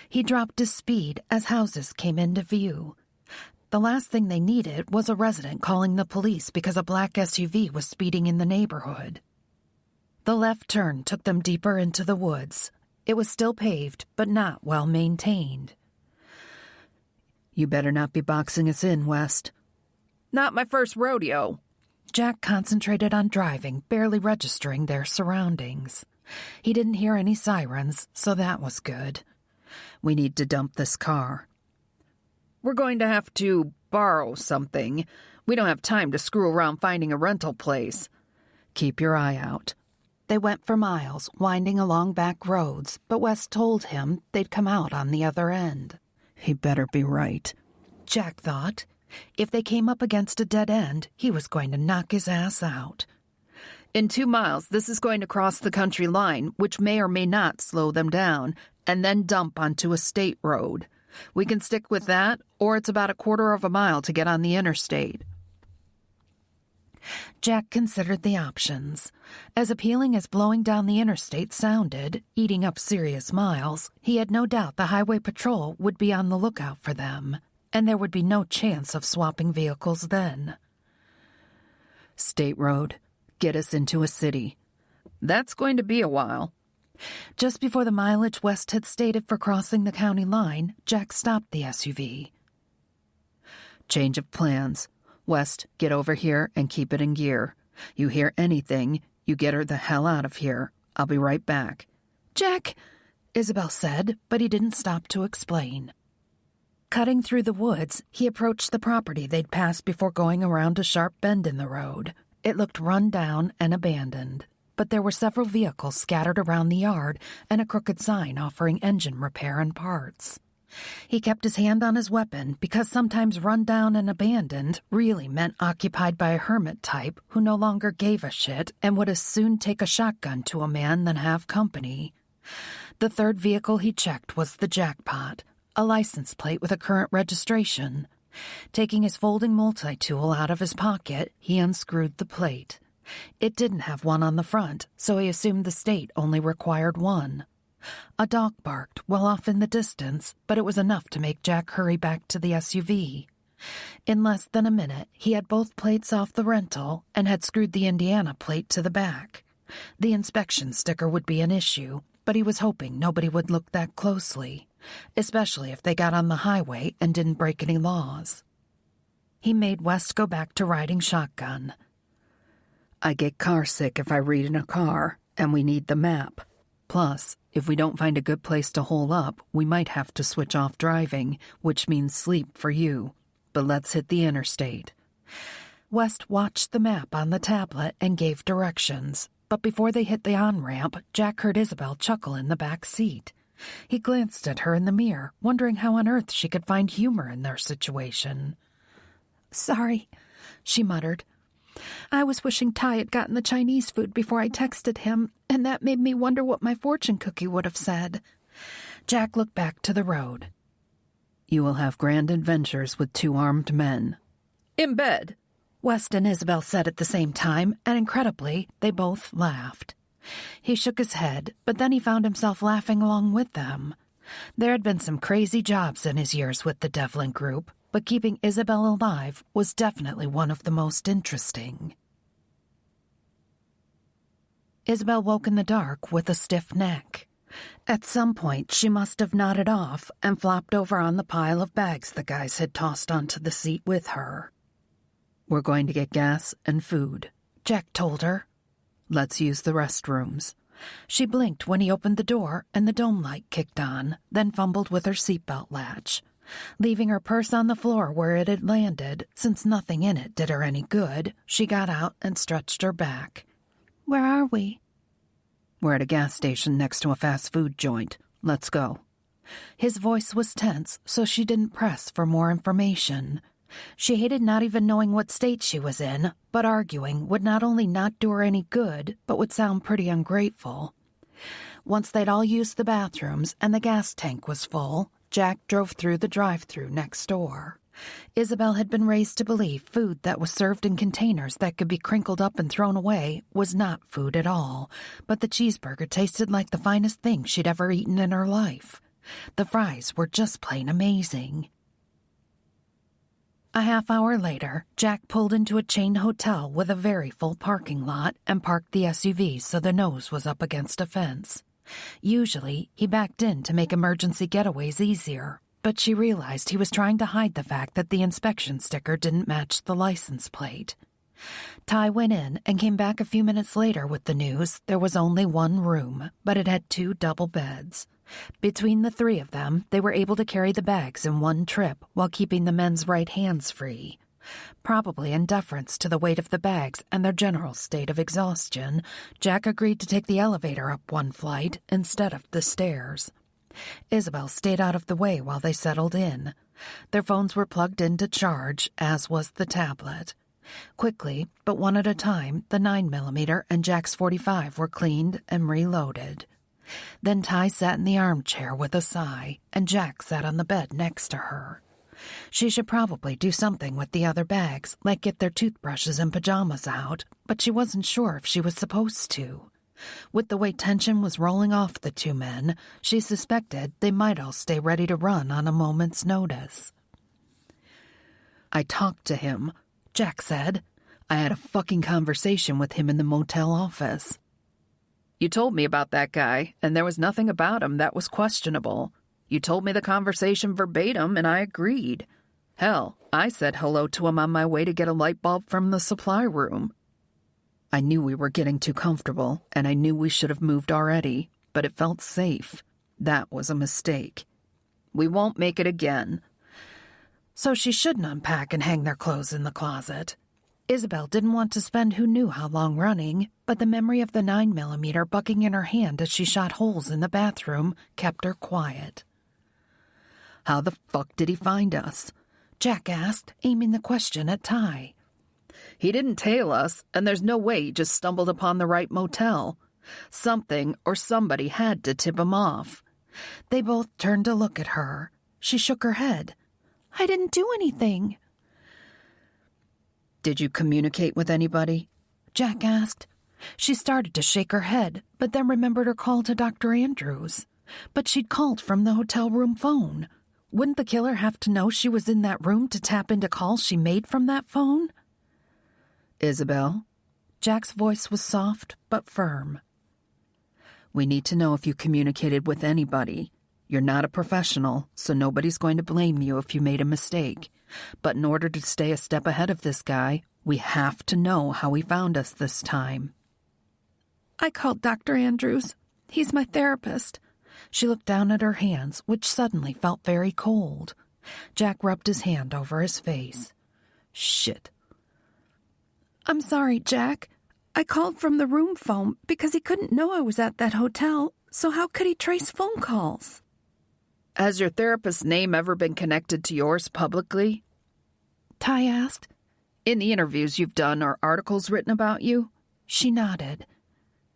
[SPEAKER 1] He dropped his speed as houses came into view. The last thing they needed was a resident calling the police because a black SUV was speeding in the neighborhood. The left turn took them deeper into the woods. It was still paved, but not well maintained.
[SPEAKER 3] You better not be boxing us in, West.
[SPEAKER 2] Not my first rodeo.
[SPEAKER 1] Jack concentrated on driving, barely registering their surroundings. He didn't hear any sirens, so that was good.
[SPEAKER 3] We need to dump this car.
[SPEAKER 2] We're going to have to borrow something. We don't have time to screw around finding a rental place.
[SPEAKER 3] Keep your eye out.
[SPEAKER 1] They went for miles, winding along back roads, but West told him they'd come out on the other end.
[SPEAKER 3] He better be right.
[SPEAKER 1] Jack thought. If they came up against a dead end, he was going to knock his ass out.
[SPEAKER 2] In 2 miles, this is going to cross the country line, which may or may not slow them down, and then dump onto a state road. We can stick with that, or it's about 1/4 mile to get on the interstate.
[SPEAKER 1] Jack considered the options. As appealing as blowing down the interstate sounded, eating up serious miles, he had no doubt the highway patrol would be on the lookout for them, and there would be no chance of swapping vehicles then.
[SPEAKER 3] State road. Get us into a city.
[SPEAKER 2] That's going to be a while.
[SPEAKER 1] Just before the mileage West had stated for crossing the county line, Jack stopped the SUV.
[SPEAKER 3] Change of plans. West, get over here and keep it in gear. You hear anything, you get her the hell out of here. I'll be right back.
[SPEAKER 1] Jack, Isabelle said, but he didn't stop to explain. Cutting through the woods, he approached the property they'd passed before going around a sharp bend in the road. It looked run down and abandoned, but there were several vehicles scattered around the yard and a crooked sign offering engine repair and parts. He kept his hand on his weapon because sometimes run down and abandoned really meant occupied by a hermit type who no longer gave a shit and would as soon take a shotgun to a man than have company. The third vehicle he checked was the Jackpot, a license plate with a current registration. Taking his folding multi-tool out of his pocket, he unscrewed the plate. It didn't have one on the front, so he assumed the state only required one. A dog barked well off in the distance, but it was enough to make Jack hurry back to the SUV. In less than a minute, he had both plates off the rental and had screwed the Indiana plate to the back. The inspection sticker would be an issue, but he was hoping nobody would look that closely, especially if they got on the highway and didn't break any laws. He made West go back to riding shotgun.
[SPEAKER 3] I get car sick if I read in a car, and we need the map. Plus, if we don't find a good place to hole up, we might have to switch off driving, which means sleep for you. But let's hit the interstate.
[SPEAKER 1] West watched the map on the tablet and gave directions, but before they hit the on-ramp, Jack heard Isabelle chuckle in the back seat. He glanced at her in the mirror, wondering how on earth she could find humor in their situation.
[SPEAKER 4] Sorry, she muttered. I was wishing Ty had gotten the Chinese food before I texted him, and that made me wonder what my fortune cookie would have said.
[SPEAKER 1] Jack looked back to the road.
[SPEAKER 3] You will have grand adventures with 2 armed men.
[SPEAKER 2] In bed,
[SPEAKER 1] West and Isabelle said at the same time, and incredibly, they both laughed. He shook his head, but then he found himself laughing along with them. There had been some crazy jobs in his years with the Devlin Group, but keeping Isabelle alive was definitely one of the most interesting. Isabelle woke in the dark with a stiff neck. At some point, she must have nodded off and flopped over on the pile of bags the guys had tossed onto the seat with her.
[SPEAKER 3] We're going to get gas and food,
[SPEAKER 1] Jack told her.
[SPEAKER 3] Let's use the restrooms.
[SPEAKER 1] She blinked when he opened the door and the dome light kicked on, then fumbled with her seatbelt latch. Leaving her purse on the floor where it had landed, since nothing in it did her any good, she got out and stretched her back.
[SPEAKER 4] Where are we?
[SPEAKER 3] We're at a gas station next to a fast food joint. Let's go.
[SPEAKER 1] His voice was tense, so she didn't press for more information. She hated not even knowing what state she was in, but arguing would not only not do her any good, but would sound pretty ungrateful. Once they'd all used the bathrooms and the gas tank was full, Jack drove through the drive-thru next door. Isabelle had been raised to believe food that was served in containers that could be crinkled up and thrown away was not food at all, but the cheeseburger tasted like the finest thing she'd ever eaten in her life. The fries were just plain amazing. A half hour later, Jack pulled into a chain hotel with a very full parking lot and parked the SUV so the nose was up against a fence. Usually, he backed in to make emergency getaways easier, but she realized he was trying to hide the fact that the inspection sticker didn't match the license plate. Ty went in and came back a few minutes later with the news there was only one room, but it had 2 double beds. Between the 3 of them, they were able to carry the bags in one trip while keeping the men's right hands free. Probably in deference to the weight of the bags and their general state of exhaustion, Jack agreed to take the elevator up one flight instead of the stairs. Isabelle stayed out of the way while they settled in. Their phones were plugged in to charge, as was the tablet. Quickly, but one at a time, the 9mm and Jack's .45 were cleaned and reloaded. Then Ty sat in the armchair with a sigh, and Jack sat on the bed next to her. She should probably do something with the other bags, like get their toothbrushes and pajamas out, but she wasn't sure if she was supposed to. With the way tension was rolling off the 2 men, she suspected they might all stay ready to run on a moment's notice. "I talked to him," Jack said. "I had a fucking conversation with him in the motel office."
[SPEAKER 2] You told me about that guy, and there was nothing about him that was questionable. You told me the conversation verbatim, and I agreed. Hell, I said hello to him on my way to get a light bulb from the supply room.
[SPEAKER 3] I knew we were getting too comfortable, and I knew we should have moved already, but it felt safe. That was a mistake.
[SPEAKER 2] We won't make it again.
[SPEAKER 1] So she shouldn't unpack and hang their clothes in the closet. Isabelle didn't want to spend who knew how long running, but the memory of the 9mm bucking in her hand as she shot holes in the bathroom kept her quiet.
[SPEAKER 3] "How the fuck did he find us?"
[SPEAKER 1] Jack asked, aiming the question at Ty.
[SPEAKER 2] He didn't tail us, and there's no way he just stumbled upon the right motel. Something or somebody had to tip him off.
[SPEAKER 1] They both turned to look at her. She shook her head. "I didn't do anything."
[SPEAKER 3] "Did you communicate with anybody?"
[SPEAKER 1] Jack asked. She started to shake her head, but then remembered her call to Dr. Andrews. But she'd called from the hotel room phone. Wouldn't the killer have to know she was in that room to tap into calls she made from that phone?
[SPEAKER 3] "Isabelle?"
[SPEAKER 1] Jack's voice was soft but firm.
[SPEAKER 3] "We need to know if you communicated with anybody. You're not a professional, so nobody's going to blame you if you made a mistake. But in order to stay a step ahead of this guy, we have to know how he found us this time."
[SPEAKER 4] "I called Dr. Andrews. He's my therapist."
[SPEAKER 1] She looked down at her hands, which suddenly felt very cold. Jack rubbed his hand over his face.
[SPEAKER 3] "Shit."
[SPEAKER 4] "I'm sorry, Jack. I called from the room phone because he couldn't know I was at that hotel, so how could he trace phone calls?"
[SPEAKER 2] Has your therapist's name ever been connected to yours publicly?
[SPEAKER 1] Ty asked.
[SPEAKER 2] In the interviews you've done or articles written about you?
[SPEAKER 1] She nodded.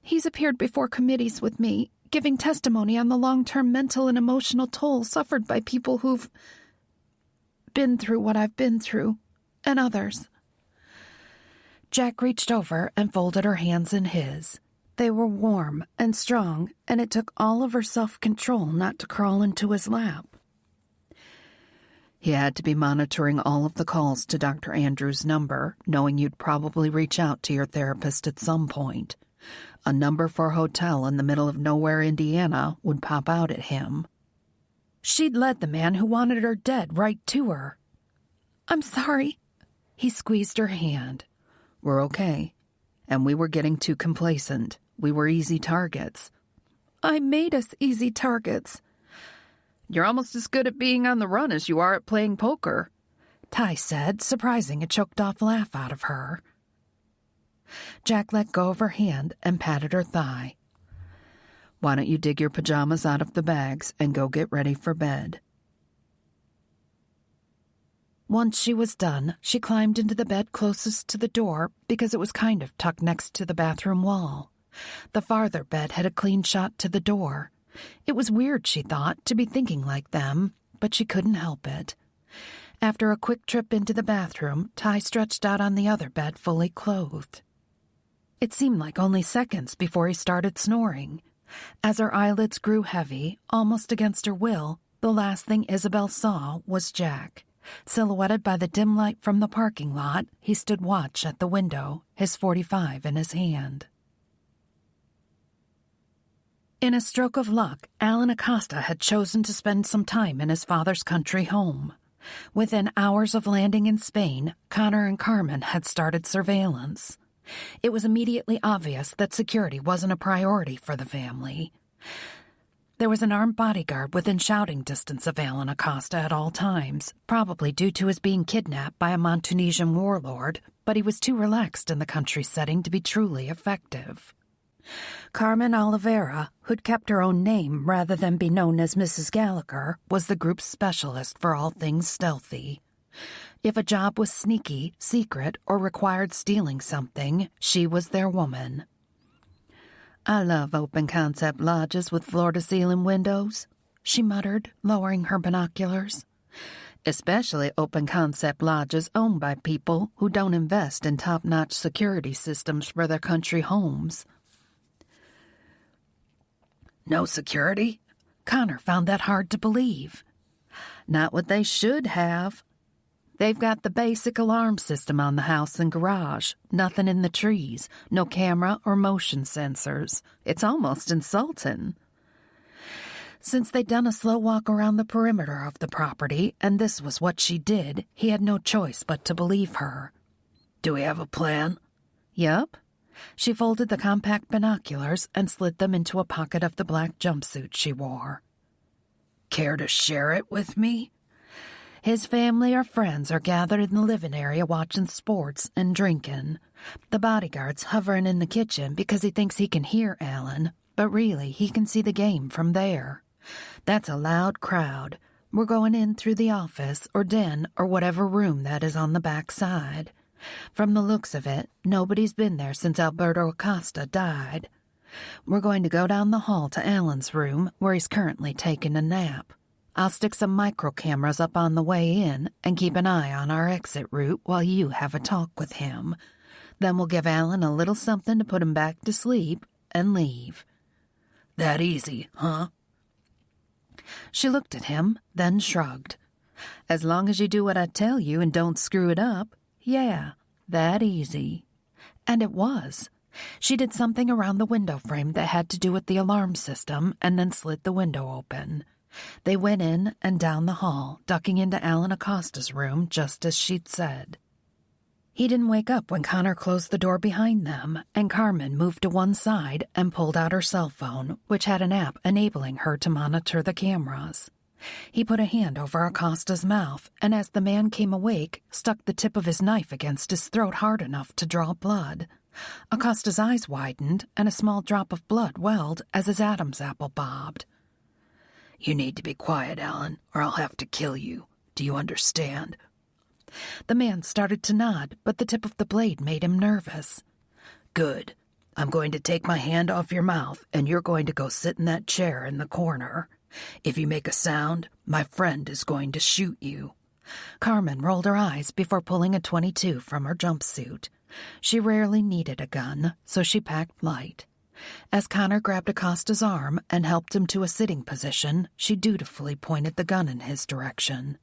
[SPEAKER 4] "He's appeared before committees with me, giving testimony on the long-term mental and emotional toll suffered by people who've been through what I've been through, and others."
[SPEAKER 1] Jack reached over and folded her hands in his. They were warm and strong, and it took all of her self-control not to crawl into his lap.
[SPEAKER 3] He had to be monitoring all of the calls to Dr. Andrews' number, knowing you'd probably reach out to your therapist at some point. A number for a hotel in the middle of nowhere, Indiana, would pop out at him.
[SPEAKER 1] She'd led the man who wanted her dead right to her.
[SPEAKER 4] "I'm sorry."
[SPEAKER 1] He squeezed her hand.
[SPEAKER 3] "We're okay. And we were getting too complacent. We were easy targets."
[SPEAKER 4] "I made us easy targets."
[SPEAKER 2] "You're almost as good at being on the run as you are at playing poker,"
[SPEAKER 1] Ty said, surprising a choked-off laugh out of her. Jack let go of her hand and patted her thigh.
[SPEAKER 3] "Why don't you dig your pajamas out of the bags and go get ready for bed?"
[SPEAKER 1] Once she was done, she climbed into the bed closest to the door because it was kind of tucked next to the bathroom wall. The farther bed had a clean shot to the door. It was weird, she thought, to be thinking like them, but she couldn't help it. After a quick trip into the bathroom, Ty stretched out on the other bed fully clothed. It seemed like only seconds before he started snoring. As her eyelids grew heavy, almost against her will, the last thing Isabelle saw was Jack. Silhouetted by the dim light from the parking lot, he stood watch at the window, his .45 in his hand. In a stroke of luck, Alan Acosta had chosen to spend some time in his father's country home. Within hours of landing in Spain, Connor and Carmen had started surveillance. It was immediately obvious that security wasn't a priority for the family. There was an armed bodyguard within shouting distance of Alan Acosta at all times, probably due to his being kidnapped by a Montunesian warlord, but he was too relaxed in the country setting to be truly effective. Carmen Oliveira, who'd kept her own name rather than be known as Mrs. Gallagher, was the group's specialist for all things stealthy. If a job was sneaky, secret, or required stealing something, she was their woman. "I love open-concept lodges with floor-to-ceiling windows," she muttered, lowering her binoculars. "Especially open-concept lodges owned by people who don't invest in top-notch security systems for their country homes."
[SPEAKER 5] No security?
[SPEAKER 1] Connor found that hard to believe.
[SPEAKER 3] Not what they should have.
[SPEAKER 1] They've got the basic alarm system on the house and garage, nothing in the trees, no camera or motion sensors. It's almost insulting. Since they'd done a slow walk around the perimeter of the property, and this was what she did, he had no choice but to believe her.
[SPEAKER 5] Do we have a plan?
[SPEAKER 1] Yup. She folded the compact binoculars and slid them into a pocket of the black jumpsuit she wore.
[SPEAKER 5] Care to share it with me?
[SPEAKER 1] His family or friends are gathered in the living area watching sports and drinking. The bodyguard's hovering in the kitchen because he thinks he can hear Alan, but really he can see the game from there. That's a loud crowd. We're going in through the office or den or whatever room that is on the back side. From the looks of it, nobody's been there since Alberto Acosta died. We're going to go down the hall to Alan's room, where he's currently taking a nap. I'll stick some micro cameras up on the way in and keep an eye on our exit route while you have a talk with him. Then we'll give Alan a little something to put him back to sleep and leave.
[SPEAKER 5] That easy, huh?
[SPEAKER 1] She looked at him, then shrugged. As long as you do what I tell you and don't screw it up, yeah, that easy. And it was. She did something around the window frame that had to do with the alarm system and then slid the window open. They went in and down the hall, ducking into Alan Acosta's room just as she'd said. He didn't wake up when Connor closed the door behind them, and Carmen moved to one side and pulled out her cell phone, which had an app enabling her to monitor the cameras. He put a hand over Acosta's mouth, and as the man came awake, stuck the tip of his knife against his throat hard enough to draw blood. Acosta's eyes widened, and a small drop of blood welled as his Adam's apple bobbed.
[SPEAKER 5] You need to be quiet, Alan, or I'll have to kill you. Do you understand?
[SPEAKER 1] The man started to nod, but the tip of the blade made him nervous.
[SPEAKER 5] Good. I'm going to take my hand off your mouth, and you're going to go sit in that chair in the corner. If you make a sound, my friend is going to shoot you.
[SPEAKER 1] Carmen rolled her eyes before pulling a .22 from her jumpsuit. She rarely needed a gun, so she packed light. As Connor grabbed Acosta's arm and helped him to a sitting position, she dutifully pointed the gun in his direction.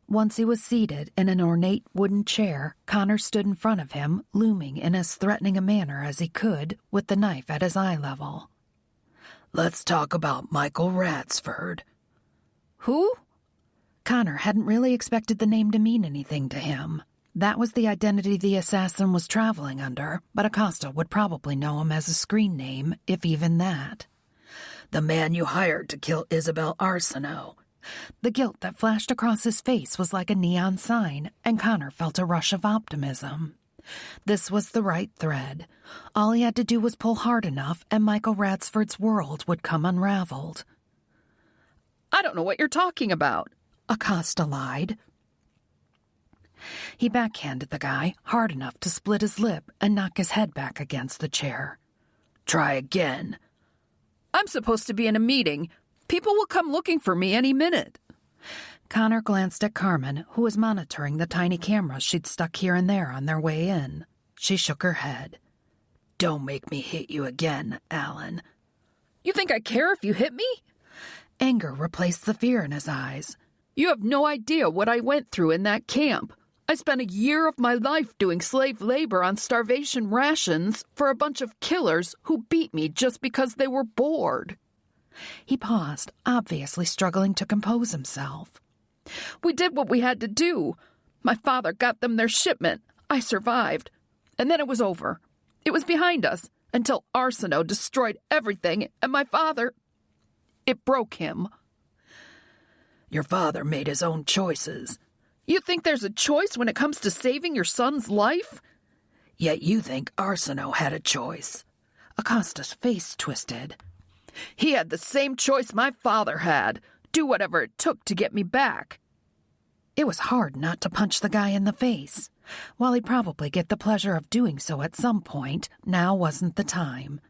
[SPEAKER 1] Once he was seated in an ornate wooden chair, Connor stood in front of him, looming in as threatening a manner as he could, with the knife at his eye level.
[SPEAKER 5] Let's talk about Michael Ratsford.
[SPEAKER 1] Who? Connor hadn't really expected the name to mean anything to him. That was the identity the assassin was traveling under, but Acosta would probably know him as a screen name, if even that.
[SPEAKER 5] The man you hired to kill Isabelle Arceneau.
[SPEAKER 1] The guilt that flashed across his face was like a neon sign, and Connor felt a rush of optimism. This was the right thread. All he had to do was pull hard enough, and Michael Ratsford's world would come unraveled.
[SPEAKER 2] I don't know what you're talking about,
[SPEAKER 1] Acosta lied. He backhanded the guy hard enough to split his lip and knock his head back against the chair.
[SPEAKER 5] Try again.
[SPEAKER 2] I'm supposed to be in a meeting. People will come looking for me any minute.
[SPEAKER 1] Connor glanced at Carmen, who was monitoring the tiny cameras she'd stuck here and there on their way in. She shook her head.
[SPEAKER 5] Don't make me hit you again, Alan.
[SPEAKER 2] You think I care if you hit me?
[SPEAKER 1] Anger replaced the fear in his eyes.
[SPEAKER 2] You have no idea what I went through in that camp. I spent a year of my life doing slave labor on starvation rations for a bunch of killers who beat me just because they were bored.
[SPEAKER 1] He paused, obviously struggling to compose himself.
[SPEAKER 2] We did what we had to do. My father got them their shipment. I survived. And then it was over. It was behind us until Arceneau destroyed everything, and my father... It broke him.
[SPEAKER 5] Your father made his own choices.
[SPEAKER 2] You think there's a choice when it comes to saving your son's life?
[SPEAKER 5] Yet you think Arceneau had a choice.
[SPEAKER 1] Acosta's face twisted.
[SPEAKER 2] He had the same choice my father had. Do whatever it took to get me back.
[SPEAKER 1] It was hard not to punch the guy in the face. While he'd probably get the pleasure of doing so at some point, now wasn't the time.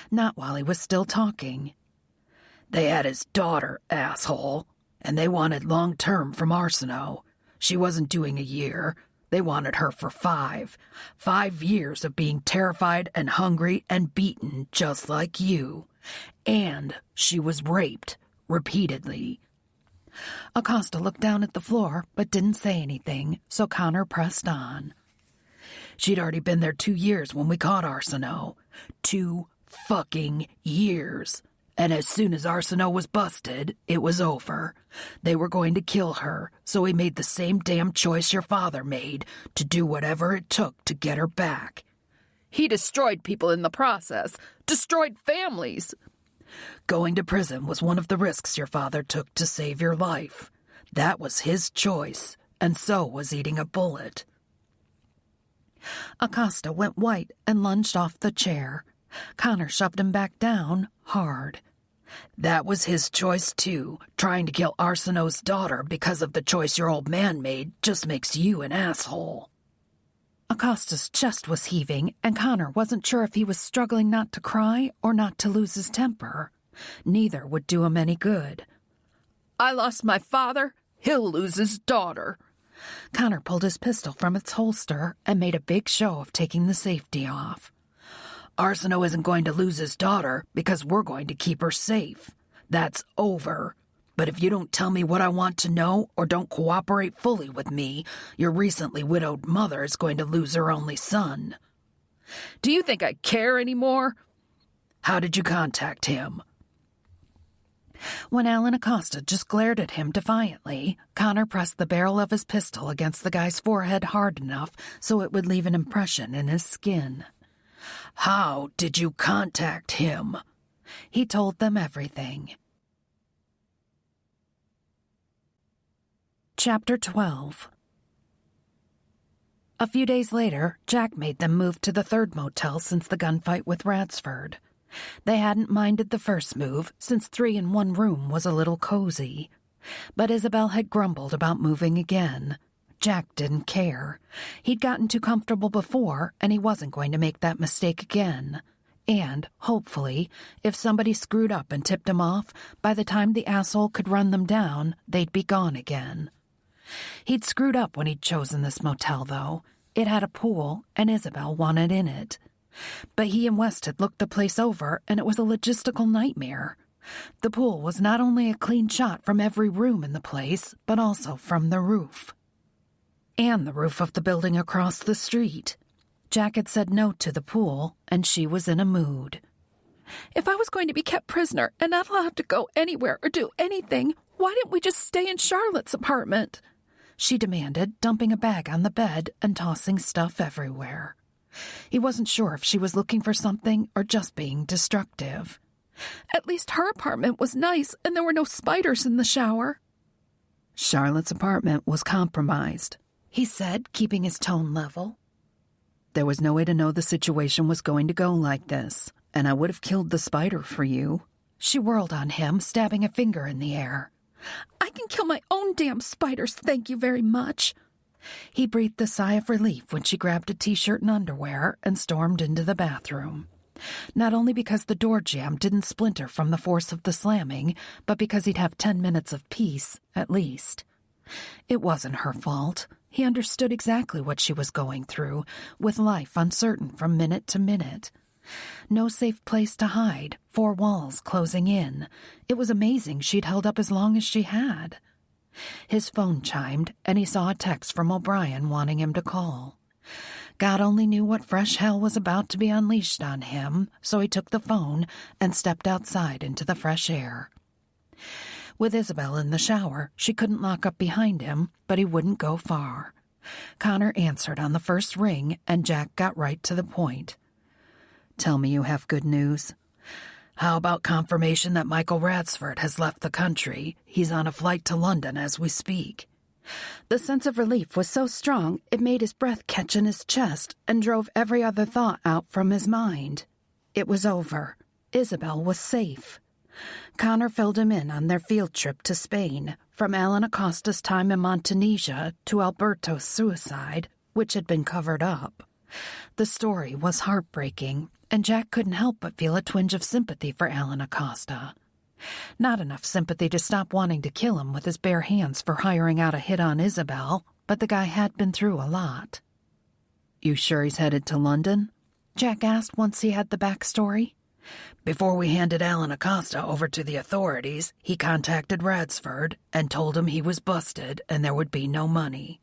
[SPEAKER 1] Not while he was still talking.
[SPEAKER 5] They had his daughter, asshole, and they wanted long-term from Arceneau. She wasn't doing a year. They wanted her for 5. 5 years of being terrified and hungry and beaten just like you. And she was raped repeatedly.
[SPEAKER 1] Acosta looked down at the floor but didn't say anything, so Connor pressed on.
[SPEAKER 5] She'd already been there 2 years when we caught Arceneau. 2 fucking years. And as soon as Arceneau was busted, it was over. They were going to kill her, so he made the same damn choice your father made, to do whatever it took to get her back.
[SPEAKER 2] He destroyed people in the process, destroyed families.
[SPEAKER 5] Going to prison was one of the risks your father took to save your life. That was his choice, and so was eating a bullet.
[SPEAKER 1] Acosta went white and lunged off the chair. Connor shoved him back down, hard.
[SPEAKER 5] That was his choice, too. Trying to kill Arceneau's daughter because of the choice your old man made just makes you an asshole.
[SPEAKER 1] Acosta's chest was heaving, and Connor wasn't sure if he was struggling not to cry or not to lose his temper. Neither would do him any good.
[SPEAKER 2] I lost my father. He'll lose his daughter.
[SPEAKER 1] Connor pulled his pistol from its holster and made a big show of taking the safety off.
[SPEAKER 5] Arceneau isn't going to lose his daughter because we're going to keep her safe. That's over. But if you don't tell me what I want to know or don't cooperate fully with me, your recently widowed mother is going to lose her only son.
[SPEAKER 2] Do you think I care anymore?
[SPEAKER 5] How did you contact him?
[SPEAKER 1] When Alan Acosta just glared at him defiantly, Connor pressed the barrel of his pistol against the guy's forehead hard enough so it would leave an impression in his skin.
[SPEAKER 5] How did you contact him?
[SPEAKER 1] He told them everything. Chapter 12. A few days later, Jack made them move to the third motel since the gunfight with Radsford. They hadn't minded the first move, since 3 in 1 room was a little cozy. But Isabelle had grumbled about moving again. Jack didn't care. He'd gotten too comfortable before, and he wasn't going to make that mistake again. And, hopefully, if somebody screwed up and tipped him off, by the time the asshole could run them down, they'd be gone again. He'd screwed up when he'd chosen this motel, though. It had a pool, and Isabelle wanted in it. But he and West had looked the place over, and it was a logistical nightmare. The pool was not only a clean shot from every room in the place, but also from the roof. And the roof of the building across the street. Jack had said no to the pool, and she was in a mood.
[SPEAKER 4] If I was going to be kept prisoner and not allowed to go anywhere or do anything, why didn't we just stay in Charlotte's apartment?
[SPEAKER 1] She demanded, dumping a bag on the bed and tossing stuff everywhere. He wasn't sure if she was looking for something or just being destructive.
[SPEAKER 4] At least her apartment was nice and there were no spiders in the shower.
[SPEAKER 3] Charlotte's apartment was compromised,
[SPEAKER 1] he said, keeping his tone level.
[SPEAKER 3] There was no way to know the situation was going to go like this, and I would have killed the spider for you.
[SPEAKER 1] She whirled on him, stabbing a finger in the air.
[SPEAKER 4] I can kill my own damn spiders, thank you very much.
[SPEAKER 1] He breathed a sigh of relief when she grabbed a t-shirt and underwear and stormed into the bathroom. Not only because the door jamb didn't splinter from the force of the slamming, but because he'd have 10 minutes of peace, at least. It wasn't her fault. He understood exactly what she was going through, with life uncertain from minute to minute. No safe place to hide, 4 walls closing in. It was amazing she'd held up as long as she had. His phone chimed, and he saw a text from O'Brien wanting him to call. God only knew what fresh hell was about to be unleashed on him, so he took the phone and stepped outside into the fresh air. With Isabelle in the shower, she couldn't lock up behind him, but he wouldn't go far. Connor answered on the first ring, and Jack got right to the point.
[SPEAKER 3] Tell me you have good news.
[SPEAKER 5] How about confirmation that Michael Radsford has left the country? He's on a flight to London as we speak.
[SPEAKER 1] The sense of relief was so strong it made his breath catch in his chest and drove every other thought out from his mind. It was over. Isabelle was safe. Connor filled him in on their field trip to Spain, from Alan Acosta's time in Montanesia to Alberto's suicide, which had been covered up. The story was heartbreaking, and Jack couldn't help but feel a twinge of sympathy for Alan Acosta. Not enough sympathy to stop wanting to kill him with his bare hands for hiring out a hit on Isabelle, but the guy had been through a lot.
[SPEAKER 3] You sure he's headed to London?
[SPEAKER 1] Jack asked once he had the backstory.
[SPEAKER 5] Before we handed Alan Acosta over to the authorities, he contacted Radsford and told him he was busted and there would be no money.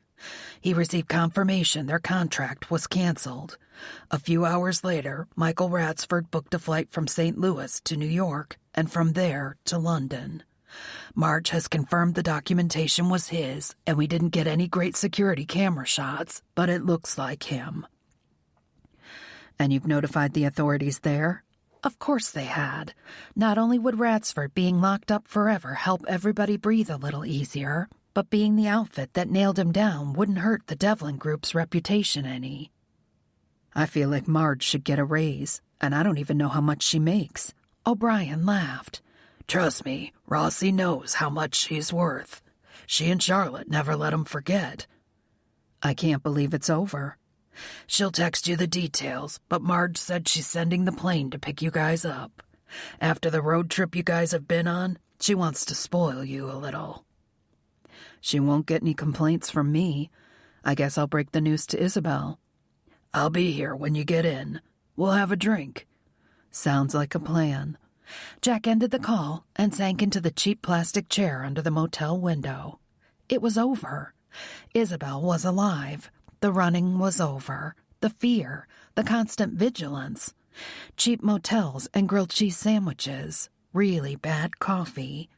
[SPEAKER 5] He received confirmation their contract was canceled. A few hours later, Michael Radsford booked a flight from St. Louis to New York and from there to London. Marge has confirmed the documentation was his, and we didn't get any great security camera shots, but it looks like him.
[SPEAKER 3] And you've notified the authorities there?
[SPEAKER 1] Of course they had. Not only would Radsford being locked up forever help everybody breathe a little easier, but being the outfit that nailed him down wouldn't hurt the Devlin Group's reputation any.
[SPEAKER 3] I feel like Marge should get a raise, and I don't even know how much she makes.
[SPEAKER 1] O'Brien laughed.
[SPEAKER 5] Trust me, Rossi knows how much she's worth. She and Charlotte never let him forget.
[SPEAKER 3] I can't believe it's over.
[SPEAKER 5] She'll text you the details, but Marge said she's sending the plane to pick you guys up. After the road trip you guys have been on, she wants to spoil you a little.
[SPEAKER 3] She won't get any complaints from me. I guess I'll break the news to Isabelle.
[SPEAKER 5] I'll be here when you get in. We'll have a drink.
[SPEAKER 3] Sounds like a plan.
[SPEAKER 1] Jack ended the call and sank into the cheap plastic chair under the motel window. It was over. Isabelle was alive. The running was over. The fear, the constant vigilance. Cheap motels and grilled cheese sandwiches. Really bad coffee.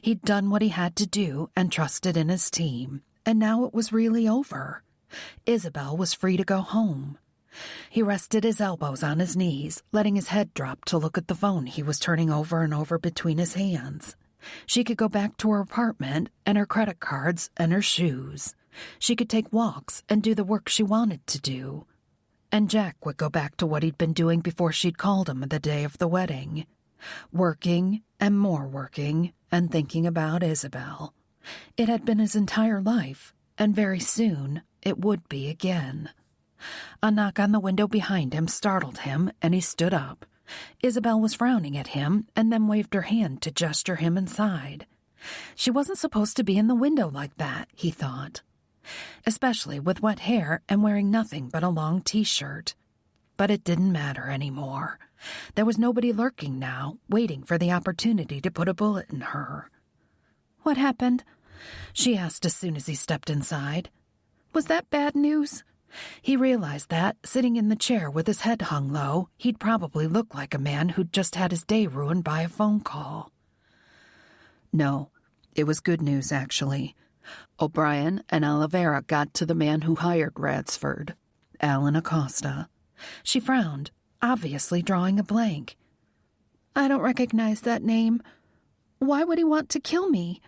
[SPEAKER 1] He'd done what he had to do and trusted in his team, and now it was really over. Isabelle was free to go home. He rested his elbows on his knees, letting his head drop to look at the phone he was turning over and over between his hands. She could go back to her apartment and her credit cards and her shoes. She could take walks and do the work she wanted to do. And Jack would go back to what he'd been doing before she'd called him the day of the wedding. Working and more working and thinking about Isabelle. It had been his entire life, and very soon it would be again. A knock on the window behind him startled him, and he stood up. Isabelle was frowning at him and then waved her hand to gesture him inside. She wasn't supposed to be in the window like that, he thought. Especially with wet hair and wearing nothing but a long t-shirt. But it didn't matter anymore. There was nobody lurking now, waiting for the opportunity to put a bullet in her. "What happened?" she asked as soon as he stepped inside. "Was that bad news?" He realized that, sitting in the chair with his head hung low, he'd probably look like a man who'd just had his day ruined by a phone call.
[SPEAKER 3] No, it was good news, actually. O'Brien and Oliveira got to the man who hired Radsford, Alan Acosta.
[SPEAKER 1] She frowned, obviously drawing a blank. "I don't recognize that name. Why would he want to kill me?"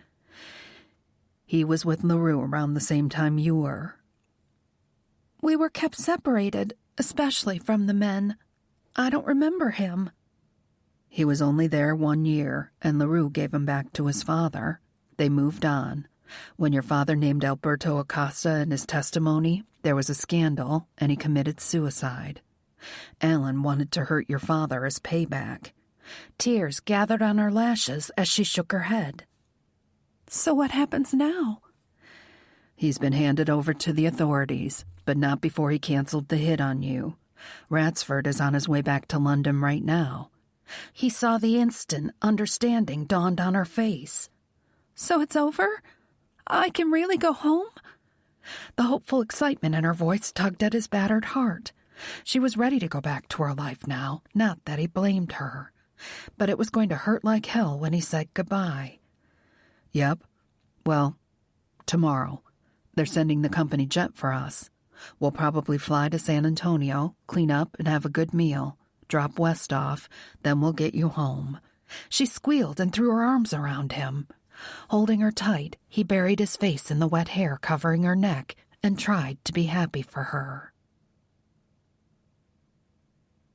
[SPEAKER 3] He was with LaRue around the same time you were.
[SPEAKER 1] "We were kept separated, especially from the men. I don't remember him."
[SPEAKER 3] He was only there 1 year, and LaRue gave him back to his father. They moved on. When your father named Alberto Acosta in his testimony, there was a scandal, and he committed suicide. Alan wanted to hurt your father as payback.
[SPEAKER 1] Tears gathered on her lashes as she shook her head. "So what happens now?"
[SPEAKER 3] He's been handed over to the authorities, but not before he canceled the hit on you. Ratsford is on his way back to London right now.
[SPEAKER 1] He saw the instant understanding dawned on her face.
[SPEAKER 4] So it's over? I can really go home?
[SPEAKER 1] The hopeful excitement in her voice tugged at his battered heart. She was ready to go back to her life now, not that he blamed her. But it was going to hurt like hell when he said goodbye.
[SPEAKER 3] Yep. Well, tomorrow. They're sending the company jet for us. We'll probably fly to San Antonio, clean up and have a good meal, drop West off, then we'll get you home.
[SPEAKER 1] She squealed and threw her arms around him. Holding her tight, he buried his face in the wet hair covering her neck and tried to be happy for her.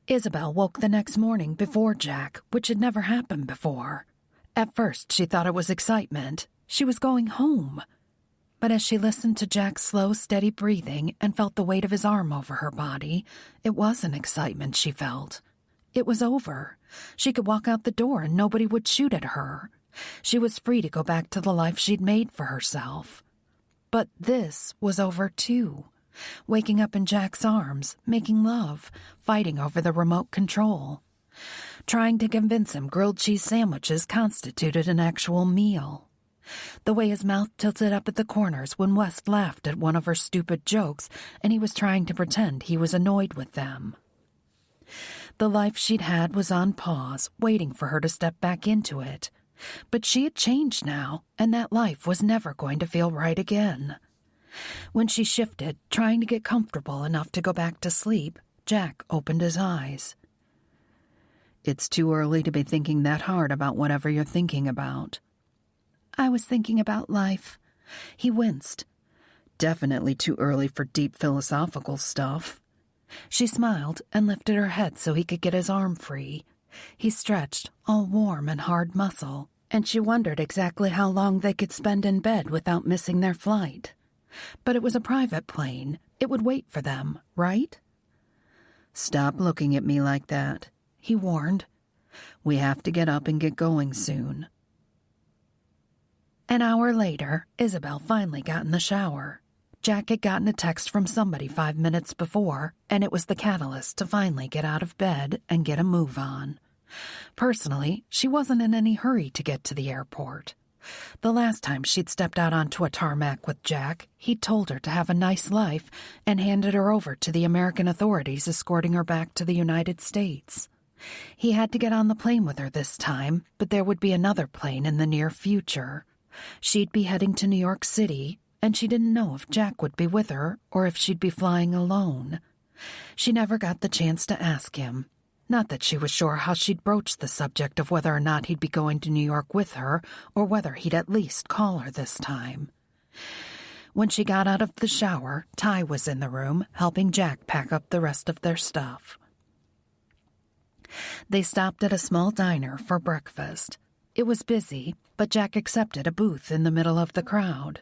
[SPEAKER 1] Isabelle woke the next morning before Jack, which had never happened before. At first, she thought it was excitement. She was going home. But as she listened to Jack's slow, steady breathing and felt the weight of his arm over her body, it wasn't excitement she felt. It was over. She could walk out the door and nobody would shoot at her. She was free to go back to the life she'd made for herself. But this was over too. Waking up in Jack's arms, making love, fighting over the remote control. Trying to convince him grilled cheese sandwiches constituted an actual meal. The way his mouth tilted up at the corners when West laughed at one of her stupid jokes and he was trying to pretend he was annoyed with them. The life she'd had was on pause, waiting for her to step back into it. But she had changed now, and that life was never going to feel right again. When she shifted, trying to get comfortable enough to go back to sleep, Jack opened his eyes.
[SPEAKER 3] It's too early to be thinking that hard about whatever you're thinking about.
[SPEAKER 4] I was thinking about life.
[SPEAKER 1] He winced.
[SPEAKER 3] Definitely too early for deep philosophical stuff.
[SPEAKER 1] She smiled and lifted her head so he could get his arm free. He stretched, all warm and hard muscle, and she wondered exactly how long they could spend in bed without missing their flight. But it was a private plane. It would wait for them, right?
[SPEAKER 3] Stop looking at me like that,
[SPEAKER 1] he warned.
[SPEAKER 3] We have to get up and get going soon.
[SPEAKER 1] An hour later, Isabelle finally got in the shower. Jack had gotten a text from somebody 5 minutes before, and it was the catalyst to finally get out of bed and get a move on. Personally, she wasn't in any hurry to get to the airport. The last time she'd stepped out onto a tarmac with Jack, he'd told her to have a nice life and handed her over to the American authorities escorting her back to the United States. He had to get on the plane with her this time, but there would be another plane in the near future. She'd be heading to New York City, and she didn't know if Jack would be with her or if she'd be flying alone. She never got the chance to ask him. Not that she was sure how she'd broach the subject of whether or not he'd be going to New York with her, or whether he'd at least call her this time. When she got out of the shower, Ty was in the room, helping Jack pack up the rest of their stuff. They stopped at a small diner for breakfast. It was busy, but Jack accepted a booth in the middle of the crowd.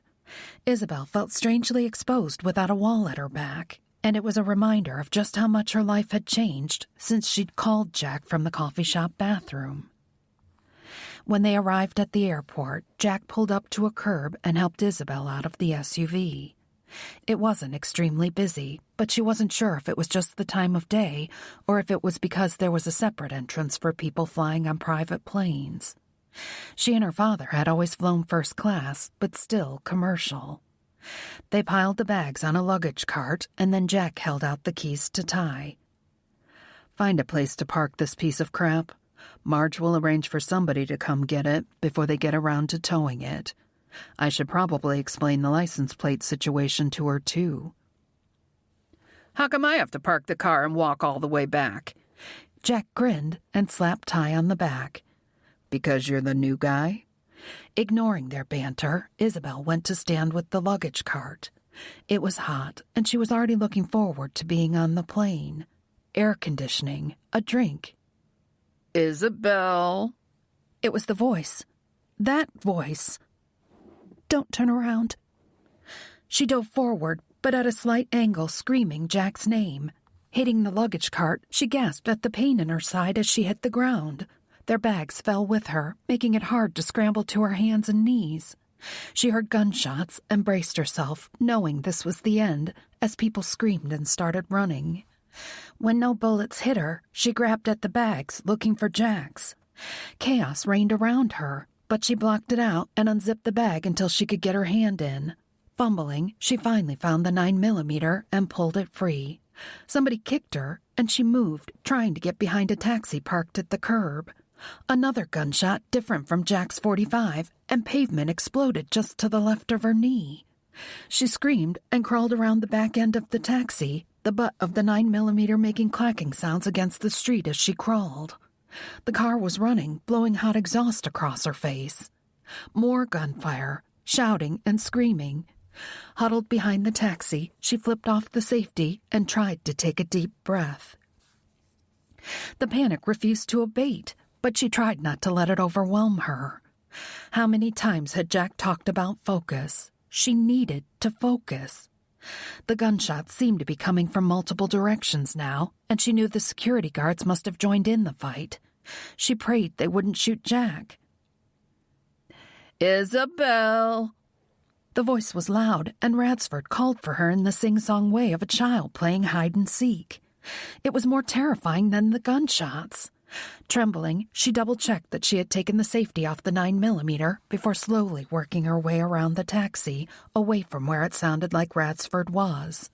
[SPEAKER 1] Isabelle felt strangely exposed without a wall at her back, and it was a reminder of just how much her life had changed since she'd called Jack from the coffee shop bathroom. When they arrived at the airport, Jack pulled up to a curb and helped Isabelle out of the SUV. It wasn't extremely busy, but she wasn't sure if it was just the time of day or if it was because there was a separate entrance for people flying on private planes. She and her father had always flown first class, but still commercial. They piled the bags on a luggage cart, and then Jack held out the keys to Ty.
[SPEAKER 3] Find a place to park this piece of crap. Marge will arrange for somebody to come get it before they get around to towing it. I should probably explain the license plate situation to her, too.
[SPEAKER 2] How come I have to park the car and walk all the way back?
[SPEAKER 1] Jack grinned and slapped Ty on the back.
[SPEAKER 3] Because you're the new guy?
[SPEAKER 1] Ignoring their banter, Isabelle went to stand with the luggage cart. It was hot, and she was already looking forward to being on the plane. Air conditioning, a drink.
[SPEAKER 2] Isabelle.
[SPEAKER 1] It was the voice. That voice. Don't turn around. She dove forward, but at a slight angle, screaming Jack's name. Hitting the luggage cart, she gasped at the pain in her side as she hit the ground. Their bags fell with her, making it hard to scramble to her hands and knees. She heard gunshots and braced herself, knowing this was the end, as people screamed and started running. When no bullets hit her, she grabbed at the bags, looking for Jack's. Chaos reigned around her, but she blocked it out and unzipped the bag until she could get her hand in. Fumbling, she finally found the 9mm and pulled it free. Somebody kicked her, and she moved, trying to get behind a taxi parked at the curb. Another gunshot, different from Jack's .45, and pavement exploded just to the left of her knee. She screamed and crawled around the back end of the taxi, the butt of the 9mm making clacking sounds against the street as she crawled. The car was running, blowing hot exhaust across her face. More gunfire, shouting and screaming. Huddled behind the taxi, she flipped off the safety and tried to take a deep breath. The panic refused to abate, but she tried not to let it overwhelm her. How many times had Jack talked about focus? She needed to focus. The gunshots seemed to be coming from multiple directions now, and she knew the security guards must have joined in the fight. She prayed they wouldn't shoot Jack.
[SPEAKER 2] Isabelle!
[SPEAKER 1] The voice was loud, and Radsford called for her in the sing-song way of a child playing hide-and-seek. It was more terrifying than the gunshots. Trembling, she double-checked that she had taken the safety off the 9mm before slowly working her way around the taxi, away from where it sounded like Radsford was.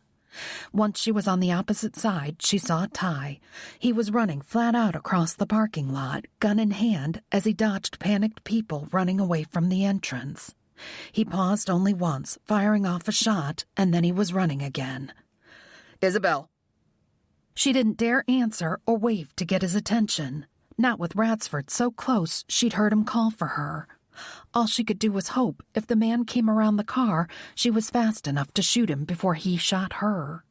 [SPEAKER 1] Once she was on the opposite side, she saw Ty. He was running flat out across the parking lot, gun in hand, as he dodged panicked people running away from the entrance. He paused only once, firing off a shot, and then he was running again.
[SPEAKER 2] Isabelle!
[SPEAKER 1] She didn't dare answer or wave to get his attention, not with Radsford so close she'd heard him call for her. All she could do was hope if the man came around the car, she was fast enough to shoot him before he shot her.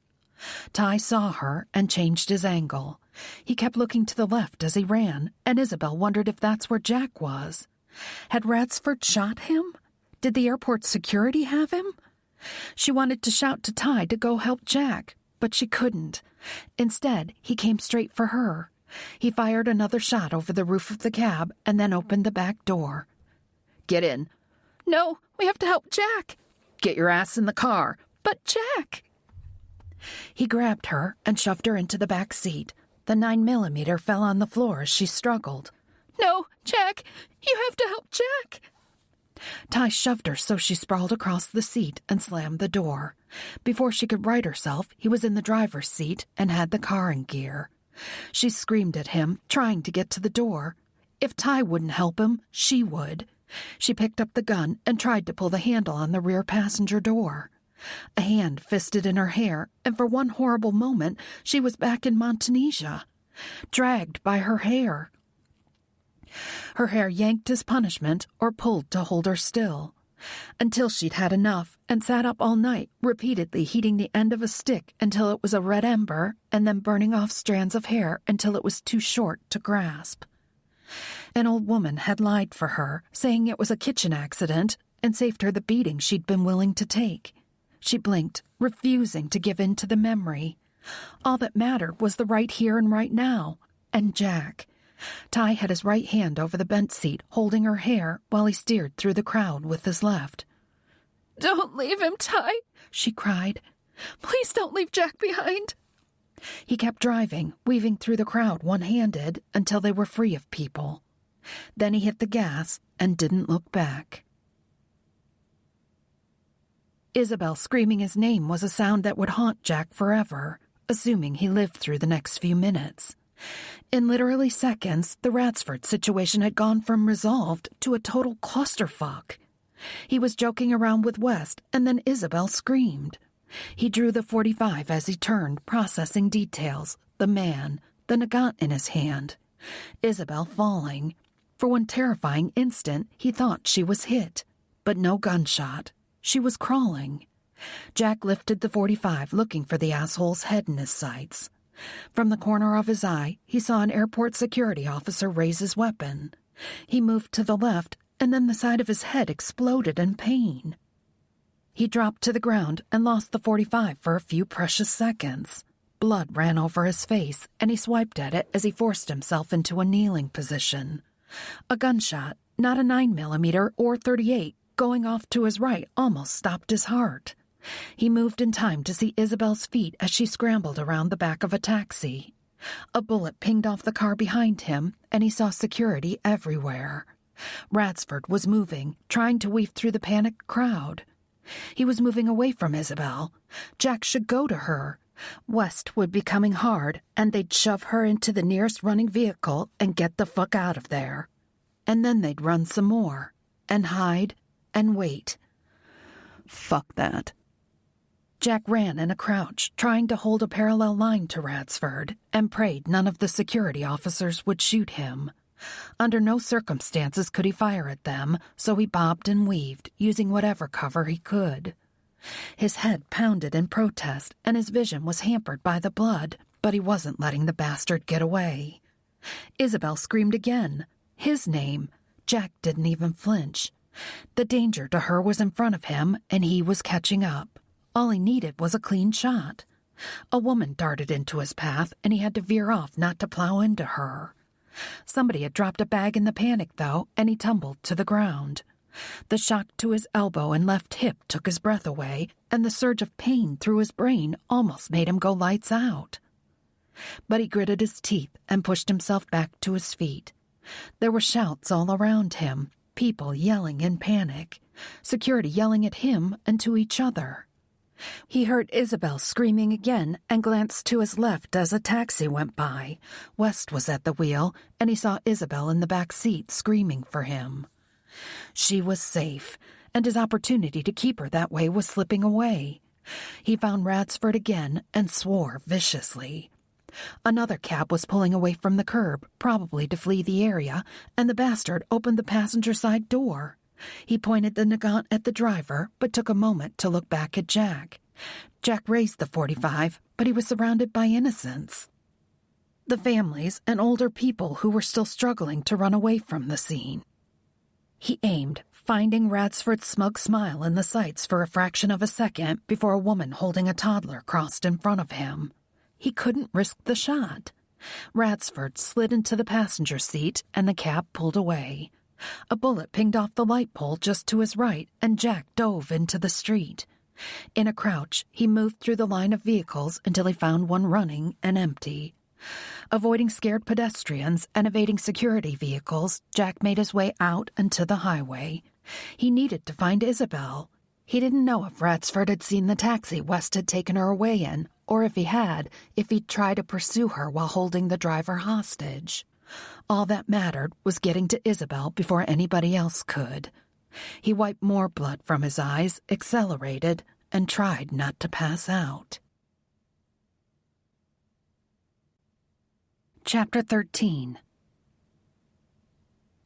[SPEAKER 1] Ty saw her and changed his angle. He kept looking to the left as he ran, and Isabelle wondered if that's where Jack was. Had Radsford shot him? Did the airport security have him? She wanted to shout to Ty to go help Jack, but she couldn't. Instead, he came straight for her. He fired another shot over the roof of the cab and then opened the back door.
[SPEAKER 2] Get in.
[SPEAKER 4] No, we have to help Jack.
[SPEAKER 2] Get your ass in the car.
[SPEAKER 4] But Jack!
[SPEAKER 1] He grabbed her and shoved her into the back seat. The 9mm fell on the floor as she struggled.
[SPEAKER 4] No, Jack, you have to help Jack.
[SPEAKER 1] Ty shoved her so she sprawled across the seat and slammed the door. Before she could right herself, he was in the driver's seat and had the car in gear. She screamed at him, trying to get to the door. If Ty wouldn't help him, she would. She picked up the gun and tried to pull the handle on the rear passenger door. A hand fisted in her hair, and for one horrible moment, she was back in Montanesia, dragged by her hair. Her hair yanked as punishment or pulled to hold her still, until she'd had enough and sat up all night, repeatedly heating the end of a stick until it was a red ember and then burning off strands of hair until it was too short to grasp. An old woman had lied for her, saying it was a kitchen accident, and saved her the beating she'd been willing to take. She blinked, refusing to give in to the memory. All that mattered was the right here and right now, and Jack. Ty had his right hand over the bench seat, holding her hair while he steered through the crowd with his left.
[SPEAKER 4] Don't leave him, Ty, she cried. Please don't leave Jack behind.
[SPEAKER 1] He kept driving, weaving through the crowd one-handed until they were free of people. Then he hit the gas and didn't look back. Isabelle screaming his name was a sound that would haunt Jack forever, assuming he lived through the next few minutes. In literally seconds, the Radsford situation had gone from resolved to a total clusterfuck. He was joking around with West, and then Isabelle screamed. He drew the .45 as he turned, processing details, the man, the nagant in his hand. Isabelle falling. For one terrifying instant, he thought she was hit, but no gunshot. She was crawling. Jack lifted the .45, looking for the asshole's head in his sights. From the corner of his eye, he saw an airport security officer raise his weapon. He moved to the left, and then the side of his head exploded in pain. He dropped to the ground and lost the .45 for a few precious seconds. Blood ran over his face, and he swiped at it as he forced himself into a kneeling position. A gunshot, not a 9mm or .38, Going off to his right almost stopped his heart. He moved in time to see Isabelle's feet as she scrambled around the back of a taxi. A bullet pinged off the car behind him, and he saw security everywhere. Radsford was moving, trying to weave through the panicked crowd. He was moving away from Isabelle. Jack should go to her. West would be coming hard, and they'd shove her into the nearest running vehicle and get the fuck out of there. And then they'd run some more, and hide, and wait.
[SPEAKER 3] Fuck that.
[SPEAKER 1] Jack ran in a crouch, trying to hold a parallel line to Radsford, and prayed none of the security officers would shoot him. Under no circumstances could he fire at them, so he bobbed and weaved, using whatever cover he could. His head pounded in protest, and his vision was hampered by the blood, but he wasn't letting the bastard get away. Isabelle screamed again. His name. Jack didn't even flinch. The danger to her was in front of him, and he was catching up. All he needed was a clean shot. A woman darted into his path, and he had to veer off not to plow into her. Somebody had dropped a bag in the panic, though, and he tumbled to the ground. The shock to his elbow and left hip took his breath away, and the surge of pain through his brain almost made him go lights out. But he gritted his teeth and pushed himself back to his feet. There were shouts all around him, people yelling in panic, security yelling at him and to each other. He heard Isabelle screaming again and glanced to his left as a taxi went by. West was at the wheel, and he saw Isabelle in the back seat screaming for him. She was safe, and his opportunity to keep her that way was slipping away. He found Radsford again and swore viciously. Another cab was pulling away from the curb, probably to flee the area, and the bastard opened the passenger side door. He pointed the nagant at the driver, but took a moment to look back at Jack. Jack raised the .45, but he was surrounded by innocents. The families and older people who were still struggling to run away from the scene. He aimed, finding Radsford's smug smile in the sights for a fraction of a second before a woman holding a toddler crossed in front of him. He couldn't risk the shot. Radsford slid into the passenger seat, and the cab pulled away. A bullet pinged off the light pole just to his right, and Jack dove into the street. In a crouch, he moved through the line of vehicles until he found one running and empty. Avoiding scared pedestrians and evading security vehicles, Jack made his way out and to the highway. He needed to find Isabelle. He didn't know if Radsford had seen the taxi West had taken her away in, or if he had, if he'd try to pursue her while holding the driver hostage. All that mattered was getting to Isabelle before anybody else could. He wiped more blood from his eyes, accelerated, and tried not to pass out. Chapter 13.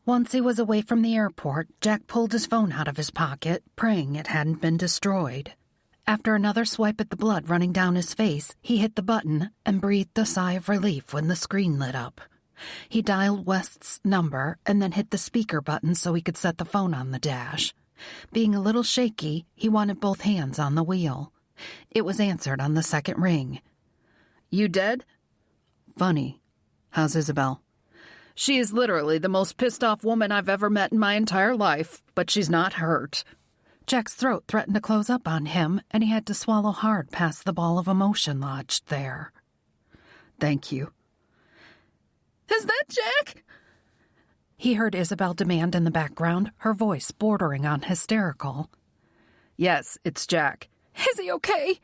[SPEAKER 1] Once he was away from the airport, Jack pulled his phone out of his pocket, praying it hadn't been destroyed. After another swipe at the blood running down his face, he hit the button and breathed a sigh of relief when the screen lit up. He dialed West's number and then hit the speaker button so he could set the phone on the dash. Being a little shaky, he wanted both hands on the wheel. It was answered on the second ring.
[SPEAKER 2] You dead?
[SPEAKER 3] Funny. How's Isabelle?
[SPEAKER 2] She is literally the most pissed-off woman I've ever met in my entire life, but she's not hurt.
[SPEAKER 1] Jack's throat threatened to close up on him, and he had to swallow hard past the ball of emotion lodged there.
[SPEAKER 3] Thank you.
[SPEAKER 2] Is that Jack?
[SPEAKER 1] He heard Isabelle demand in the background, her voice bordering on hysterical.
[SPEAKER 2] Yes, it's Jack.
[SPEAKER 4] Is he okay?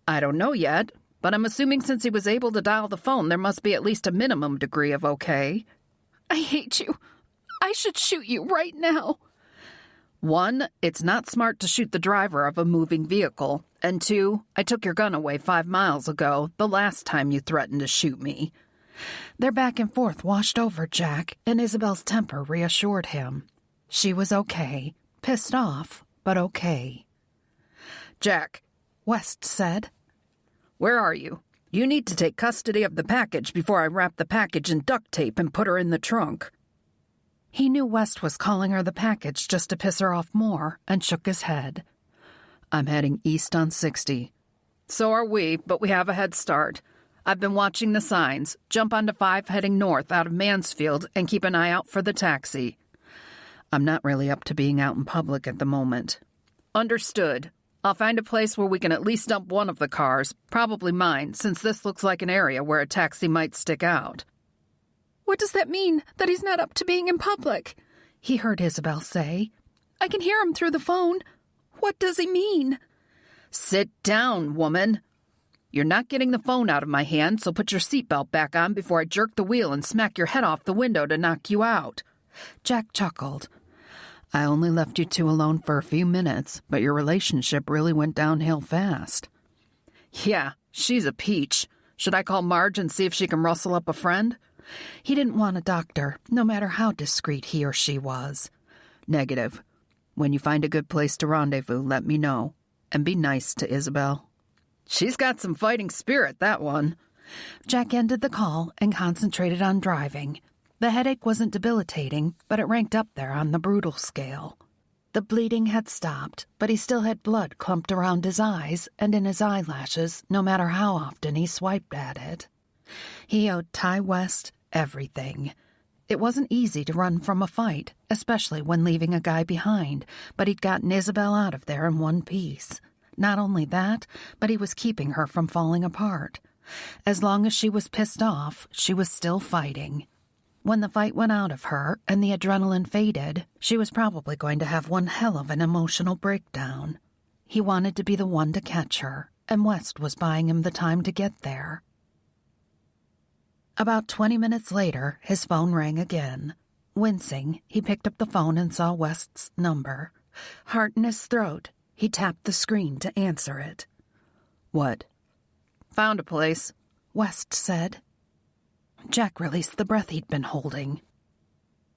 [SPEAKER 2] I don't know yet, but I'm assuming since he was able to dial the phone, there must be at least a minimum degree of okay.
[SPEAKER 4] I hate you. I should shoot you right now.
[SPEAKER 2] 1, it's not smart to shoot the driver of a moving vehicle. And 2, I took your gun away 5 miles ago, the last time you threatened to shoot me.
[SPEAKER 1] Their back and forth washed over Jack, and Isabelle's temper reassured him. She was okay. Pissed off, but okay.
[SPEAKER 2] Jack,
[SPEAKER 1] West said.
[SPEAKER 2] Where are you? You need to take custody of the package before I wrap the package in duct tape and put her in the trunk.
[SPEAKER 1] He knew West was calling her the package just to piss her off more, and shook his head.
[SPEAKER 3] I'm heading east on 60.
[SPEAKER 2] So are we, but we have a head start. I've been watching the signs. Jump onto 5 heading north out of Mansfield and keep an eye out for the taxi.
[SPEAKER 3] I'm not really up to being out in public at the moment.
[SPEAKER 2] Understood. I'll find a place where we can at least dump one of the cars, probably mine, since this looks like an area where a taxi might stick out.
[SPEAKER 4] What does that mean, that he's not up to being in public?
[SPEAKER 1] He heard Isabelle say.
[SPEAKER 4] I can hear him through the phone. What does he mean?
[SPEAKER 2] Sit down, woman. You're not getting the phone out of my hand, so put your seatbelt back on before I jerk the wheel and smack your head off the window to knock you out.
[SPEAKER 1] Jack chuckled.
[SPEAKER 3] I only left you two alone for a few minutes, but your relationship really went downhill fast.
[SPEAKER 2] Yeah, she's a peach. Should I call Marge and see if she can rustle up a friend?
[SPEAKER 1] He didn't want a doctor, no matter how discreet he or she was.
[SPEAKER 3] Negative. When you find a good place to rendezvous, let me know. And be nice to Isabelle.
[SPEAKER 2] She's got some fighting spirit, that one.
[SPEAKER 1] Jack ended the call and concentrated on driving. The headache wasn't debilitating, but it ranked up there on the brutal scale. The bleeding had stopped, but he still had blood clumped around his eyes and in his eyelashes, no matter how often he swiped at it. He owed Ty West everything. It wasn't easy to run from a fight, especially when leaving a guy behind, but he'd gotten Isabelle out of there in one piece. Not only that, but he was keeping her from falling apart. As long as she was pissed off, she was still fighting. When the fight went out of her and the adrenaline faded, she was probably going to have one hell of an emotional breakdown. He wanted to be the one to catch her, and West was buying him the time to get there. About 20 minutes later, his phone rang again. Wincing, he picked up the phone and saw West's number. Heart in his throat, he tapped the screen to answer it.
[SPEAKER 3] What?
[SPEAKER 2] Found a place,
[SPEAKER 1] West said. Jack released the breath he'd been holding.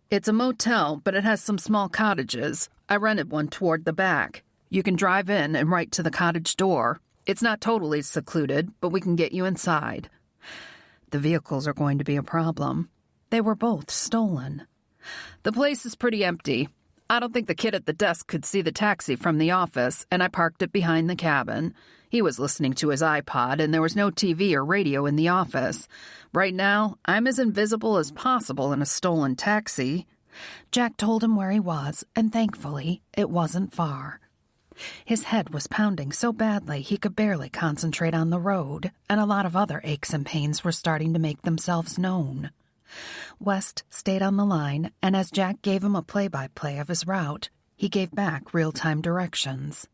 [SPEAKER 2] It's a motel, but it has some small cottages. I rented one toward the back. You can drive in and right to the cottage door. It's not totally secluded, but we can get you inside.
[SPEAKER 3] The vehicles are going to be a problem.
[SPEAKER 1] They were both stolen.
[SPEAKER 2] The place is pretty empty. I don't think the kid at the desk could see the taxi from the office, and I parked it behind the cabin. He was listening to his iPod, and there was no TV or radio in the office. Right now, I'm as invisible as possible in a stolen taxi.
[SPEAKER 1] Jack told him where he was, and thankfully, it wasn't far. His head was pounding so badly he could barely concentrate on the road, and a lot of other aches and pains were starting to make themselves known. West stayed on the line, and as Jack gave him a play-by-play of his route, he gave back real-time directions.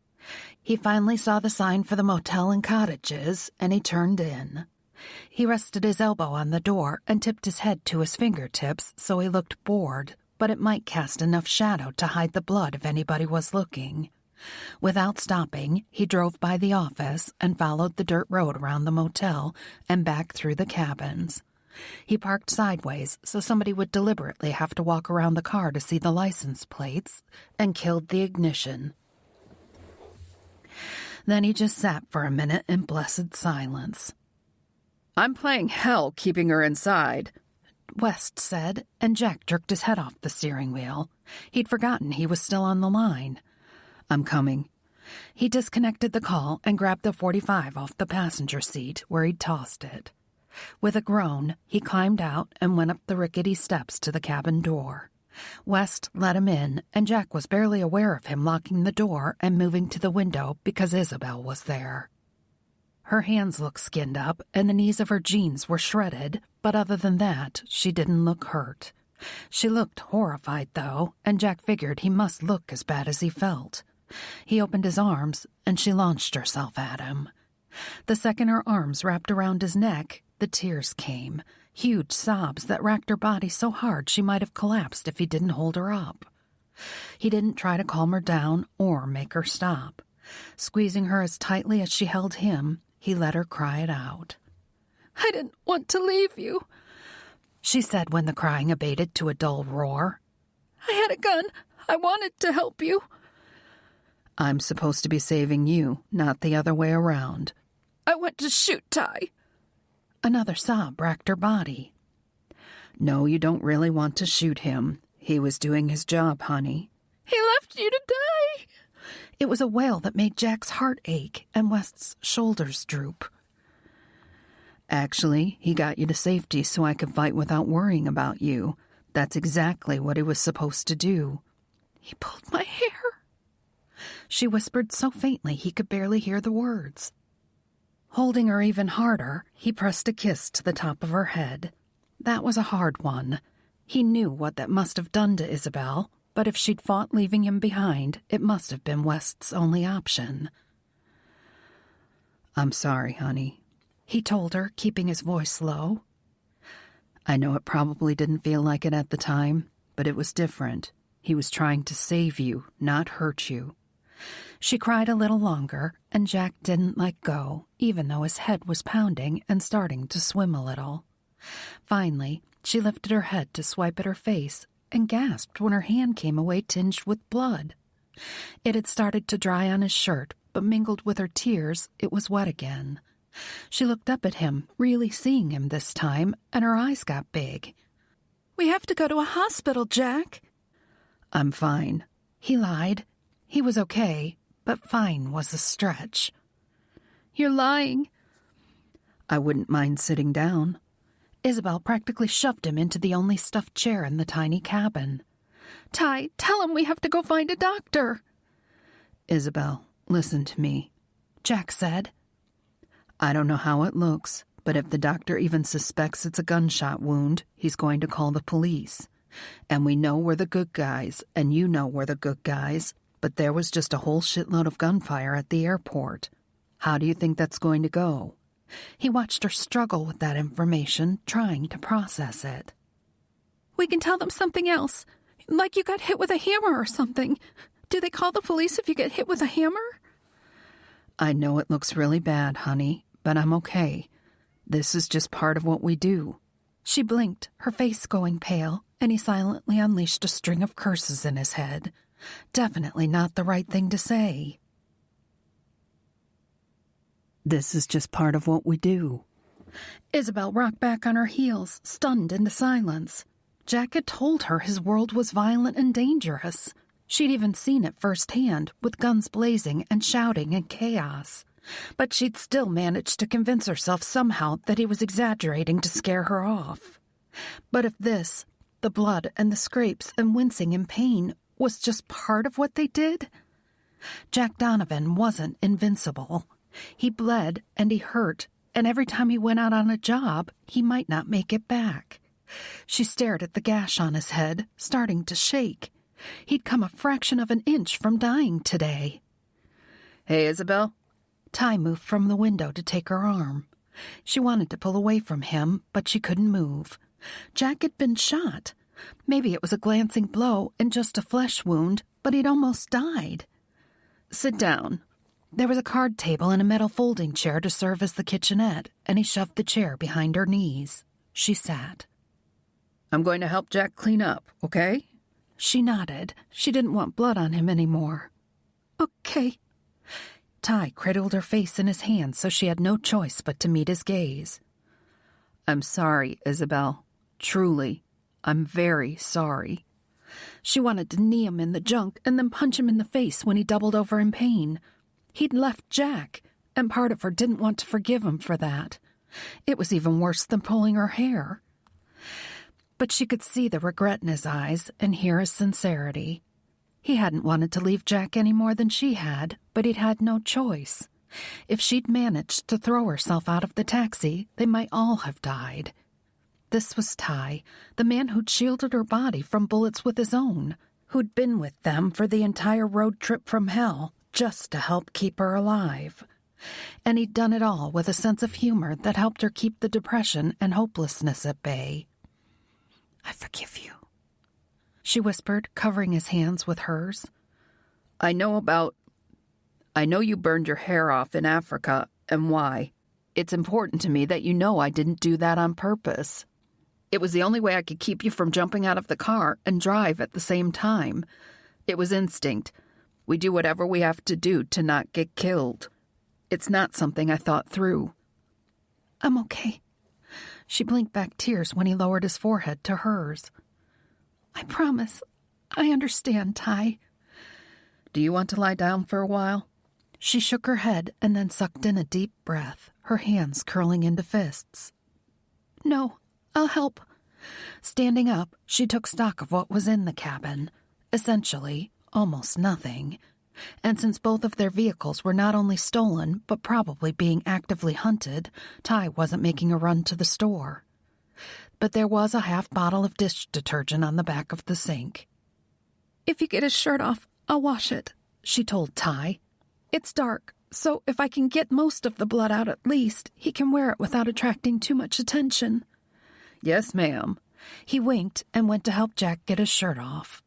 [SPEAKER 1] He finally saw the sign for the motel and cottages, and he turned in. He rested his elbow on the door and tipped his head to his fingertips so he looked bored, but it might cast enough shadow to hide the blood if anybody was looking. Without stopping, he drove by the office and followed the dirt road around the motel and back through the cabins. He parked sideways so somebody would deliberately have to walk around the car to see the license plates, and killed the ignition. Then he just sat for a minute in blessed silence.
[SPEAKER 2] I'm playing hell keeping her inside,
[SPEAKER 1] West said, and Jack jerked his head off the steering wheel. He'd forgotten he was still on the line.
[SPEAKER 3] I'm coming.
[SPEAKER 1] He disconnected the call and grabbed the .45 off the passenger seat where he'd tossed it. With a groan, he climbed out and went up the rickety steps to the cabin door. West let him in, and Jack was barely aware of him locking the door and moving to the window because Isabelle was there. Her hands looked skinned up, and the knees of her jeans were shredded, but other than that, she didn't look hurt. She looked horrified, though, and Jack figured he must look as bad as he felt. He opened his arms, and she launched herself at him. The second her arms wrapped around his neck, the tears came, huge sobs that racked her body so hard she might have collapsed if he didn't hold her up. He didn't try to calm her down or make her stop. Squeezing her as tightly as she held him, he let her cry it out.
[SPEAKER 4] I didn't want to leave you,
[SPEAKER 1] she said when the crying abated to a dull roar.
[SPEAKER 4] I had a gun. I wanted to help you.
[SPEAKER 3] I'm supposed to be saving you, not the other way around.
[SPEAKER 4] I went to shoot Ty.
[SPEAKER 1] Another sob racked her body.
[SPEAKER 3] No, you don't really want to shoot him. He was doing his job, honey.
[SPEAKER 4] He left you to die.
[SPEAKER 1] It was a wail that made Jack's heart ache and West's shoulders droop.
[SPEAKER 3] Actually, he got you to safety so I could fight without worrying about you. That's exactly what he was supposed to do.
[SPEAKER 1] He pulled my hair," she whispered so faintly he could barely hear the words. Holding her even harder, he pressed a kiss to the top of her head. That was a hard one. He knew what that must have done to Isabelle, but if she'd fought leaving him behind, it must have been West's only option. "I'm sorry, honey," he told her, keeping his voice low. "I know it probably didn't feel like it at the time, but it was different. He was trying to save you, not hurt you." She cried a little longer, and Jack didn't let go, even though his head was pounding and starting to swim a little. Finally, she lifted her head to swipe at her face and gasped when her hand came away tinged with blood. It had started to dry on his shirt, but mingled with her tears, it was wet again. She looked up at him, really seeing him this time, and her eyes got big.
[SPEAKER 4] "We have to go to a hospital, Jack."
[SPEAKER 1] "I'm fine," he lied. He was okay, but fine was a stretch.
[SPEAKER 4] "You're lying."
[SPEAKER 1] "I wouldn't mind sitting down." Isabelle practically shoved him into the only stuffed chair in the tiny cabin.
[SPEAKER 4] "Ty, tell him we have to go find a doctor."
[SPEAKER 1] "Isabelle, listen to me," Jack said. "I don't know how it looks, but if the doctor even suspects it's a gunshot wound, he's going to call the police. And we know we're the good guys, and you know we're the good guys, but there was just a whole shitload of gunfire at the airport. How do you think that's going to go?" He watched her struggle with that information, trying to process it.
[SPEAKER 4] "We can tell them something else, like you got hit with a hammer or something. Do they call the police if you get hit with a hammer?"
[SPEAKER 1] "I know it looks really bad, honey, but I'm okay. This is just part of what we do." She blinked, her face going pale, and he silently unleashed a string of curses in his head. Definitely not the right thing to say. "This is just part of what we do." Isabelle rocked back on her heels, stunned into silence. Jack had told her his world was violent and dangerous. She'd even seen it firsthand, with guns blazing and shouting and chaos. But she'd still managed to convince herself somehow that he was exaggerating to scare her off. But if this, the blood and the scrapes and wincing in pain, was just part of what they did? Jack Donovan wasn't invincible. He bled and he hurt, and every time he went out on a job, he might not make it back. She stared at the gash on his head, starting to shake. He'd come a fraction of an inch from dying today.
[SPEAKER 2] "Hey, Isabelle?"
[SPEAKER 1] Ty moved from the window to take her arm. She wanted to pull away from him, but she couldn't move. Jack had been shot. Maybe it was a glancing blow and just a flesh wound, but he'd almost died. "Sit down." There was a card table and a metal folding chair to serve as the kitchenette, and he shoved the chair behind her knees. She sat.
[SPEAKER 2] "I'm going to help Jack clean up, okay?"
[SPEAKER 1] She nodded. She didn't want blood on him anymore.
[SPEAKER 4] "Okay."
[SPEAKER 1] Ty cradled her face in his hands so she had no choice but to meet his gaze.
[SPEAKER 2] "I'm sorry, Isabelle. Truly, I'm very sorry."
[SPEAKER 1] She wanted to knee him in the junk and then punch him in the face when he doubled over in pain. He'd left Jack, and part of her didn't want to forgive him for that. It was even worse than pulling her hair. But she could see the regret in his eyes and hear his sincerity. He hadn't wanted to leave Jack any more than she had, but he'd had no choice. If she'd managed to throw herself out of the taxi, they might all have died. This was Ty, the man who'd shielded her body from bullets with his own, who'd been with them for the entire road trip from hell, just to help keep her alive. And he'd done it all with a sense of humor that helped her keep the depression and hopelessness at bay. "I forgive you," she whispered, covering his hands with hers.
[SPEAKER 2] I know you burned your hair off in Africa, and why. It's important to me that you know I didn't do that on purpose. It was the only way I could keep you from jumping out of the car and drive at the same time. It was instinct. We do whatever we have to do to not get killed. It's not something I thought through."
[SPEAKER 1] "I'm okay." She blinked back tears when he lowered his forehead to hers. "I promise. I understand, Ty."
[SPEAKER 2] "Do you want to lie down for a while?"
[SPEAKER 1] She shook her head and then sucked in a deep breath, her hands curling into fists. "No, I'll help." Standing up, she took stock of what was in the cabin. Essentially, almost nothing. And since both of their vehicles were not only stolen, but probably being actively hunted, Ty wasn't making a run to the store. But there was a half bottle of dish detergent on the back of the sink.
[SPEAKER 4] "If you get his shirt off, I'll wash it," she told Ty. "It's dark, so if I can get most of the blood out at least, he can wear it without attracting too much attention."
[SPEAKER 2] "Yes, ma'am."
[SPEAKER 1] He winked and went to help Jack get his shirt off.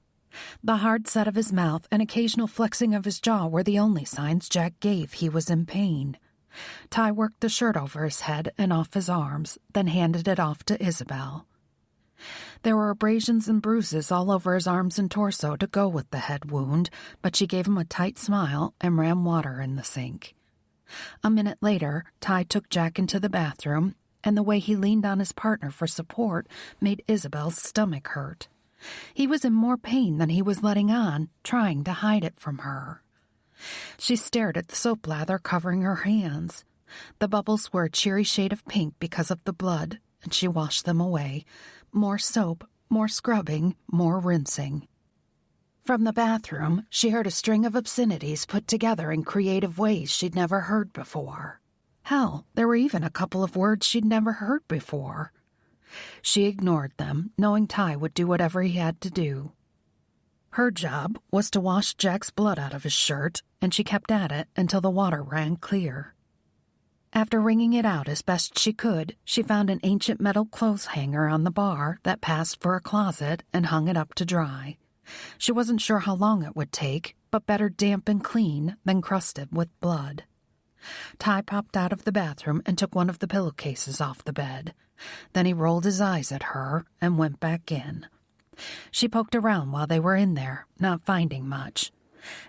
[SPEAKER 1] The hard set of his mouth and occasional flexing of his jaw were the only signs Jack gave he was in pain. Ty worked the shirt over his head and off his arms, then handed it off to Isabelle. There were abrasions and bruises all over his arms and torso to go with the head wound, but she gave him a tight smile and ran water in the sink. A minute later, Ty took Jack into the bathroom, and the way he leaned on his partner for support made Isabelle's stomach hurt. He was in more pain than he was letting on, trying to hide it from her. She stared at the soap lather covering her hands. The bubbles were a cheery shade of pink because of the blood, and she washed them away. More soap, more scrubbing, more rinsing. From the bathroom, she heard a string of obscenities put together in creative ways she'd never heard before. Hell, there were even a couple of words she'd never heard before. She ignored them, knowing Ty would do whatever he had to do. Her job was to wash Jack's blood out of his shirt, and she kept at it until the water ran clear. After wringing it out as best she could, she found an ancient metal clothes hanger on the bar that passed for a closet and hung it up to dry. She wasn't sure how long it would take, but better damp and clean than crusted with blood. Ty popped out of the bathroom and took one of the pillowcases off the bed. Then he rolled his eyes at her and went back in. She poked around while they were in there, not finding much.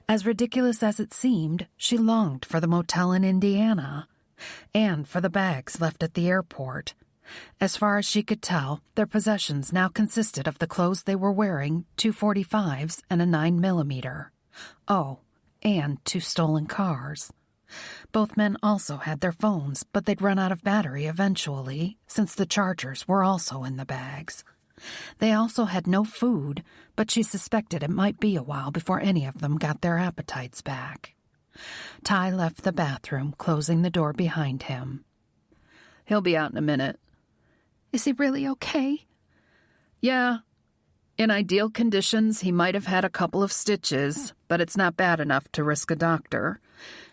[SPEAKER 1] As ridiculous as it seemed, she longed for the motel in Indiana, and for the bags left at the airport. As far as she could tell, their possessions now consisted of the clothes they were wearing, 2 .45s and a 9mm. Oh, and 2 stolen cars. Both men also had their phones, but they'd run out of battery eventually, since the chargers were also in the bags. They also had no food, but she suspected it might be a while before any of them got their appetites back. Ty left the bathroom, closing the door behind him.
[SPEAKER 2] "He'll be out in a minute."
[SPEAKER 4] "Is he really okay?"
[SPEAKER 2] "Yeah. In ideal conditions, he might have had a couple of stitches, but it's not bad enough to risk a doctor."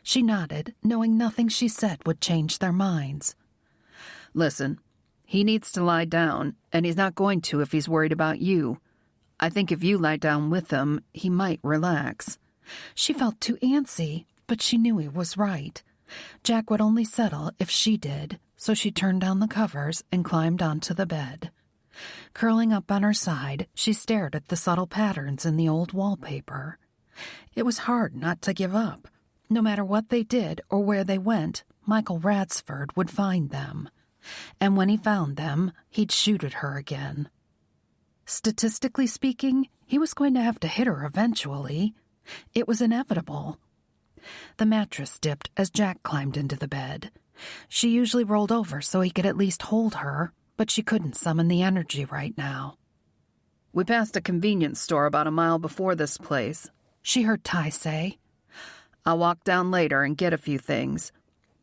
[SPEAKER 1] She nodded, knowing nothing she said would change their minds.
[SPEAKER 2] "Listen, he needs to lie down, and he's not going to if he's worried about you. I think if you lie down with him, he might relax."
[SPEAKER 1] She felt too antsy, but she knew he was right. Jack would only settle if she did, so she turned down the covers and climbed onto the bed. Curling up on her side, she stared at the subtle patterns in the old wallpaper. It was hard not to give up. No matter what they did or where they went, Michael Radsford would find them. And when he found them, he'd shoot at her again. Statistically speaking, he was going to have to hit her eventually. It was inevitable. The mattress dipped as Jack climbed into the bed. She usually rolled over so he could at least hold her, but she couldn't summon the energy right now.
[SPEAKER 2] "We passed a convenience store about a mile before this place,"
[SPEAKER 1] she heard Ty say.
[SPEAKER 2] "I'll walk down later and get a few things.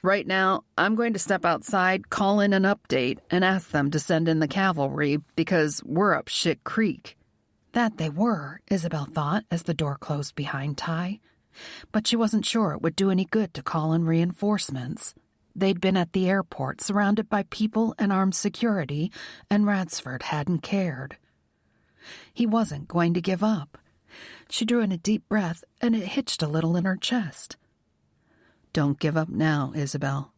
[SPEAKER 2] Right now, I'm going to step outside, call in an update, and ask them to send in the cavalry because we're up shit creek."
[SPEAKER 1] That they were, Isabelle thought as the door closed behind Ty. But she wasn't sure it would do any good to call in reinforcements. They'd been at the airport, surrounded by people and armed security, and Radsford hadn't cared. He wasn't going to give up. She drew in a deep breath, and it hitched a little in her chest.
[SPEAKER 3] "Don't give up now, Isabelle."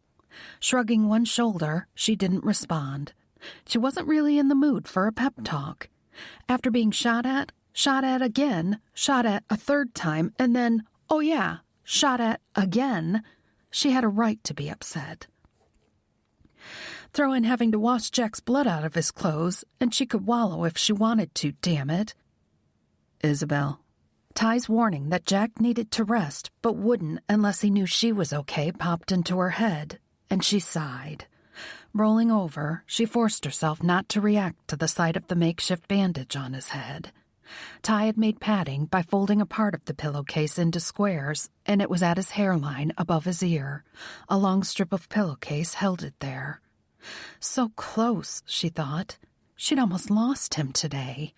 [SPEAKER 1] Shrugging one shoulder, she didn't respond. She wasn't really in the mood for a pep talk. After being shot at again, shot at a third time, and then, oh yeah, shot at again, she had a right to be upset. Throw in having to wash Jack's blood out of his clothes, and she could wallow if she wanted to, damn it.
[SPEAKER 3] "Isabelle."
[SPEAKER 1] Ty's warning that Jack needed to rest but wouldn't unless he knew she was okay popped into her head, and she sighed. Rolling over, she forced herself not to react to the sight of the makeshift bandage on his head. Ty had made padding by folding a part of the pillowcase into squares, and it was at his hairline above his ear. A long strip of pillowcase held it there. So close, she thought. She'd almost lost him today.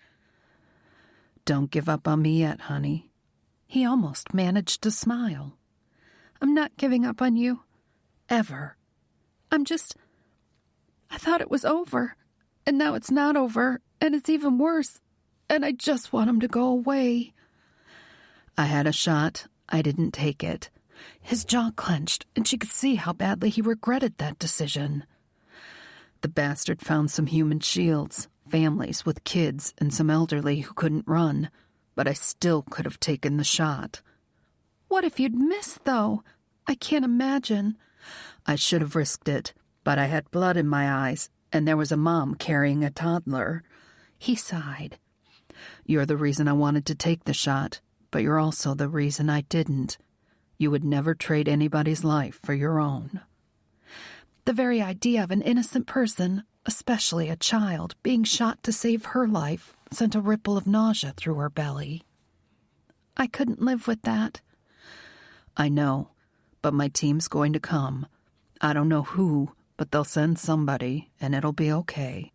[SPEAKER 3] Don't give up on me yet, honey.
[SPEAKER 1] He almost managed to smile.
[SPEAKER 4] I'm not giving up on you.
[SPEAKER 1] Ever.
[SPEAKER 4] I thought it was over, and now it's not over, and it's even worse, and I just want him to go away.
[SPEAKER 3] I had a shot. I didn't take it.
[SPEAKER 1] His jaw clenched, and she could see how badly he regretted that decision.
[SPEAKER 3] The bastard found some human shields, families with kids, and some elderly who couldn't run, but I still could have taken the shot.
[SPEAKER 4] What if you'd missed, though? I can't imagine.
[SPEAKER 3] I should have risked it, but I had blood in my eyes, and there was a mom carrying a toddler.
[SPEAKER 1] He sighed.
[SPEAKER 3] You're the reason I wanted to take the shot, but you're also the reason I didn't. You would never trade anybody's life for your own.
[SPEAKER 1] The very idea of an innocent person, especially a child, being shot to save her life sent a ripple of nausea through her belly.
[SPEAKER 4] I couldn't live with that.
[SPEAKER 3] I know, but my team's going to come. I don't know who, but they'll send somebody, and it'll be okay.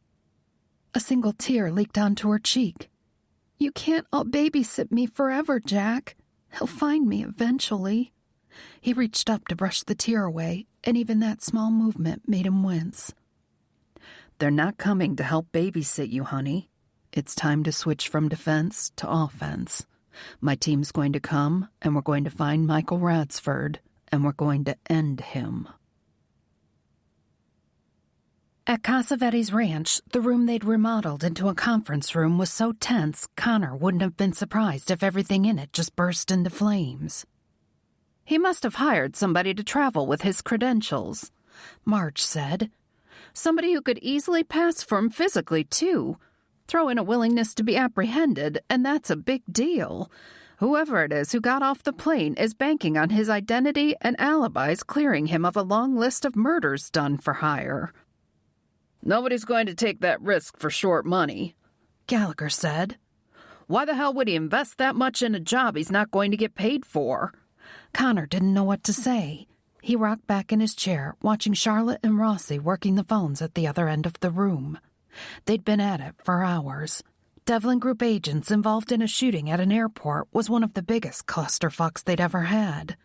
[SPEAKER 1] A single tear leaked onto her cheek.
[SPEAKER 4] You can't all babysit me forever, Jack. He'll find me eventually.
[SPEAKER 1] He reached up to brush the tear away, and even that small movement made him wince.
[SPEAKER 3] They're not coming to help babysit you, honey. It's time to switch from defense to offense. My team's going to come, and we're going to find Michael Radsford, and we're going to end him.
[SPEAKER 1] At Casavetti's ranch, the room they'd remodeled into a conference room was so tense, Connor wouldn't have been surprised if everything in it just burst into flames.
[SPEAKER 2] He must have hired somebody to travel with his credentials,
[SPEAKER 1] Marge said.
[SPEAKER 2] Somebody who could easily pass for him physically, too. Throw in a willingness to be apprehended, and that's a big deal. Whoever it is who got off the plane is banking on his identity and alibis clearing him of a long list of murders done for hire. Nobody's going to take that risk for short money,
[SPEAKER 1] Gallagher said.
[SPEAKER 2] Why the hell would he invest that much in a job he's not going to get paid for?
[SPEAKER 1] Connor didn't know what to say. He rocked back in his chair, watching Charlotte and Rossi working the phones at the other end of the room. They'd been at it for hours. Devlin Group agents involved in a shooting at an airport was one of the biggest clusterfucks they'd ever had.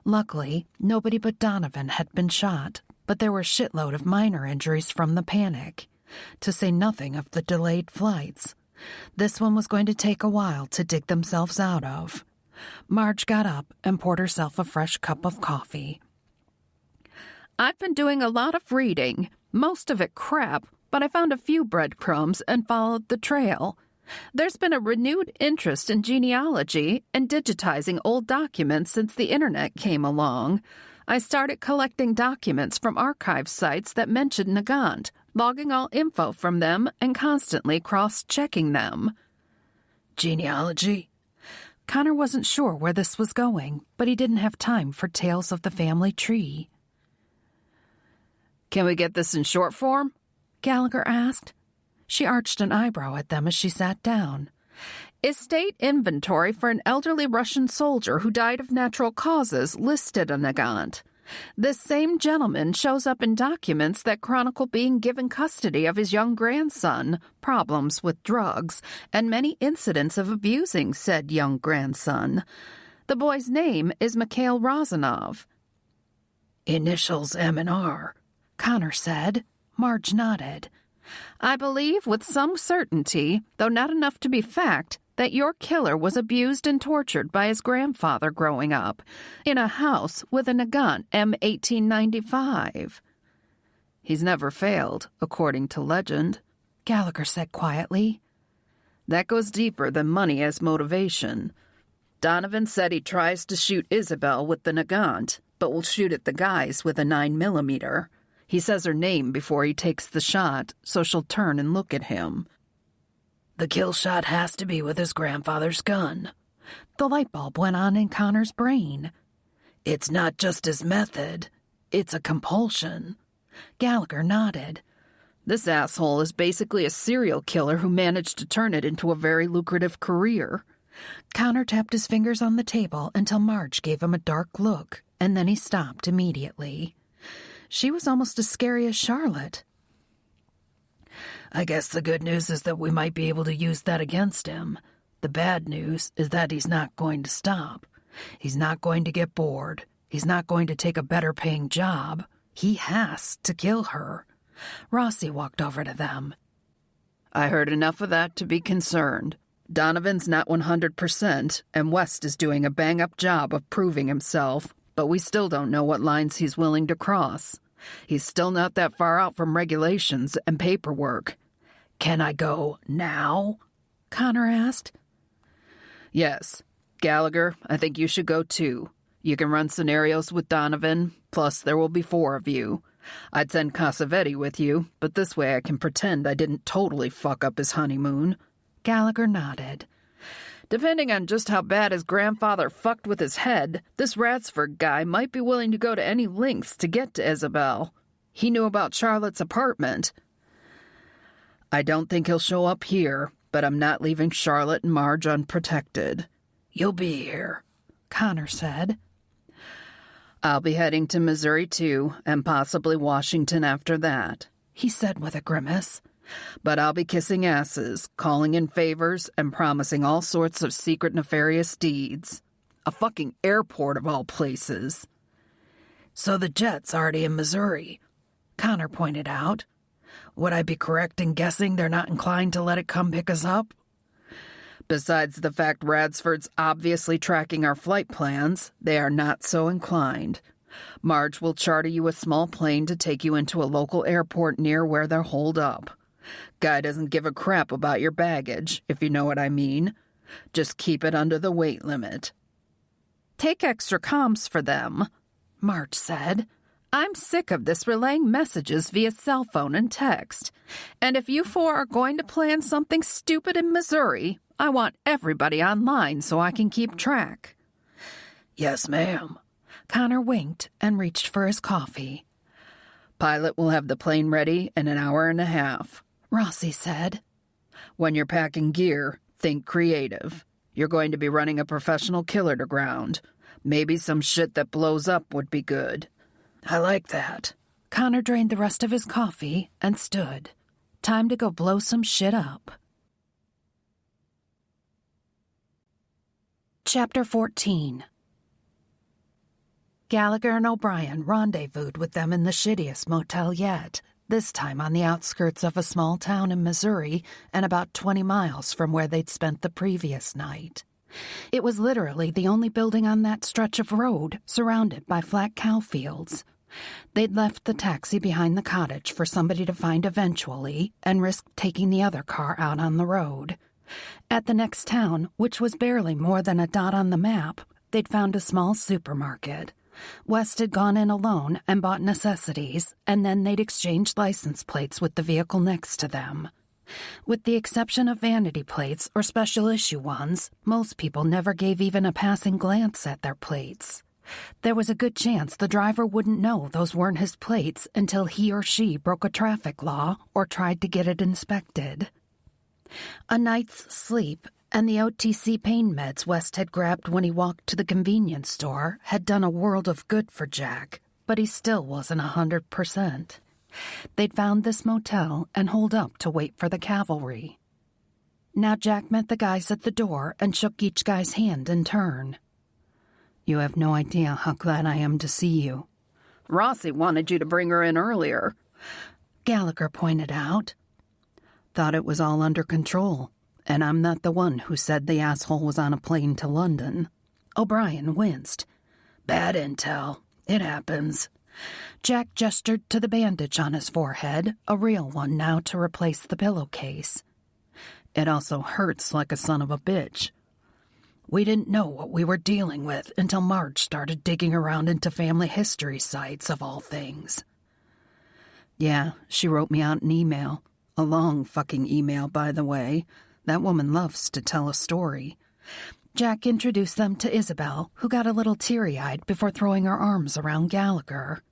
[SPEAKER 1] Luckily, nobody but Donovan had been shot, but there were a shitload of minor injuries from the panic, to say nothing of the delayed flights. This one was going to take a while to dig themselves out of. Marge got up and poured herself a fresh cup of coffee.
[SPEAKER 2] I've been doing a lot of reading, most of it crap, but I found a few breadcrumbs and followed the trail. There's been a renewed interest in genealogy and digitizing old documents since the internet came along. I started collecting documents from archive sites that mentioned Nagant, logging all info from them and constantly cross-checking them.
[SPEAKER 1] Genealogy? Connor wasn't sure where this was going, but he didn't have time for tales of the family tree.
[SPEAKER 2] Can we get this in short form?
[SPEAKER 1] Gallagher asked. She arched an eyebrow at them as she sat down.
[SPEAKER 2] Estate inventory for an elderly Russian soldier who died of natural causes listed a Nagant. This same gentleman shows up in documents that chronicle being given custody of his young grandson, problems with drugs, and many incidents of abusing said young grandson. The boy's name is Mikhail Rozanov.
[SPEAKER 1] Initials M and R, Connor said. Marge nodded.
[SPEAKER 2] I believe with some certainty, though not enough to be fact, that your killer was abused and tortured by his grandfather growing up, in a house with a Nagant M1895. He's never failed, according to legend,
[SPEAKER 1] Gallagher said quietly.
[SPEAKER 2] That goes deeper than money as motivation. Donovan said he tries to shoot Isabelle with the Nagant, but will shoot at the guys with a 9mm. He says her name before he takes the shot, so she'll turn and look at him.
[SPEAKER 5] The kill shot has to be with his grandfather's gun.
[SPEAKER 1] The light bulb went on in Connor's brain.
[SPEAKER 5] It's not just his method. It's a compulsion.
[SPEAKER 1] Gallagher nodded.
[SPEAKER 2] This asshole is basically a serial killer who managed to turn it into a very lucrative career.
[SPEAKER 1] Connor tapped his fingers on the table until Marge gave him a dark look, and then he stopped immediately. She was almost as scary as Charlotte.
[SPEAKER 5] I guess the good news is that we might be able to use that against him. The bad news is that he's not going to stop. He's not going to get bored. He's not going to take a better-paying job. He has to kill her. Rossi walked over to them.
[SPEAKER 2] I heard enough of that to be concerned. Donovan's not 100%, and West is doing a bang-up job of proving himself, but we still don't know what lines he's willing to cross. He's still not that far out from regulations and paperwork.
[SPEAKER 5] Can I go now?
[SPEAKER 1] Connor asked.
[SPEAKER 2] Yes. Gallagher, I think you should go too. You can run scenarios with Donovan, plus there will be 4 of you. I'd send Casavetti with you, but this way I can pretend I didn't totally fuck up his honeymoon.
[SPEAKER 1] Gallagher nodded.
[SPEAKER 2] Depending on just how bad his grandfather fucked with his head, this Ratsford guy might be willing to go to any lengths to get to Isabelle. He knew about Charlotte's apartment. I don't think he'll show up here, but I'm not leaving Charlotte and Marge unprotected.
[SPEAKER 5] You'll be here,
[SPEAKER 1] Connor said.
[SPEAKER 2] I'll be heading to Missouri too, and possibly Washington after that,
[SPEAKER 1] he said with a grimace.
[SPEAKER 2] But I'll be kissing asses, calling in favors, and promising all sorts of secret nefarious deeds. A fucking airport of all places.
[SPEAKER 5] So the jet's already in Missouri,
[SPEAKER 1] Connor pointed out.
[SPEAKER 5] Would I be correct in guessing they're not inclined to let it come pick us up?
[SPEAKER 2] Besides the fact Radsford's obviously tracking our flight plans, they are not so inclined. Marge will charter you a small plane to take you into a local airport near where they're holed up. Guy doesn't give a crap about your baggage, if you know what I mean. Just keep it under the weight limit.
[SPEAKER 1] Take extra comms for them, Marge said. I'm sick of this relaying messages via cell phone and text. And if you 4 are going to plan something stupid in Missouri, I want everybody online so I can keep track.
[SPEAKER 5] Yes, ma'am.
[SPEAKER 1] Connor winked and reached for his coffee.
[SPEAKER 2] Pilot will have the plane ready in an hour and a half,
[SPEAKER 1] Rossi said.
[SPEAKER 2] When you're packing gear, think creative. You're going to be running a professional killer to ground. Maybe some shit that blows up would be good.
[SPEAKER 5] I like that.
[SPEAKER 1] Connor drained the rest of his coffee and stood. Time to go blow some shit up. Chapter 14. Gallagher and O'Brien rendezvoused with them in the shittiest motel yet, this time on the outskirts of a small town in Missouri and about 20 miles from where they'd spent the previous night. It was literally the only building on that stretch of road, surrounded by flat cow fields. They'd left the taxi behind the cottage for somebody to find eventually and risked taking the other car out on the road. At the next town, which was barely more than a dot on the map, they'd found a small supermarket. West had gone in alone and bought necessities, and then they'd exchanged license plates with the vehicle next to them. With the exception of vanity plates or special issue ones, most people never gave even a passing glance at their plates. There was a good chance the driver wouldn't know those weren't his plates until he or she broke a traffic law or tried to get it inspected. A night's sleep and the OTC pain meds West had grabbed when he walked to the convenience store had done a world of good for Jack, but he still wasn't 100%. They'd found this motel and holed up to wait for the cavalry. Now Jack met the guys at the door and shook each guy's hand in turn.
[SPEAKER 3] You have no idea how glad I am to see you.
[SPEAKER 2] Rossi wanted you to bring her in earlier,
[SPEAKER 1] Gallagher pointed out.
[SPEAKER 3] Thought it was all under control, and I'm not the one who said the asshole was on a plane to London.
[SPEAKER 1] O'Brien winced.
[SPEAKER 5] Bad intel. It happens.
[SPEAKER 1] Jack gestured to the bandage on his forehead, a real one now to replace the pillowcase.
[SPEAKER 3] It also hurts like a son of a bitch.
[SPEAKER 5] We didn't know what we were dealing with until Marge started digging around into family history sites of all things.
[SPEAKER 3] Yeah, she wrote me out an email. A long fucking email, by the way. That woman loves to tell a story.
[SPEAKER 1] Jack introduced them to Isabelle, who got a little teary-eyed before throwing her arms around Gallagher.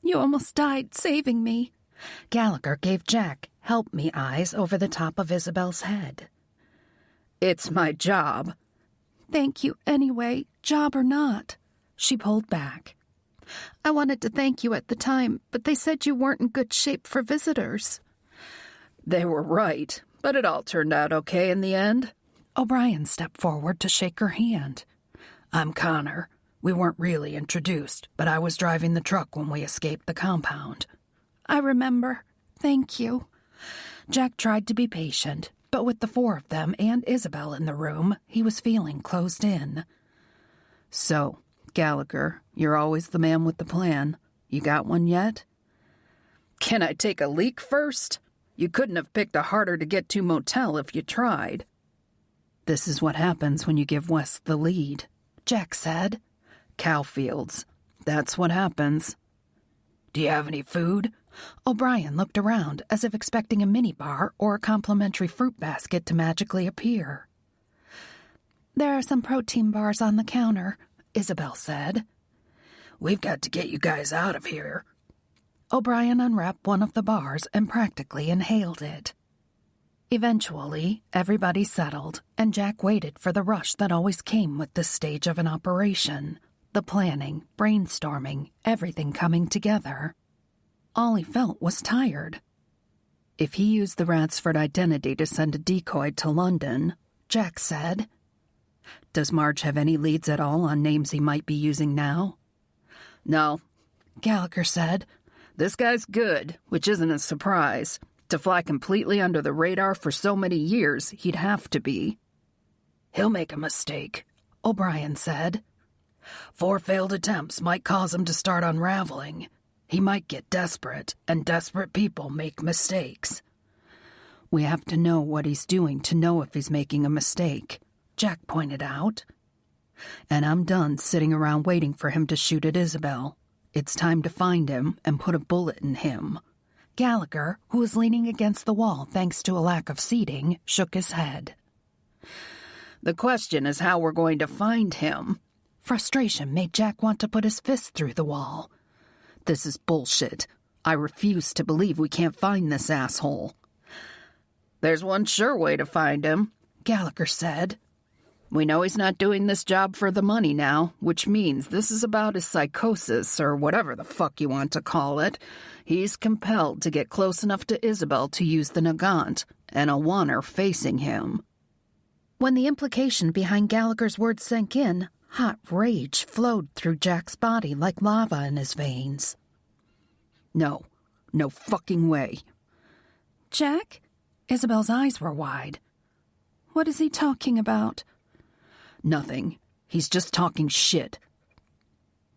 [SPEAKER 1] You almost died saving me, Gallagher gave Jack help-me eyes over the top of Isabelle's head.
[SPEAKER 2] It's my job.
[SPEAKER 4] Thank you anyway, job or not.
[SPEAKER 1] She pulled back.
[SPEAKER 4] I wanted to thank you at the time, but they said you weren't in good shape for visitors.
[SPEAKER 2] They were right, but it all turned out okay in the end.
[SPEAKER 1] O'Brien stepped forward to shake her hand. I'm Connor. We weren't really introduced, but I was driving the truck when we escaped the compound.
[SPEAKER 4] I remember. Thank you.
[SPEAKER 1] Jack tried to be patient, but with the four of them and Isabelle in the room, he was feeling closed in.
[SPEAKER 3] So, Gallagher, you're always the man with the plan. You got one yet?
[SPEAKER 2] Can I take a leak first? You couldn't have picked a harder-to-get-to motel if you tried.
[SPEAKER 3] This is what happens when you give Wes the lead,
[SPEAKER 1] Jack said.
[SPEAKER 3] Cowfields. That's what happens.
[SPEAKER 5] Do you have any food?
[SPEAKER 1] O'Brien looked around as if expecting a minibar or a complimentary fruit basket to magically appear.
[SPEAKER 4] There are some protein bars on the counter,
[SPEAKER 1] Isabelle said.
[SPEAKER 5] We've got to get you guys out of here.
[SPEAKER 1] O'Brien unwrapped one of the bars and practically inhaled it. Eventually, everybody settled, and Jack waited for the rush that always came with this stage of an operation. The planning, brainstorming, everything coming together. All he felt was tired.
[SPEAKER 3] If he used the Radsford identity to send a decoy to London,
[SPEAKER 1] Jack said.
[SPEAKER 3] Does Marge have any leads at all on names he might be using now?
[SPEAKER 2] No,
[SPEAKER 1] Gallagher said.
[SPEAKER 2] This guy's good, which isn't a surprise. To fly completely under the radar for so many years, he'd have to be.
[SPEAKER 5] He'll make a mistake,
[SPEAKER 1] O'Brien said.
[SPEAKER 5] 4 failed attempts might cause him to start unraveling. He might get desperate, and desperate people make mistakes.
[SPEAKER 3] We have to know what he's doing to know if he's making a mistake,
[SPEAKER 1] Jack pointed out.
[SPEAKER 3] And I'm done sitting around waiting for him to shoot at Isabelle. It's time to find him and put a bullet in him.
[SPEAKER 1] Gallagher, who was leaning against the wall thanks to a lack of seating, shook his head.
[SPEAKER 2] The question is how we're going to find him.
[SPEAKER 1] Frustration made Jack want to put his fist through the wall.
[SPEAKER 3] This is bullshit. I refuse to believe we can't find this asshole.
[SPEAKER 2] There's one sure way to find him,
[SPEAKER 1] Gallagher said.
[SPEAKER 2] We know he's not doing this job for the money now, which means this is about his psychosis, or whatever the fuck you want to call it. He's compelled to get close enough to Isabelle to use the Nagant, and I'll want her facing him.
[SPEAKER 1] When the implication behind Gallagher's words sank in, hot rage flowed through Jack's body like lava in his veins.
[SPEAKER 3] No fucking way.
[SPEAKER 4] Jack?
[SPEAKER 1] Isabelle's eyes were wide.
[SPEAKER 4] What is he talking about?
[SPEAKER 3] Nothing. He's just talking shit.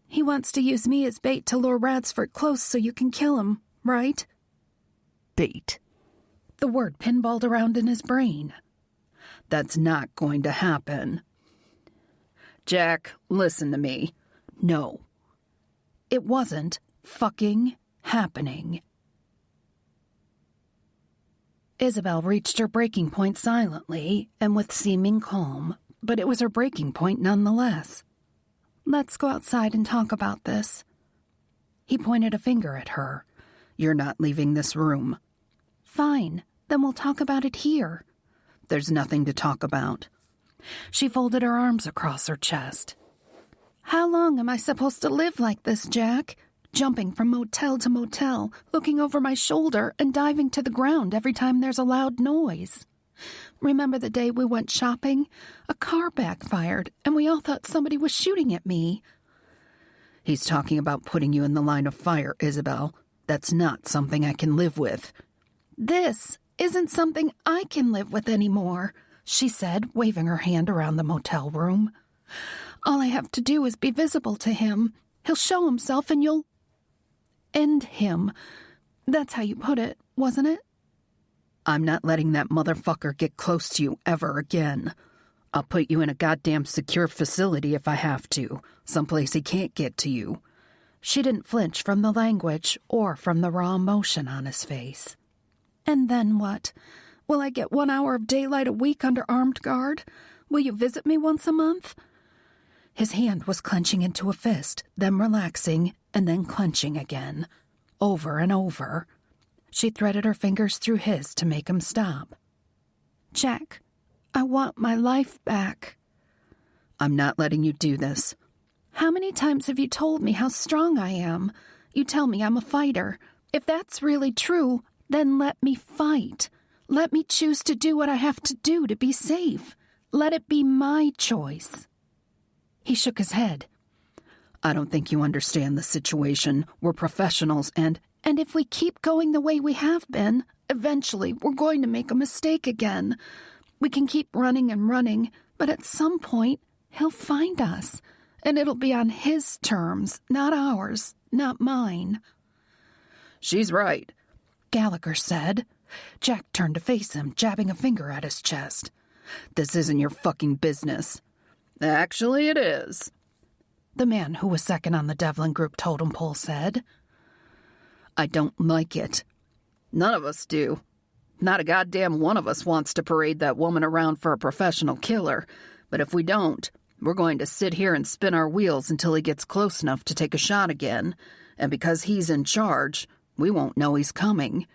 [SPEAKER 4] He wants to use me as bait to lure Radsford close so you can kill him, right?
[SPEAKER 3] Bait.
[SPEAKER 1] The word pinballed around in his brain.
[SPEAKER 3] That's not going to happen.
[SPEAKER 2] Jack, listen to me.
[SPEAKER 3] No.
[SPEAKER 1] It wasn't fucking happening. Isabelle reached her breaking point silently and with seeming calm, but it was her breaking point nonetheless.
[SPEAKER 4] Let's go outside and talk about this.
[SPEAKER 1] He pointed a finger at her.
[SPEAKER 3] You're not leaving this room.
[SPEAKER 4] Fine, then we'll talk about it here.
[SPEAKER 3] There's nothing to talk about.
[SPEAKER 1] She folded her arms across her chest.
[SPEAKER 4] How long am I supposed to live like this, Jack? Jumping from motel to motel, looking over my shoulder and diving to the ground every time there's a loud noise. Remember the day we went shopping? A car backfired, and we all thought somebody was shooting at me.
[SPEAKER 3] He's talking about putting you in the line of fire, Isabelle. That's not something I can live with.
[SPEAKER 4] This isn't something I can live with anymore, she said, waving her hand around the motel room. All I have to do is be visible to him. He'll show himself and you'll end him. That's how you put it, wasn't it?
[SPEAKER 3] I'm not letting that motherfucker get close to you ever again. I'll put you in a goddamn secure facility if I have to, someplace he can't get to you.
[SPEAKER 1] She didn't flinch from the language or from the raw emotion on his face.
[SPEAKER 4] And then what? Will I get 1 hour of daylight a week under armed guard? Will you visit me once a month?
[SPEAKER 1] His hand was clenching into a fist, then relaxing, and then clenching again. Over and over. She threaded her fingers through his to make him stop.
[SPEAKER 4] Jack, I want my life back.
[SPEAKER 3] I'm not letting you do this.
[SPEAKER 4] How many times have you told me how strong I am? You tell me I'm a fighter. If that's really true, then let me fight. Let me choose to do what I have to do to be safe. Let it be my choice.
[SPEAKER 1] He shook his head.
[SPEAKER 3] I don't think you understand the situation. We're professionals
[SPEAKER 4] And if we keep going the way we have been, eventually we're going to make a mistake again. We can keep running and running, but at some point, he'll find us. And it'll be on his terms, not ours, not mine.
[SPEAKER 2] She's right,
[SPEAKER 1] Gallagher said. Jack turned to face him, jabbing a finger at his chest.
[SPEAKER 3] This isn't your fucking business.
[SPEAKER 2] Actually, it is,
[SPEAKER 1] the man who was second on the Devlin Group totem pole said.
[SPEAKER 3] I don't like it.
[SPEAKER 2] None of us do. Not a goddamn one of us wants to parade that woman around for a professional killer. But if we don't, we're going to sit here and spin our wheels until he gets close enough to take a shot again. And because he's in charge, we won't know he's coming.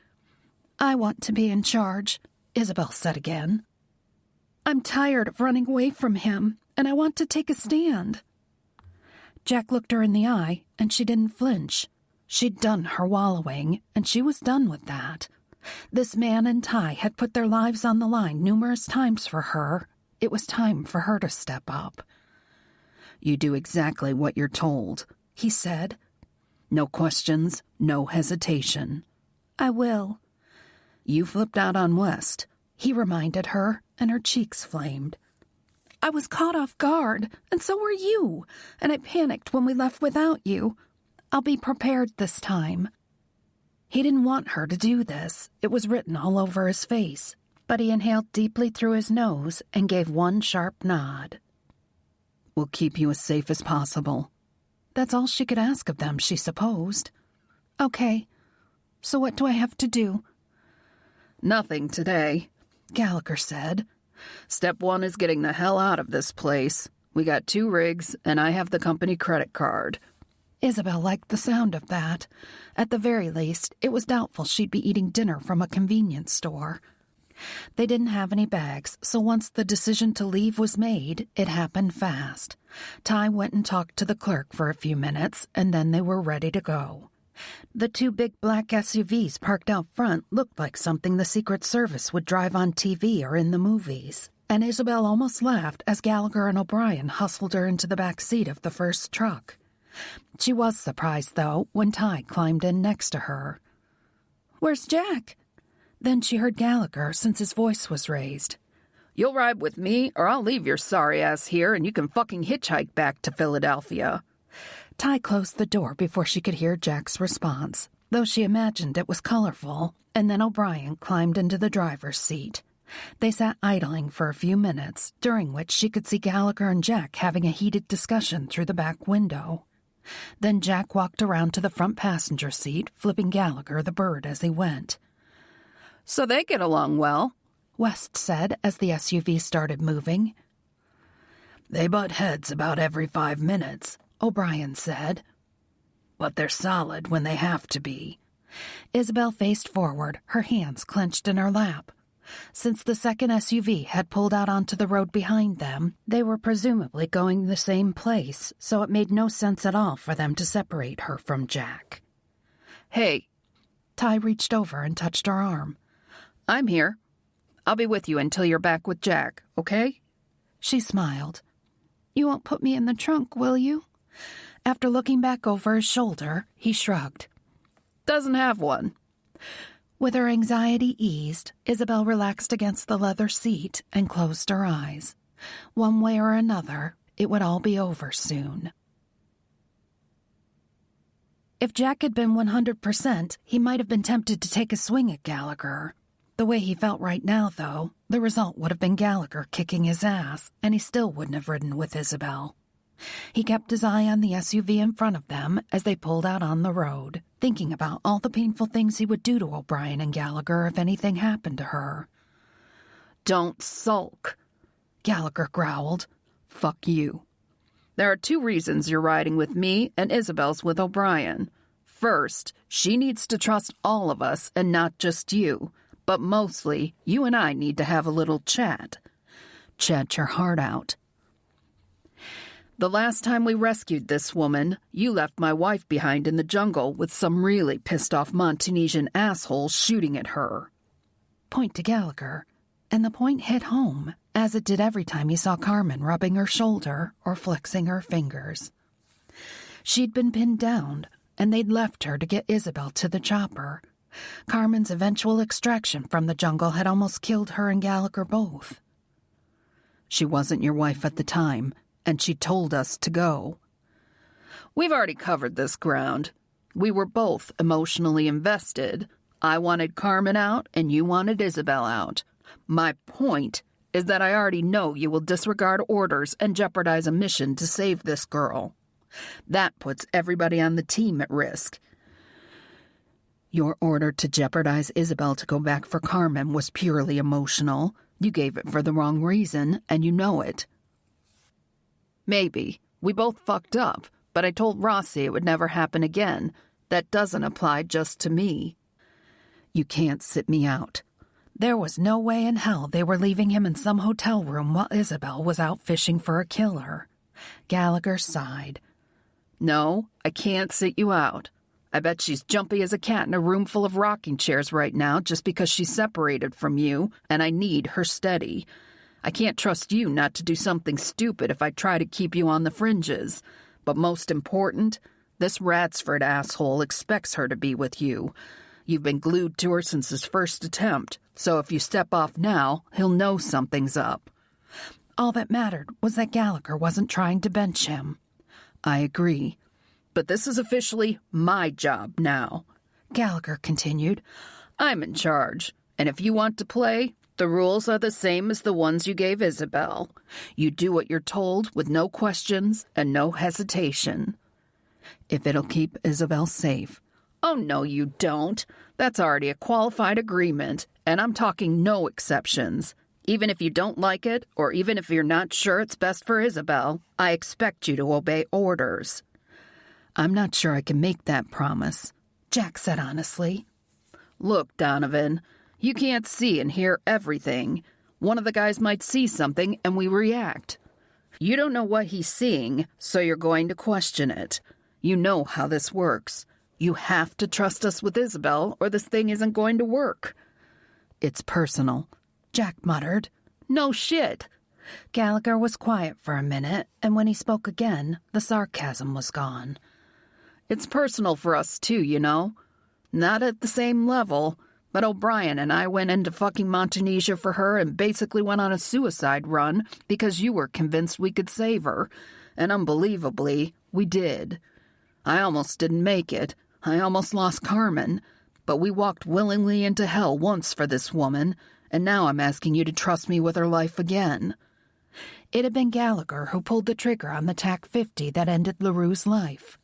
[SPEAKER 1] I want to be in charge, Isabelle said again.
[SPEAKER 4] I'm tired of running away from him, and I want to take a stand.
[SPEAKER 1] Jack looked her in the eye, and she didn't flinch. She'd done her wallowing, and she was done with that. This man and Ty had put their lives on the line numerous times for her. It was time for her to step up.
[SPEAKER 3] You do exactly what you're told,
[SPEAKER 1] he said.
[SPEAKER 3] No questions, no hesitation.
[SPEAKER 4] I will.
[SPEAKER 3] You flipped out on West,
[SPEAKER 1] he reminded her, and her cheeks flamed.
[SPEAKER 4] I was caught off guard, and so were you, and I panicked when we left without you. I'll be prepared this time.
[SPEAKER 1] He didn't want her to do this. It was written all over his face, but he inhaled deeply through his nose and gave one sharp nod.
[SPEAKER 3] We'll keep you as safe as possible.
[SPEAKER 1] That's all she could ask of them, she supposed.
[SPEAKER 4] Okay, so what do I have to do?
[SPEAKER 2] Nothing today,
[SPEAKER 1] Gallagher said.
[SPEAKER 2] Step 1 is getting the hell out of this place. We got 2 rigs, and I have the company credit card.
[SPEAKER 1] Isabelle liked the sound of that. At the very least, it was doubtful she'd be eating dinner from a convenience store. They didn't have any bags, so once the decision to leave was made, it happened fast. Ty went and talked to the clerk for a few minutes, and then they were ready to go. The 2 big black SUVs parked out front looked like something the Secret Service would drive on TV or in the movies, and Isabelle almost laughed as Gallagher and O'Brien hustled her into the back seat of the first truck. She was surprised, though, when Ty climbed in next to her.
[SPEAKER 4] Where's Jack?
[SPEAKER 1] Then she heard Gallagher, since his voice was raised.
[SPEAKER 2] You'll ride with me, or I'll leave your sorry ass here and you can fucking hitchhike back to Philadelphia.
[SPEAKER 1] Ty closed the door before she could hear Jack's response, though she imagined it was colorful, and then O'Brien climbed into the driver's seat. They sat idling for a few minutes, during which she could see Gallagher and Jack having a heated discussion through the back window. Then Jack walked around to the front passenger seat, flipping Gallagher the bird as he went.
[SPEAKER 2] So they get along well,
[SPEAKER 1] West said as the SUV started moving.
[SPEAKER 5] They butt heads about every 5 minutes,
[SPEAKER 1] O'Brien said.
[SPEAKER 5] But they're solid when they have to be.
[SPEAKER 1] Isabelle faced forward, her hands clenched in her lap. Since the second SUV had pulled out onto the road behind them, they were presumably going the same place, so it made no sense at all for them to separate her from Jack.
[SPEAKER 2] Hey.
[SPEAKER 1] Ty reached over and touched her arm.
[SPEAKER 2] I'm here. I'll be with you until you're back with Jack, okay?
[SPEAKER 1] She smiled.
[SPEAKER 4] You won't put me in the trunk, will you?
[SPEAKER 1] After looking back over his shoulder, he shrugged.
[SPEAKER 2] Doesn't have one.
[SPEAKER 1] With her anxiety eased, Isabelle relaxed against the leather seat and closed her eyes. One way or another, it would all be over soon. If Jack had been 100%, he might have been tempted to take a swing at Gallagher. The way he felt right now, though, the result would have been Gallagher kicking his ass, and he still wouldn't have ridden with Isabelle. He kept his eye on the SUV in front of them as they pulled out on the road, thinking about all the painful things he would do to O'Brien and Gallagher if anything happened to her.
[SPEAKER 2] Don't sulk,
[SPEAKER 1] Gallagher growled.
[SPEAKER 2] Fuck you. There are 2 reasons you're riding with me and Isabelle's with O'Brien. First, she needs to trust all of us and not just you. But mostly, you and I need to have a little chat.
[SPEAKER 3] Chat your heart out.
[SPEAKER 2] The last time we rescued this woman, you left my wife behind in the jungle with some really pissed-off Montanesian assholes shooting at her.
[SPEAKER 1] Point to Gallagher, and the point hit home, as it did every time he saw Carmen rubbing her shoulder or flexing her fingers. She'd been pinned down, and they'd left her to get Isabelle to the chopper. Carmen's eventual extraction from the jungle had almost killed her and Gallagher both.
[SPEAKER 3] She wasn't your wife at the time, and she told us to go.
[SPEAKER 2] We've already covered this ground. We were both emotionally invested. I wanted Carmen out, and you wanted Isabelle out. My point is that I already know you will disregard orders and jeopardize a mission to save this girl. That puts everybody on the team at risk.
[SPEAKER 3] Your order to jeopardize Isabelle to go back for Carmen was purely emotional. You gave it for the wrong reason, and you know it.
[SPEAKER 2] Maybe. We both fucked up, but I told Rossi it would never happen again. That doesn't apply just to me.
[SPEAKER 3] You can't sit me out.
[SPEAKER 1] There was no way in hell they were leaving him in some hotel room while Isabelle was out fishing for a killer. Gallagher sighed.
[SPEAKER 2] No, I can't sit you out. I bet she's jumpy as a cat in a room full of rocking chairs right now just because she's separated from you, and I need her steady. I can't trust you not to do something stupid if I try to keep you on the fringes. But most important, this Ratsford asshole expects her to be with you. You've been glued to her since his first attempt, so if you step off now, he'll know something's up.
[SPEAKER 1] All that mattered was that Gallagher wasn't trying to bench him.
[SPEAKER 3] I agree.
[SPEAKER 2] But this is officially my job now.
[SPEAKER 1] Gallagher continued.
[SPEAKER 2] I'm in charge, and if you want to play, the rules are the same as the ones you gave Isabelle. You do what you're told with no questions and no hesitation.
[SPEAKER 3] If it'll keep Isabelle safe.
[SPEAKER 2] Oh, no, you don't. That's already a qualified agreement, and I'm talking no exceptions. Even if you don't like it, or even if you're not sure it's best for Isabelle, I expect you to obey orders.
[SPEAKER 3] I'm not sure I can make that promise,
[SPEAKER 1] Jack said honestly.
[SPEAKER 2] Look, Donovan, you can't see and hear everything. One of the guys might see something and we react. You don't know what he's seeing, so you're going to question it. You know how this works. You have to trust us with Isabelle, or this thing isn't going to work.
[SPEAKER 3] It's personal,
[SPEAKER 1] Jack muttered.
[SPEAKER 2] No shit.
[SPEAKER 1] Gallagher was quiet for a minute, and when he spoke again, the sarcasm was gone.
[SPEAKER 2] It's personal for us, too, you know. Not at the same level, but O'Brien and I went into fucking Montanesia for her and basically went on a suicide run because you were convinced we could save her. And unbelievably, we did. I almost didn't make it. I almost lost Carmen. But we walked willingly into hell once for this woman, and now I'm asking you to trust me with her life again.
[SPEAKER 1] It had been Gallagher who pulled the trigger on the TAC-50 that ended LaRue's life.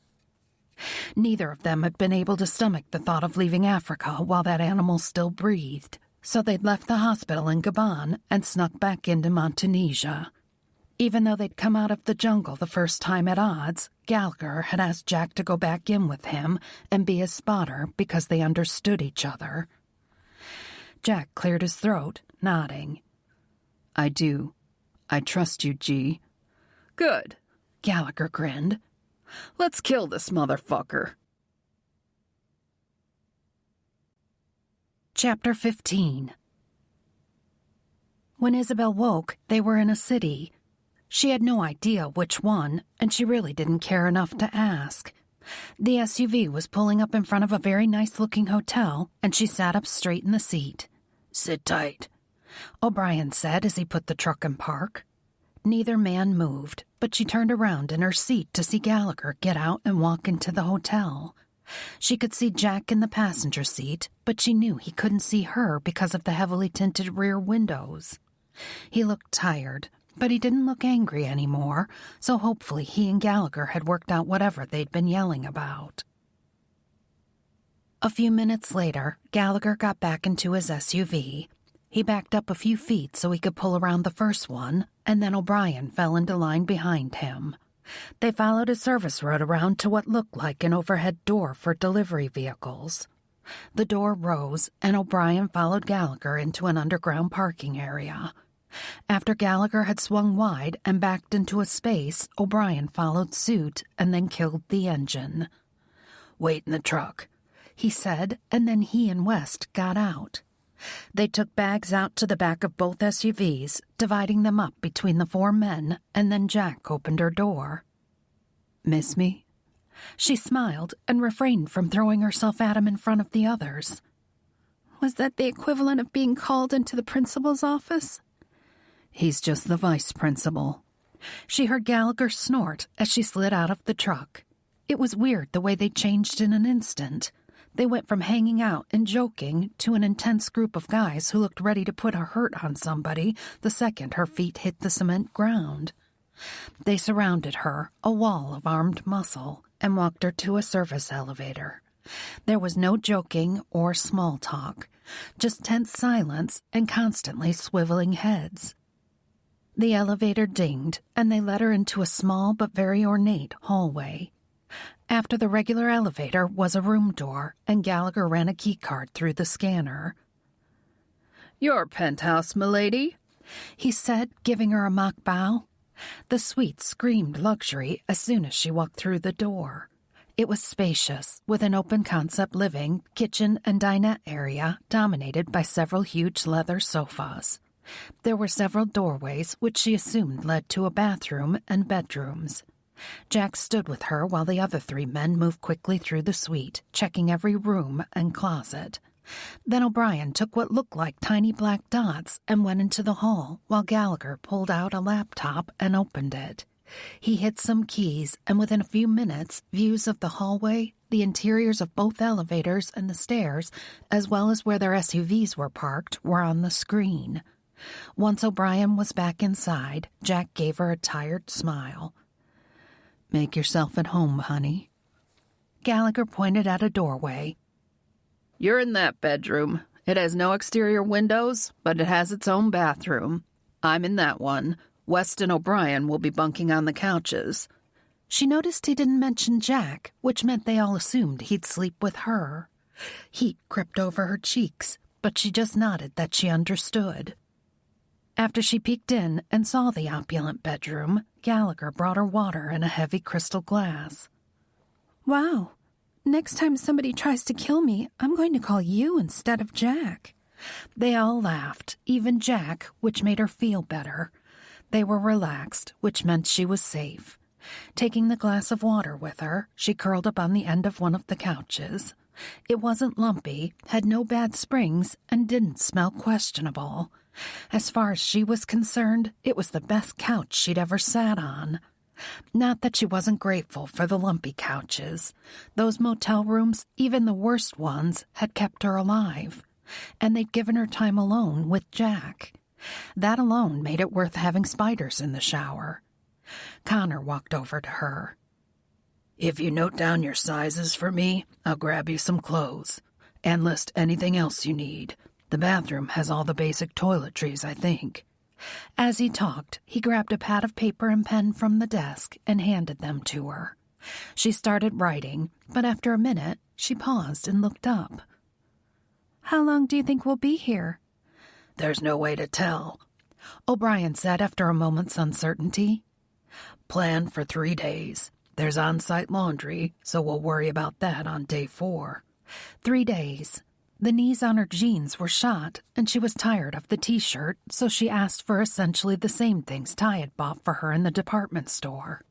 [SPEAKER 1] Neither of them had been able to stomach the thought of leaving Africa while that animal still breathed, so they'd left the hospital in Gabon and snuck back into Montanesia. Even though they'd come out of the jungle the first time at odds, Gallagher had asked Jack to go back in with him and be his spotter because they understood each other. Jack cleared his throat, nodding.
[SPEAKER 3] I do. I trust you, G.
[SPEAKER 2] Good.
[SPEAKER 1] Gallagher grinned.
[SPEAKER 2] Let's kill this motherfucker.
[SPEAKER 1] Chapter 15. When Isabelle woke, they were in a city. She had no idea which one, and she really didn't care enough to ask. The SUV was pulling up in front of a very nice-looking hotel, and she sat up straight in the seat.
[SPEAKER 5] Sit tight,
[SPEAKER 1] O'Brien said as he put the truck in park. Neither man moved, but she turned around in her seat to see Gallagher get out and walk into the hotel. She could see Jack in the passenger seat, but she knew he couldn't see her because of the heavily tinted rear windows. He looked tired, but he didn't look angry anymore, so hopefully he and Gallagher had worked out whatever they'd been yelling about. A few minutes later, Gallagher got back into his SUV. He backed up a few feet so he could pull around the first one, and then O'Brien fell into line behind him. They followed a service road around to what looked like an overhead door for delivery vehicles. The door rose, and O'Brien followed Gallagher into an underground parking area. After Gallagher had swung wide and backed into a space, O'Brien followed suit and then killed the engine.
[SPEAKER 5] "Wait in the truck,"
[SPEAKER 1] he said, and then he and West got out. They took bags out to the back of both SUVs, dividing them up between the 4 men, and then Jack opened her door.
[SPEAKER 3] "Miss me?"
[SPEAKER 1] She smiled and refrained from throwing herself at him in front of the others.
[SPEAKER 4] Was that the equivalent of being called into the principal's office?
[SPEAKER 3] "He's just the vice principal."
[SPEAKER 1] She heard Gallagher snort as she slid out of the truck. It was weird the way they changed in an instant. They went from hanging out and joking to an intense group of guys who looked ready to put a hurt on somebody the second her feet hit the cement ground. They surrounded her, a wall of armed muscle, and walked her to a service elevator. There was no joking or small talk, just tense silence and constantly swiveling heads. The elevator dinged, and they led her into a small but very ornate hallway. After the regular elevator was a room door, and Gallagher ran a keycard through the scanner.
[SPEAKER 2] "Your penthouse, milady,"
[SPEAKER 1] he said, giving her a mock bow. The suite screamed luxury as soon as she walked through the door. It was spacious, with an open-concept living, kitchen, and dinette area dominated by several huge leather sofas. There were several doorways, which she assumed led to a bathroom and bedrooms. Jack stood with her while the other 3 men moved quickly through the suite, checking every room and closet. Then O'Brien took what looked like tiny black dots and went into the hall while Gallagher pulled out a laptop and opened it. He hit some keys, and within a few minutes, views of the hallway, the interiors of both elevators and the stairs, as well as where their SUVs were parked, were on the screen. Once O'Brien was back inside, Jack gave her a tired smile.
[SPEAKER 3] "Make yourself at home, honey."
[SPEAKER 1] Gallagher pointed at a doorway.
[SPEAKER 2] "You're in that bedroom. It has no exterior windows, but it has its own bathroom. I'm in that one. West and O'Brien will be bunking on the couches."
[SPEAKER 1] She noticed he didn't mention Jack, which meant they all assumed he'd sleep with her. Heat crept over her cheeks, but she just nodded that she understood. After she peeked in and saw the opulent bedroom, Gallagher brought her water in a heavy crystal glass.
[SPEAKER 4] Wow. Next time somebody tries to kill me, I'm going to call you instead of Jack.
[SPEAKER 1] They all laughed, even Jack, which made her feel better. They were relaxed, which meant she was safe. Taking the glass of water with her, she curled up on the end of one of the couches. It wasn't lumpy, had no bad springs, and didn't smell questionable. As far as she was concerned, it was the best couch she'd ever sat on. Not that she wasn't grateful for the lumpy couches. Those motel rooms, even the worst ones, had kept her alive. And they'd given her time alone with Jack. That alone made it worth having spiders in the shower. Connor walked over to her.
[SPEAKER 5] "If you note down your sizes for me, I'll grab you some clothes. And list anything else you need. The bathroom has all the basic toiletries, I think."
[SPEAKER 1] As he talked, he grabbed a pad of paper and pen from the desk and handed them to her. She started writing, but after a minute, she paused and looked up.
[SPEAKER 4] "How long do you think we'll be here?"
[SPEAKER 5] "There's no way to tell,"
[SPEAKER 1] O'Brien said after a moment's uncertainty.
[SPEAKER 5] "Plan for 3 days. There's on-site laundry, so we'll worry about that on day 4.
[SPEAKER 1] 3 days. The knees on her jeans were shot, and she was tired of the T-shirt, so she asked for essentially the same things Ty had bought for her in the department store.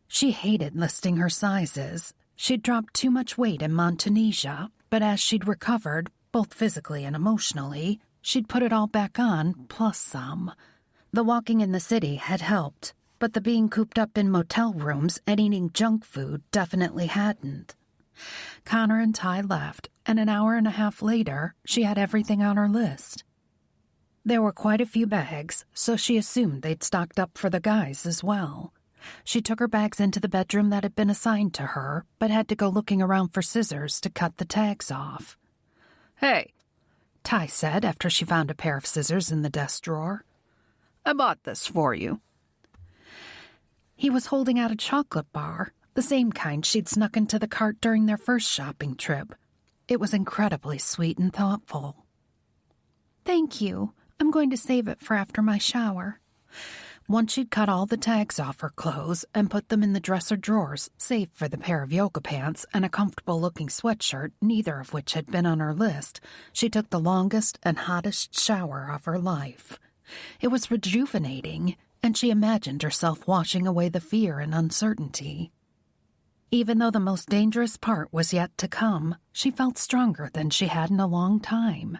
[SPEAKER 1] She hated listing her sizes. She'd dropped too much weight in Montanesia, but as she'd recovered, both physically and emotionally, she'd put it all back on, plus some. The walking in the city had helped, but the being cooped up in motel rooms and eating junk food definitely hadn't. Connor and Ty left, and an hour and a half later, she had everything on her list. There were quite a few bags, so she assumed they'd stocked up for the guys as well. She took her bags into the bedroom that had been assigned to her, but had to go looking around for scissors to cut the tags off.
[SPEAKER 2] "Hey,"
[SPEAKER 1] Ty said after she found a pair of scissors in the desk drawer.
[SPEAKER 2] "I bought this for you."
[SPEAKER 1] He was holding out a chocolate bar, the same kind she'd snuck into the cart during their first shopping trip. It was incredibly sweet and thoughtful.
[SPEAKER 4] Thank you. I'm going to save it for after my shower.
[SPEAKER 1] Once she'd cut all the tags off her clothes and put them in the dresser drawers, save for the pair of yoga pants and a comfortable-looking sweatshirt, neither of which had been on her list, she took the longest and hottest shower of her life. It was rejuvenating, and she imagined herself washing away the fear and uncertainty. Even though the most dangerous part was yet to come, she felt stronger than she had in a long time.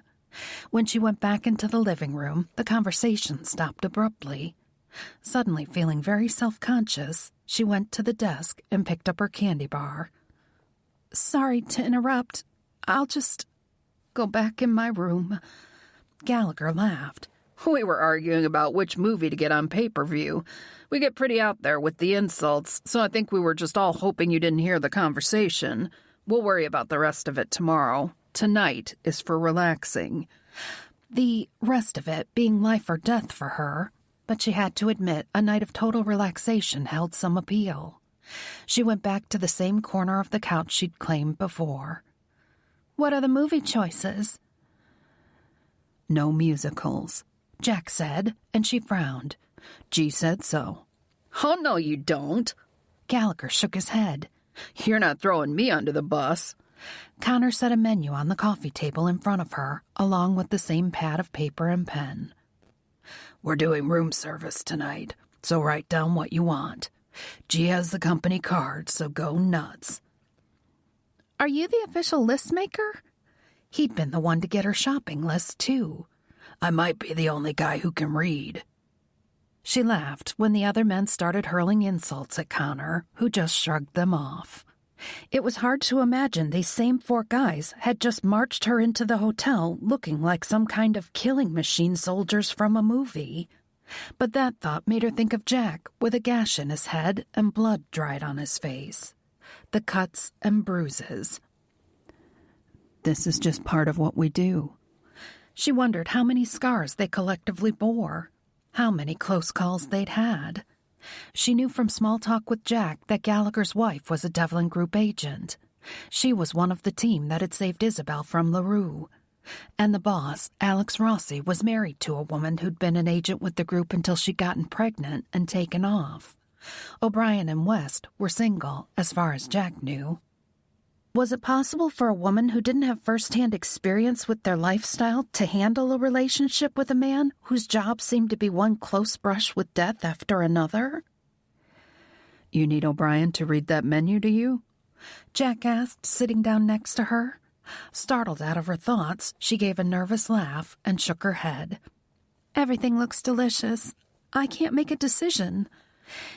[SPEAKER 1] When she went back into the living room, the conversation stopped abruptly. Suddenly feeling very self-conscious, she went to the desk and picked up her candy bar.
[SPEAKER 4] Sorry to interrupt. I'll just go back in my room.
[SPEAKER 1] Gallagher laughed.
[SPEAKER 2] We were arguing about which movie to get on pay-per-view. We get pretty out there with the insults, so I think we were just all hoping you didn't hear the conversation. We'll worry about the rest of it tomorrow. Tonight is for relaxing.
[SPEAKER 1] The rest of it being life or death for her, but she had to admit a night of total relaxation held some appeal. She went back to the same corner of the couch she'd claimed before.
[SPEAKER 4] What are the movie choices?
[SPEAKER 1] No musicals, Jack said, and she frowned. G said so.
[SPEAKER 2] Oh, no, you don't.
[SPEAKER 1] Gallagher shook his head.
[SPEAKER 2] You're not throwing me under the bus.
[SPEAKER 1] Connor set a menu on the coffee table in front of her, along with the same pad of paper and pen. We're doing room service tonight, so write down what you want. G has the company card, so go nuts.
[SPEAKER 4] Are you the official list maker?
[SPEAKER 1] He'd been the one to get her shopping list, too. I might be the only guy who can read. She laughed when the other men started hurling insults at Connor, who just shrugged them off. It was hard to imagine these same 4 guys had just marched her into the hotel looking like some kind of killing machine soldiers from a movie. But that thought made her think of Jack with a gash in his head and blood dried on his face. The cuts and bruises. This is just part of what we do. She wondered how many scars they collectively bore, how many close calls they'd had. She knew from small talk with Jack that Gallagher's wife was a Devlin Group agent. She was one of the team that had saved Isabelle from LaRue. And the boss, Alex Rossi, was married to a woman who'd been an agent with the group until she'd gotten pregnant and taken off. O'Brien and West were single, as far as Jack knew. Was it possible for a woman who didn't have first-hand experience with their lifestyle to handle a relationship with a man whose job seemed to be one close brush with death after another?
[SPEAKER 3] You need O'Brien to read that menu, do you?
[SPEAKER 1] Jack asked, sitting down next to her. Startled out of her thoughts, she gave a nervous laugh and shook her head.
[SPEAKER 4] Everything looks delicious. I can't make a decision.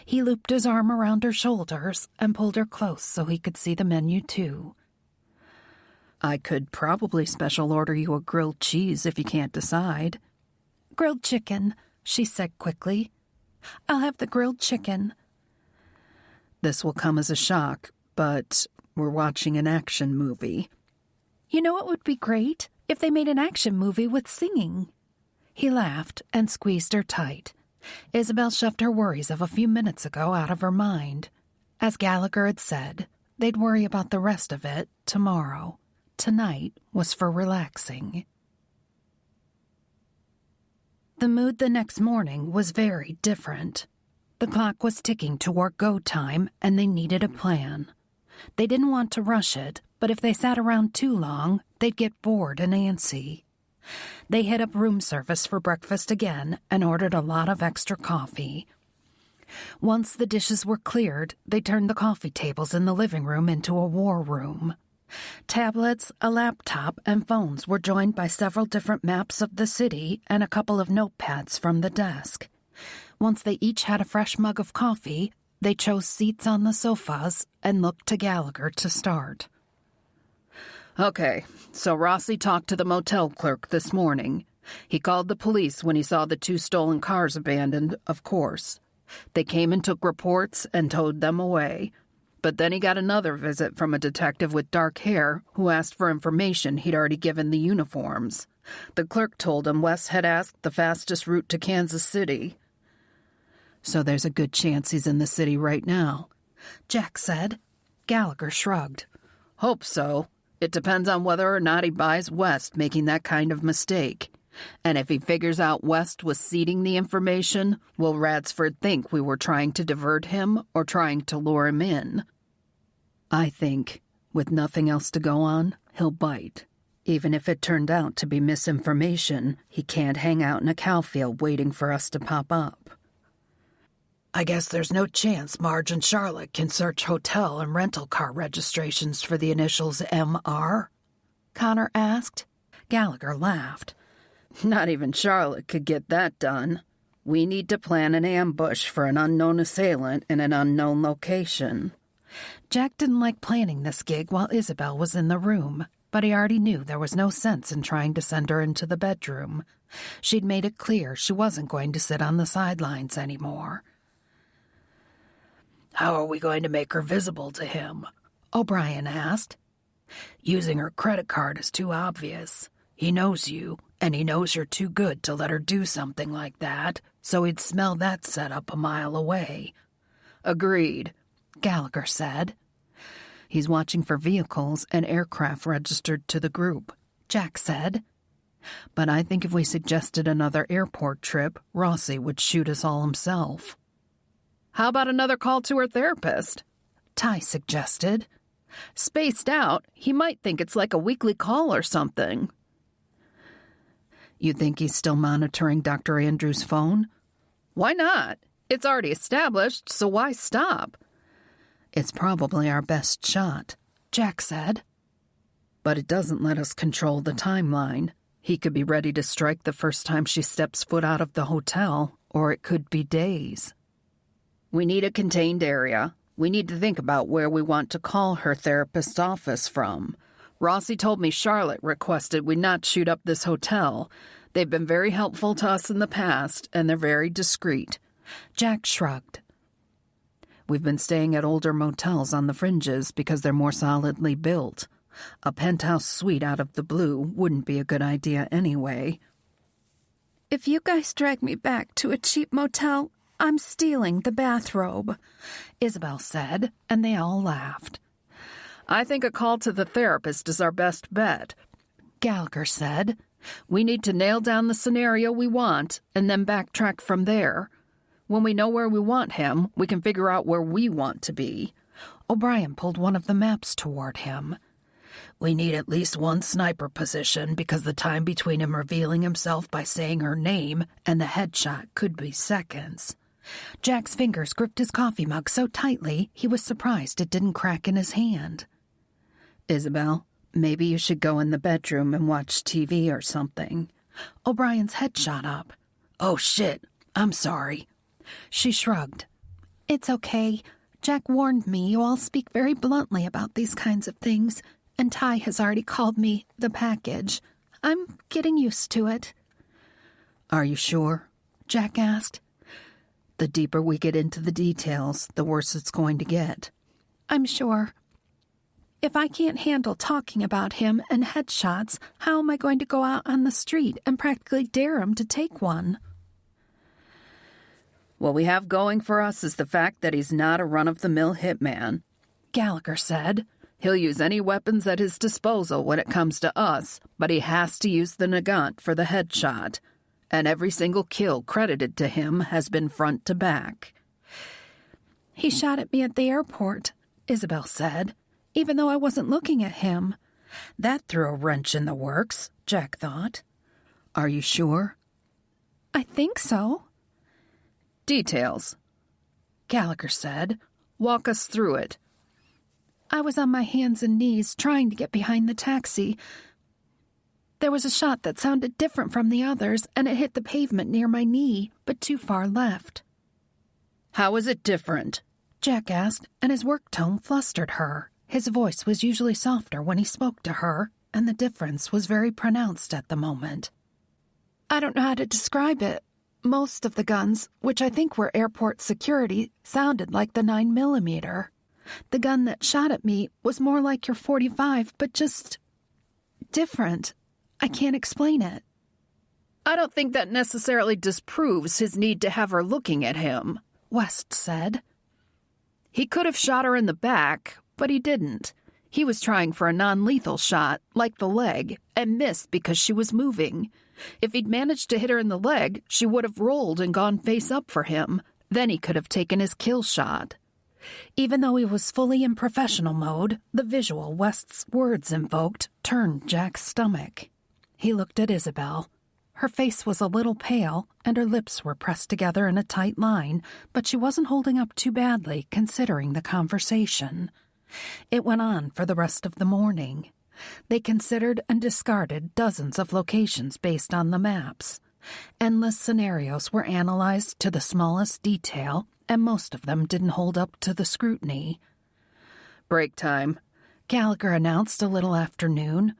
[SPEAKER 1] He looped his arm around her shoulders and pulled her close so he could see the menu, too.
[SPEAKER 3] I could probably special order you a grilled cheese if you can't decide.
[SPEAKER 4] Grilled chicken, she said quickly. I'll have the grilled chicken.
[SPEAKER 3] This will come as a shock, but we're watching an action movie.
[SPEAKER 4] You know what would be great? If they made an action movie with singing.
[SPEAKER 1] He laughed and squeezed her tight. Isabelle shoved her worries of a few minutes ago out of her mind. As Gallagher had said, they'd worry about the rest of it tomorrow. Tonight was for relaxing. The mood the next morning was very different. The clock was ticking toward go time, and they needed a plan. They didn't want to rush it, but if they sat around too long, they'd get bored and antsy. They hit up room service for breakfast again and ordered a lot of extra coffee. Once the dishes were cleared, they turned the coffee tables in the living room into a war room. Tablets, a laptop, and phones were joined by several different maps of the city and a couple of notepads from the desk. Once they each had a fresh mug of coffee, they chose seats on the sofas and looked to Gallagher to start.
[SPEAKER 2] Okay, so Rossi talked to the motel clerk this morning. He called the police when he saw the 2 stolen cars abandoned, of course. They came and took reports and towed them away. But then he got another visit from a detective with dark hair who asked for information he'd already given the uniforms. The clerk told him Wes had asked the fastest route to Kansas City.
[SPEAKER 5] So there's a good chance he's in the city right now,
[SPEAKER 1] Jack said. Gallagher shrugged.
[SPEAKER 2] Hope so. It depends on whether or not he buys West making that kind of mistake. And if he figures out West was seeding the information, will Radsford think we were trying to divert him or trying to lure him in?
[SPEAKER 3] I think, with nothing else to go on, he'll bite. Even if it turned out to be misinformation, he can't hang out in a cow field waiting for us to pop up.
[SPEAKER 5] I guess there's no chance Marge and Charlotte can search hotel and rental car registrations for the initials MR?
[SPEAKER 1] Connor asked. Gallagher laughed.
[SPEAKER 2] Not even Charlotte could get that done. We need to plan an ambush for an unknown assailant in an unknown location.
[SPEAKER 1] Jack didn't like planning this gig while Isabelle was in the room, but he already knew there was no sense in trying to send her into the bedroom. She'd made it clear she wasn't going to sit on the sidelines anymore.
[SPEAKER 5] How are we going to make her visible to him?
[SPEAKER 1] O'Brien asked.
[SPEAKER 5] Using her credit card is too obvious. He knows you, and he knows you're too good to let her do something like that, so he'd smell that setup a mile away.
[SPEAKER 2] Agreed,
[SPEAKER 1] Gallagher said.
[SPEAKER 3] He's watching for vehicles and aircraft registered to the group,
[SPEAKER 1] Jack said.
[SPEAKER 3] But I think if we suggested another airport trip, Rossi would shoot us all himself.
[SPEAKER 2] How about another call to her therapist?
[SPEAKER 1] Ty suggested.
[SPEAKER 2] Spaced out, he might think it's like a weekly call or something.
[SPEAKER 3] You think he's still monitoring Dr. Andrews' phone?
[SPEAKER 2] Why not? It's already established, so why stop?
[SPEAKER 3] It's probably our best shot,
[SPEAKER 1] Jack said.
[SPEAKER 3] But it doesn't let us control the timeline. He could be ready to strike the first time she steps foot out of the hotel, or it could be days.
[SPEAKER 2] We need a contained area. We need to think about where we want to call her therapist's office from. Rossi told me Charlotte requested we not shoot up this hotel. They've been very helpful to us in the past, and they're very discreet.
[SPEAKER 1] Jack shrugged.
[SPEAKER 3] We've been staying at older motels on the fringes because they're more solidly built. A penthouse suite out of the blue wouldn't be a good idea anyway.
[SPEAKER 4] If you guys drag me back to a cheap motel, I'm stealing the bathrobe,
[SPEAKER 1] Isabelle said, and they all laughed.
[SPEAKER 2] I think a call to the therapist is our best bet,
[SPEAKER 1] Gallagher said.
[SPEAKER 2] We need to nail down the scenario we want and then backtrack from there. When we know where we want him, we can figure out where we want to be.
[SPEAKER 1] O'Brien pulled one of the maps toward him.
[SPEAKER 5] We need at least one sniper position because the time between him revealing himself by saying her name and the headshot could be seconds.
[SPEAKER 1] Jack's fingers gripped his coffee mug so tightly he was surprised it didn't crack in his hand.
[SPEAKER 3] Isabelle, maybe you should go in the bedroom and watch TV or something.
[SPEAKER 1] O'Brien's head shot up.
[SPEAKER 5] Oh, shit. I'm sorry.
[SPEAKER 1] She shrugged. It's okay. Jack warned me you all speak very bluntly about these kinds of things, and Ty has already called me the package. I'm getting used to it.
[SPEAKER 3] Are you sure?
[SPEAKER 1] Jack asked.
[SPEAKER 3] The deeper we get into the details, the worse it's going to get.
[SPEAKER 4] I'm sure. If I can't handle talking about him and headshots, how am I going to go out on the street and practically dare him to take one?
[SPEAKER 2] What we have going for us is the fact that he's not a run-of-the-mill hitman,
[SPEAKER 1] Gallagher said.
[SPEAKER 2] He'll use any weapons at his disposal when it comes to us, but he has to use the Nagant for the headshot. And every single kill credited to him has been front to back.
[SPEAKER 4] He shot at me at the airport, Isabelle said, even though I wasn't looking at him.
[SPEAKER 1] That threw a wrench in the works, Jack thought.
[SPEAKER 3] Are you sure?
[SPEAKER 4] I think so.
[SPEAKER 2] Details,
[SPEAKER 1] Gallagher said.
[SPEAKER 2] Walk us through it.
[SPEAKER 4] I was on my hands and knees trying to get behind the taxi. There was a shot that sounded different from the others, and it hit the pavement near my knee, but too far left.
[SPEAKER 2] How is it different?
[SPEAKER 1] Jack asked, and his work tone flustered her. His voice was usually softer when he spoke to her, and the difference was very pronounced at the moment.
[SPEAKER 4] I don't know how to describe it. Most of the guns, which I think were airport security, sounded like the 9mm. The gun that shot at me was more like your .45, but just different. I can't explain it.
[SPEAKER 2] I don't think that necessarily disproves his need to have her looking at him.
[SPEAKER 1] West said.
[SPEAKER 2] He could have shot her in the back, but he didn't. He was trying for a non-lethal shot, like the leg, and missed because she was moving. If he'd managed to hit her in the leg, she would have rolled and gone face up for him. Then he could have taken his kill shot.
[SPEAKER 1] Even though he was fully in professional mode, the visual West's words invoked turned Jack's stomach. He looked at Isabelle. Her face was a little pale, and her lips were pressed together in a tight line, but she wasn't holding up too badly considering the conversation. It went on for the rest of the morning. They considered and discarded dozens of locations based on the maps. Endless scenarios were analyzed to the smallest detail, and most of them didn't hold up to the scrutiny.
[SPEAKER 2] "Break time,"
[SPEAKER 1] Gallagher announced a little after noon.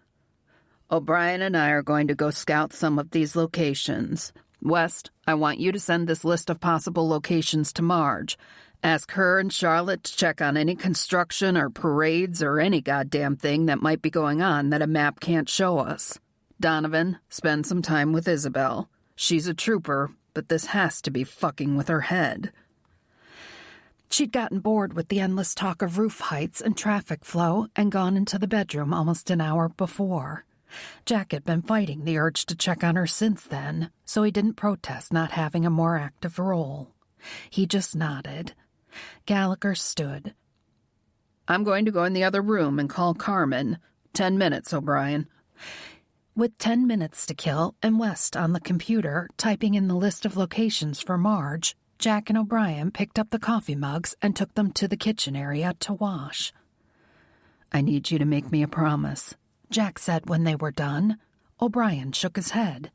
[SPEAKER 2] "O'Brien and I are going to go scout some of these locations. West, I want you to send this list of possible locations to Marge. Ask her and Charlotte to check on any construction or parades or any goddamn thing that might be going on that a map can't show us. Donovan, spend some time with Isabelle. She's a trooper, but this has to be fucking with her head."
[SPEAKER 1] She'd gotten bored with the endless talk of roof heights and traffic flow and gone into the bedroom almost an hour before. Jack had been fighting the urge to check on her since then, so he didn't protest not having a more active role. He just nodded. Gallagher stood.
[SPEAKER 2] "I'm going to go in the other room and call Carmen. 10 minutes, O'Brien."
[SPEAKER 1] With 10 minutes to kill and West on the computer typing in the list of locations for Marge, Jack and O'Brien picked up the coffee mugs and took them to the kitchen area to wash.
[SPEAKER 3] "I need you to make me a promise,"
[SPEAKER 1] Jack said when they were done. O'Brien shook his head.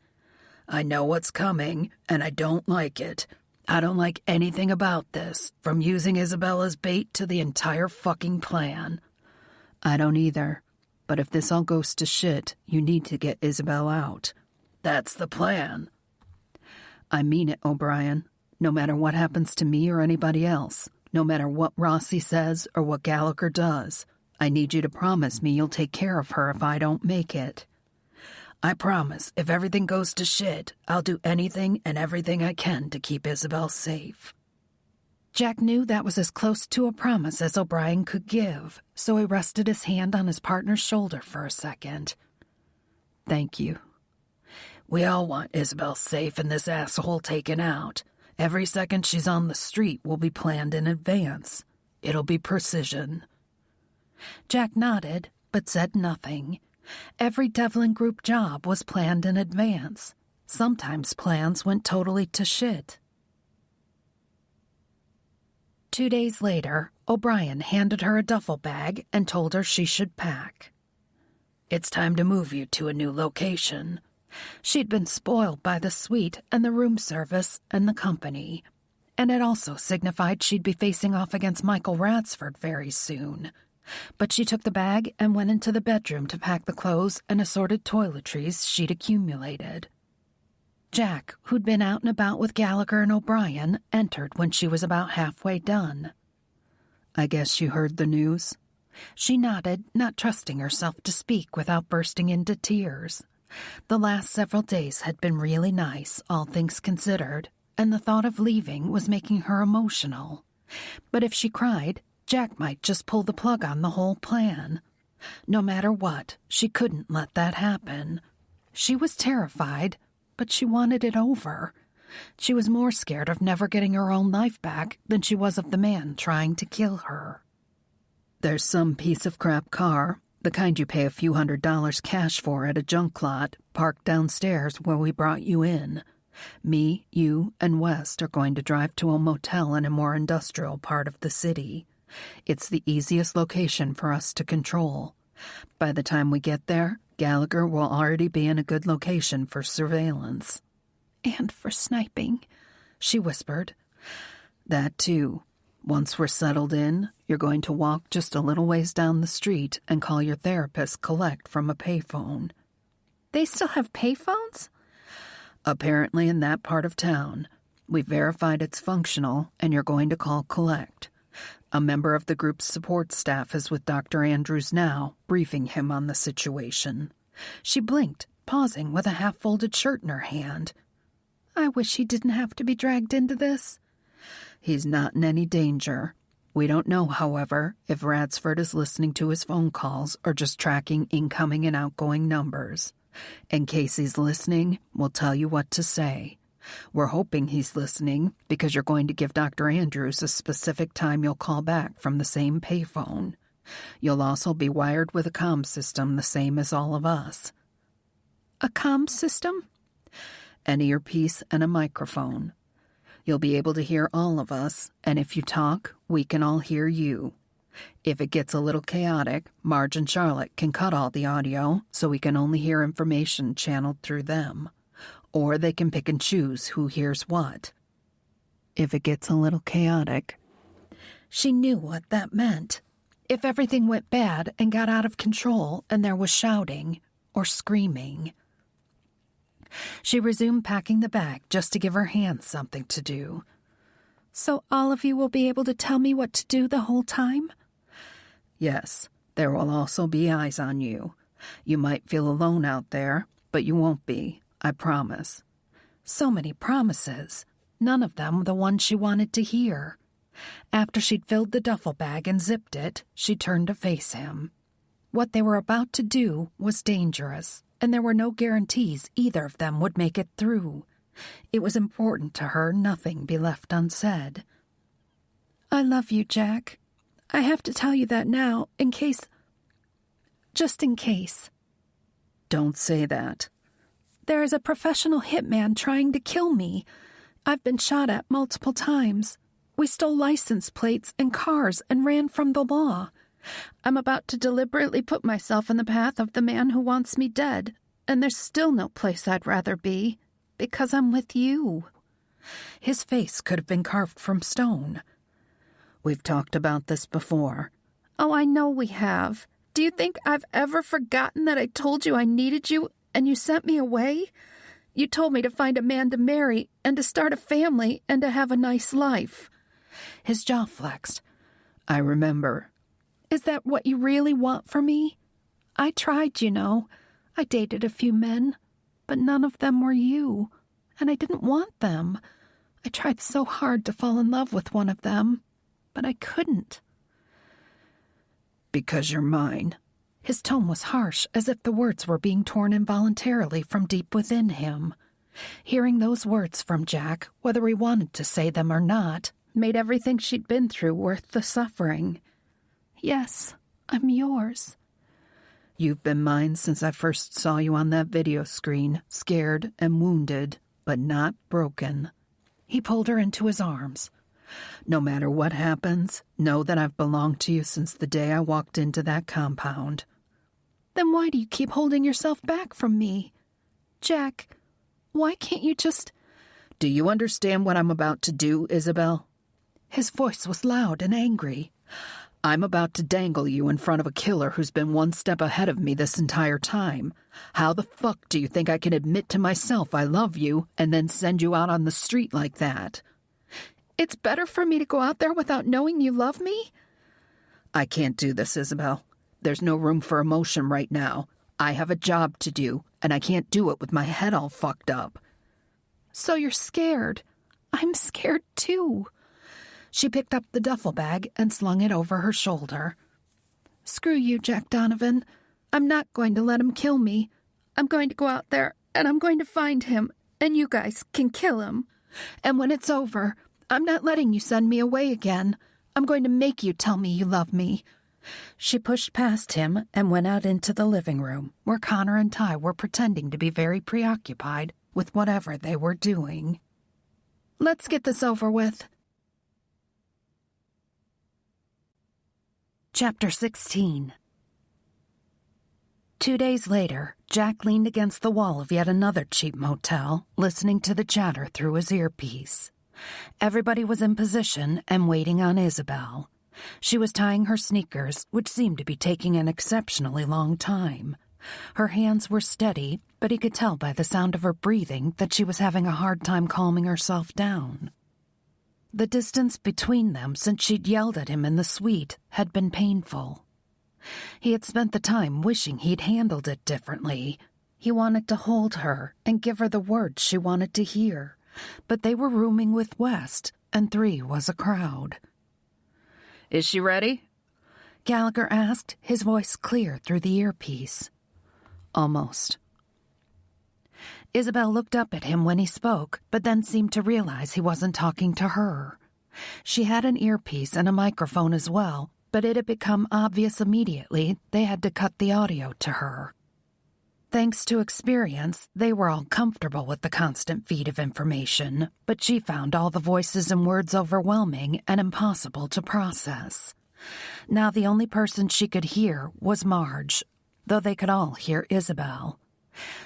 [SPEAKER 5] "I know what's coming, and I don't like it. I don't like anything about this, from using Isabelle as bait to the entire fucking plan."
[SPEAKER 3] "I don't either. But if this all goes to shit, you need to get Isabelle out."
[SPEAKER 5] "That's the plan."
[SPEAKER 3] "I mean it, O'Brien. No matter what happens to me or anybody else, no matter what Rossi says or what Gallagher does, I need you to promise me you'll take care of her if I don't make it."
[SPEAKER 5] "I promise, if everything goes to shit, I'll do anything and everything I can to keep Isabelle safe."
[SPEAKER 1] Jack knew that was as close to a promise as O'Brien could give, so he rested his hand on his partner's shoulder for a second.
[SPEAKER 3] "Thank you."
[SPEAKER 5] "We all want Isabelle safe and this asshole taken out. Every second she's on the street will be planned in advance. It'll be precision."
[SPEAKER 1] Jack nodded, but said nothing. Every Devlin Group job was planned in advance. Sometimes plans went totally to shit. 2 days later, O'Brien handed her a duffel bag and told her she should pack.
[SPEAKER 5] "It's time to move you to a new location."
[SPEAKER 1] She'd been spoiled by the suite and the room service and the company, and it also signified she'd be facing off against Michael Radsford very soon. But she took the bag and went into the bedroom to pack the clothes and assorted toiletries she'd accumulated. Jack, who'd been out and about with Gallagher and O'Brien, entered when she was about halfway done.
[SPEAKER 3] "I guess you heard the news?"
[SPEAKER 1] She nodded, not trusting herself to speak without bursting into tears. The last several days had been really nice, all things considered, and the thought of leaving was making her emotional. But if she cried, Jack might just pull the plug on the whole plan. No matter what, she couldn't let that happen. She was terrified, but she wanted it over. She was more scared of never getting her own life back than she was of the man trying to kill her.
[SPEAKER 3] "There's some piece of crap car, the kind you pay a few $100s cash for at a junk lot, parked downstairs where we brought you in. Me, you, and West are going to drive to a motel in a more industrial part of the city. It's the easiest location for us to control. By the time we get there, Gallagher will already be in a good location for surveillance."
[SPEAKER 1] "And for sniping," she whispered.
[SPEAKER 3] "That too. Once we're settled in, you're going to walk just a little ways down the street and call your therapist Collect from a payphone."
[SPEAKER 4] "They still have payphones?"
[SPEAKER 3] "Apparently in that part of town. We've verified it's functional, and you're going to call Collect. A member of the group's support staff is with Dr. Andrews now, briefing him on the situation."
[SPEAKER 1] She blinked, pausing with a half-folded shirt in her hand. "I wish he didn't have to be dragged into this."
[SPEAKER 3] He's not in any danger. We don't know, however, if Radsford is listening to his phone calls or just tracking incoming and outgoing numbers. In case he's listening, we'll tell you what to say. We're hoping he's listening because you're going to give Dr. Andrews a specific time you'll call back from the same payphone. You'll also be wired with a comm system the same as all of us.
[SPEAKER 4] A comm system?
[SPEAKER 3] An earpiece and a microphone. You'll be able to hear all of us, and if you talk, we can all hear you. If it gets a little chaotic, Marge and Charlotte can cut all the audio so we can only hear information channeled through them. Or they can pick and choose who hears what. If it gets a little chaotic.
[SPEAKER 1] She knew what that meant. If everything went bad and got out of control and there was shouting or screaming. She resumed packing the bag just to give her hands something to do.
[SPEAKER 4] So all of you will be able to tell me what to do the whole time?
[SPEAKER 3] Yes, there will also be eyes on you. You might feel alone out there, but you won't be, I promise.
[SPEAKER 1] So many promises, none of them the one she wanted to hear. After she'd filled the duffel bag and zipped it, she turned to face him. What they were about to do was dangerous, and there were no guarantees either of them would make it through. It was important to her nothing be left unsaid.
[SPEAKER 4] I love you, Jack. I have to tell you that now, just in case.
[SPEAKER 3] Don't say that.
[SPEAKER 4] There is a professional hitman trying to kill me. I've been shot at multiple times. We stole license plates and cars and ran from the law. I'm about to deliberately put myself in the path of the man who wants me dead, and there's still no place I'd rather be, because I'm with you.
[SPEAKER 1] His face could have been carved from stone.
[SPEAKER 3] We've talked about this before.
[SPEAKER 4] Oh, I know we have. Do you think I've ever forgotten that I told you I needed you and you sent me away? You told me to find a man to marry and to start a family and to have a nice life.
[SPEAKER 1] His jaw flexed.
[SPEAKER 3] I remember.
[SPEAKER 4] Is that what you really want for me? I tried, you know. I dated a few men, but none of them were you, and I didn't want them. I tried so hard to fall in love with one of them, but I couldn't.
[SPEAKER 3] Because you're mine.
[SPEAKER 1] His tone was harsh, as if the words were being torn involuntarily from deep within him. Hearing those words from Jack, whether he wanted to say them or not,
[SPEAKER 4] made everything she'd been through worth the suffering. Yes, I'm yours.
[SPEAKER 3] You've been mine since I first saw you on that video screen, scared and wounded, but not broken.
[SPEAKER 1] He pulled her into his arms.
[SPEAKER 3] No matter what happens, know that I've belonged to you since the day I walked into that compound.
[SPEAKER 4] Then why do you keep holding yourself back from me? Jack, why can't you just...
[SPEAKER 3] Do you understand what I'm about to do, Isabelle?
[SPEAKER 1] His voice was loud and angry.
[SPEAKER 3] I'm about to dangle you in front of a killer who's been one step ahead of me this entire time. How the fuck do you think I can admit to myself I love you and then send you out on the street like that?
[SPEAKER 4] It's better for me to go out there without knowing you love me?
[SPEAKER 3] I can't do this, Isabelle. There's no room for emotion right now. I have a job to do, and I can't do it with my head all fucked up.
[SPEAKER 4] So you're scared. I'm scared too.
[SPEAKER 1] She picked up the duffel bag and slung it over her shoulder.
[SPEAKER 4] Screw you, Jack Donovan. I'm not going to let him kill me. I'm going to go out there, and I'm going to find him, and you guys can kill him. And when it's over, I'm not letting you send me away again. I'm going to make you tell me you love me.
[SPEAKER 1] She pushed past him and went out into the living room, where Connor and Ty were pretending to be very preoccupied with whatever they were doing.
[SPEAKER 4] Let's get this over with.
[SPEAKER 1] Chapter 16. 2 days later, Jack leaned against the wall of yet another cheap motel, listening to the chatter through his earpiece. Everybody was in position and waiting on Isabelle. She was tying her sneakers, which seemed to be taking an exceptionally long time. Her hands were steady, but he could tell by the sound of her breathing that she was having a hard time calming herself down. The distance between them since she'd yelled at him in the suite had been painful. He had spent the time wishing he'd handled it differently. He wanted to hold her and give her the words she wanted to hear, but they were rooming with West, and 3 was a crowd.
[SPEAKER 2] Is she ready?
[SPEAKER 1] Gallagher asked, his voice clear through the earpiece.
[SPEAKER 3] Almost.
[SPEAKER 1] Isabelle looked up at him when he spoke, but then seemed to realize he wasn't talking to her. She had an earpiece and a microphone as well, but it had become obvious immediately they had to cut the audio to her. Thanks to experience, they were all comfortable with the constant feed of information, but she found all the voices and words overwhelming and impossible to process. Now the only person she could hear was Marge, though they could all hear Isabelle.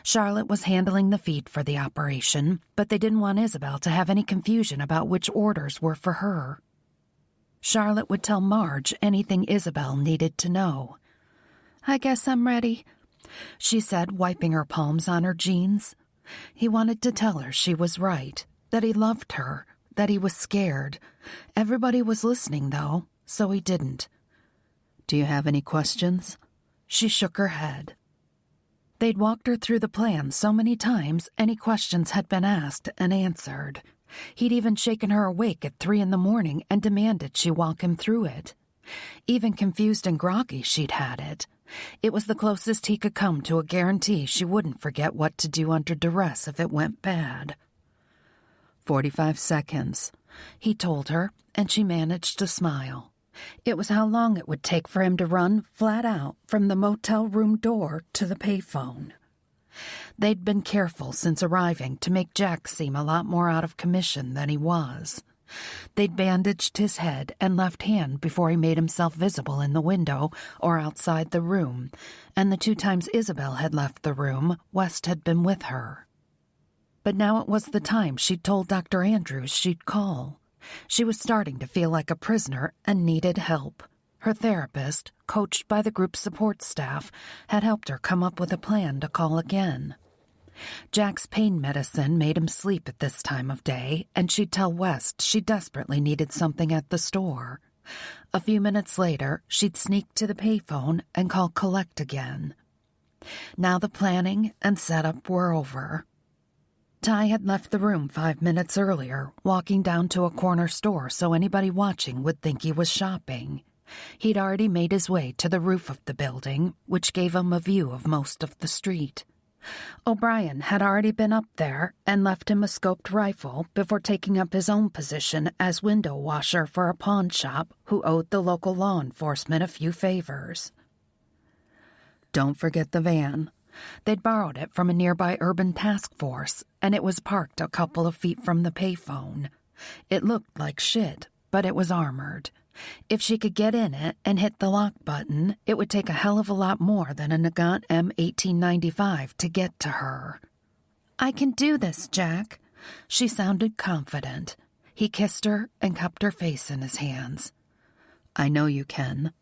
[SPEAKER 1] Charlotte was handling the feed for the operation, but they didn't want Isabelle to have any confusion about which orders were for her. Charlotte would tell Marge anything Isabelle needed to know.
[SPEAKER 4] I guess I'm ready,
[SPEAKER 1] she said, wiping her palms on her jeans. He wanted to tell her she was right, that he loved her, that he was scared. Everybody was listening, though, so he didn't.
[SPEAKER 3] Do you have any questions?
[SPEAKER 1] She shook her head. They'd walked her through the plan so many times, any questions had been asked and answered. He'd even shaken her awake at 3 a.m. and demanded she walk him through it. Even confused and groggy, she'd had it. It was the closest he could come to a guarantee she wouldn't forget what to do under duress if it went bad.
[SPEAKER 3] 45 seconds,
[SPEAKER 1] he told her, and she managed to smile. It was how long it would take for him to run, flat out, from the motel room door to the payphone. They'd been careful since arriving to make Jack seem a lot more out of commission than he was. They'd bandaged his head and left hand before he made himself visible in the window or outside the room, and the 2 times Isabelle had left the room, West had been with her. But now it was the time she'd told Dr. Andrews she'd call. She was starting to feel like a prisoner and needed help. Her therapist, coached by the group's support staff, had helped her come up with a plan to call again. Jack's pain medicine made him sleep at this time of day, and she'd tell West she desperately needed something at the store. A few minutes later, she'd sneak to the payphone and call collect again. Now the planning and setup were over. Ty had left the room 5 minutes earlier, walking down to a corner store so anybody watching would think he was shopping. He'd already made his way to the roof of the building, which gave him a view of most of the street. O'Brien had already been up there and left him a scoped rifle before taking up his own position as window washer for a pawn shop who owed the local law enforcement a few favors.
[SPEAKER 3] Don't forget the van.
[SPEAKER 1] They'd borrowed it from a nearby urban task force, and it was parked a couple of feet from the payphone. It looked like shit, but it was armored. If she could get in it and hit the lock button, it would take a hell of a lot more than a Nagant M1895 to get to her. I can do this, Jack. She sounded confident. He kissed her and cupped her face in his hands.
[SPEAKER 3] I know you can.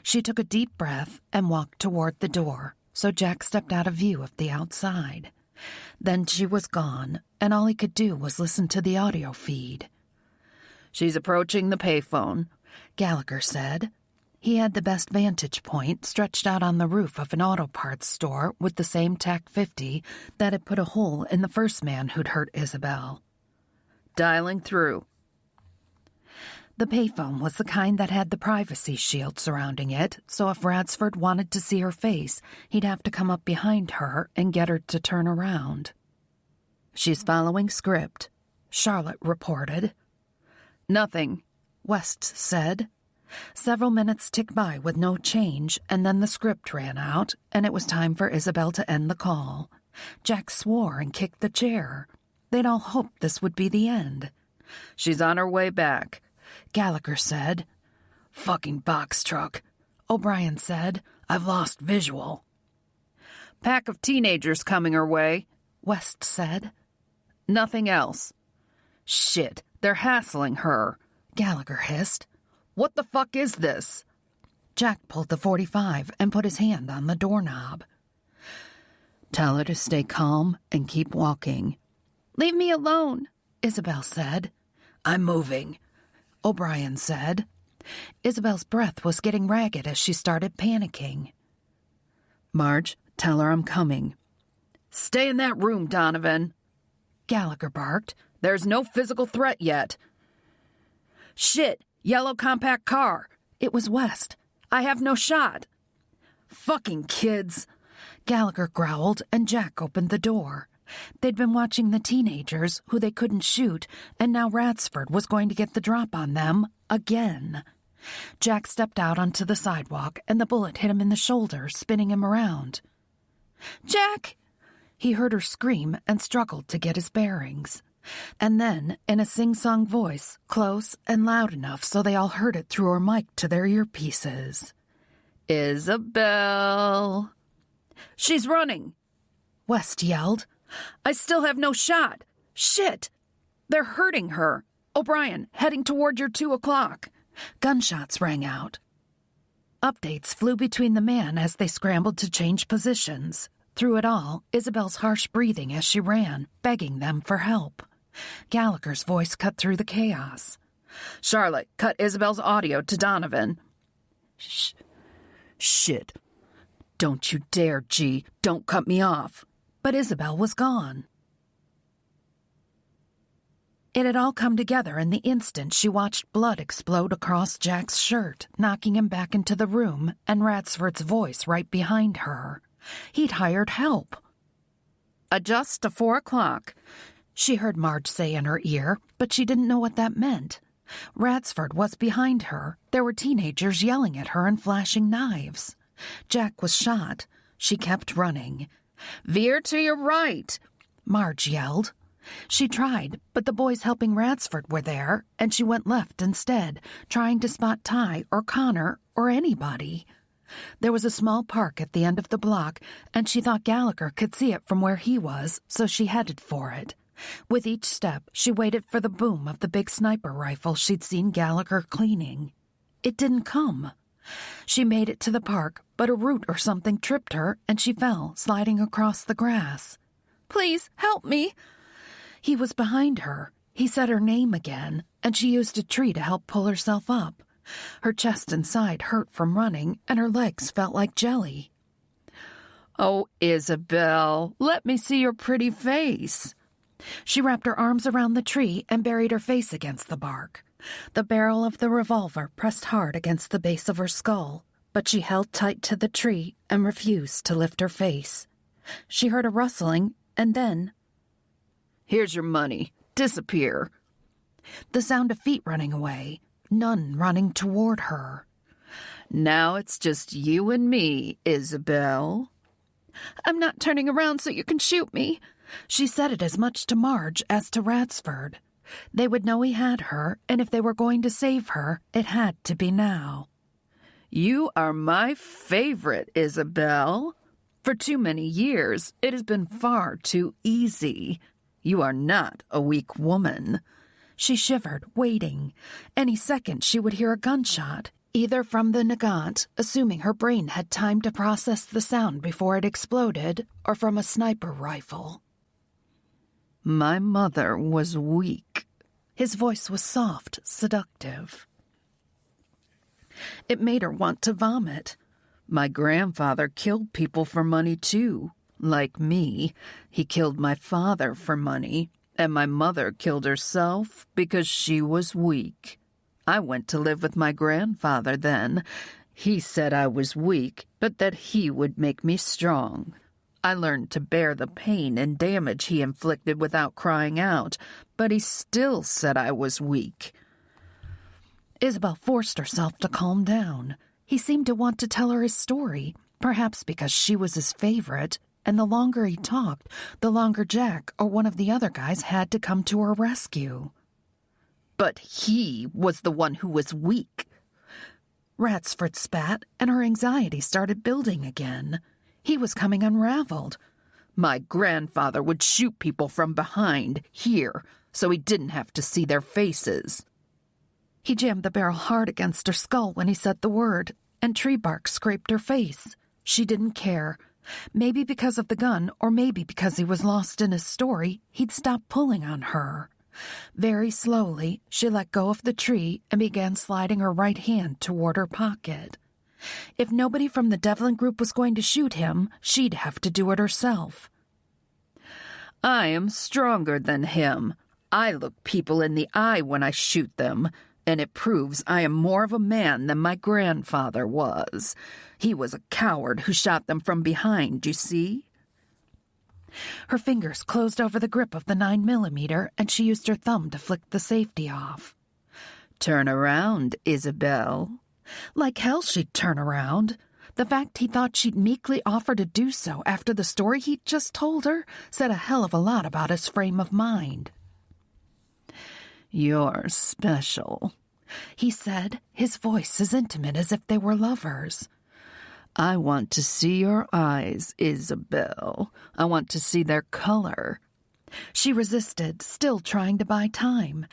[SPEAKER 1] She took a deep breath and walked toward the door, so Jack stepped out of view of the outside. Then she was gone, and all he could do was listen to the audio feed.
[SPEAKER 2] She's approaching the payphone,
[SPEAKER 1] Gallagher said. He had the best vantage point stretched out on the roof of an auto parts store with the same TAC 50 that had put a hole in the first man who'd hurt Isabelle.
[SPEAKER 2] Dialing through.
[SPEAKER 1] The payphone was the kind that had the privacy shield surrounding it, so if Radsford wanted to see her face, he'd have to come up behind her and get her to turn around.
[SPEAKER 3] She's following script,
[SPEAKER 1] Charlotte reported.
[SPEAKER 2] Nothing,
[SPEAKER 1] West said. Several minutes ticked by with no change, and then the script ran out, and it was time for Isabelle to end the call. Jack swore and kicked the chair. They'd all hoped this would be the end.
[SPEAKER 2] She's on her way back,
[SPEAKER 1] Gallagher said. Fucking box truck, O'Brien said. I've lost visual.
[SPEAKER 2] Pack of teenagers coming her way,
[SPEAKER 1] West said.
[SPEAKER 2] Nothing else. Shit, they're hassling her,
[SPEAKER 1] Gallagher hissed.
[SPEAKER 2] What the fuck is this?
[SPEAKER 1] Jack pulled the .45 and put his hand on the doorknob.
[SPEAKER 3] Tell her to stay calm and keep walking.
[SPEAKER 4] Leave me alone,
[SPEAKER 1] Isabelle said. I'm moving, O'Brien said. Isabelle's breath was getting ragged as she started panicking.
[SPEAKER 3] Marge, tell her I'm coming.
[SPEAKER 2] Stay in that room, Donovan,
[SPEAKER 1] Gallagher barked.
[SPEAKER 2] There's no physical threat yet. Shit! Yellow compact car!
[SPEAKER 1] It was West.
[SPEAKER 2] I have no shot! Fucking kids!
[SPEAKER 1] Gallagher growled, and Jack opened the door. They'd been watching the teenagers, who they couldn't shoot, and now Ratsford was going to get the drop on them again. Jack stepped out onto the sidewalk, and the bullet hit him in the shoulder, spinning him around.
[SPEAKER 4] Jack!
[SPEAKER 1] He heard her scream and struggled to get his bearings. And then, in a sing-song voice, close and loud enough so they all heard it through her mic to their earpieces.
[SPEAKER 2] Isabelle! She's running!
[SPEAKER 1] West yelled.
[SPEAKER 2] I still have no shot! Shit! They're hurting her! O'Brien, heading toward your 2 o'clock.
[SPEAKER 1] Gunshots rang out. Updates flew between the men as they scrambled to change positions. Through it all, Isabelle's harsh breathing as she ran, begging them for help. Gallagher's voice cut through the chaos.
[SPEAKER 2] Charlotte, cut Isabelle's audio to Donovan.
[SPEAKER 3] Shit. Don't you dare, G. Don't cut me off.
[SPEAKER 1] But Isabelle was gone. It had all come together in the instant she watched blood explode across Jack's shirt, knocking him back into the room, and Ratsford's voice right behind her. He'd hired help.
[SPEAKER 2] Adjust to 4 o'clock.
[SPEAKER 1] She heard Marge say in her ear, but she didn't know what that meant. Ratsford was behind her. There were teenagers yelling at her and flashing knives. Jack was shot. She kept running.
[SPEAKER 2] Veer to your right,
[SPEAKER 1] Marge yelled. She tried, but the boys helping Ratsford were there, and she went left instead, trying to spot Ty or Connor or anybody. There was a small park at the end of the block, and she thought Gallagher could see it from where he was, so she headed for it. With each step, she waited for the boom of the big sniper rifle she'd seen Gallagher cleaning. It didn't come. She made it to the park, but a root or something tripped her, and she fell, sliding across the grass.
[SPEAKER 4] Please, help me!
[SPEAKER 1] He was behind her. He said her name again, and she used a tree to help pull herself up. Her chest and side hurt from running, and her legs felt like jelly.
[SPEAKER 2] Oh, Isabelle, let me see your pretty face.
[SPEAKER 1] She wrapped her arms around the tree and buried her face against the bark. The barrel of the revolver pressed hard against the base of her skull, but she held tight to the tree and refused to lift her face. She heard a rustling, and then...
[SPEAKER 2] Here's your money. Disappear.
[SPEAKER 1] The sound of feet running away, none running toward her.
[SPEAKER 2] Now it's just you and me, Isabelle.
[SPEAKER 4] I'm not turning around so you can shoot me.
[SPEAKER 1] She said it as much to Marge as to Ratsford. They would know he had her, and if they were going to save her, it had to be now.
[SPEAKER 2] You are my favorite, Isabelle. For too many years, it has been far too easy. You are not a weak woman.
[SPEAKER 1] She shivered, waiting. Any second she would hear a gunshot, either from the Nagant, assuming her brain had time to process the sound before it exploded, or from a sniper rifle.
[SPEAKER 2] My mother was weak.
[SPEAKER 1] His voice was soft, seductive. It made her want to vomit.
[SPEAKER 2] My grandfather killed people for money, too. Like me, he killed my father for money, and my mother killed herself because she was weak. I went to live with my grandfather then. He said I was weak, but that he would make me strong. I learned to bear the pain and damage he inflicted without crying out, but he still said I was weak.
[SPEAKER 1] Isabelle forced herself to calm down. He seemed to want to tell her his story, perhaps because she was his favorite, and the longer he talked, the longer Jack or one of the other guys had to come to her rescue.
[SPEAKER 2] But he was the one who was weak.
[SPEAKER 1] Ratsford spat, and her anxiety started building again. He was coming unraveled.
[SPEAKER 2] My grandfather would shoot people from behind, here, so he didn't have to see their faces.
[SPEAKER 1] He jammed the barrel hard against her skull when he said the word, and tree bark scraped her face. She didn't care. Maybe because of the gun, or maybe because he was lost in his story, he'd stopped pulling on her. Very slowly, she let go of the tree and began sliding her right hand toward her pocket. If nobody from the Devlin Group was going to shoot him, she'd have to do it herself.
[SPEAKER 2] I am stronger than him. I look people in the eye when I shoot them. and it proves I am more of a man than my grandfather was. He was a coward who shot them from behind, you see?"
[SPEAKER 1] Her fingers closed over the grip of the 9mm, and she used her thumb to flick the safety off.
[SPEAKER 2] "Turn around, Isabelle."
[SPEAKER 1] Like hell she'd turn around. The fact he thought she'd meekly offer to do so after the story he'd just told her said a hell of a lot about his frame of mind.
[SPEAKER 2] "You're special,"
[SPEAKER 1] he said, his voice as intimate as if they were lovers.
[SPEAKER 2] "I want to see your eyes, Isabelle. I want to see their color."
[SPEAKER 1] She resisted, still trying to buy time.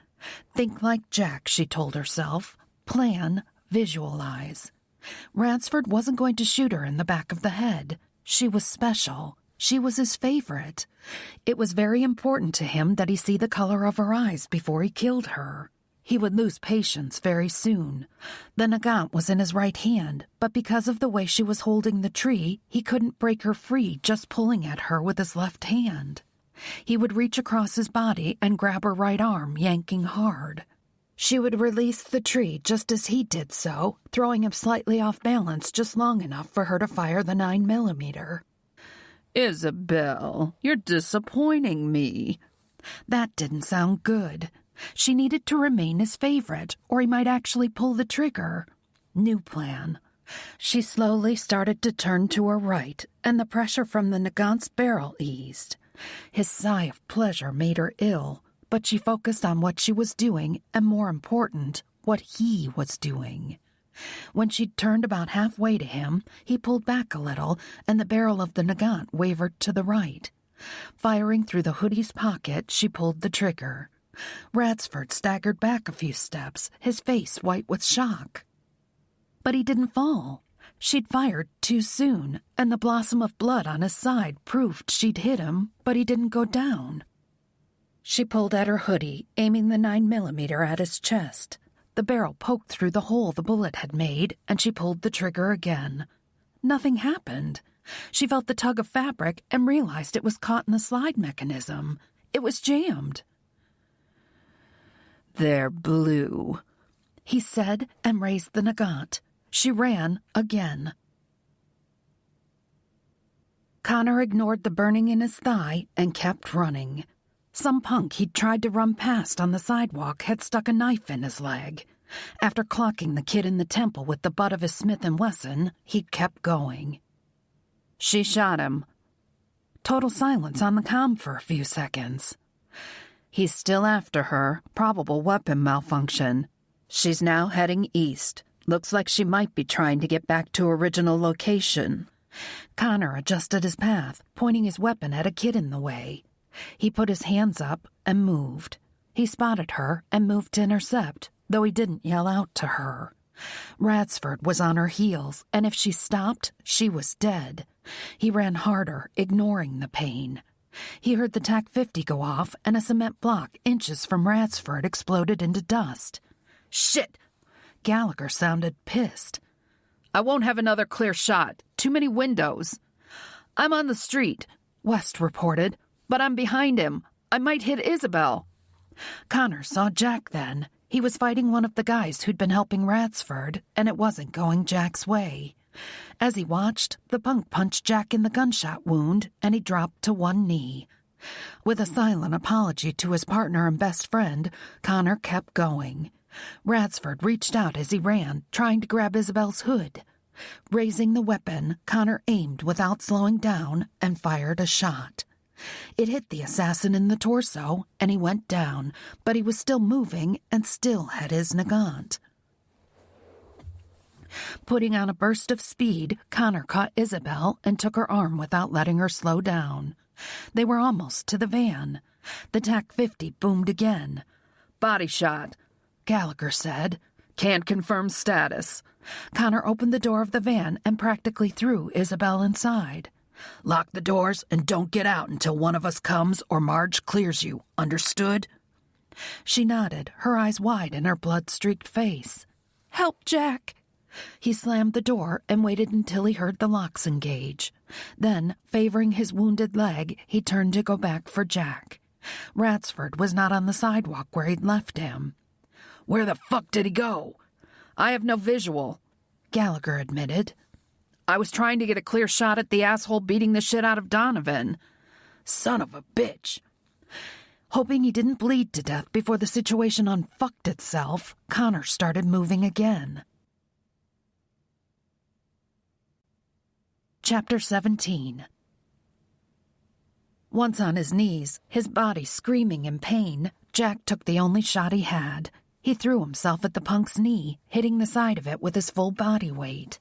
[SPEAKER 1] Think like Jack, she told herself. Plan, visualize. Ransford wasn't going to shoot her in the back of the head. She was special. She was his favorite. It was very important to him that he see the color of her eyes before he killed her. He would lose patience very soon. The nagant was in his right hand, but because of the way she was holding the tree, he couldn't break her free just pulling at her with his left hand. He would reach across his body and grab her right arm, yanking hard. She would release the tree just as he did so, throwing him slightly off balance just long enough for her to fire the 9mm.
[SPEAKER 2] "Isabelle, you're disappointing me."
[SPEAKER 1] That didn't sound good. She needed to remain his favorite, or he might actually pull the trigger. New plan. She slowly started to turn to her right, and the pressure from the nagant's barrel eased. His sigh of pleasure made her ill, but she focused on what she was doing, and more important, what he was doing. When she'd turned about halfway to him, he pulled back a little, and the barrel of the nagant wavered to the right. Firing through the hoodie's pocket, she pulled the trigger. Ransford staggered back a few steps, his face white with shock. But he didn't fall. She'd fired too soon, and the blossom of blood on his side proved she'd hit him, but he didn't go down. She pulled at her hoodie, aiming the 9mm at his chest. The barrel poked through the hole the bullet had made, and she pulled the trigger again. Nothing happened. She felt the tug of fabric and realized it was caught in the slide mechanism. It was jammed.
[SPEAKER 2] "They're blue,"
[SPEAKER 1] he said, and raised the nagant. She ran again. Connor ignored the burning in his thigh and kept running. Some punk he'd tried to run past on the sidewalk had stuck a knife in his leg. After clocking the kid in the temple with the butt of his Smith & Wesson, he'd kept going.
[SPEAKER 2] "She shot him."
[SPEAKER 1] Total silence on the comm for a few seconds.
[SPEAKER 2] "He's still after her. Probable weapon malfunction. She's now heading east. Looks like she might be trying to get back to original location."
[SPEAKER 1] Connor adjusted his path, pointing his weapon at a kid in the way. He put his hands up and moved. He spotted her and moved to intercept, though he didn't yell out to her. Ransford was on her heels, and if she stopped, she was dead. He ran harder, ignoring the pain. He heard the TAC-50 go off, and a cement block inches from Ransford exploded into dust.
[SPEAKER 2] "Shit!"
[SPEAKER 1] Gallagher sounded pissed.
[SPEAKER 2] "I won't have another clear shot. Too many windows." "I'm on the street,"
[SPEAKER 1] West reported.
[SPEAKER 2] "but I'm behind him. I might hit Isabelle."
[SPEAKER 1] Connor saw Jack then. He was fighting one of the guys who'd been helping Ransford, and it wasn't going Jack's way. As he watched, the punk punched Jack in the gunshot wound, and he dropped to one knee. With a silent apology to his partner and best friend, Connor kept going. Ransford reached out as he ran, trying to grab Isabelle's hood. Raising the weapon, Connor aimed without slowing down and fired a shot. It hit the assassin in the torso, and he went down, but he was still moving and still had his nagant. Putting on a burst of speed, Connor caught Isabelle and took her arm without letting her slow down. They were almost to the van. The TAC-50 boomed again.
[SPEAKER 2] "Body shot,"
[SPEAKER 1] Gallagher said.
[SPEAKER 2] "Can't confirm status."
[SPEAKER 1] Connor opened the door of the van and practically threw Isabelle inside.
[SPEAKER 5] "Lock the doors and don't get out until one of us comes or Marge clears you. Understood?"
[SPEAKER 1] She nodded, her eyes wide in her blood-streaked face. "Help, Jack!" He slammed the door and waited until he heard the locks engage. Then, favoring his wounded leg, he turned to go back for Jack. Ransford was not on the sidewalk where he'd left him.
[SPEAKER 5] Where the fuck did he go?
[SPEAKER 2] I have no visual,
[SPEAKER 1] Gallagher admitted.
[SPEAKER 2] I was trying to get a clear shot at the asshole beating the shit out of Donovan.
[SPEAKER 5] Son of a bitch.
[SPEAKER 1] Hoping he didn't bleed to death before the situation unfucked itself, Connor started moving again. Chapter 17. Once on his knees, his body screaming in pain, Jack took the only shot he had. He threw himself at the punk's knee, hitting the side of it with his full body weight.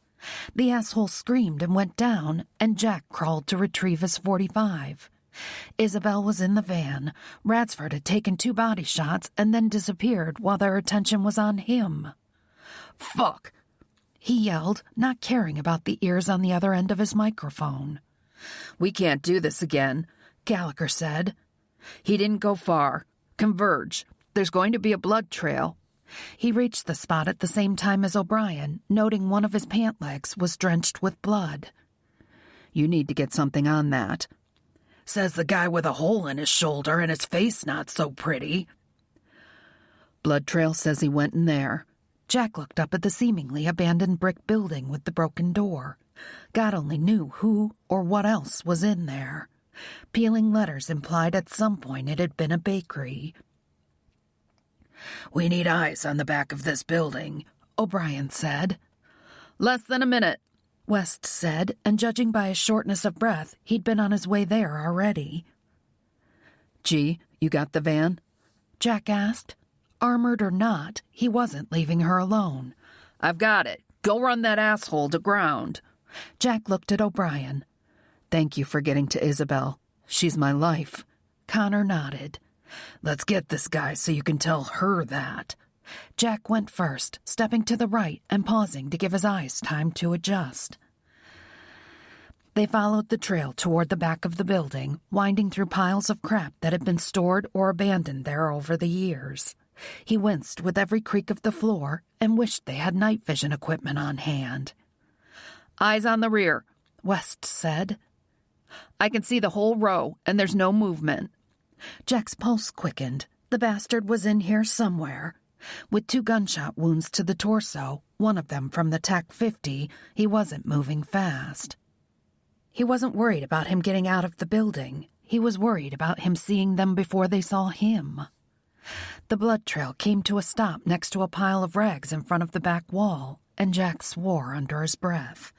[SPEAKER 1] The asshole screamed and went down, and Jack crawled to retrieve his .45. Isabelle was in the van. Radsford had taken 2 body shots and then disappeared while their attention was on him.
[SPEAKER 5] Fuck!
[SPEAKER 1] He yelled, not caring about the ears on the other end of his microphone.
[SPEAKER 2] We can't do this again,
[SPEAKER 1] Gallagher said.
[SPEAKER 2] He didn't go far. Converge. There's going to be a blood trail.
[SPEAKER 1] He reached the spot at the same time as O'Brien, noting one of his pant legs was drenched with blood.
[SPEAKER 3] You need to get something on that.
[SPEAKER 5] Says the guy with a hole in his shoulder and his face not so pretty.
[SPEAKER 3] Blood trail says he went in there.
[SPEAKER 1] Jack looked up at the seemingly abandoned brick building with the broken door. God only knew who or what else was in there. Peeling letters implied at some point it had been a bakery.
[SPEAKER 5] We need eyes on the back of this building,
[SPEAKER 1] O'Brien said.
[SPEAKER 2] Less than a minute,
[SPEAKER 1] West said, and judging by his shortness of breath, he'd been on his way there already.
[SPEAKER 3] Gee, you got the van?
[SPEAKER 1] Jack asked. Armored or not, he wasn't leaving her alone.
[SPEAKER 2] I've got it. Go run that asshole to ground.
[SPEAKER 1] Jack looked at O'Brien.
[SPEAKER 3] Thank you for getting to Isabelle. She's my life.
[SPEAKER 1] Connor nodded.
[SPEAKER 5] Let's get this guy so you can tell her that.
[SPEAKER 1] Jack went first, stepping to the right and pausing to give his eyes time to adjust. They followed the trail toward the back of the building, winding through piles of crap that had been stored or abandoned there over the years. He winced with every creak of the floor and wished they had night vision equipment on hand.
[SPEAKER 2] Eyes on the rear,
[SPEAKER 1] West said.
[SPEAKER 2] I can see the whole row, and there's no movement.
[SPEAKER 1] Jack's pulse quickened. The bastard was in here somewhere. With 2 gunshot wounds to the torso, one of them from the TAC-50, he wasn't moving fast. He wasn't worried about him getting out of the building. He was worried about him seeing them before they saw him. The blood trail came to a stop next to a pile of rags in front of the back wall, and Jack swore under his breath.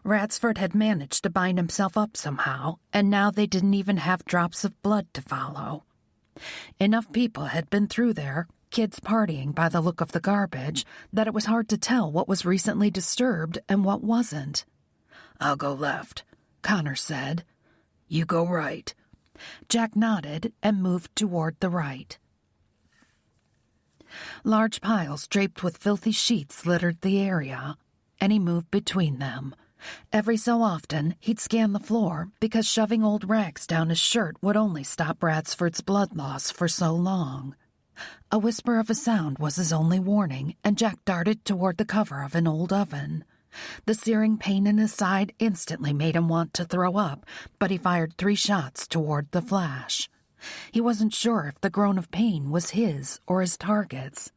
[SPEAKER 1] Radsford had managed to bind himself up somehow, and now they didn't even have drops of blood to follow. Enough people had been through there, kids partying by the look of the garbage, that it was hard to tell what was recently disturbed and what wasn't.
[SPEAKER 5] I'll go left,
[SPEAKER 1] Connor said.
[SPEAKER 5] You go right.
[SPEAKER 1] Jack nodded and moved toward the right. Large piles draped with filthy sheets littered the area, and he moved between them. Every so often, he'd scan the floor because shoving old rags down his shirt would only stop Radsford's blood loss for so long. A whisper of a sound was his only warning, and Jack darted toward the cover of an old oven. The searing pain in his side instantly made him want to throw up, but he fired 3 shots toward the flash. He wasn't sure if the groan of pain was his or his target's.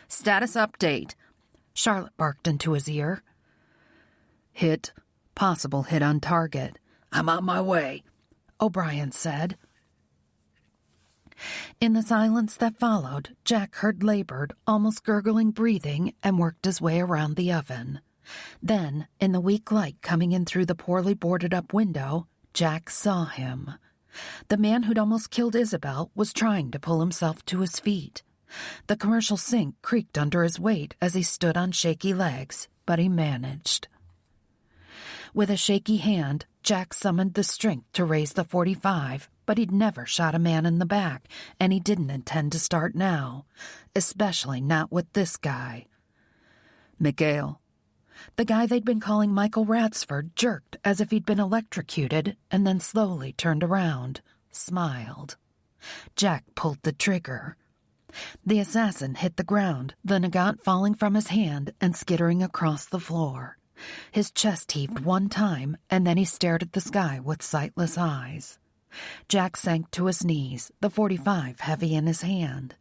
[SPEAKER 2] Status update,
[SPEAKER 1] Charlotte barked into his ear.
[SPEAKER 3] Hit. Possible hit on target.
[SPEAKER 5] I'm on my way,
[SPEAKER 1] O'Brien said. In the silence that followed, Jack heard labored, almost gurgling breathing and worked his way around the oven. Then, in the weak light coming in through the poorly boarded-up window, Jack saw him. The man who'd almost killed Isabelle was trying to pull himself to his feet. The commercial sink creaked under his weight as he stood on shaky legs, but he managed. With a shaky hand, Jack summoned the strength to raise the .45, but he'd never shot a man in the back, and he didn't intend to start now, especially not with this guy.
[SPEAKER 3] Miguel.
[SPEAKER 1] The guy they'd been calling Michael Radsford jerked as if he'd been electrocuted and then slowly turned around, smiled. Jack pulled the trigger. The assassin hit the ground, the nagant falling from his hand and skittering across the floor. His chest heaved one time, and then he stared at the sky with sightless eyes. Jack sank to his knees, the .45 heavy in his hand.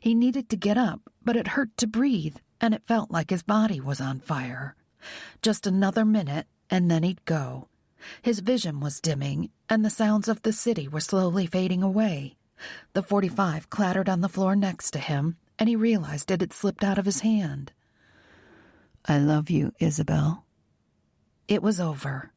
[SPEAKER 1] He needed to get up, but it hurt to breathe, and it felt like his body was on fire. Just another minute, and then he'd go. His vision was dimming, and the sounds of the city were slowly fading away. The .45 clattered on the floor next to him, and he realized it had slipped out of his hand.
[SPEAKER 3] I love you, Isabelle.
[SPEAKER 1] It was over.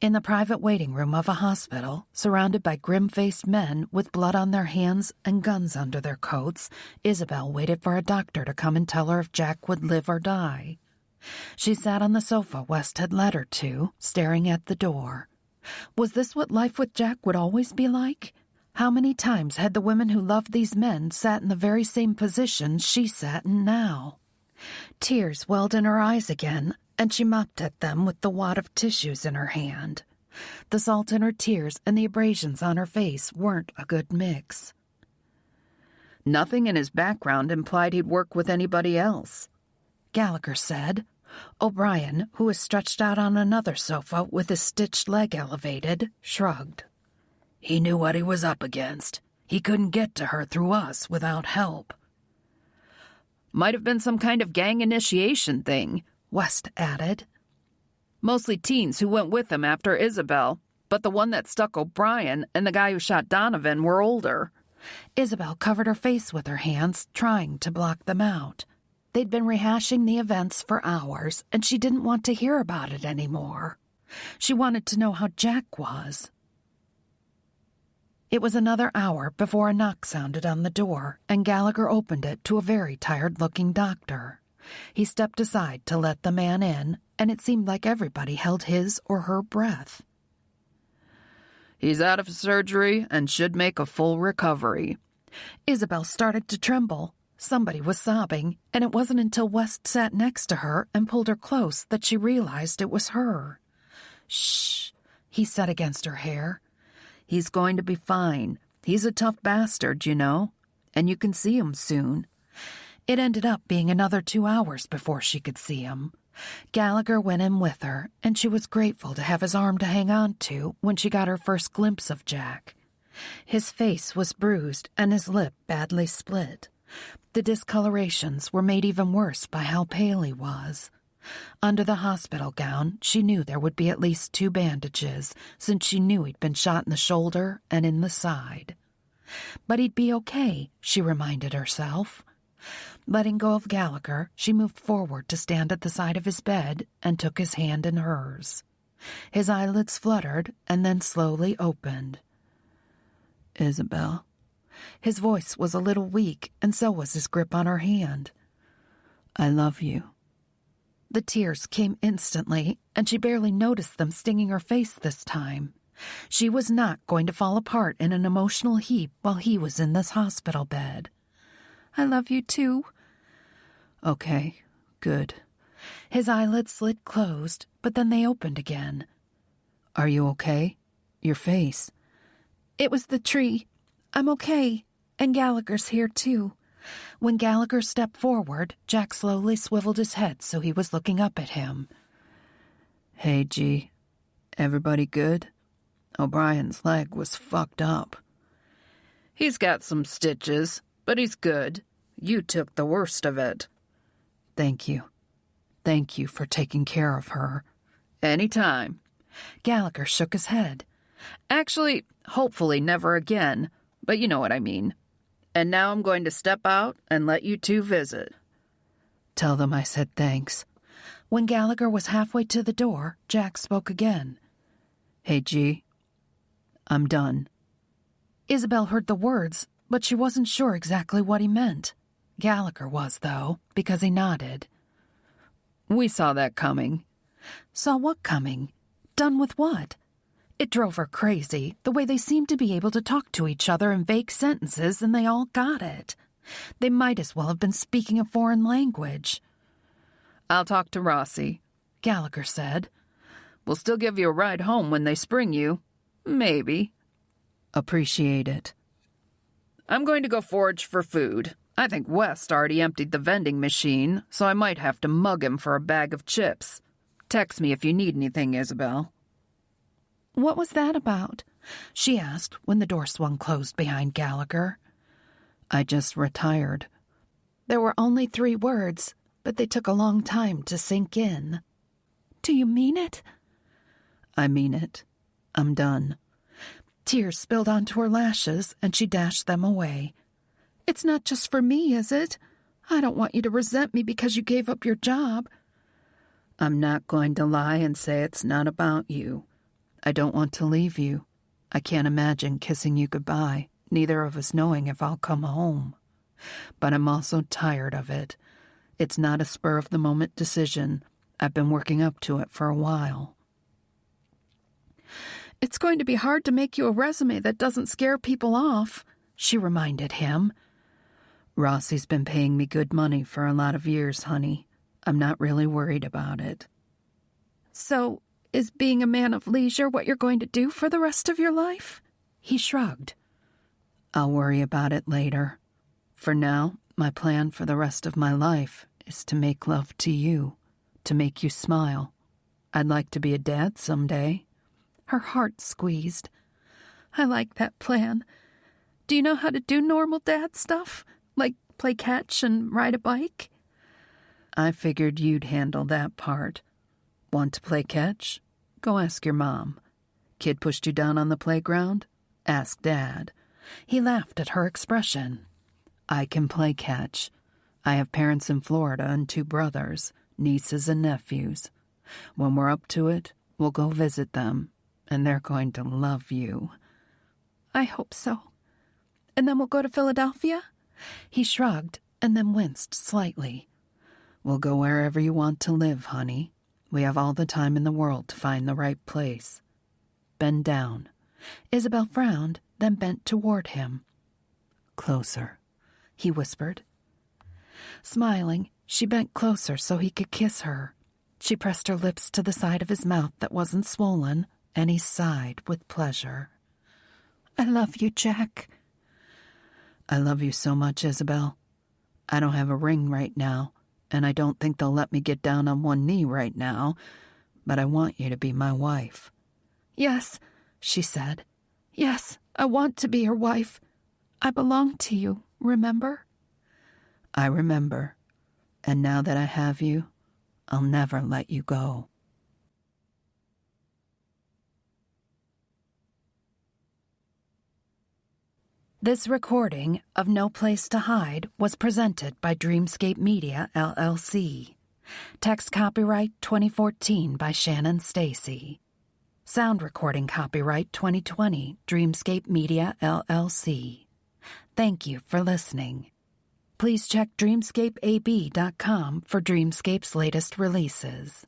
[SPEAKER 1] In the private waiting room of a hospital, surrounded by grim-faced men with blood on their hands and guns under their coats, Isabelle waited for a doctor to come and tell her if Jack would live or die. She sat on the sofa West had led her to, staring at the door. Was this what life with Jack would always be like? How many times had the women who loved these men sat in the very same position she sat in now? Tears welled in her eyes again, and she mopped at them with the wad of tissues in her hand. The salt in her tears and the abrasions on her face weren't a good mix.
[SPEAKER 2] Nothing in his background implied he'd work with anybody else,
[SPEAKER 1] Gallagher said. O'Brien, who was stretched out on another sofa with his stitched leg elevated, shrugged.
[SPEAKER 5] He knew what he was up against. He couldn't get to her through us without help.
[SPEAKER 2] Might have been some kind of gang initiation thing,
[SPEAKER 1] West added.
[SPEAKER 2] Mostly teens who went with him after Isabelle, but the one that stuck O'Brien and the guy who shot Donovan were older.
[SPEAKER 1] Isabelle covered her face with her hands, trying to block them out. They'd been rehashing the events for hours, and she didn't want to hear about it anymore. She wanted to know how Jack was. It was another hour before a knock sounded on the door, and Gallagher opened it to a very tired-looking doctor. He stepped aside to let the man in, and it seemed like everybody held his or her breath.
[SPEAKER 2] He's out of surgery and should make a full recovery.
[SPEAKER 1] Isabelle started to tremble. Somebody was sobbing, and it wasn't until West sat next to her and pulled her close that she realized it was her. "Shh," he said against her hair.
[SPEAKER 2] He's going to be fine. He's a tough bastard, you know, and you can see him soon.
[SPEAKER 1] It ended up being another 2 hours before she could see him. Gallagher went in with her, and she was grateful to have his arm to hang on to when she got her first glimpse of Jack. His face was bruised and his lip badly split. The discolorations were made even worse by how pale he was. Under the hospital gown, she knew there would be at least 2 bandages, since she knew he'd been shot in the shoulder and in the side. But he'd be okay, she reminded herself. Letting go of Gallagher, she moved forward to stand at the side of his bed and took his hand in hers. His eyelids fluttered and then slowly opened.
[SPEAKER 3] Isabelle.
[SPEAKER 1] His voice was a little weak, and so was his grip on her hand.
[SPEAKER 3] I love you.
[SPEAKER 1] The tears came instantly, and she barely noticed them stinging her face this time. She was not going to fall apart in an emotional heap while he was in this hospital bed. "I love you too."
[SPEAKER 3] Okay, good.
[SPEAKER 1] His eyelids slid closed, but then they opened again.
[SPEAKER 3] Are you okay? Your face.
[SPEAKER 1] It was the tree. I'm okay, and Gallagher's here too. When Gallagher stepped forward, Jack slowly swiveled his head so he was looking up at him.
[SPEAKER 3] Hey, G. Everybody good? O'Brien's leg was fucked up.
[SPEAKER 2] He's got some stitches, but he's good. You took the worst of it.
[SPEAKER 3] Thank you. Thank you for taking care of her.
[SPEAKER 2] Anytime.
[SPEAKER 1] Gallagher shook his head.
[SPEAKER 2] Actually, hopefully never again, but you know what I mean. And now I'm going to step out and let you two visit.
[SPEAKER 3] Tell them I said thanks.
[SPEAKER 1] When Gallagher was halfway to the door, Jack spoke again.
[SPEAKER 3] Hey, G. I'm done.
[SPEAKER 1] Isabelle heard the words, but she wasn't sure exactly what he meant. Gallagher was, though, because he nodded.
[SPEAKER 2] We saw that coming.
[SPEAKER 1] Saw what coming? Done with what? It drove her crazy, the way they seemed to be able to talk to each other in vague sentences and they all got it. They might as well have been speaking a foreign language.
[SPEAKER 2] I'll talk to Rossi,
[SPEAKER 1] Gallagher said.
[SPEAKER 2] We'll still give you a ride home when they spring you. Maybe.
[SPEAKER 3] Appreciate it.
[SPEAKER 2] I'm going to go forage for food. I think West already emptied the vending machine, so I might have to mug him for a bag of chips. Text me if you need anything, Isabelle.
[SPEAKER 1] What was that about? She asked when the door swung closed behind Gallagher.
[SPEAKER 3] I just retired.
[SPEAKER 1] There were only 3 words, but they took a long time to sink in. Do you mean it?
[SPEAKER 3] I mean it. I'm done.
[SPEAKER 1] Tears spilled onto her lashes, and she dashed them away. It's not just for me, is it? I don't want you to resent me because you gave up your job.
[SPEAKER 3] I'm not going to lie and say it's not about you. I don't want to leave you. I can't imagine kissing you goodbye, neither of us knowing if I'll come home. But I'm also tired of it. It's not a spur-of-the-moment decision. I've been working up to it for a while.
[SPEAKER 1] It's going to be hard to make you a resume that doesn't scare people off, she reminded him.
[SPEAKER 3] Rossi's been paying me good money for a lot of years, honey. I'm not really worried about it.
[SPEAKER 1] So, is being a man of leisure what you're going to do for the rest of your life? He shrugged.
[SPEAKER 3] I'll worry about it later. For now, my plan for the rest of my life is to make love to you, to make you smile. I'd like to be a dad someday.
[SPEAKER 1] Her heart squeezed. I like that plan. Do you know how to do normal dad stuff? Like play catch and ride a bike?
[SPEAKER 3] I figured you'd handle that part. Want to play catch? Go ask your mom. Kid pushed you down on the playground? Ask Dad.
[SPEAKER 1] He laughed at her expression.
[SPEAKER 3] I can play catch. I have parents in Florida and 2 brothers, nieces and nephews. When we're up to it, we'll go visit them, and they're going to love you.
[SPEAKER 1] I hope so. And then we'll go to Philadelphia? He shrugged and then winced slightly.
[SPEAKER 3] We'll go wherever you want to live, honey. We have all the time in the world to find the right place. Bend down.
[SPEAKER 1] Isabelle frowned, then bent toward him.
[SPEAKER 3] Closer, he whispered.
[SPEAKER 1] Smiling, she bent closer so he could kiss her. She pressed her lips to the side of his mouth that wasn't swollen, and he sighed with pleasure. I love you, Jack.
[SPEAKER 3] I love you so much, Isabelle. I don't have a ring right now, and I don't think they'll let me get down on one knee right now, but I want you to be my wife.
[SPEAKER 1] Yes, she said. Yes, I want to be your wife. I belong to you, remember?
[SPEAKER 3] I remember, and now that I have you, I'll never let you go.
[SPEAKER 1] This recording of No Place to Hide was presented by Dreamscape Media, LLC. Text copyright 2014 by Shannon Stacy. Sound recording copyright 2020, Dreamscape Media, LLC. Thank you for listening. Please check dreamscapeab.com for Dreamscape's latest releases.